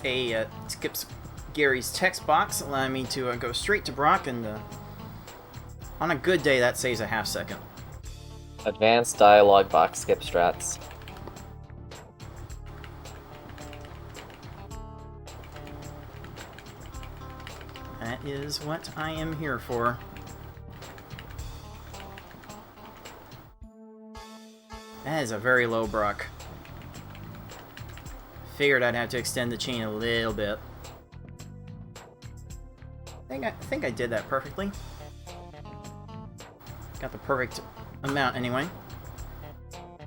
S2: Gary's text box, allowing me to go straight to Brock, and on a good day that saves a half second.
S6: Advanced dialogue box skip strats.
S2: That is what I am here for. That is a very low Brock. Figured I'd have to extend the chain a little bit. I think I did that perfectly. Got the perfect amount anyway.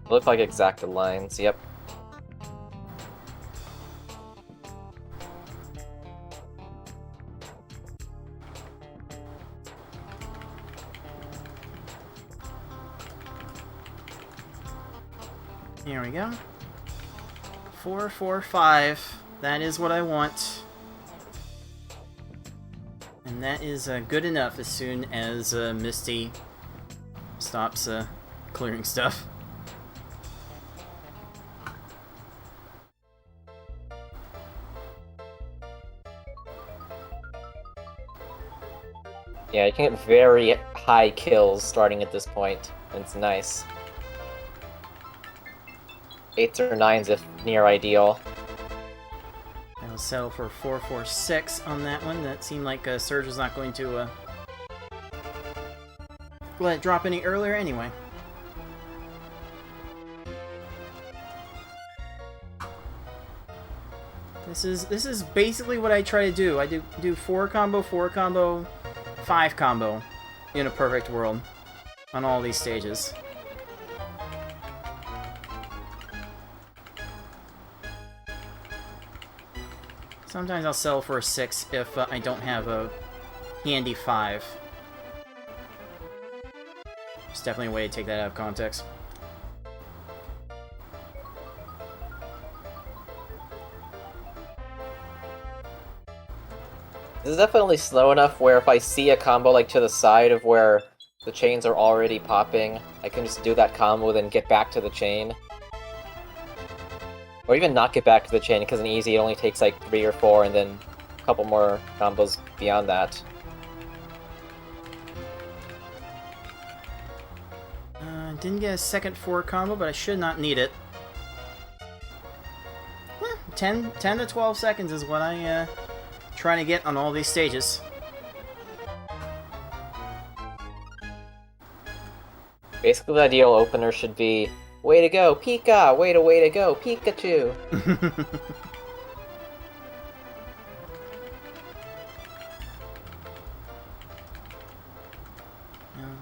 S6: Look like exacted lines, yep.
S2: Here we go. 4, 4, 5. That is what I want. And And that is good enough as soon as Misty stops clearing stuff.
S6: Yeah, you can get very high kills starting at this point, and it's nice. 8s or 9s if near ideal.
S2: I will settle for 446 on that one. That seemed like Surge was not going to let it drop any earlier anyway. This is basically what I try to do. I do 4 combo, 4 combo, 5 combo in a perfect world on all these stages. Sometimes I'll settle for a 6 if I don't have a handy 5. It's definitely a way to take that out of context.
S6: This is definitely slow enough where if I see a combo like to the side of where the chains are already popping, I can just do that combo, then get back to the chain. Or even not get back to the chain, because in easy it only takes like 3 or 4, and then a couple more combos beyond that.
S2: Didn't get a second 4 combo, but I should not need it. 10 to 12 seconds is what I try to get on all these stages.
S6: Basically, the ideal opener should be, way to go, Pika! Way to go, Pikachu!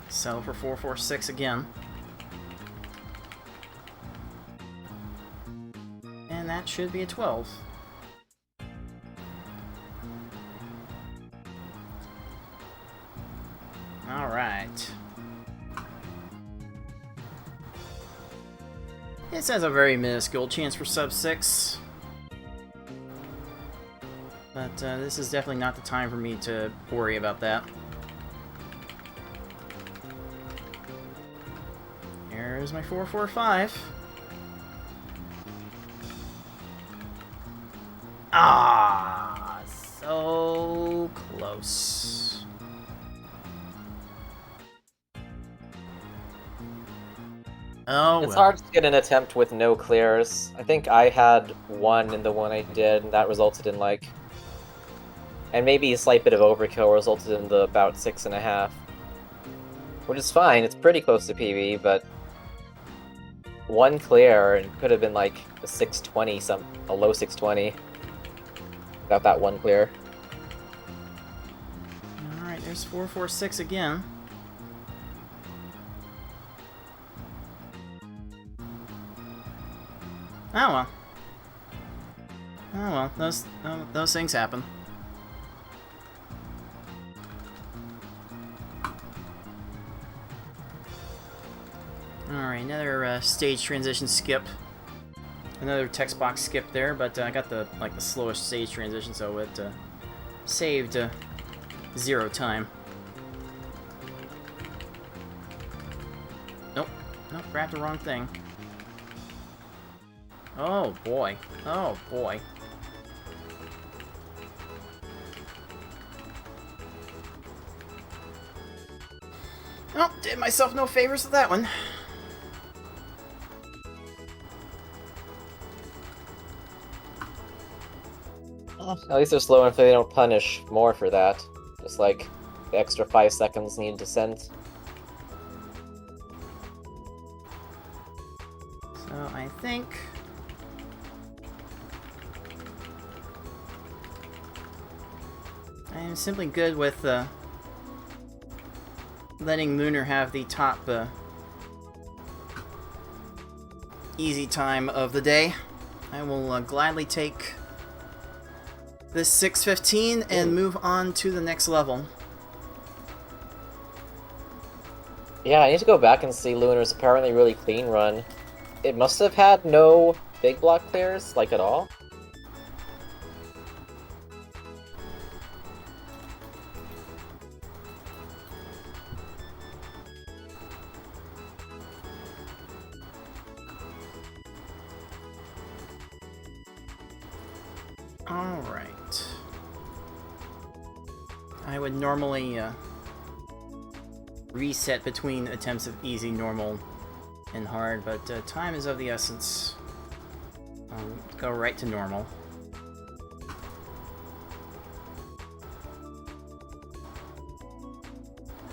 S2: Settle for 446 again. And that should be a 12. Alright. This has a very minuscule chance for sub 6. But this is definitely not the time for me to worry about that. Here's my 445. Ah, so close. Oh,
S6: It's
S2: well.
S6: hard to get an attempt with no clears. I think I had 1 in the one I did, and that resulted in like... And maybe a slight bit of overkill resulted in the about 6.5. Which is fine, it's pretty close to PB, but... 1 clear, and could have been like a 620, a low 620. Without that 1 clear.
S2: Alright, there's 446 again. Oh well. Oh well, those things happen. Alright, another stage transition skip. Another text box skip there, but I got the slowest stage transition, so it saved 0 time. Nope, grabbed the wrong thing. Oh boy, oh boy. Oh, did myself no favors with that one.
S6: At least they're slow enough that they don't punish more for that. Just like the extra 5 seconds needed to send.
S2: So I think I am simply good with letting Lunar have the top easy time of the day. I will gladly take this 615 and move on to the next level.
S6: Yeah, I need to go back and see Lunar's apparently really clean run. It must have had no big block clears, like at all.
S2: Alright. I would normally reset between attempts of easy, normal, and hard, but time is of the essence. Go right to normal.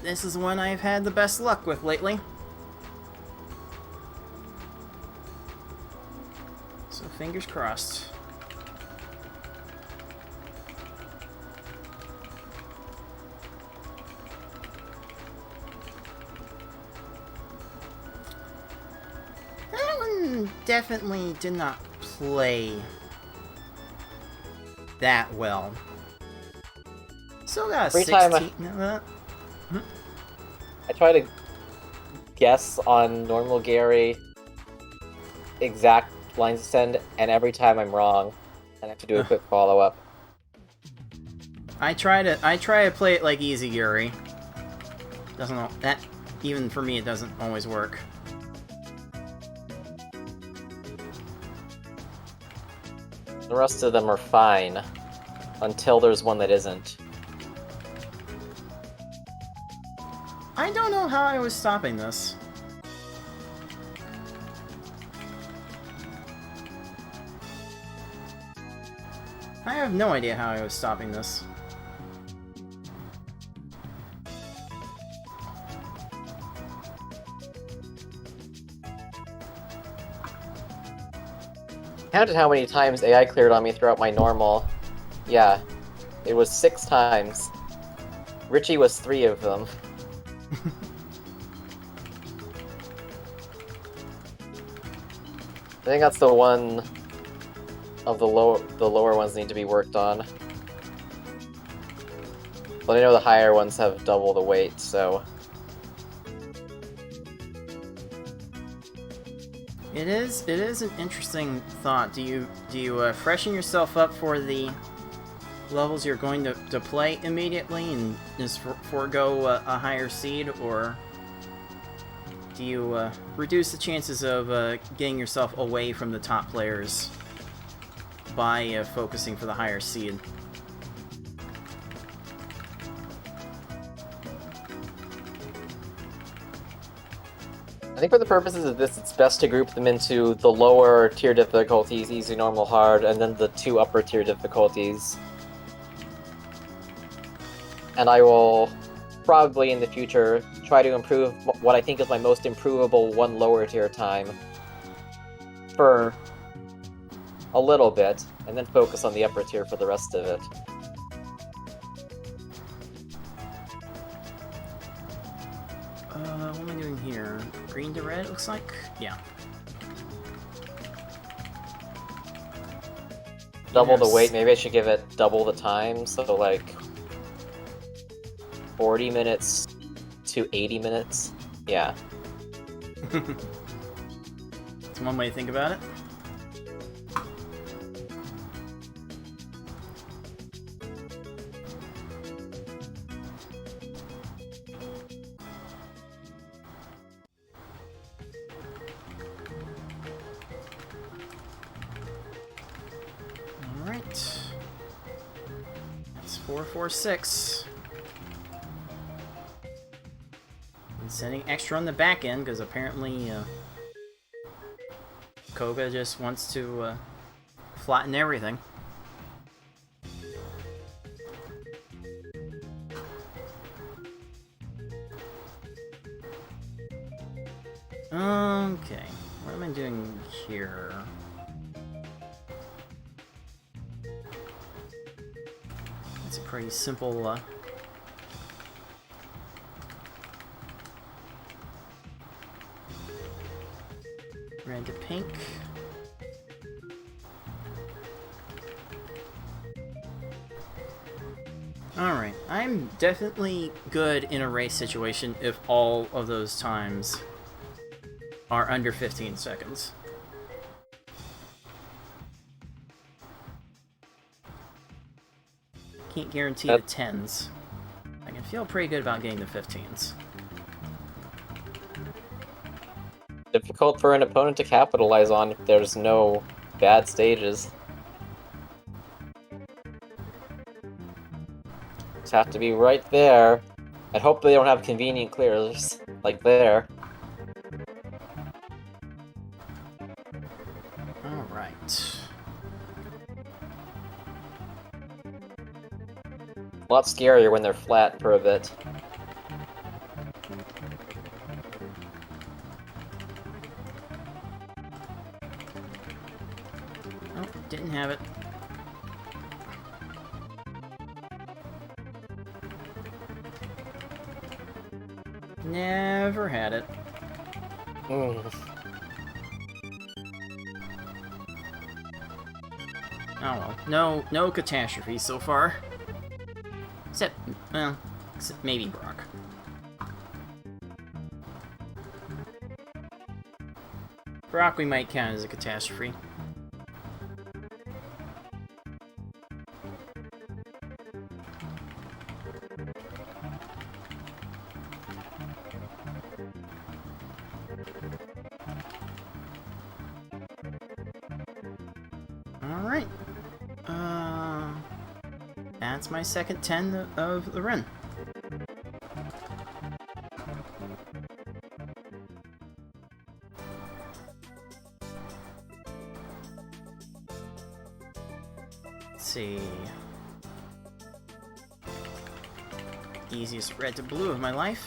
S2: This is one I've had the best luck with lately. So fingers crossed. That one definitely did not play that well. Still got a
S6: Every time
S2: 16.
S6: I try to guess on normal Gary exact lines to send, and every time I'm wrong, I have to do a quick follow-up.
S2: I try to play it like easy Yuri. Doesn't that even for me it doesn't always work.
S6: The rest of them are fine, until there's one that isn't.
S2: I don't know how I was stopping this. I have no idea how I was stopping this.
S6: Counted how many times AI cleared on me throughout my normal. Yeah, it was 6 times. Richie was 3 of them. I think that's the one of the lower ones need to be worked on. But I know the higher ones have double the weight, so...
S2: It is an interesting thought. Do you freshen yourself up for the levels you're going to play immediately and just forego a higher seed, or do you reduce the chances of getting yourself away from the top players by focusing for the higher seed?
S6: I think for the purposes of this, it's best to group them into the lower tier difficulties, easy, normal, hard, and then the 2 upper tier difficulties. And I will probably in the future try to improve what I think is my most improvable 1 lower tier time for a little bit, and then focus on the upper tier for the rest of it.
S2: What am I doing here? Green to red, it looks like? Yeah.
S6: Double the
S2: Yes.
S6: weight, maybe I should give it double the time, so like 40 minutes to 80 minutes. Yeah.
S2: It's one way to think about it. Alright. That's 446. And sending extra on the back end, because apparently Koga just wants to flatten everything. Okay, what am I doing here? It's a pretty simple red to pink. Alright, I'm definitely good in a race situation if all of those times are under 15 seconds. Can't guarantee the 10s. I can feel pretty good about getting the 15s.
S6: Difficult for an opponent to capitalize on if there's no bad stages. Just have to be right there. I'd hope they don't have convenient clears like there.
S2: Alright.
S6: A lot scarier when they're flat for a bit.
S2: Oh, didn't have it. Never had it.
S6: Mm.
S2: Oh well. No catastrophe so far. Except maybe Brock. Brock we might count as a catastrophe. Alright. That's my second 10 of the run. Let's see. Easiest red to blue of my life.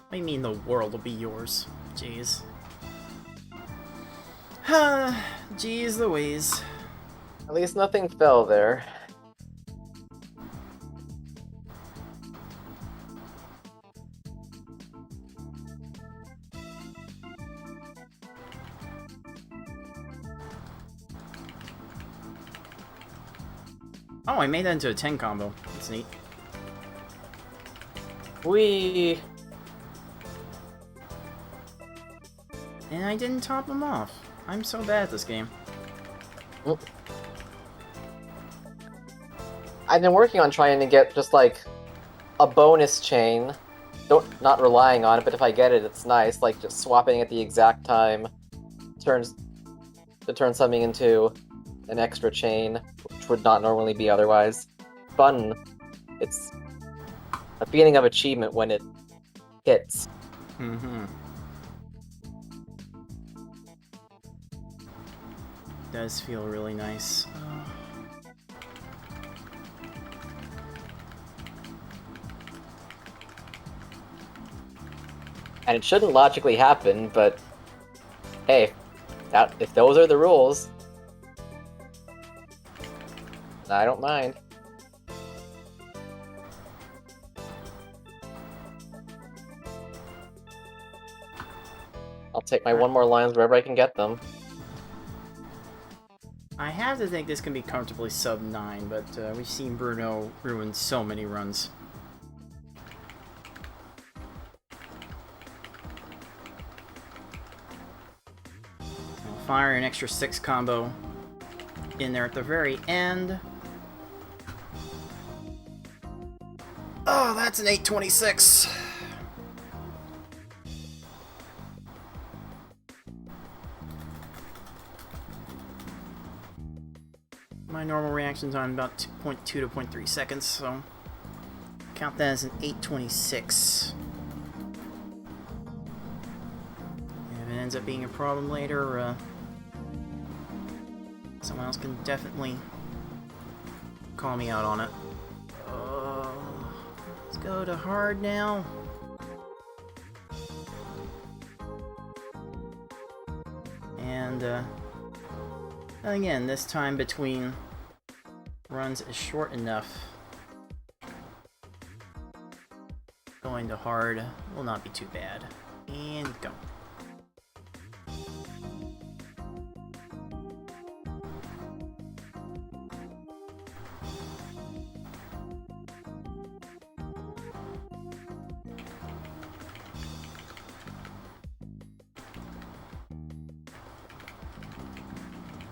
S2: What do you mean the world will be yours? Jeez. Jeez Louise.
S6: At least nothing fell there.
S2: Oh, I made that into a 10 combo. That's neat.
S6: Whee!
S2: And I didn't top them off. I'm so bad at this game.
S6: Oop. I've been working on trying to get just like a bonus chain. Not relying on it, but if I get it, it's nice. Like just swapping at the exact time to turn something into an extra chain, which would not normally be otherwise. Fun. It's a feeling of achievement when it hits.
S2: Mm-hmm. Does feel really nice.
S6: And it shouldn't logically happen, but hey, if those are the rules, I don't mind. I'll take my one more lines wherever I can get them.
S2: I have to think this can be comfortably sub 9, but we've seen Bruno ruin so many runs. I'll fire an extra 6 combo in there at the very end. Oh, that's an 826. My normal reaction time about 2.2 to 0.3 seconds, so count that as an 826. If it ends up being a problem later, someone else can definitely call me out on it. Let's go to hard now. And again, this time between runs is short enough. Going to hard will not be too bad. And go.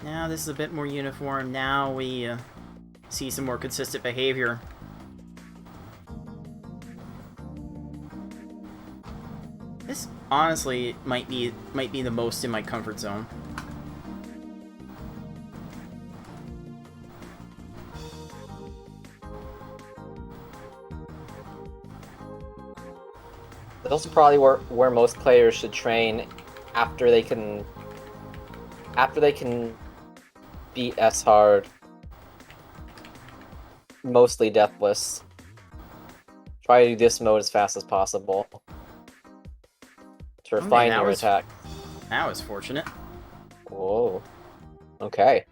S2: Now this is a bit more uniform. Now we see some more consistent behavior. honestly might be the most in my comfort zone.
S6: Those are probably where most players should train after they can beat S hard, mostly deathless. Try to do this mode as fast as possible to refine
S2: that
S6: your
S2: was-
S6: attack.
S2: That was fortunate.
S6: Whoa. Okay.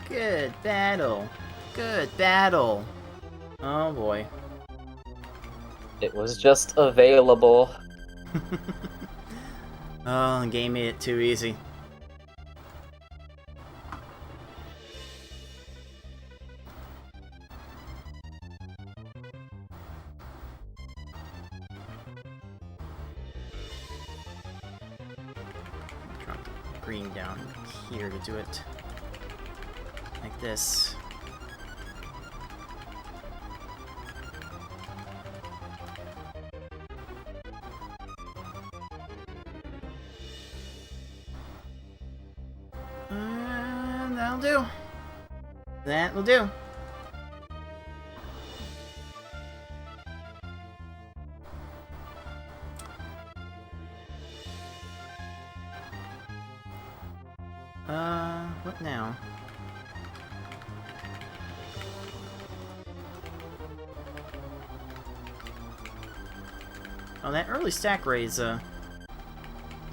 S2: Good battle. Good battle. Oh boy.
S6: It was just available.
S2: Oh, the game made it too easy. Drop the green down here to do it. Like this. That'll do. That'll do. What now? Oh, that early stack raise,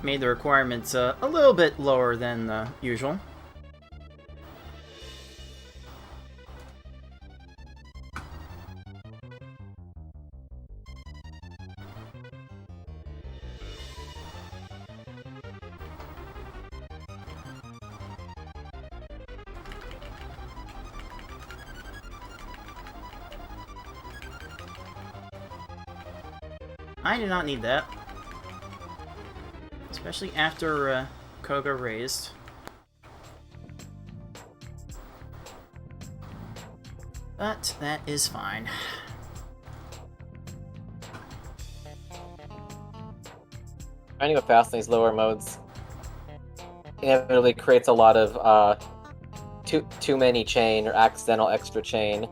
S2: made the requirements, a little bit lower than, usual. I do not need that. Especially after Koga raised. But that is fine.
S6: Trying to go fast in these lower modes inevitably creates a lot of too many chain or accidental extra chain.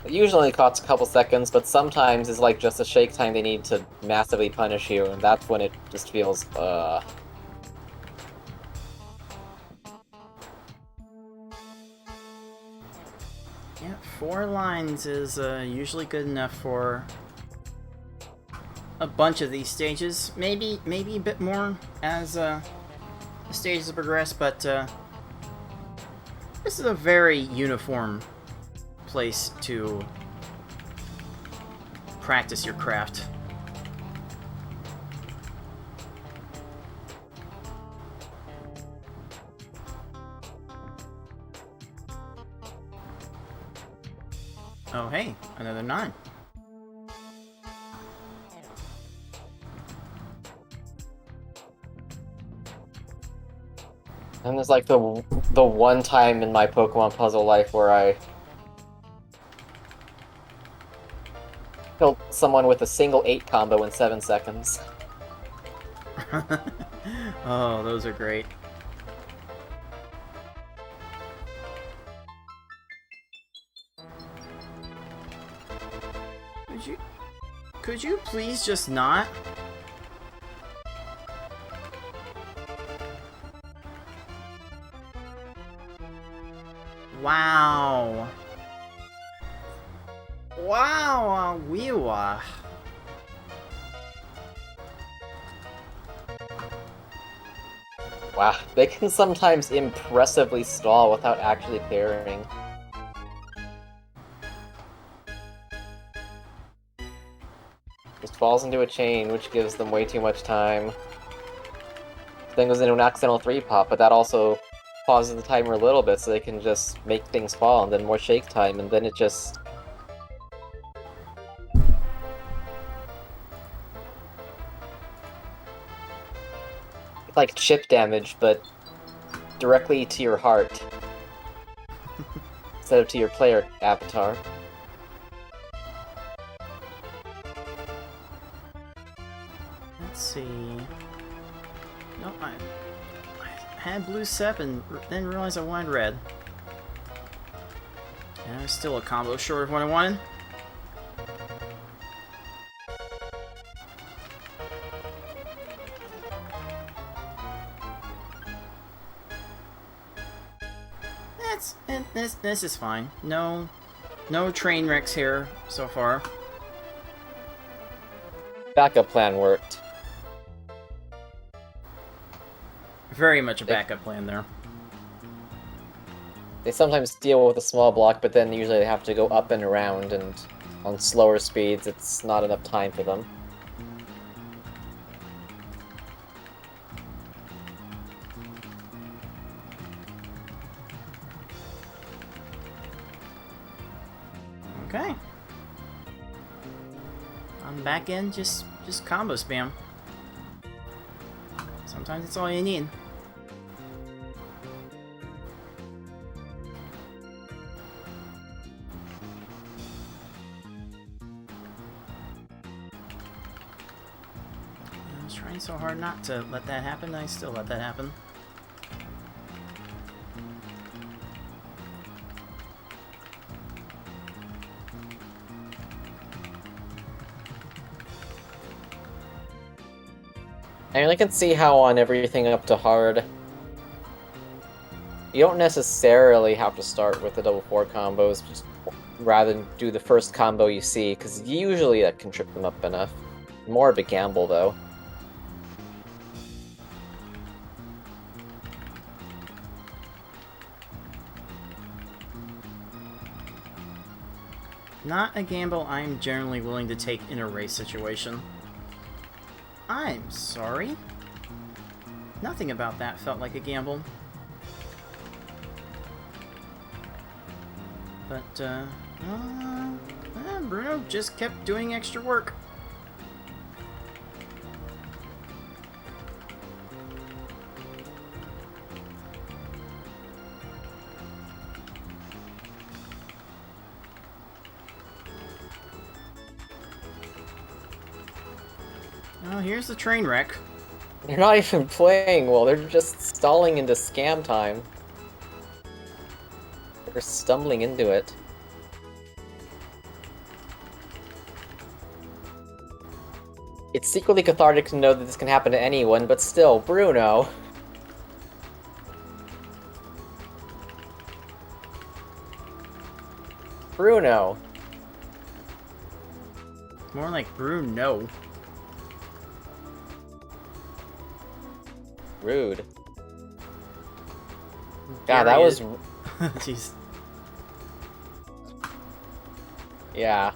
S6: It usually costs a couple seconds, but sometimes it's like just a shake time they need to massively punish you, and that's when it just feels,
S2: Yeah, 4 lines is usually good enough for a bunch of these stages. Maybe a bit more as the stages progress, but this is a very uniform place to practice your craft. Oh hey, another 9.
S6: and there's like the one time in my Pokemon puzzle life where I killed someone with a single 8 combo in 7 seconds.
S2: Oh, those are great. Could you please just not? Wow. Wow, Wiwa.
S6: Wow, they can sometimes impressively stall without actually clearing. Just falls into a chain, which gives them way too much time. Then goes into an accidental 3-pop, but that also pauses the timer a little bit so they can just make things fall, and then more shake time, and then it just... It's like chip damage, but directly to your heart. Instead of to your player avatar.
S2: Let's see. No, I had blue sep and then realized I wanted red. And I was still a combo short of what I wanted. This is fine. No train wrecks here so far.
S6: Backup plan worked.
S2: Very much a backup plan there.
S6: They sometimes deal with a small block, but then usually they have to go up and around, and on slower speeds, it's not enough time for them.
S2: Okay. On the back end, just combo spam. Sometimes it's all you need. I was trying so hard not to let that happen, I still let that happen.
S6: I mean, I can see how on everything up to hard, you don't necessarily have to start with the double 4 combos, just rather than do the first combo you see, because usually that can trip them up enough. More of a gamble, though.
S2: Not a gamble I'm generally willing to take in a race situation. I'm sorry. Nothing about that felt like a gamble. But, Bruno just kept doing extra work. Oh, here's the train wreck.
S6: They're not even playing well, they're just stalling into scam time. They're stumbling into it. It's secretly cathartic to know that this can happen to anyone, but still, Bruno. Bruno.
S2: More like Bruno.
S6: Rude.
S2: There
S6: God, that
S2: he
S6: was...
S2: is. Jeez.
S6: Yeah.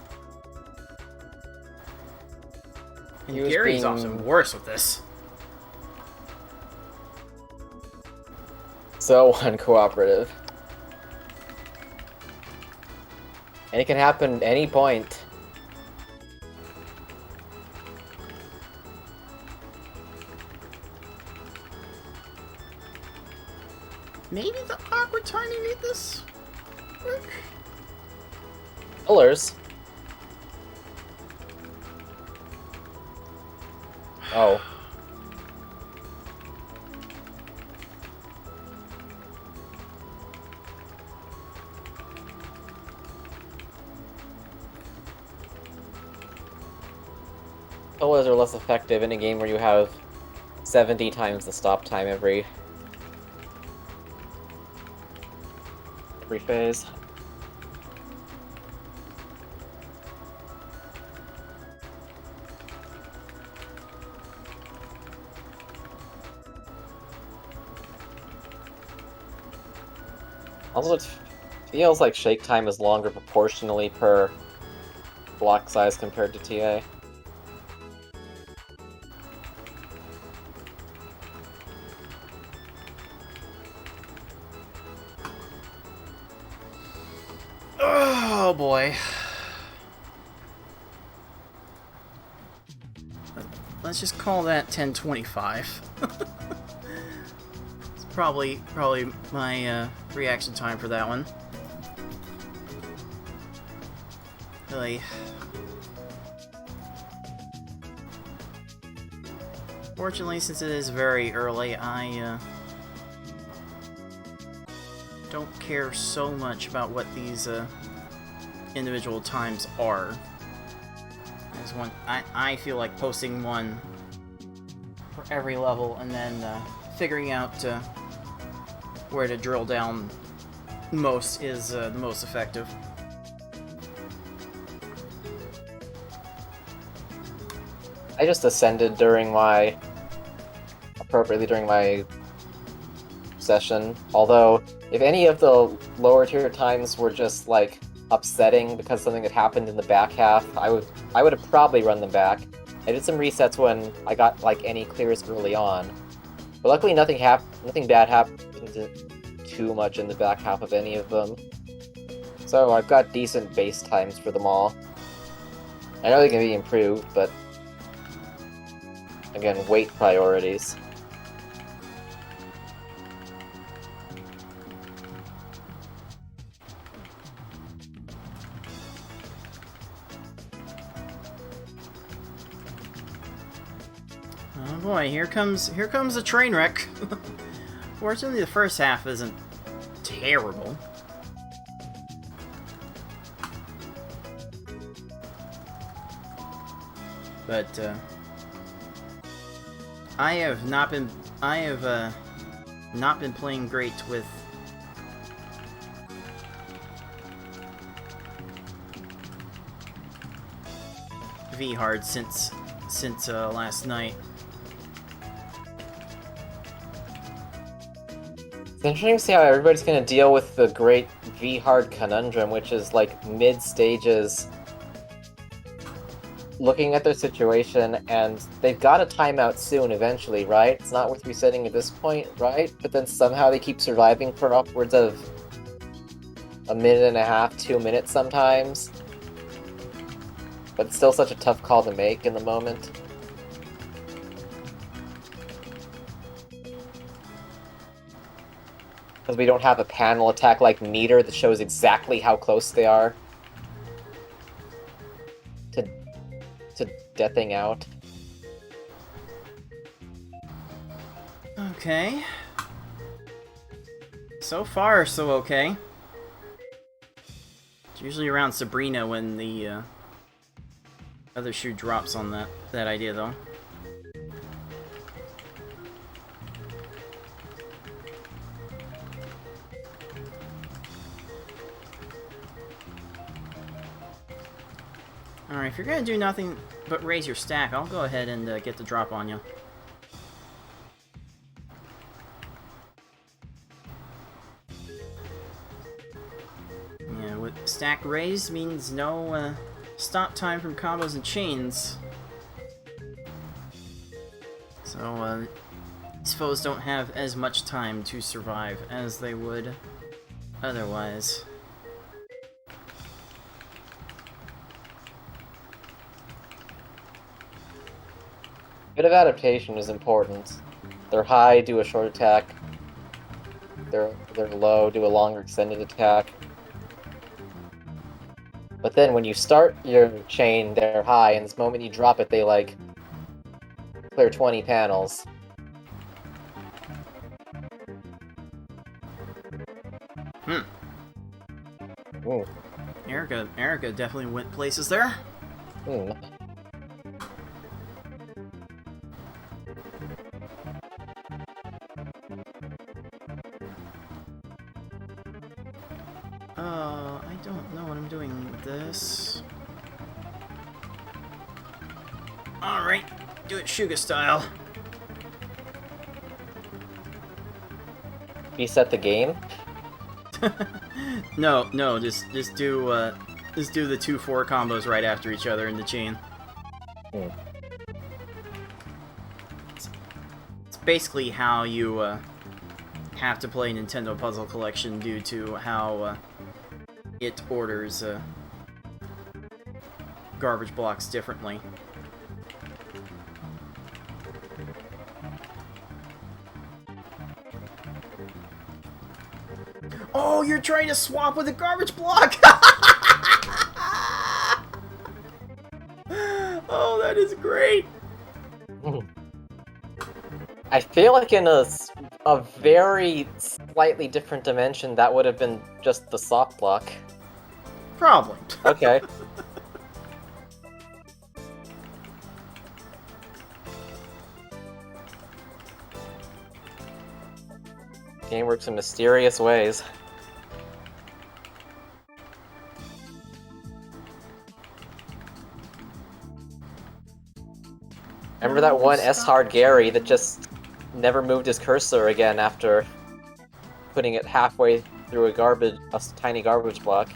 S2: And
S6: He was
S2: Gary's
S6: being-
S2: often worse with this.
S6: So uncooperative. And it can happen at any point.
S2: Maybe the awkward timing made this work?
S6: Pillars. Oh. Pillars are less effective in a game where you have 70 times the stop time every phase. Also, it feels like shake time is longer proportionally per block size compared to TA.
S2: Oh boy. Let's just call that 1025. It's probably my reaction time for that one. Really. Fortunately, since it is very early, I don't care so much about what these individual times are. As one, I feel like posting one for every level and then figuring out where to drill down most is the most effective.
S6: I just ascended appropriately during my session. Although, if any of the lower tier times were just like upsetting because something had happened in the back half, I would have probably run them back. I did some resets when I got like any clears early on, but luckily nothing bad happened too much in the back half of any of them. So I've got decent base times for them all. I know they can be improved, but again, weight priorities.
S2: Oh boy, here comes a train wreck. Fortunately, the first half isn't terrible. But I have not been playing great with V-Hard since last night.
S6: It's interesting to see how everybody's going to deal with the great V-Hard conundrum, which is like mid-stages looking at their situation, and they've got a timeout soon eventually, right? It's not worth resetting at this point, right? But then somehow they keep surviving for upwards of a minute and a half, 2 minutes sometimes. But it's still such a tough call to make in the moment. Because we don't have a panel attack like meter that shows exactly how close they are to deathing out.
S2: Okay. So far, so okay. It's usually around Sabrina when the other shoe drops on that idea, though. Alright, if you're gonna do nothing but raise your stack, I'll go ahead and get the drop on you. Yeah, with stack raised means no stop time from combos and chains. So, these foes don't have as much time to survive as they would otherwise.
S6: Bit of adaptation is important. They're high, do a short attack. They're low, do a longer extended attack. But then when you start your chain, they're high, and this moment you drop it, they like clear 20 panels. Ooh.
S2: Erica definitely went places there.
S6: Hmm.
S2: I don't know what I'm doing with this. Alright, do it Shuga style.
S6: Reset the game?
S2: No, just do the 2-4 combos right after each other in the chain.
S6: Hmm.
S2: It's basically how you have to play Nintendo Puzzle Collection due to how it orders garbage blocks differently. Oh, you're trying to swap with a garbage block! Oh, that is great!
S6: I feel like in a very slightly different dimension, that would have been just the soft block.
S2: Probably.
S6: Okay. Game works in mysterious ways. Remember that one S-Hard Gary that just never moved his cursor again after putting it halfway through a tiny garbage block?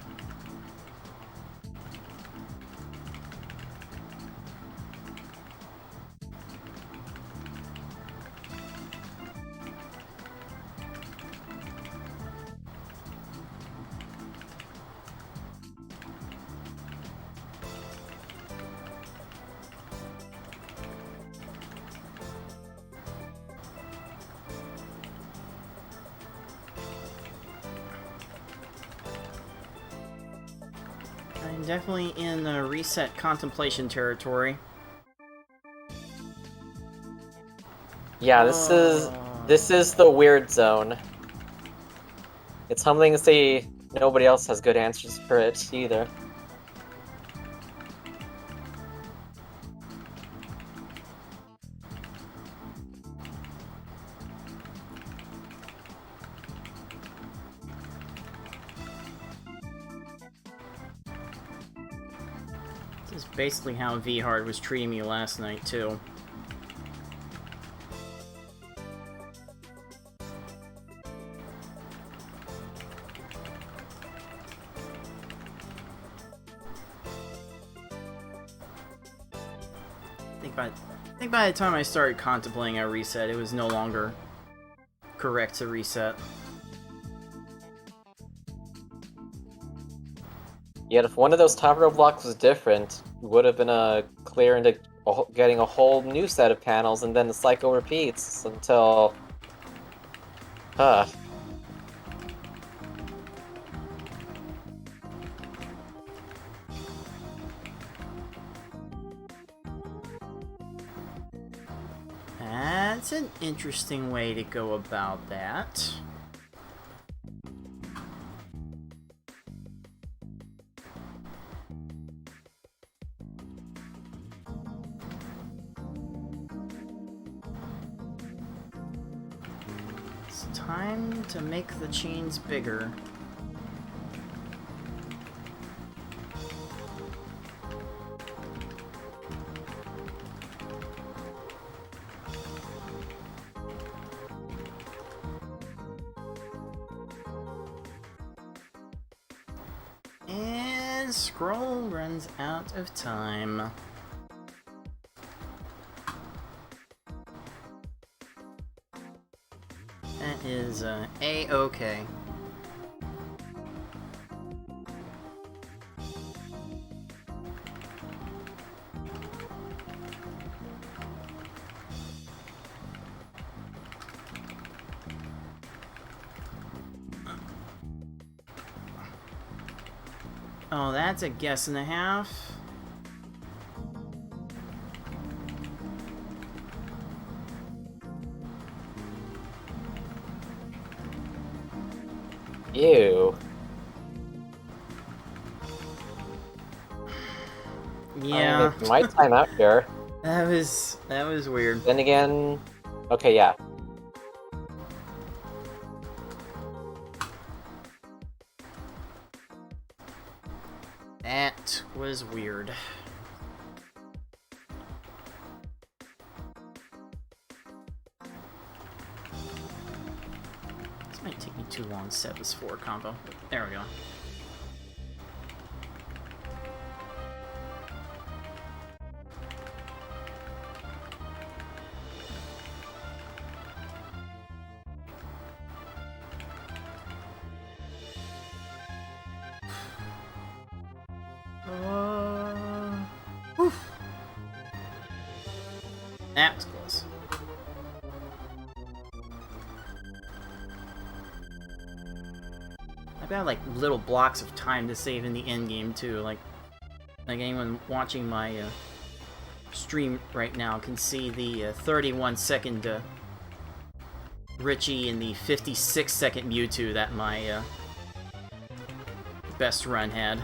S2: I'm definitely in reset contemplation territory.
S6: Yeah, this is the weird zone. It's humbling to see nobody else has good answers for it either.
S2: This is basically how V-Hard was treating me last night, too. I think by the time I started contemplating a reset, it was no longer correct to reset.
S6: Yet if one of those top row blocks was different, it would have been clear into getting a whole new set of panels, and then the cycle repeats until... Huh.
S2: That's an interesting way to go about that. It's time to make the chains bigger. And scroll runs out of time. That is A-okay. Oh, that's a guess and a half.
S6: Ew.
S2: Yeah,
S6: I mean, it might time out here.
S2: that was weird.
S6: Then again... Okay, yeah.
S2: That was weird. This might take me too long to set this 4 combo. There we go. That was close. I've got like little blocks of time to save in the end game too. Like anyone watching my stream right now can see the 31-second Richie and the 56-second Mewtwo that my best run had.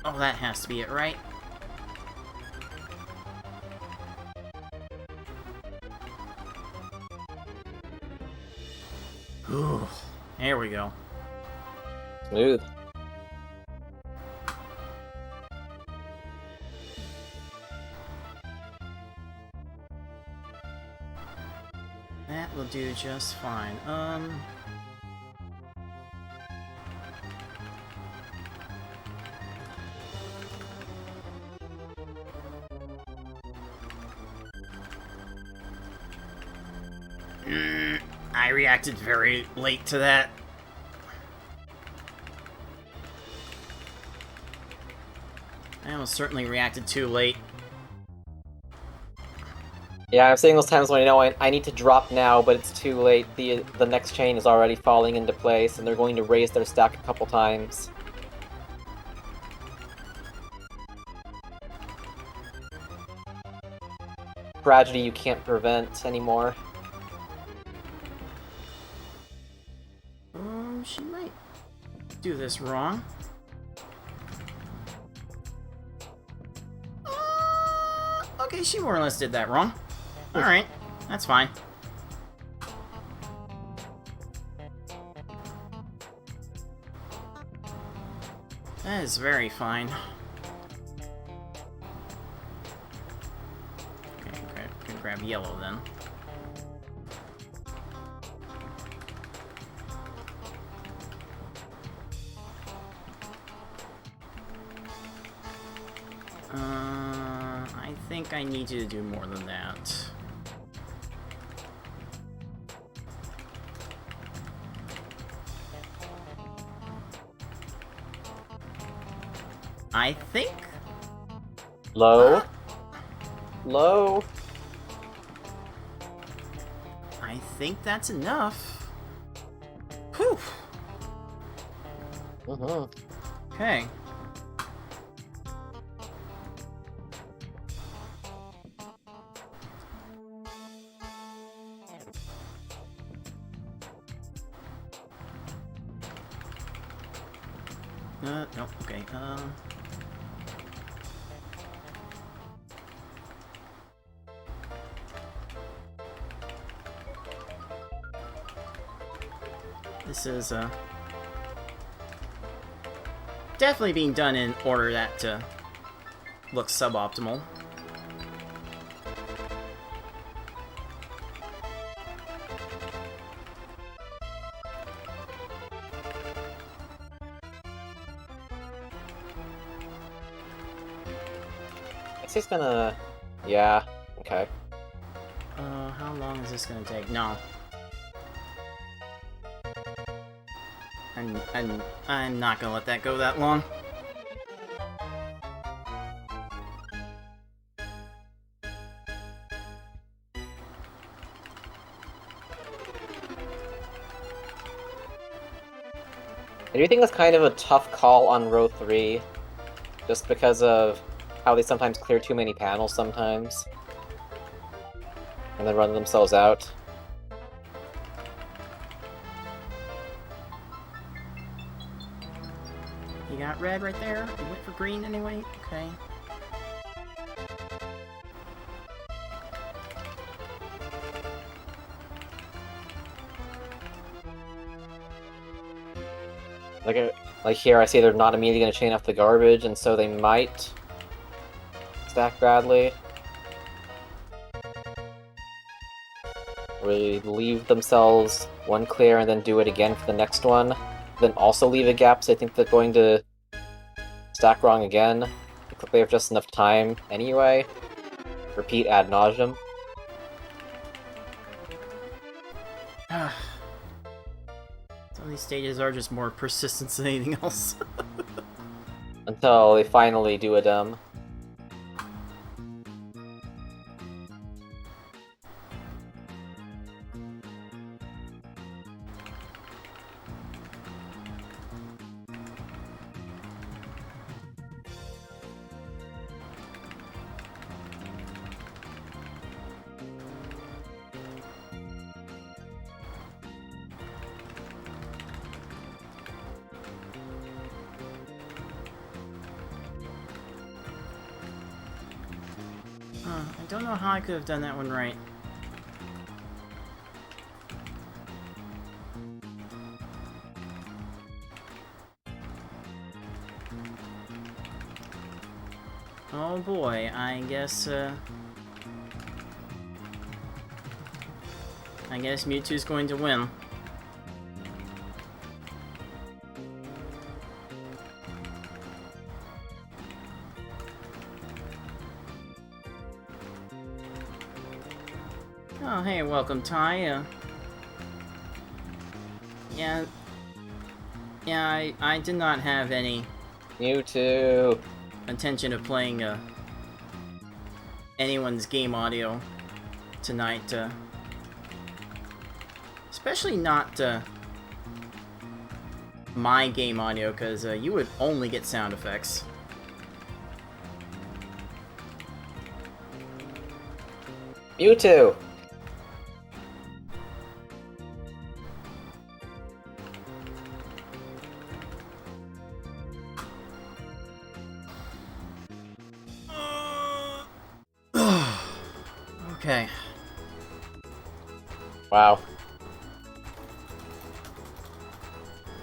S2: Oh, that has to be it, right? Ooh, there we go.
S6: Smooth.
S2: That will do just fine. I reacted very late to that. I almost certainly reacted too late.
S6: Yeah, I'm seeing those times when I know I need to drop now, but it's too late. The next chain is already falling into place, and they're going to raise their stack a couple times. Tragedy you can't prevent anymore.
S2: She might do this wrong. Okay, she more or less did that wrong. Alright, that's fine. That is very fine. Okay, can grab yellow then. I think I need you to do more than that. I think...
S6: Low. Low.
S2: I think that's enough. Whew. Okay. No, okay, this is, definitely being done in order that, looks suboptimal.
S6: He's gonna... Yeah, okay.
S2: How long is this gonna take? No. I'm not gonna let that go that long.
S6: I do think that's kind of a tough call on row 3, just because of how they sometimes clear too many panels sometimes, and then run themselves out.
S2: You got red right there? You went for green anyway? Okay.
S6: Like here, I see they're not immediately going to chain off the garbage, and so they might stack badly. Really leave themselves one clear and then do it again for the next one. Then also leave a gap, so I think they're going to stack wrong again. Looks like they have just enough time anyway. Repeat ad nauseum.
S2: Some of these stages are just more persistence than anything else.
S6: until they finally do a dumb.
S2: I don't know how I could have done that one right. Oh boy, I guess Mewtwo's going to win. Oh, hey, welcome, Ty. Yeah, I did not have any
S6: Mewtwo.
S2: intention of playing anyone's game audio tonight. Especially not my game audio, because you would only get sound effects.
S6: Mewtwo.
S2: Okay.
S6: Wow.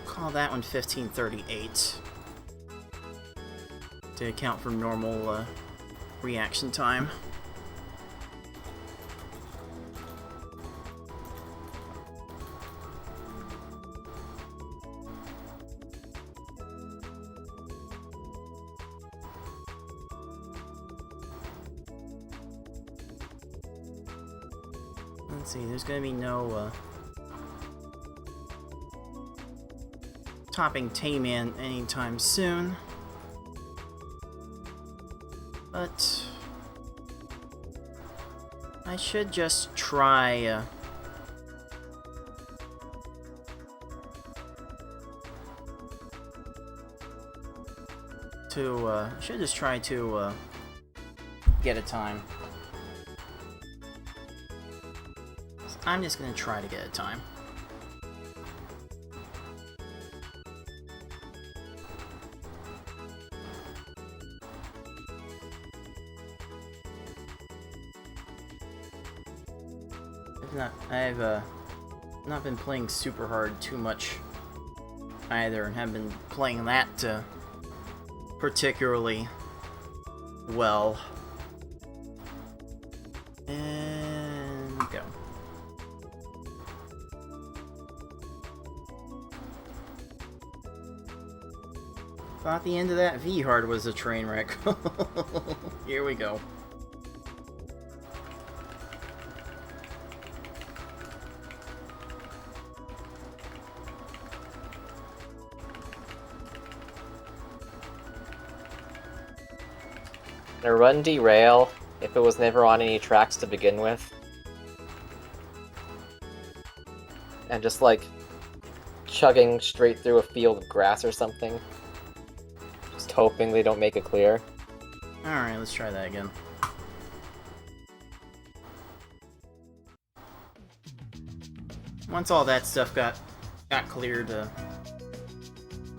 S2: Call that one 1538. To account for normal reaction time. Let's see, there's gonna be no topping Tayman anytime soon. But I should just try to get a time. I'm just gonna try to get a time. I've not been playing super hard too much either, and have been playing that particularly well. And go. Thought the end of that V-Hard was a train wreck. Here we go.
S6: A run derail if it was never on any tracks to begin with. And just like chugging straight through a field of grass or something. Just hoping they don't make it clear.
S2: Alright, let's try that again. Once all that stuff got cleared,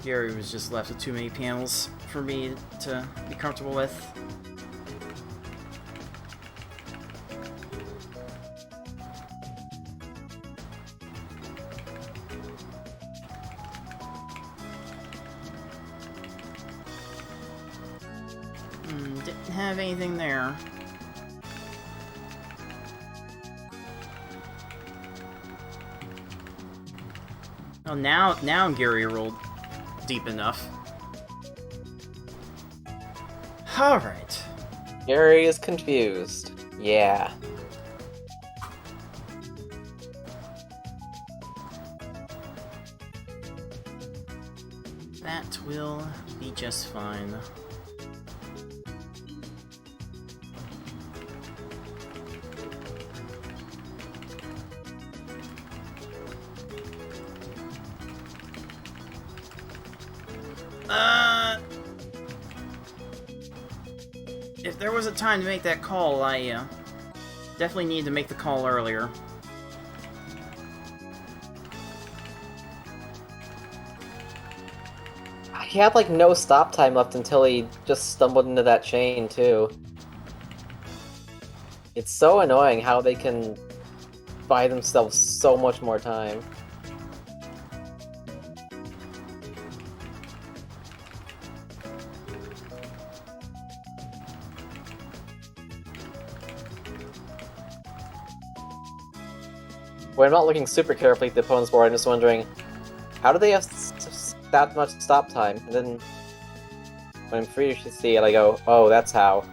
S2: Gary was just left with too many panels for me to be comfortable with. Didn't have anything there. Oh, now Gary rolled deep enough. Alright.
S6: Gary is confused. Yeah.
S2: That will be just fine. If there was a time to make that call, I definitely needed to make the call earlier.
S6: He had like no stop time left until he just stumbled into that chain too. It's so annoying how they can buy themselves so much more time. When I'm not looking super carefully at the opponent's board, I'm just wondering, how do they have that much stop time? And then when I'm free to see it, I go, oh, that's how.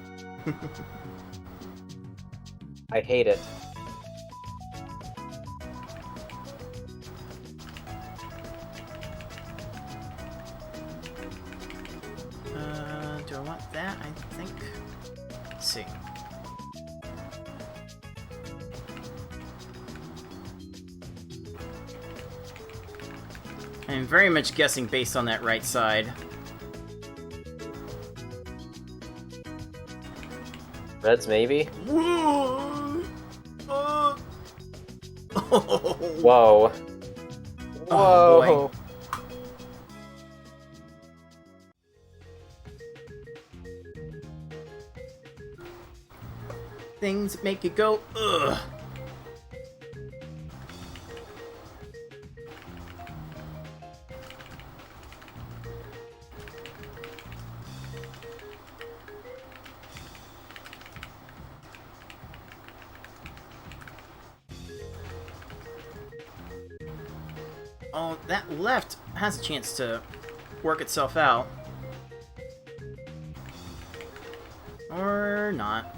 S6: I hate it.
S2: Do I want that? I think. Let's see. I'm very much guessing based on that right side.
S6: Reds, maybe?
S2: Whoa!
S6: Whoa.
S2: Oh,
S6: Whoa!
S2: boy. Things that make you go, ugh. Oh, that left has a chance to work itself out. Or not.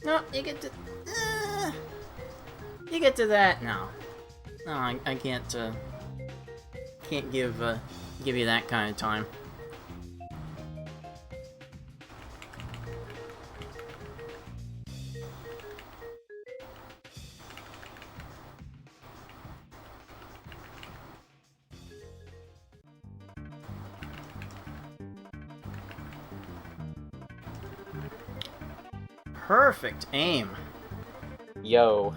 S2: No, you get to... you get to that? No. No, I can't, can't give you that kind of time. Perfect aim.
S6: Yo.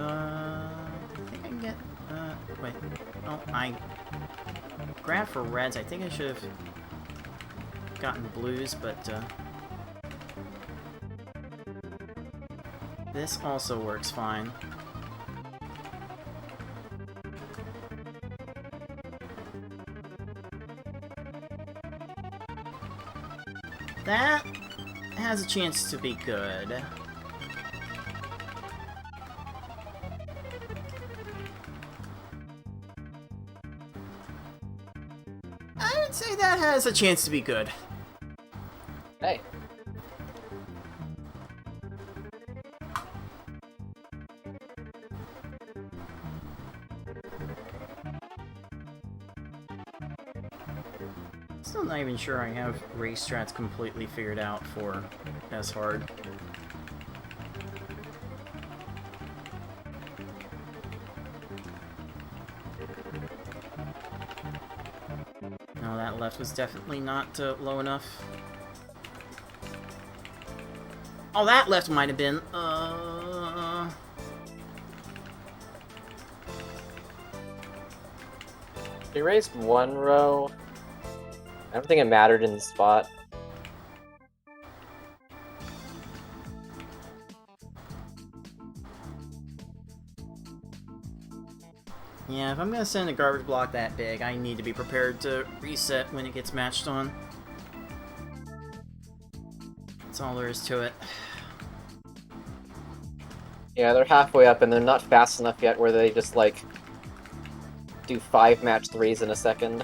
S2: I think I can get, wait. Oh, I grabbed for reds. I think I should have gotten blues, but, this also works fine. That has a chance to be good. I would say that has a chance to be good.
S6: Hey.
S2: Still not even sure I have race strats completely figured out for S hard. No, that left was definitely not low enough. Oh, that left might have been.
S6: He raised one row. I don't think it mattered in the spot.
S2: Yeah, if I'm gonna send a garbage block that big, I need to be prepared to reset when it gets matched on. That's all there is to it.
S6: Yeah, they're halfway up and they're not fast enough yet where they just, like, do 5 match 3s in a second.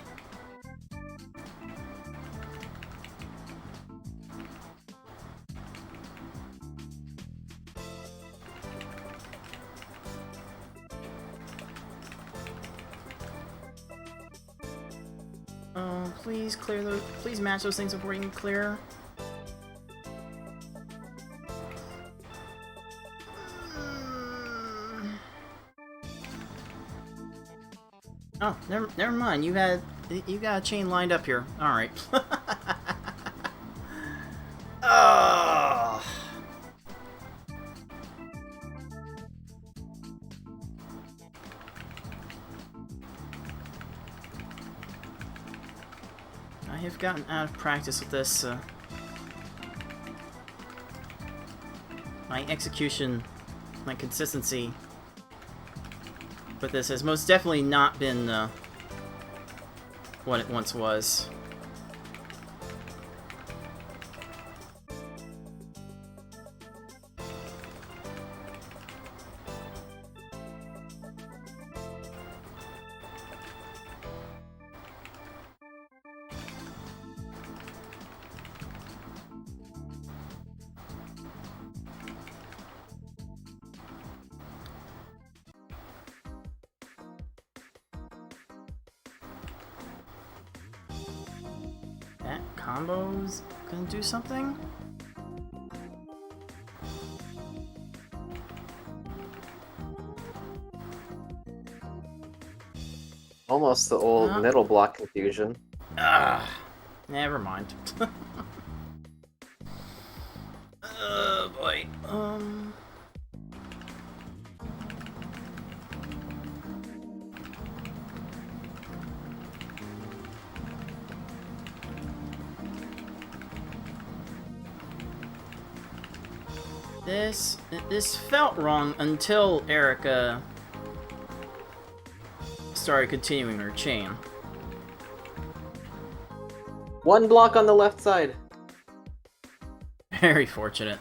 S2: Oh, please clear those. Please match those things before you can clear. Oh, never mind. You got a chain lined up here. All right. Oh. I have gotten out of practice with this. My execution, my consistency with this has most definitely not been what it once was. That combo's gonna do something?
S6: Almost the old
S2: Huh?
S6: middle block confusion.
S2: Ah, never mind. Oh boy. This felt wrong until Erica started continuing her chain.
S6: 1 block on the left side.
S2: Very fortunate.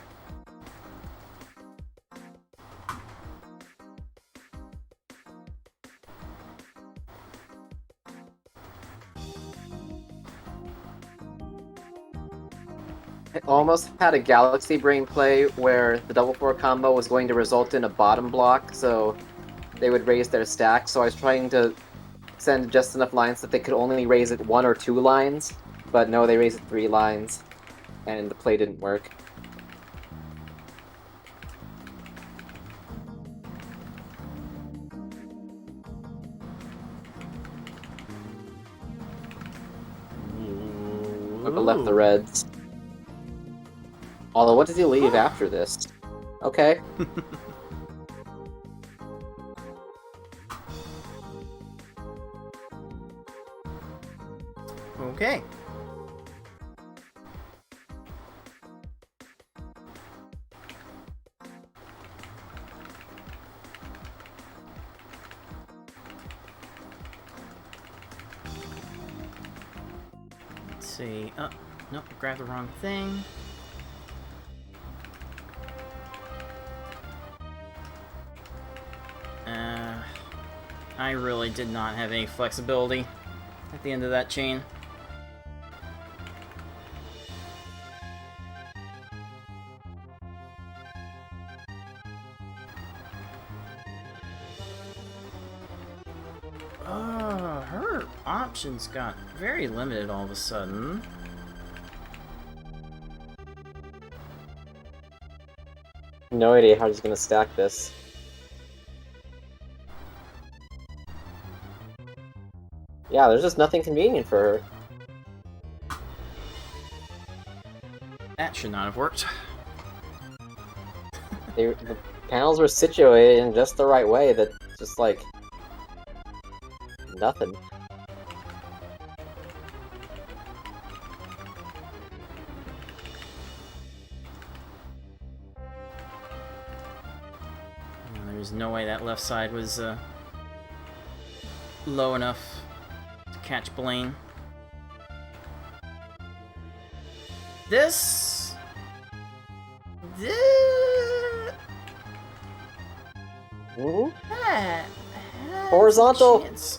S6: I almost had a Galaxy Brain play where the double 4 combo was going to result in a bottom block, so they would raise their stack. So I was trying to send just enough lines that they could only raise it 1 or 2 lines, but no, they raised it 3 lines, and the play didn't work. But left the reds. Although, what does he leave after this? Okay.
S2: Okay. Let's see. Oh, nope, grabbed the wrong thing. I really did not have any flexibility at the end of that chain. Her options got very limited all of a sudden.
S6: No idea how he's gonna stack this. Yeah, there's just nothing convenient for her.
S2: That should not have worked.
S6: The panels were situated in just the right way that just like nothing.
S2: There's no way that left side was low enough to catch Blaine. This...
S6: Ooh.
S2: has
S6: Horizontal.
S2: a chance.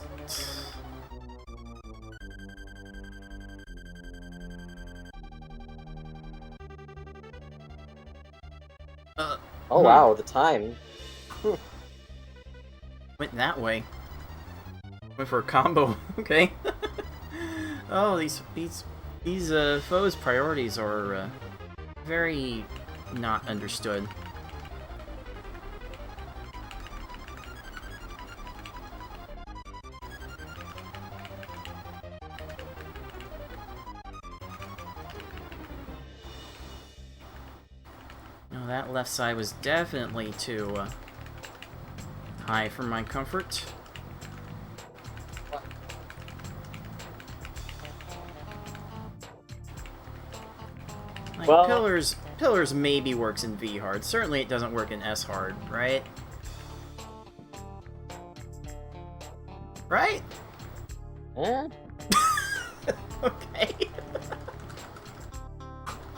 S6: Oh wow, the time.
S2: Went that way. Went for a combo. Okay. Oh, these foes' priorities are very not understood. No, that left side was definitely too high for my comfort. Like,
S6: Well-
S2: pillars maybe works in V hard. Certainly it doesn't work in S hard, right? Right?
S6: Eh?
S2: Okay.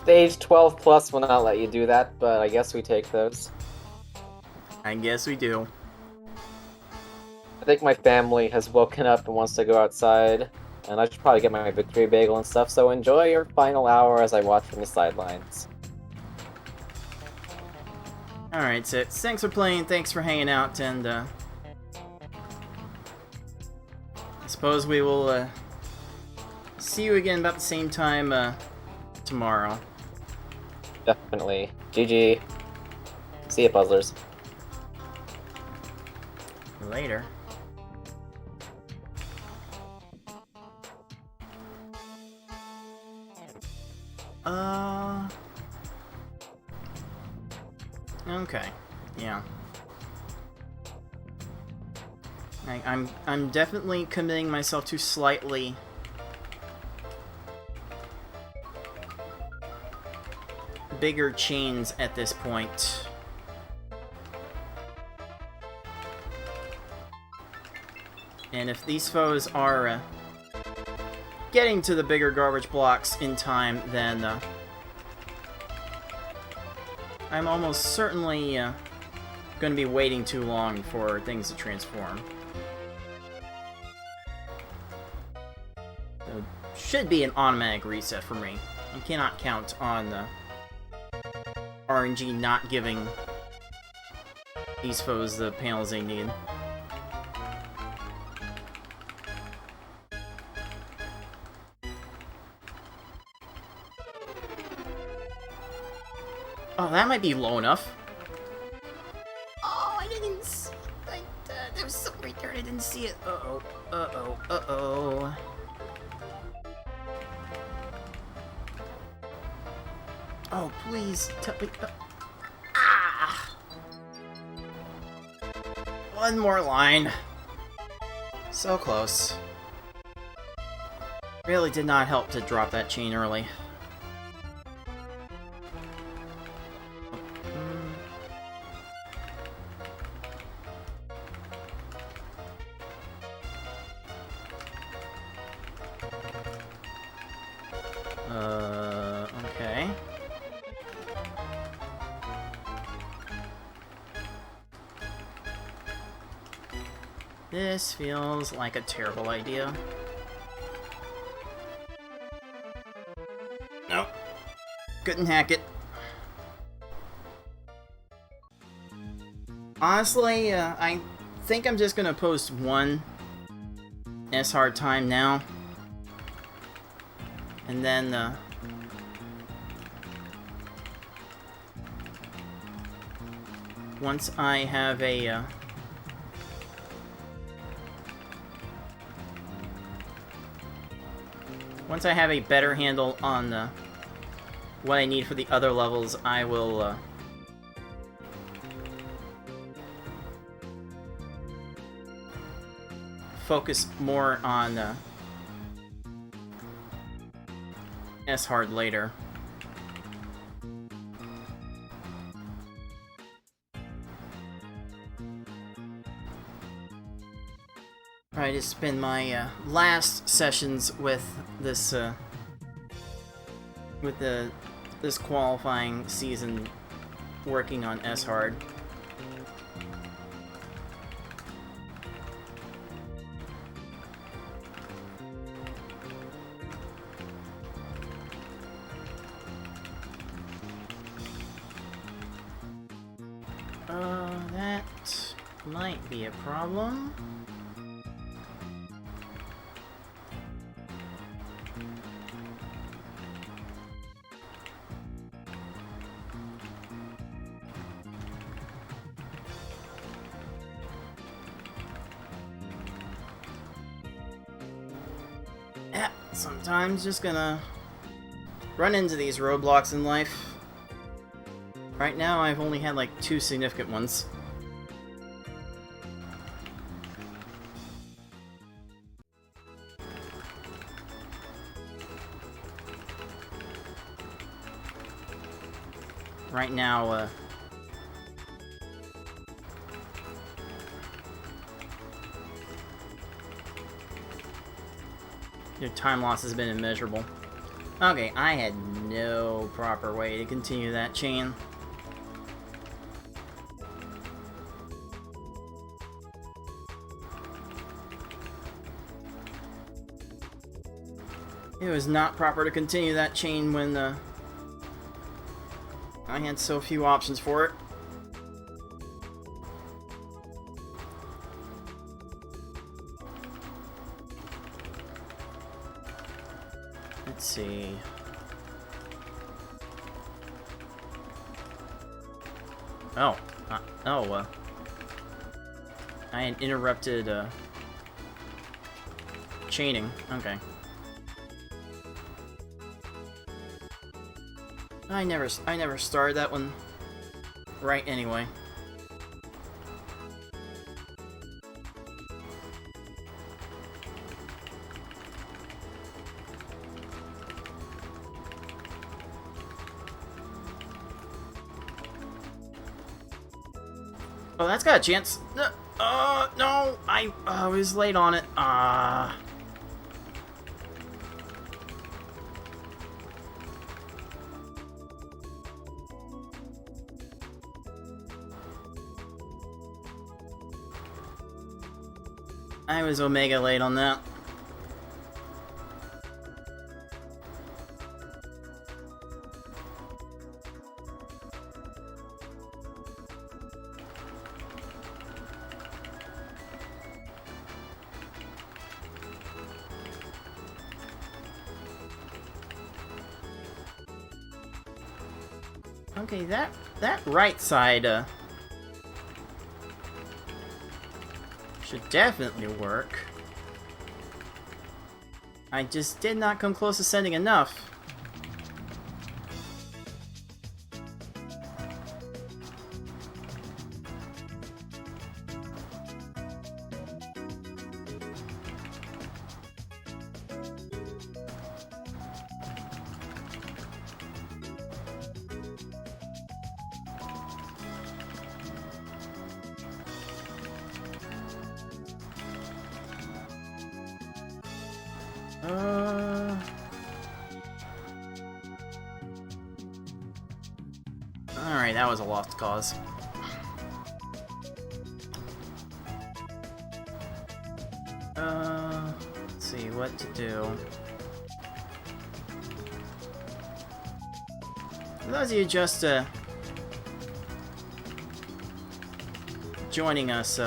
S6: Stage 12 plus will not let you do that, but I guess we take those.
S2: I guess we do.
S6: I think my family has woken up and wants to go outside, and I should probably get my victory bagel and stuff, so enjoy your final hour as I watch from the sidelines.
S2: Alright, so thanks for playing, thanks for hanging out, and I suppose we will see you again about the same time tomorrow.
S6: Definitely. GG. See ya, puzzlers.
S2: Later. Okay. Yeah. I'm definitely committing myself to slightly bigger chains at this point. And if these foes are getting to the bigger garbage blocks in time, then I'm almost certainly going to be waiting too long for things to transform. So, should be an automatic reset for me. I cannot count on RNG not giving these foes the panels they need. Oh, that might be low enough. Oh, I didn't see it. That was so right there, I didn't see it. Uh-oh, uh-oh, uh-oh. Oh, please, tell me... Ah! One more line. So close. Really did not help to drop that chain early. Okay. This feels like a terrible idea. Nope. Couldn't hack it. Honestly, I think I'm just gonna post one S-hard time now. And then, once I have a, once I have a better handle on, what I need for the other levels, I will, focus more on, S-hard later. Alright, it's been my last sessions with this this qualifying season working on S-Hard. That might be a problem. Yeah, sometimes just gonna run into these roadblocks in life. Right now, I've only had like 2 significant ones. Right now, your time loss has been immeasurable. Okay, I had no proper way to continue that chain. It was not proper to continue that chain when I had so few options for it. Let's see. I had interrupted chaining. Okay. I never started that one right anyway. Oh, that's got a chance. No, I was late on it. I was Omega late on that. Okay, that right side should definitely work. I just did not come close to sending enough. Alright, that was a lost cause. Let's see what to do. For those of you just joining us,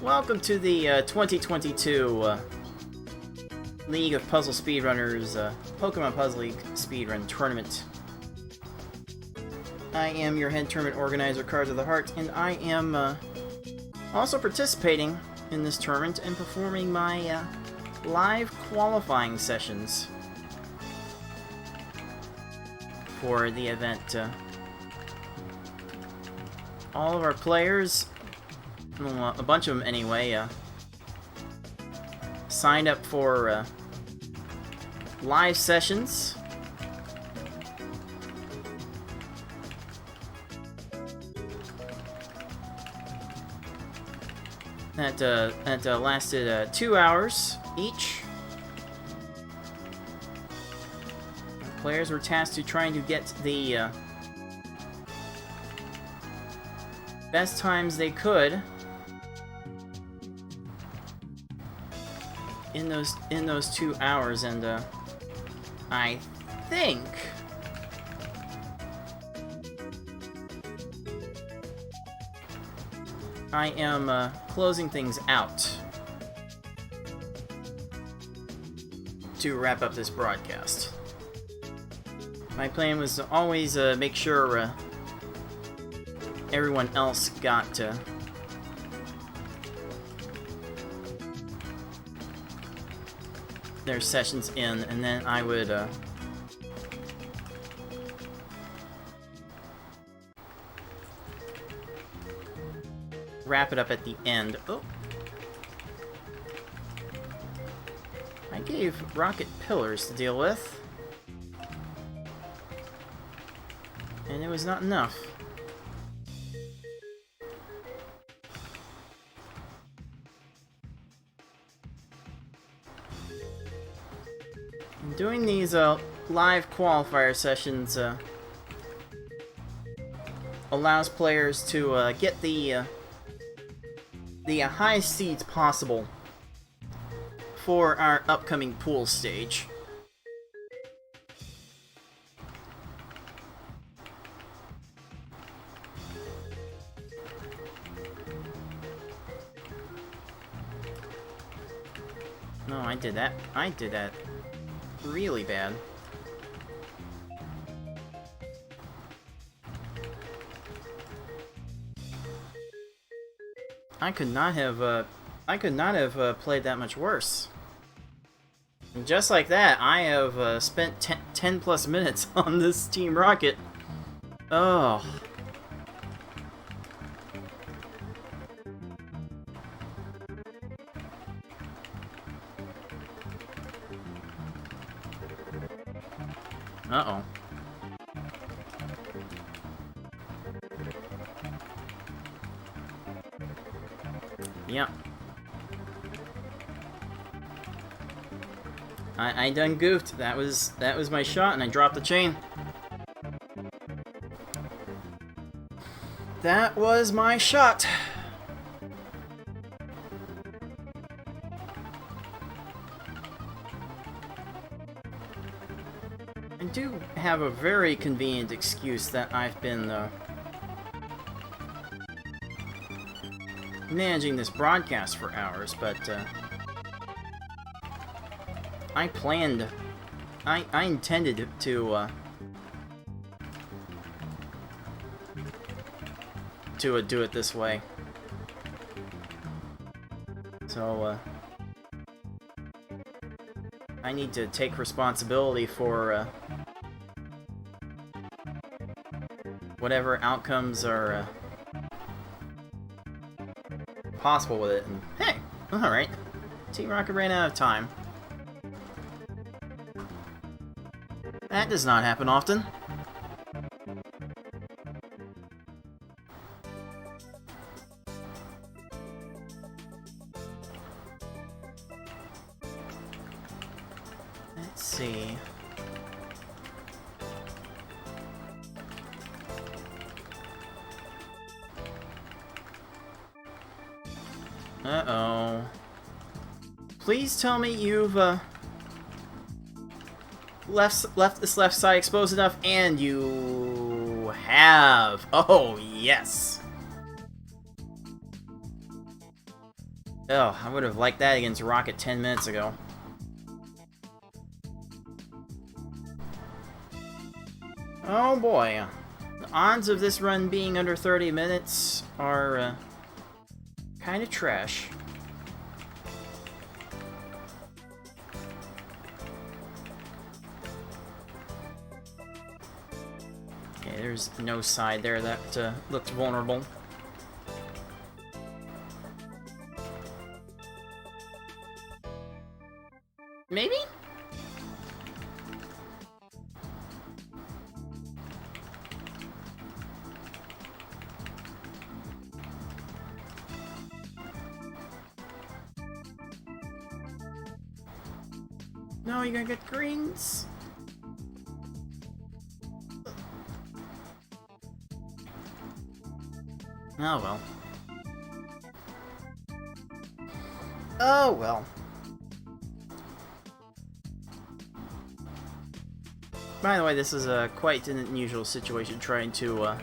S2: welcome to the 2022 League of Puzzle Speedrunners Pokemon Puzzle League Speedrun Tournament. I am your head tournament organizer, Cards of the Heart, and I am also participating in this tournament and performing my live qualifying sessions for the event. All of our players, well, a bunch of them anyway, signed up for live sessions. that lasted 2 hours each. The players were tasked to trying to get the best times they could in those 2 hours, and I think I am closing things out to wrap up this broadcast. My plan was to always make sure everyone else got their sessions in, and then I would wrap it up at the end. Oh, I gave rocket pillars to deal with, and it was not enough. Doing these live qualifier sessions allows players to get the highest seeds possible for our upcoming pool stage. No, I did that. I did that really bad. I could not have played that much worse. And just like that, I have spent 10 plus minutes on this Team Rocket. Oh. Uh-oh. Yep. I done goofed. That was my shot, and I dropped the chain. That was my shot. I do have a very convenient excuse that I've been managing this broadcast for hours, but I intended to do it this way. So I need to take responsibility for whatever outcomes are possible with it. And hey, alright. Team Rocket ran out of time. That does not happen often. Let's see. Uh-oh. Please tell me you've left this left side exposed enough, and you have. Oh, yes. Oh, I would have liked that against Rocket 10 minutes ago. Oh boy. The odds of this run being under 30 minutes are kind of trash. Okay, there's no side there that looked vulnerable. Maybe? No, you're gonna get greens. Oh well. Oh well. By the way, this is quite an unusual situation trying to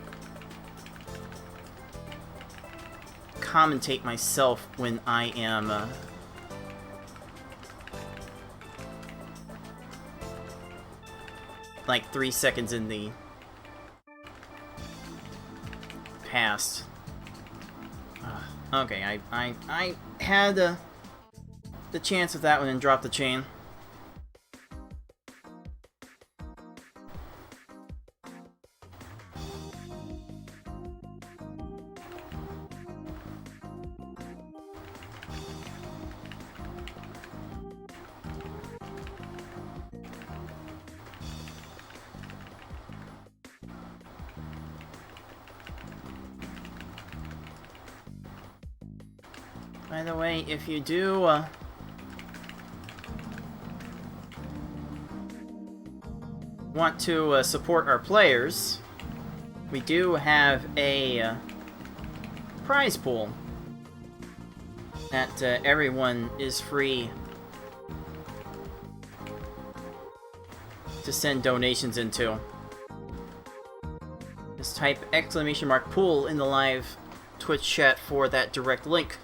S2: commentate myself when I am like 3 seconds in the past. Okay, I had the chance with that one and dropped the chain. By the way, if you do want to support our players, we do have a prize pool that everyone is free to send donations into. Just type !pool in the live Twitch chat for that direct link.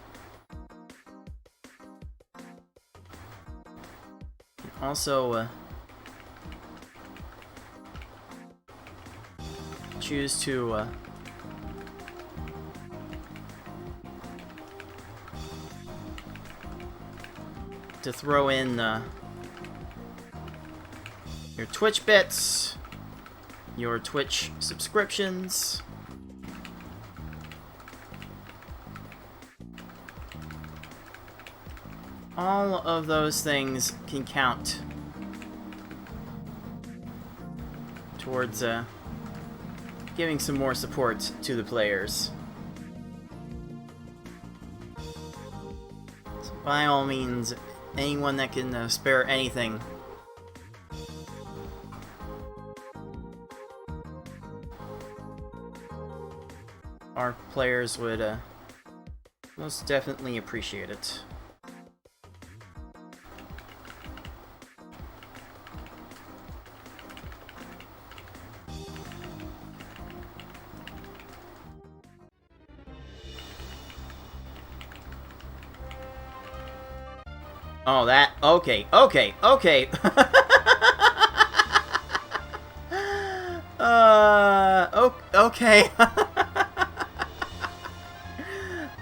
S2: Also, choose to throw in your Twitch bits, your Twitch subscriptions, all of those things can count towards giving some more support to the players. So by all means, anyone that can spare anything, our players would most definitely appreciate it. Oh, that... Okay. Okay. Okay. Okay.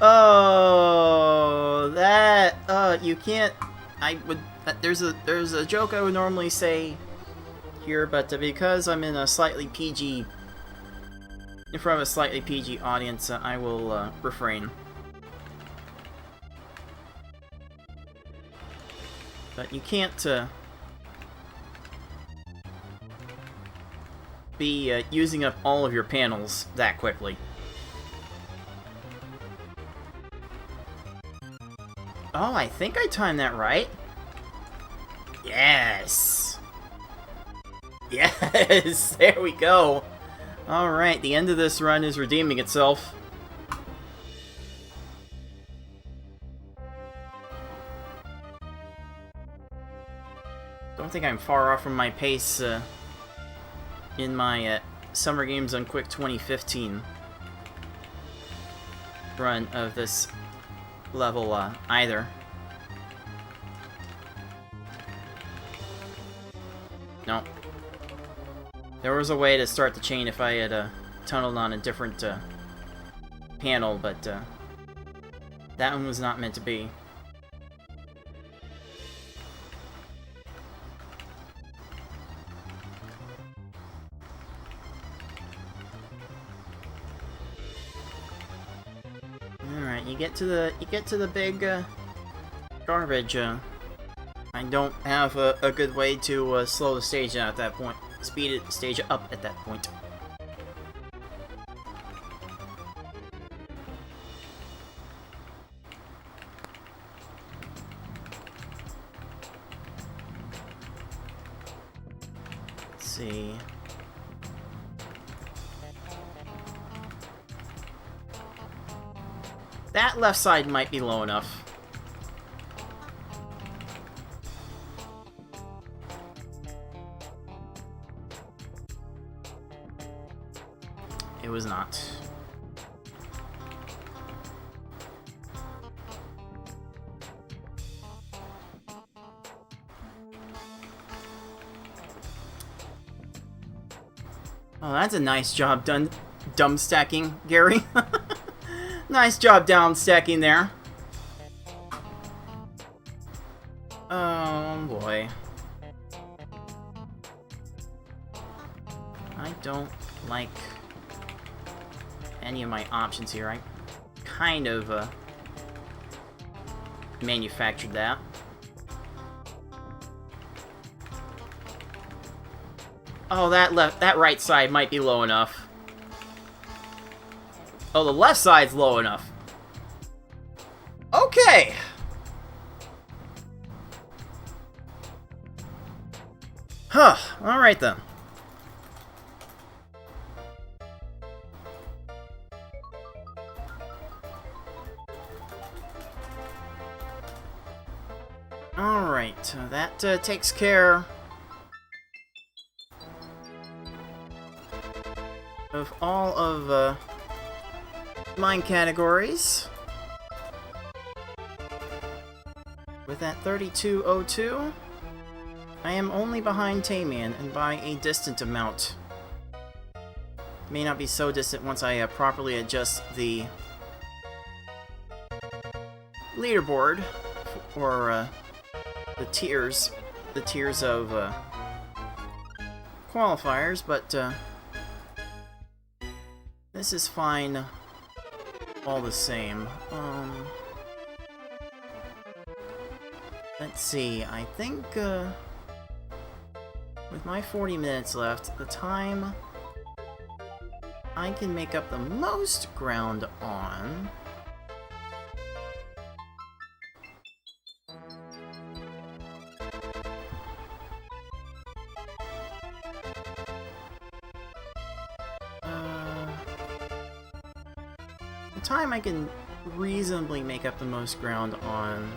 S2: Oh, that... you can't... I would... There's a joke I would normally say here, but because I'm in a slightly PG... In front of a slightly PG audience, I will refrain. But you can't be using up all of your panels that quickly. Oh, I think I timed that right. Yes! Yes! There we go! Alright, the end of this run is redeeming itself. Don't think I'm far off from my pace in my Summer Games on Quick 2015 run of this level either. No. There was a way to start the chain if I had tunneled on a different panel, but that one was not meant to be. You get to the big garbage. I don't have a good way to slow the stage down at that point. Speed the stage up at that point. That left side might be low enough. It was not. Oh, that's a nice job done, dumb stacking, Gary. Nice job down stacking there. Oh boy. I don't like any of my options here. I kind of manufactured that. Oh, that right side might be low enough. Oh, the left side's low enough. Okay. Huh. All right then. All right. That takes care of all of mine categories. With that 3202, I am only behind Tayman, and by a distant amount. May not be so distant once I properly adjust the leaderboard for the tiers of qualifiers, but this is fine all the same. Let's see, I think with my 40 minutes left, the time I can make up the most ground on the time I can reasonably make up the most ground on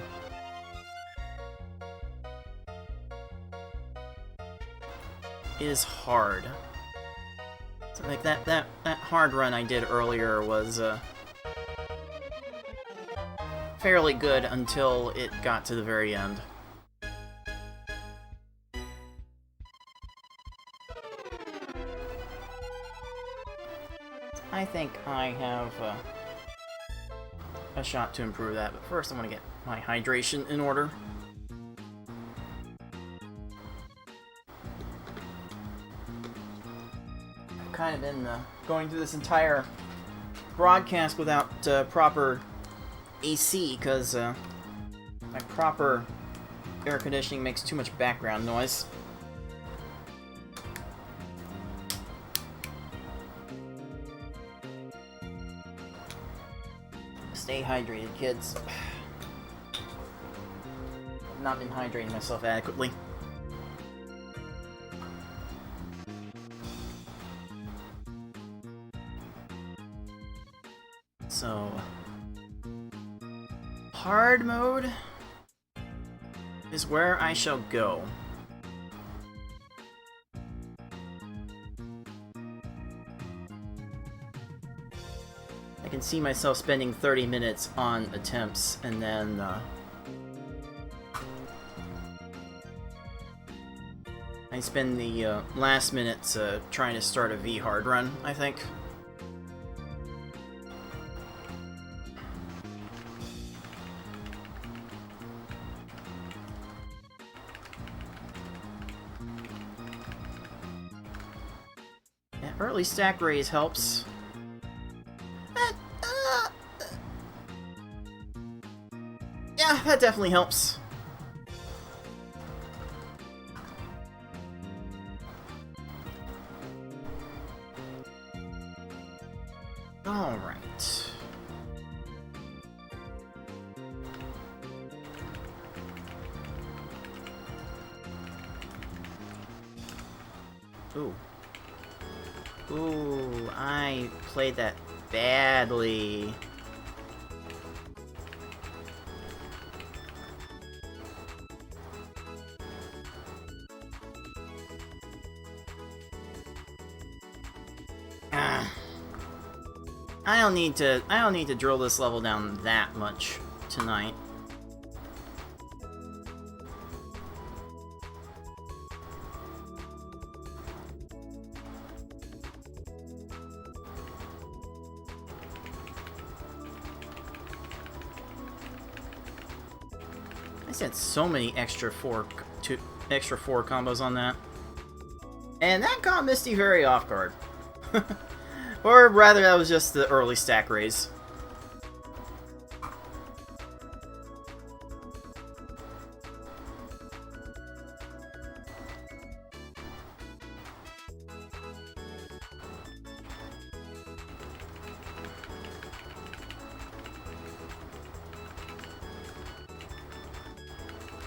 S2: is hard. So like that hard run I did earlier was fairly good until it got to the very end. I think I have a shot to improve that, but first I want to get my hydration in order. Kind of been going through this entire broadcast without proper AC because my proper air conditioning makes too much background noise. Stay hydrated, kids. I've not been hydrating myself adequately. So, hard mode is where I shall go. I can see myself spending 30 minutes on attempts and then I spend the last minutes trying to start a V hard run, I think. Early stack raise helps. Yeah, that definitely helps. Alright. Ooh. Ooh, I played that badly. I don't need to drill this level down that much tonight. I said so many extra four combos on that. And that caught Misty very off guard. Or rather, that was just the early stack raise.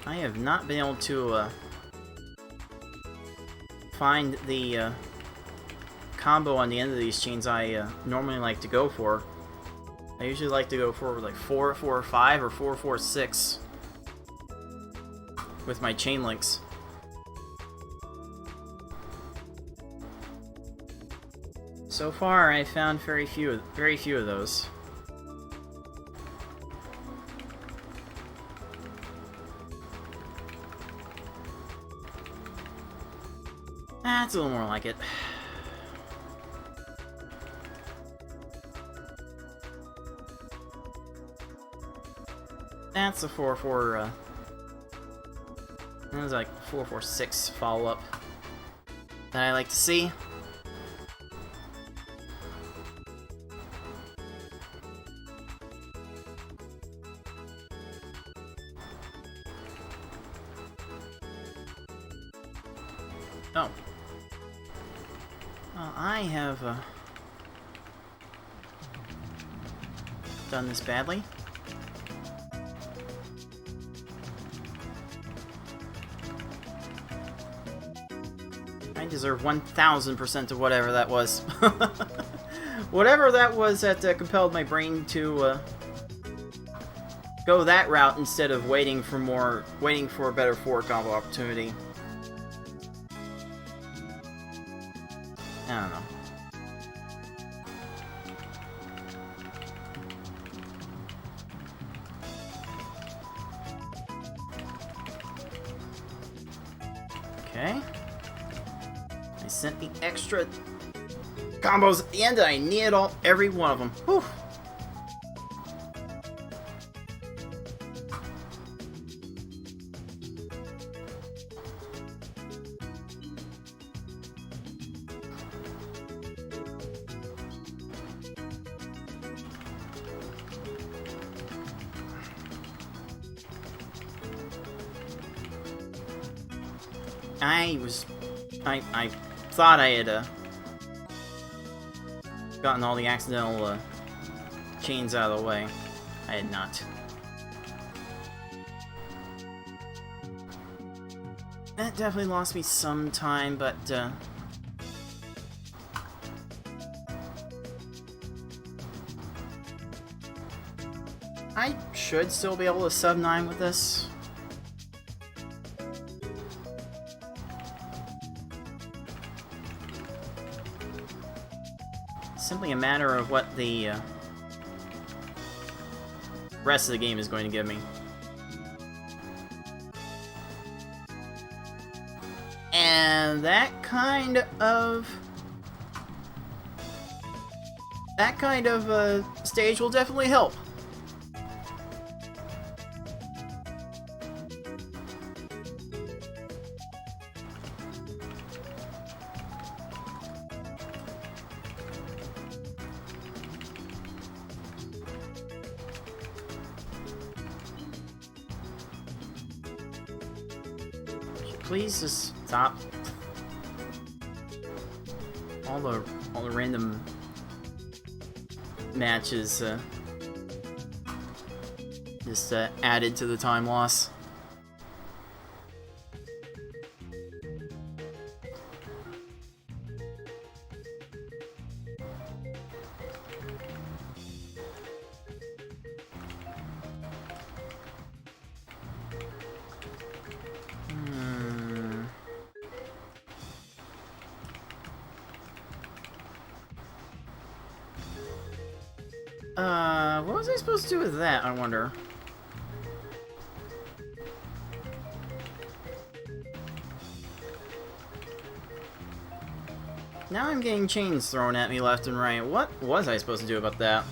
S2: I have not been able to find the combo on the end of these chains I normally like to go for. I usually like to go for like 4-4-5 or 4-4-6 with my chain links. So far, I found very few of those. That's a little more like it. That's a 4-4, that was like 4-4-6 follow-up that I like to see. Oh. Well, I have done this badly. I deserve 1000% of whatever that was. Whatever that was that compelled my brain to go that route instead of waiting for a better 4 combo opportunity. I don't know. Okay. I sent the extra combos at the end and I needed every one of them. Whew. I thought I had gotten all the accidental chains out of the way. I had not. That definitely lost me some time, but I should still be able to sub 9 with this. Simply a matter of what the rest of the game is going to give me. And that kind of stage will definitely help. Please just stop all the random matches just added to the time loss. What was I supposed to do with that, I wonder? Now I'm getting chains thrown at me left and right. What was I supposed to do about that?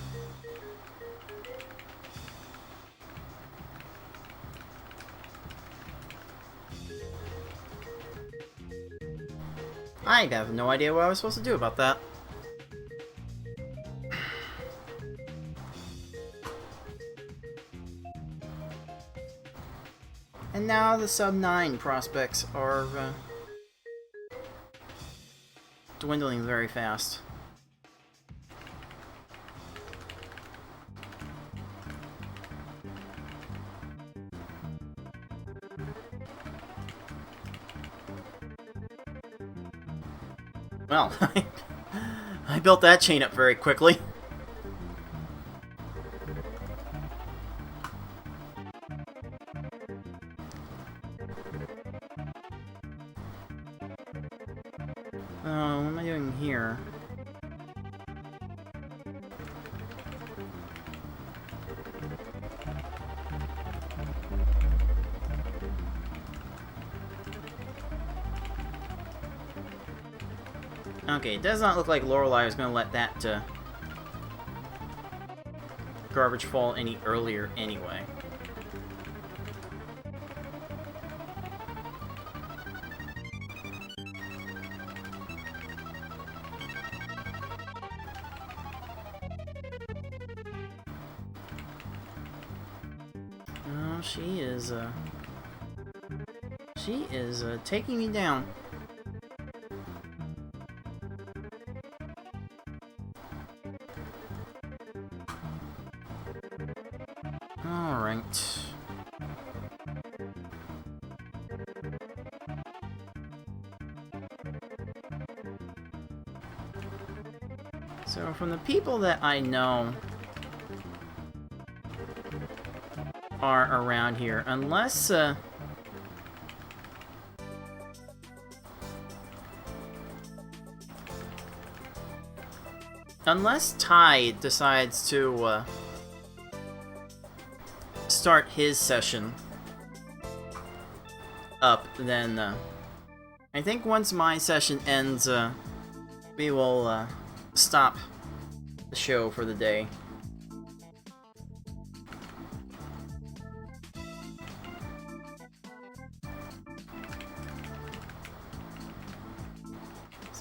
S2: I have no idea what I was supposed to do about that. And now the sub-9 prospects are dwindling very fast. Well, I built that chain up very quickly. Oh, what am I doing here? Okay, it does not look like Lorelei is going to let that garbage fall any earlier anyway. Oh, she is taking me down. Alright. So from the people that I know are around here, unless Ty decides to start his session up, then I think once my session ends, we will stop the show for the day.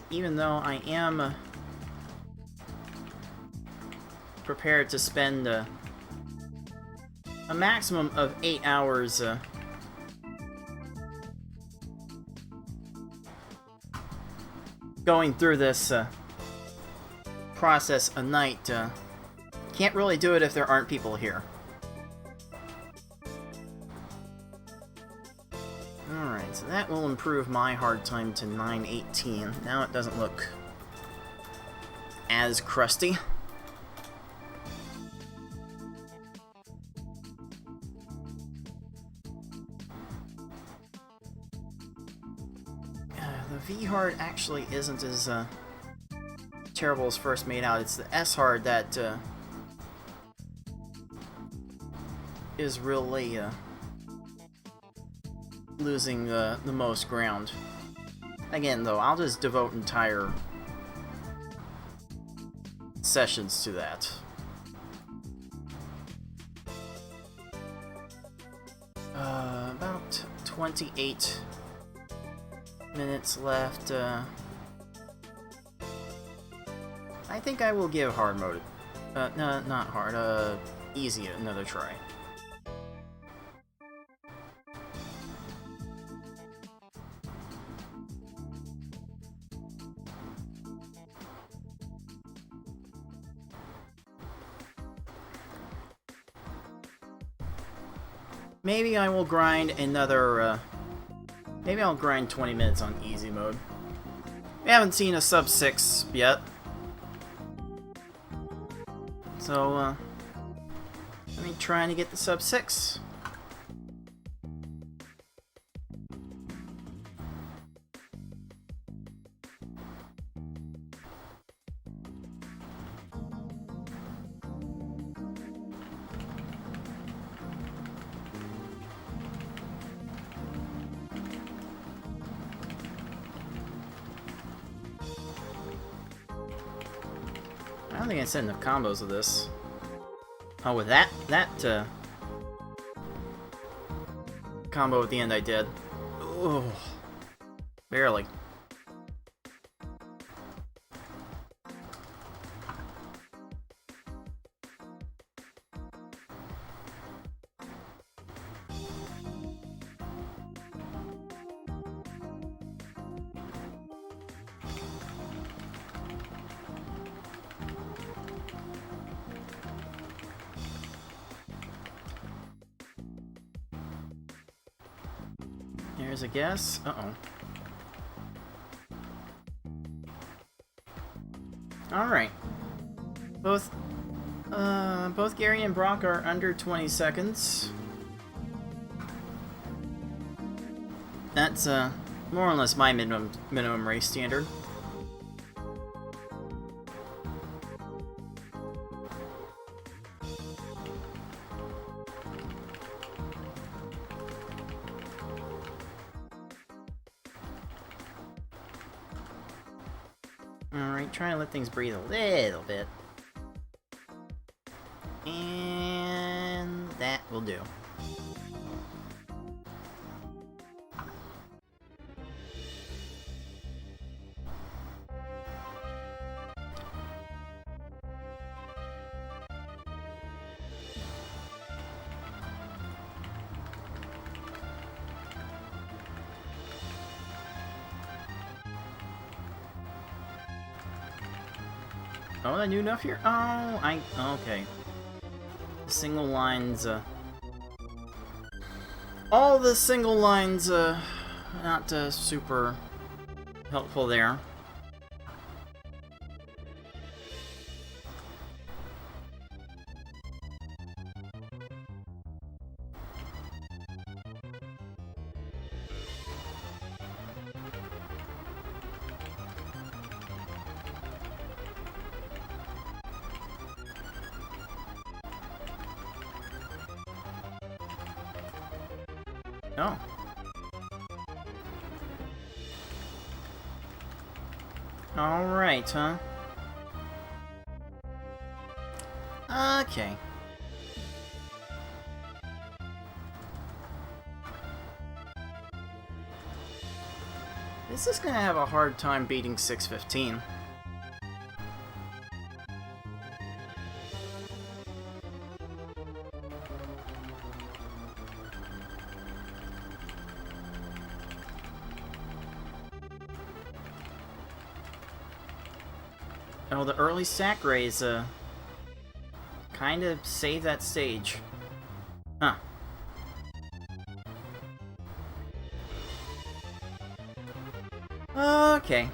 S2: Even though I am prepared to spend a maximum of 8 hours going through this process a night, can't really do it if there aren't people here. Alright, so that will improve my hard time to 918. Now it doesn't look as crusty. The V hard actually isn't as terrible as first made out. It's the S hard that is really losing the most ground. Again, though, I'll just devote entire sessions to that. About 28 minutes left. I think I will give hard mode, no, not hard, easy another try. Maybe I will grind another, maybe I'll grind 20 minutes on easy mode. We haven't seen a sub 6 yet. So, let me try to get the sub 6. I don't think I said enough combos of this. Oh, with that combo at the end I did. Oh, barely. There's a guess. Uh-oh. Alright. Both Gary and Brock are under 20 seconds. That's more or less my minimum race standard. Alright, try to let things breathe a little bit. And that will do. Oh, I knew enough here? Oh, okay. Single lines, all the single lines, not super helpful there. Oh. Alright, huh? Okay. This is gonna have a hard time beating 615. Oh, the early sack rays, kind of save that stage. Huh. Okay.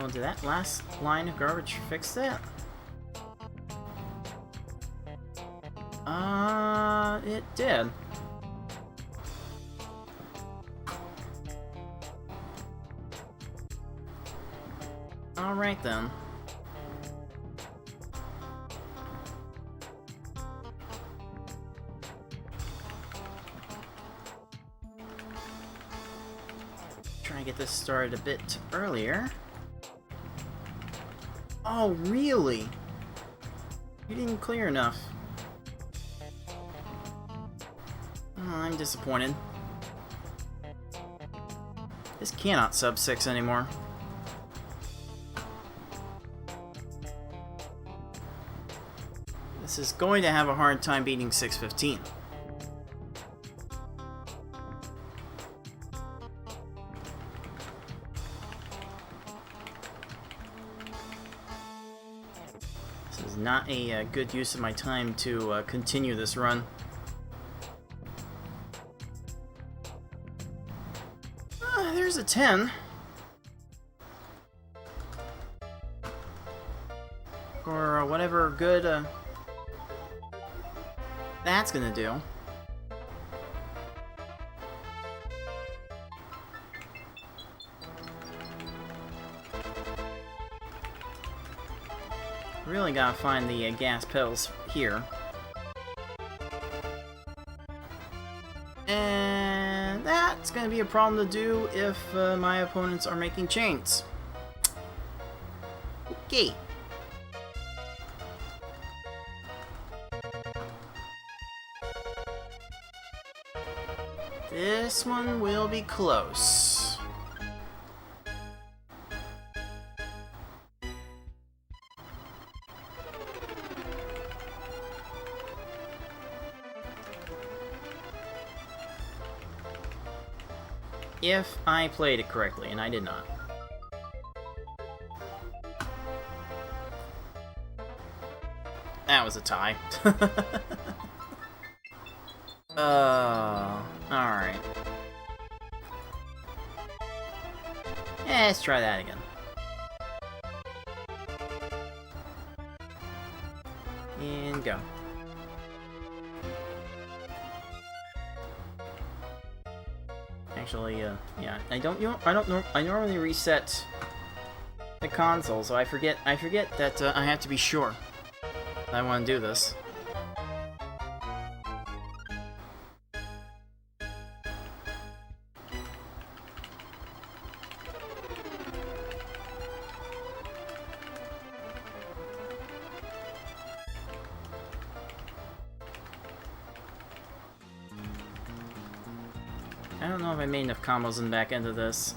S2: Oh, did that last line of garbage fix that? It did. Alright then. Try and get this started a bit earlier. Oh, really? You didn't clear enough. Oh, I'm disappointed. This cannot sub 6 anymore. This is going to have a hard time beating 615. This is not a good use of my time to continue this run. There's a 10. Or whatever good that's gonna do. Really gotta find the gas pedals here. And that's gonna be a problem to do if my opponents are making chains. Okay. This one will be close. If I played it correctly, and I did not. That was a tie. Alright. Yeah, let's try that again. And go. Actually, yeah, I normally reset the console, so I forget that I have to be sure that I want to do this. I don't know if I made enough combos in the back end of this.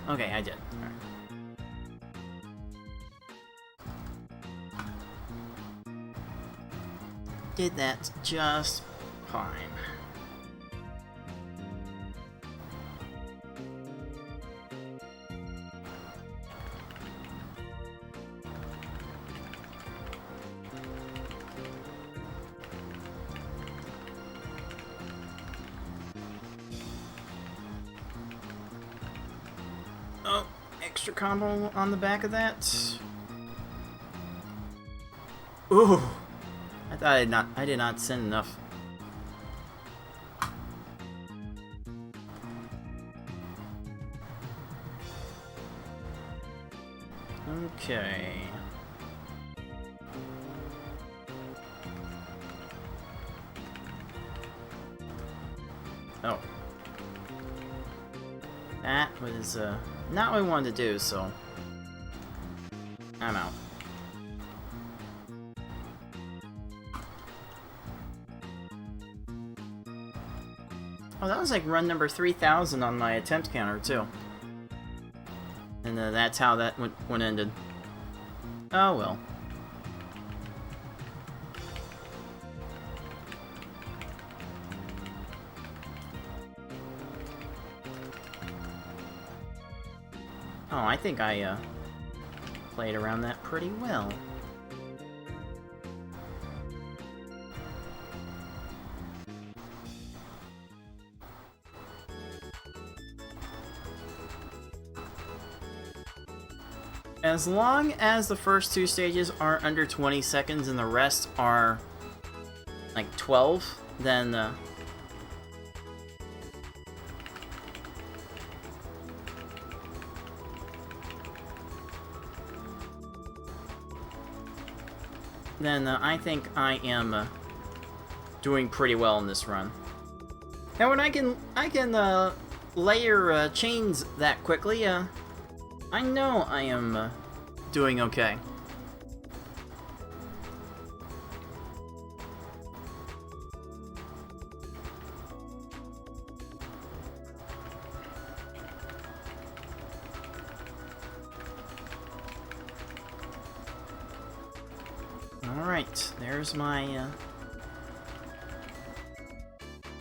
S2: Okay, I did. Alright. Did that just fine. Oh, extra combo on the back of that. Ooh, I thought I did not send enough. Okay. Oh. That was, not what I wanted to do, so... I'm out. Oh, that was like run number 3000 on my attempt counter, too. And that's how that one ended. Oh, well. Oh, I think I, played around that pretty well. As long as the first two stages are under 20 seconds and the rest are like 12, then I think I am doing pretty well in this run. Now, when I can layer chains that quickly, I know I am doing okay. Alright, there's my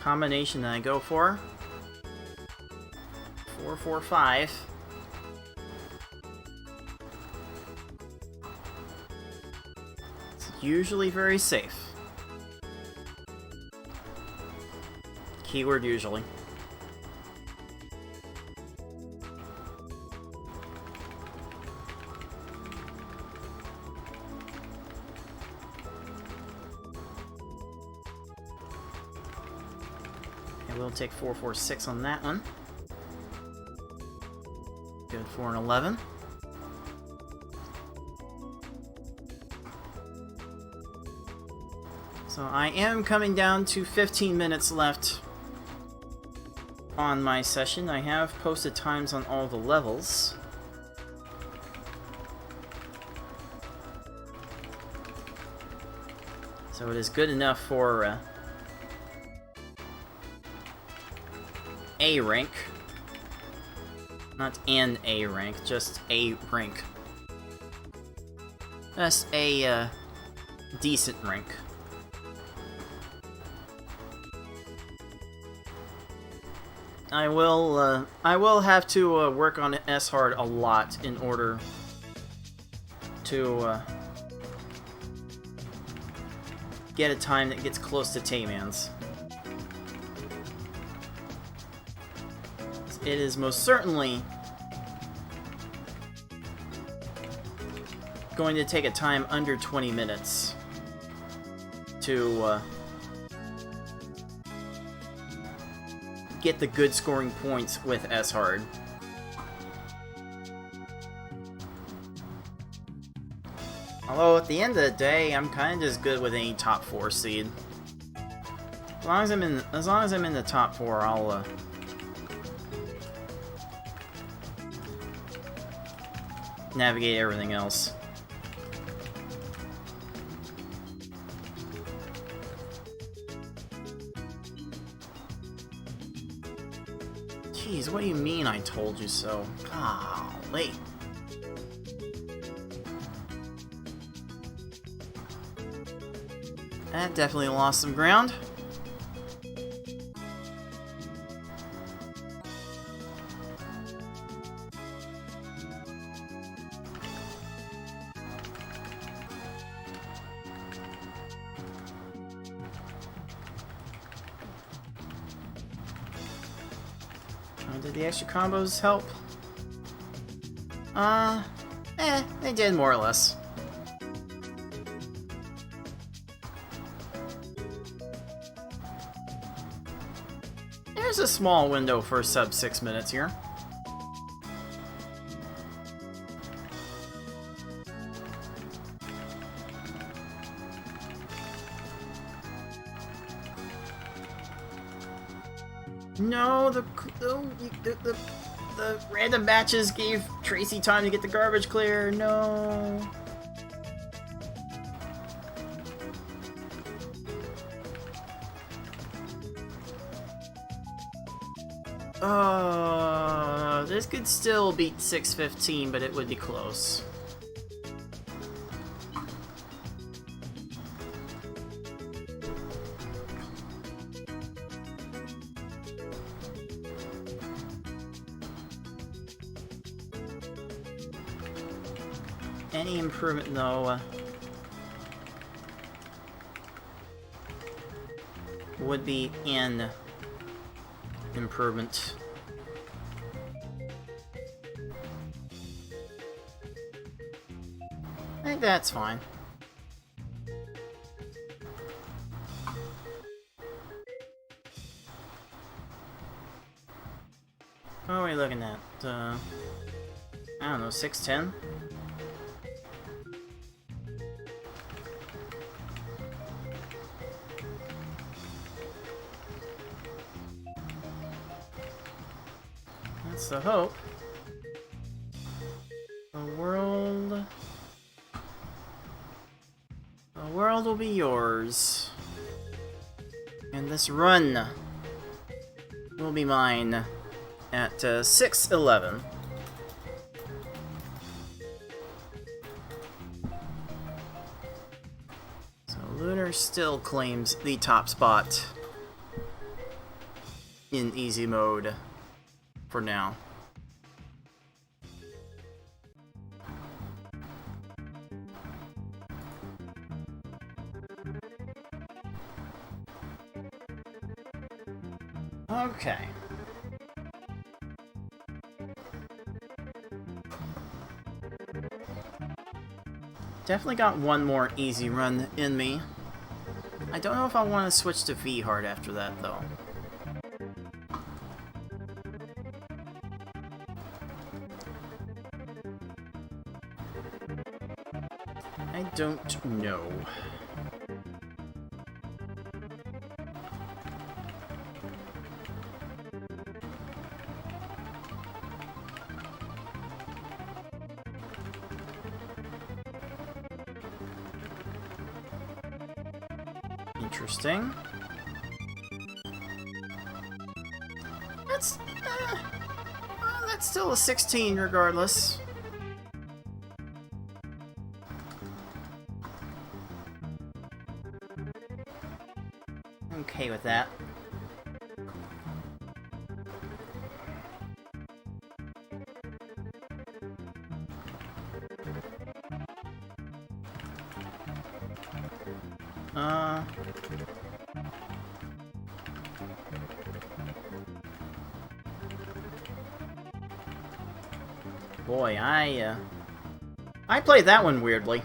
S2: combination that I go for. 4, 4, 5. Usually very safe. Keyword usually. And we'll take 4, 4, 6 on that one. Good. good for an 11. So I am coming down to 15 minutes left on my session. I have posted times on all the levels. So it is good enough for A rank. Not an A rank, just A rank. That's a decent rank. I will have to work on S hard a lot in order to get a time that gets close to Tayman's. It is most certainly going to take a time under 20 minutes to get the good scoring points with S hard. Although at the end of the day, I'm kind of just good with any top 4 seed. As long as I'm in the top 4, I'll navigate everything else. Jeez, what do you mean I told you so? Golly. That definitely lost some ground. Did the extra combos help? They did more or less. There's a small window for sub 6 minutes here. No, the random matches gave Tracy time to get the garbage clear. No. This could still beat 6:15, but it would be close. Any improvement, though, would be an improvement. I think that's fine. What are we looking at? I don't know, 610? That's the hope. The world will be yours. And this run will be mine at 6:11. So Lunar still claims the top spot in easy mode for now. Okay. Definitely got one more easy run in me. I don't know if I want to switch to V hard after that, though. don't know. Interesting. That's still a 16 regardless. Okay with that. Boy, I played that one weirdly.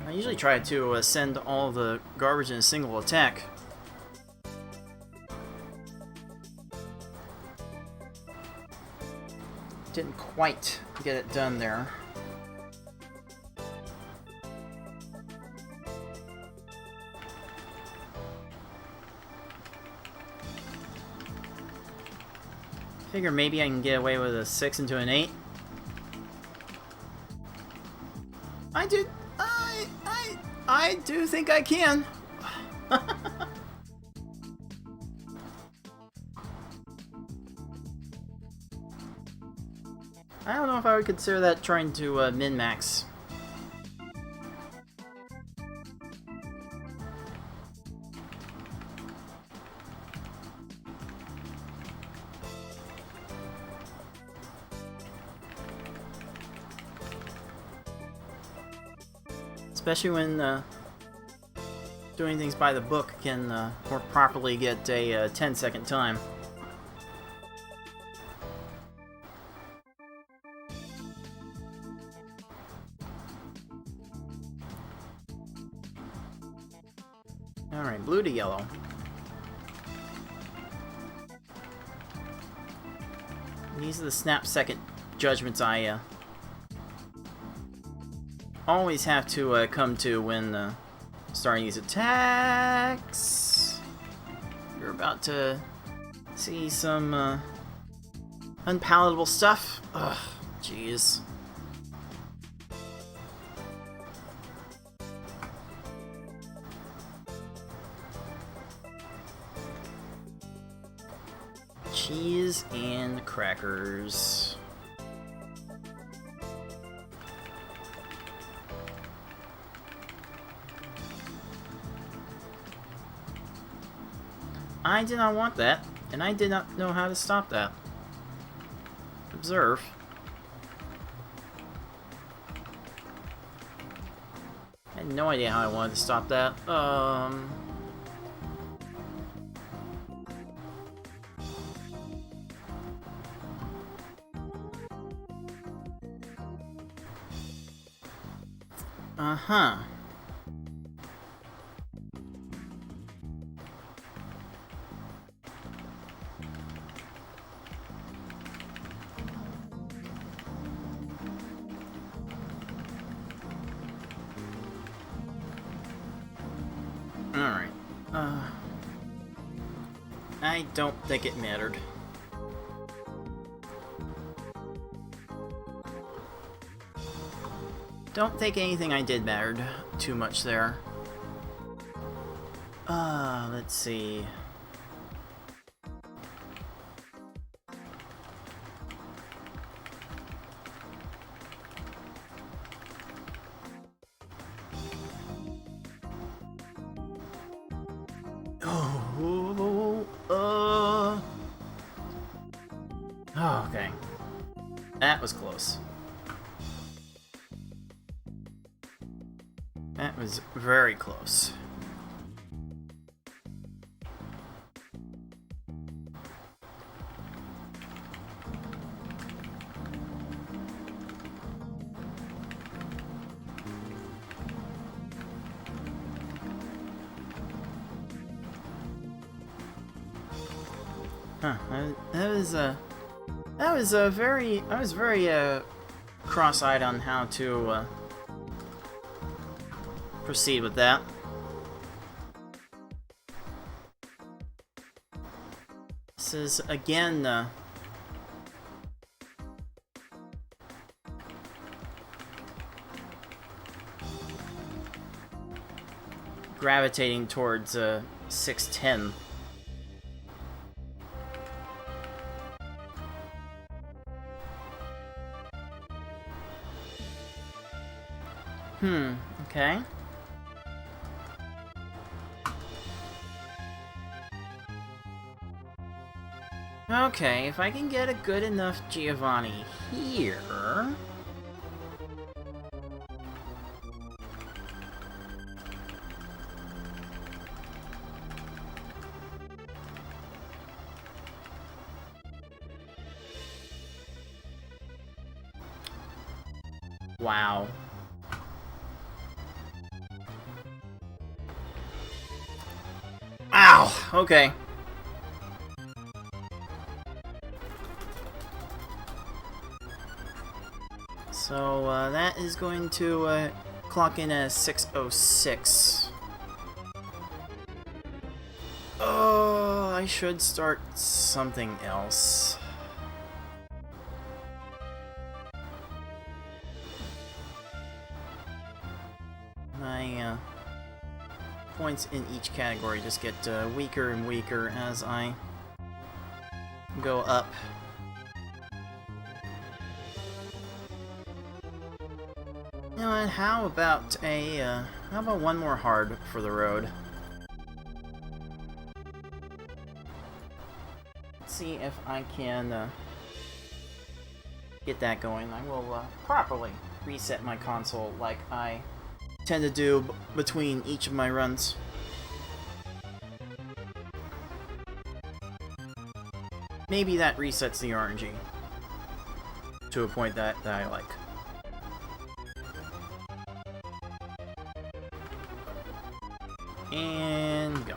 S2: I usually try to send all the garbage in a single attack. Didn't quite get it done there. Figure maybe I can get away with a 6 into an 8. I do think I can. I don't know if I would consider that trying to min-max. Especially when doing things by the book can more properly get a 10-second time. Alright, blue to yellow. These are the snap-second judgments I always have to come to when starting these attacks. You're about to see some unpalatable stuff. Ugh, jeez. Cheese and crackers. I did not want that, and I did not know how to stop that. Observe. I had no idea how I wanted to stop that. Uh-huh. Alright. I don't think it mattered. Don't think anything I did mattered too much there. Let's see. Oh, okay. That was close. That was very close. Huh, I was very cross-eyed on how to proceed with that. This is, again, gravitating towards 610. Okay. Okay, if I can get a good enough Giovanni here... Wow. Ow! Okay. So, that is going to, clock in as 6:06. Oh, I should start something else. My, points in each category just get weaker and weaker as I go up. You know what, how about one more hard for the road? Let's see if I can get that going. I will properly reset my console like I tend to do between each of my runs. Maybe that resets the RNG to a point that I like. And go.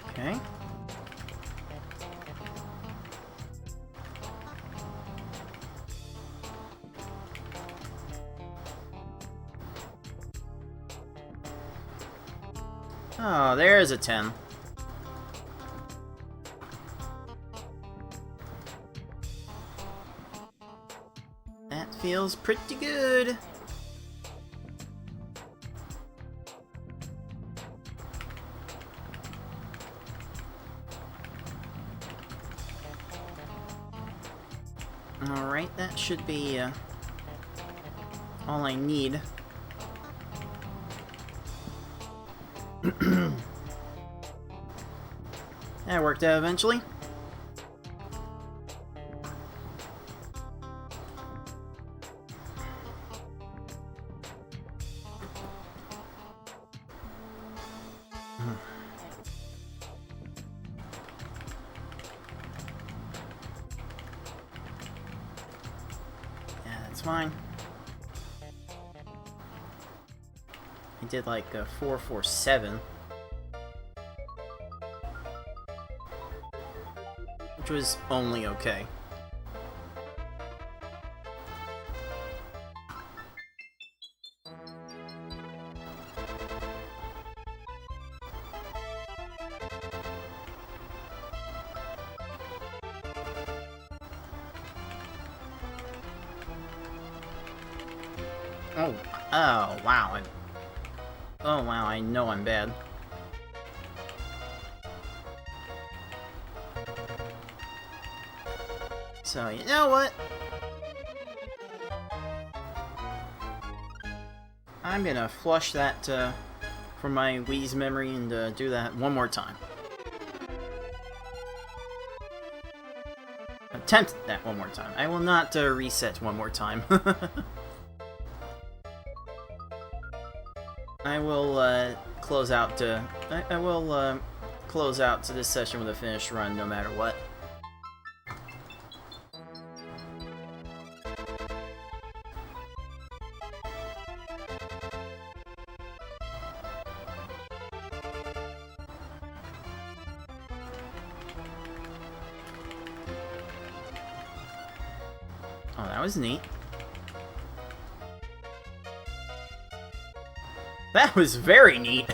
S2: Okay. Oh, there's a 10. That feels pretty good. Alright, that should be all I need. That worked out eventually. Yeah, that's fine. I did like 447. Which was only okay. Oh, wow. Oh, wow, I know I'm bad. So, you know what? I'm gonna flush that from my Wii's memory and do that one more time. Attempt that one more time. I will not reset one more time. I will close out to close out to this session with a finished run no matter what. was neat. That was very neat.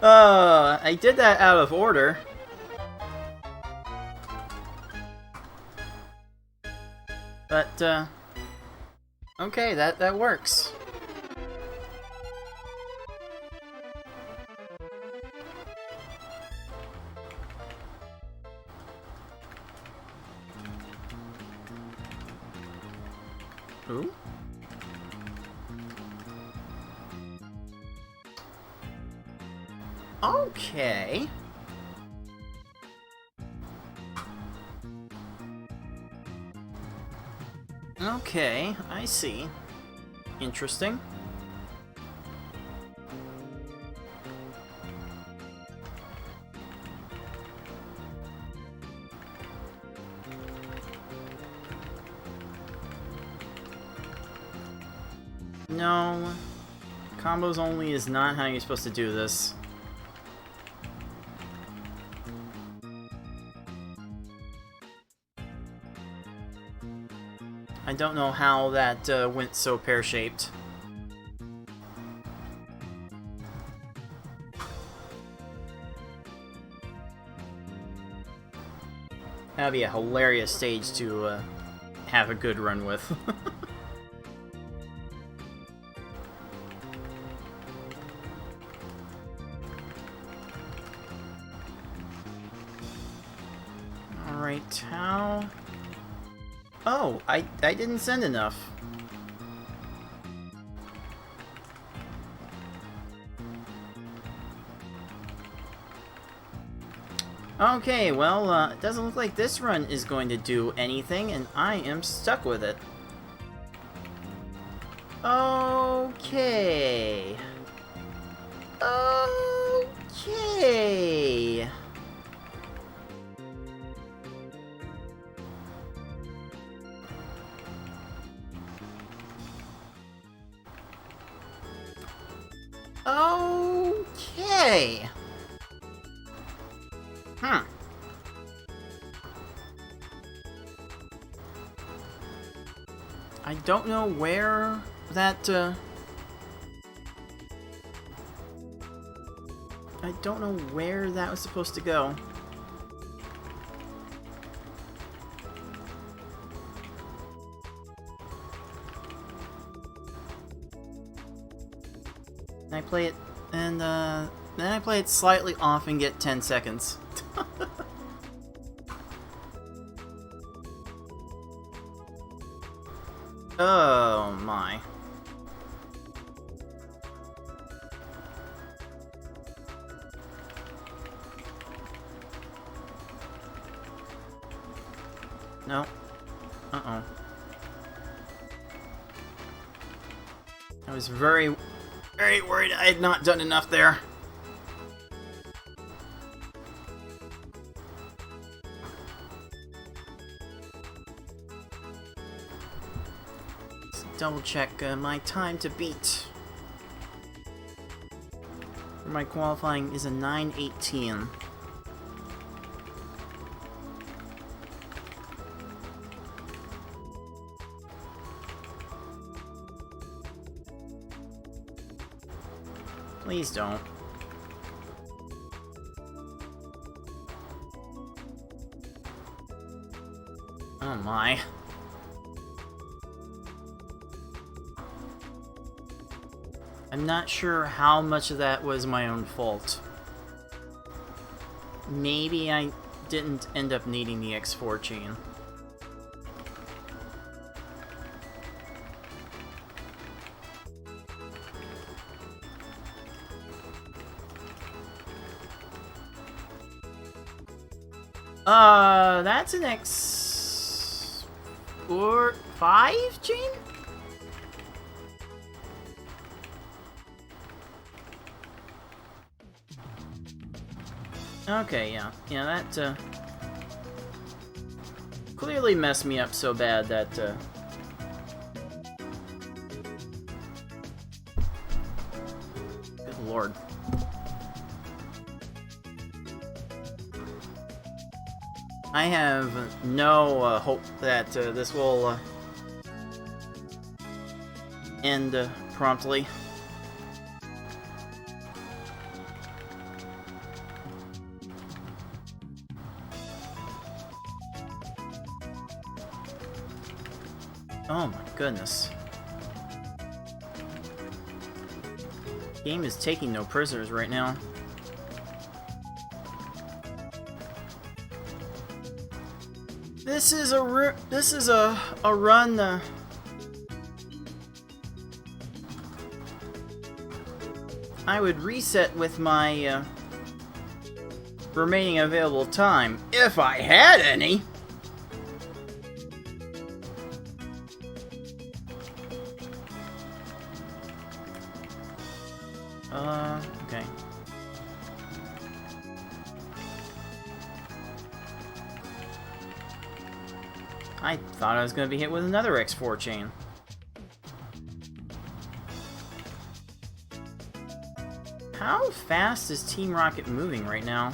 S2: I did that out of order. But, okay, that works. Ooh. Okay. Okay, I see. Interesting. No. Combos only is not how you're supposed to do this. I don't know how that went so pear-shaped. That'd be a hilarious stage to have a good run with. Alright, how... Oh, I didn't send enough. Okay, well, it doesn't look like this run is going to do anything, and I am stuck with it. Okay. Okay. Okay. I don't know where that, I don't know where that was supposed to go. I play it, and then I play it slightly off and get 10 seconds. Oh my. No. Uh-oh. I was very worried I had not done enough there. Let's double check my time to beat. My qualifying is a 9:18. Please don't. Oh my. I'm not sure how much of that was my own fault. Maybe I didn't end up needing the X4 chain. That's an X... or 5 chain? Okay, yeah. Yeah, that, clearly messed me up so bad that, good lord. I have no hope that this will end promptly. Oh my goodness. Game is taking no prisoners right now. This is a run. I would reset with my remaining available time if I had any. Okay. I thought I was going to be hit with another X4 chain. How fast is Team Rocket moving right now?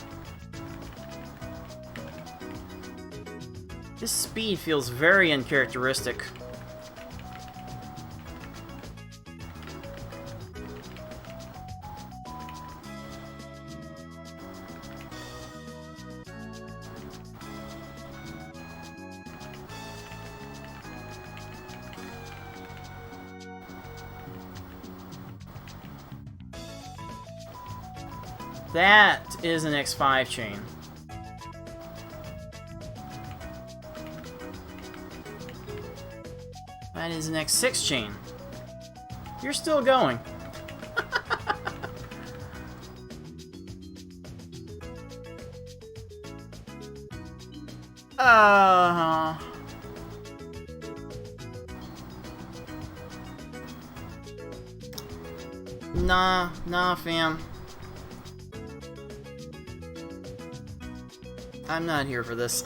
S2: This speed feels very uncharacteristic. That is an X5 chain. That is an X6 chain. You're still going. Nah, fam. I'm not here for this.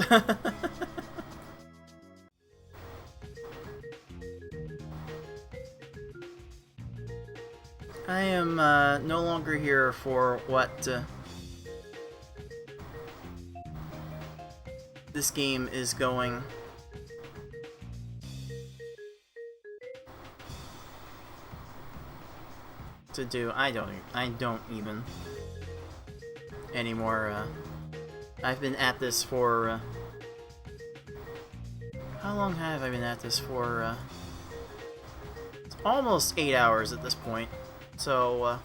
S2: I am no longer here for what this game is going to do. I don't even anymore. I've been at this for how long have I been at this for? It's almost 8 hours at this point. So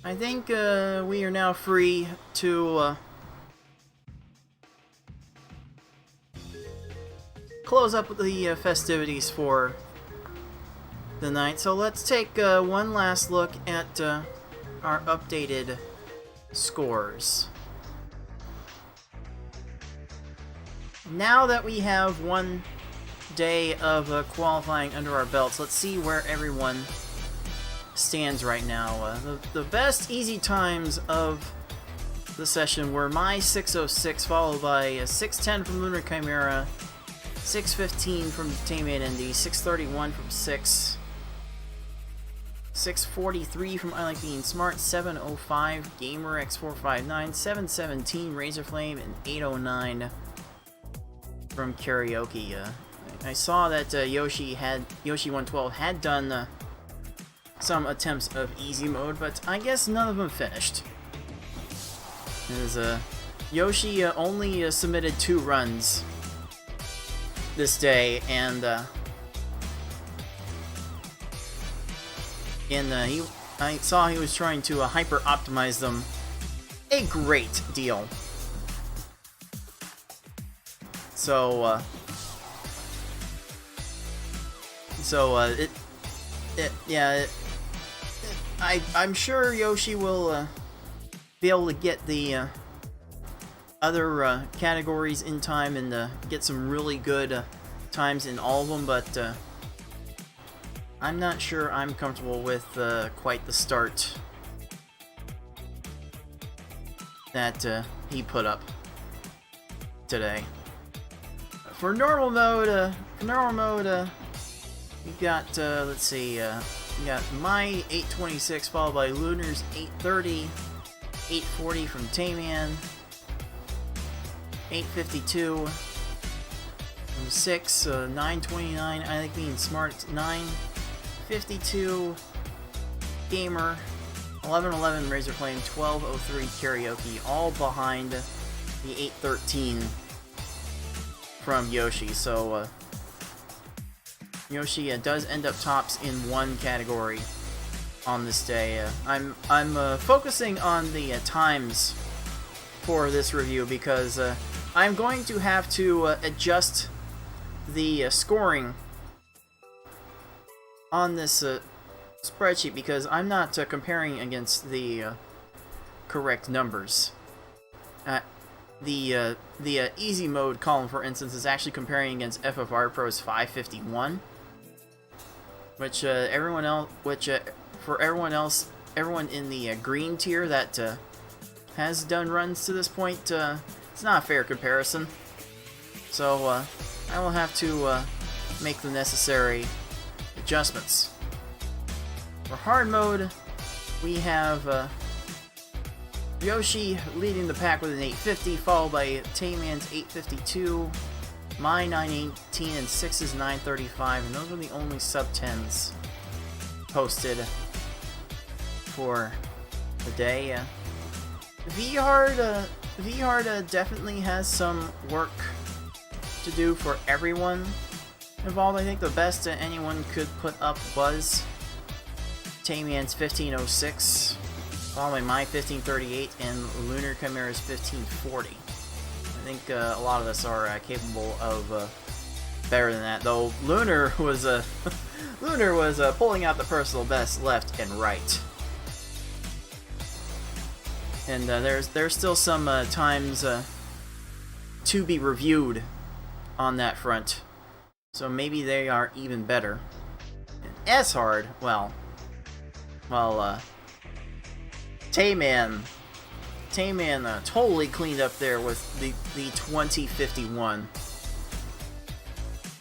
S2: I think we are now free to close up the festivities for the night. So let's take one last look at our updated scores. Now that we have one day of qualifying under our belts, let's see where everyone stands right now. The best easy times of the session were my 6:06, followed by 6:10 from Lunar Chimera, 6:15 from Tame ND, 6:31 from 6:43 from I Like Being Smart, 7:05 Gamer X459, 7:17 Razorflame, and 8:09 from Karaoke. I saw that Yoshi112 had done some attempts of easy mode, but I guess none of them finished. As Yoshi only submitted 2 runs this day, and I saw he was trying to hyper optimize them a great deal. So I'm sure Yoshi will be able to get the other categories in time and get some really good times in all of them, but I'm not sure I'm comfortable with quite the start that he put up today. For normal mode, we've got, let's see, we got my 8:26 followed by Lunar's 8:30, 8:40 from Tayman, 852. 6, 929, I like being smart, 952, Gamer, 1111, Razor Flame, 1203, Karaoke, all behind the 813 from Yoshi. So, Yoshi does end up tops in one category on this day. I'm focusing on the times for this review because I'm going to have to adjust the scoring on this spreadsheet because I'm not comparing against the correct numbers. The easy mode column, for instance, is actually comparing against FFR Pro's 551, which everyone in the green tier that has done runs to this point, it's not a fair comparison. So I will have to make the necessary adjustments. For hard mode, we have Yoshi leading the pack with an 850, followed by Tayman's 852, my 918, and 6's 935, and those are the only sub-10s posted for the day. V-Hard definitely has some work to do for everyone involved. I think the best anyone could put up was Tayman's 1506, followed by my 1538, and Lunar Chimera's 1540. I think a lot of us are capable of better than that, though Lunar was pulling out the personal best left and right. And there's still some times to be reviewed on that front, so maybe they are even better. And S-Hard, well, Tayman totally cleaned up there with the 2051.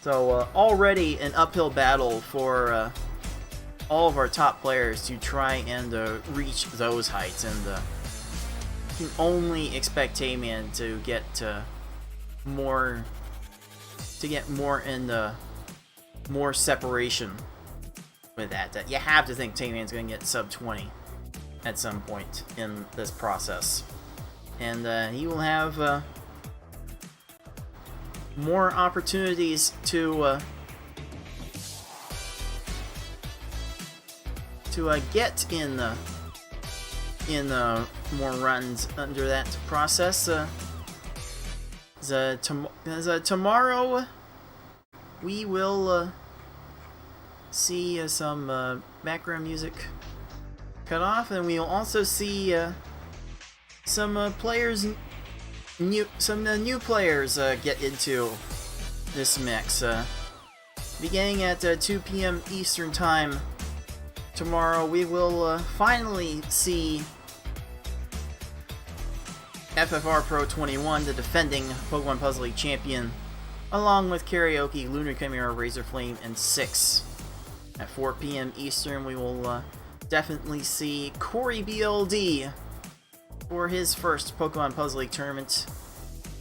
S2: So already an uphill battle for all of our top players to try and reach those heights, and you can only expect Tayman to get more in the more separation with that. You have to think Tayman's going to get sub 20 at some point in this process, and he will have more opportunities to get in more runs under that process. Tomorrow we will see some background music cut off, and we will also see some players, new players get into this mix. Beginning at 2 p.m. Eastern Time tomorrow, we will finally see FFR Pro 21, the defending Pokemon Puzzle League champion, along with Karaoke, Lunar Chimera, Razor Flame, and 6. At 4 p.m. Eastern, we will definitely see Corey BLD for his first Pokemon Puzzle League tournament,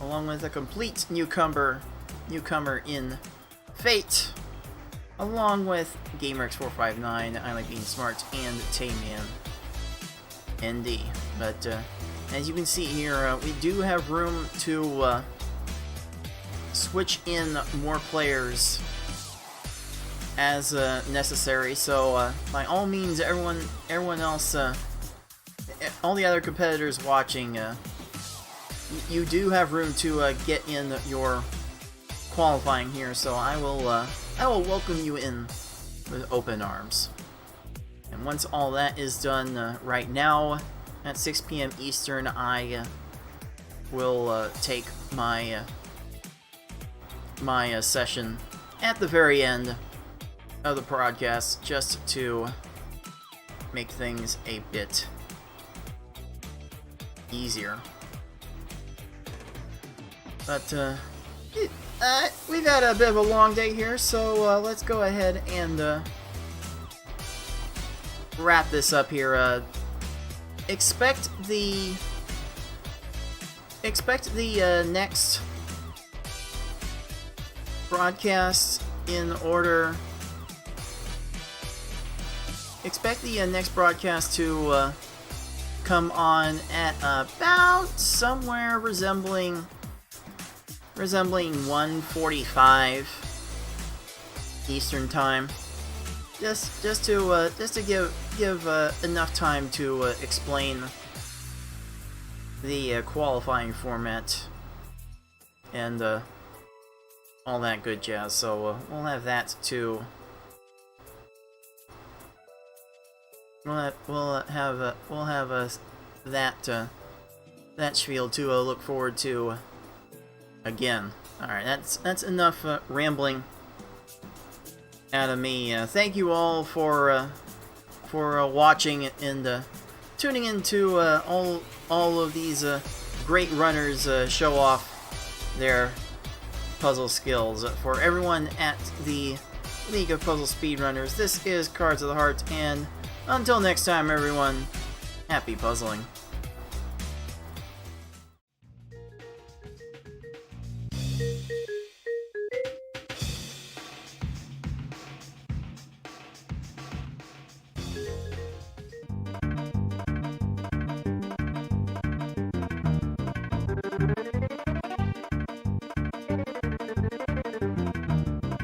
S2: along with a complete newcomer in Fate, along with GamerX459, I Like Being Smart, and Tayman ND. But as you can see here, we do have room to switch in more players as necessary. So by all means, everyone else, all the other competitors watching, you do have room to get in your qualifying here. So I will welcome you in with open arms. And once all that is done, right now at 6 p.m. Eastern, I will take my session at the very end of the broadcast, just to make things a bit easier. But we've had a bit of a long day here, so let's go ahead and wrap this up here. Expect the expect the next broadcast in order. Expect the next broadcast to come on at about somewhere resembling 1:45 Eastern time. Just to give enough time to explain the qualifying format and all that good jazz. So we'll have that to. We'll have that spiel to look forward to again. All right, that's enough rambling out of me. Thank you all for watching and tuning into all of these great runners show off their puzzle skills. For everyone at the League of Puzzle Speedrunners, this is Cards of the Heart, and until next time, everyone, happy puzzling.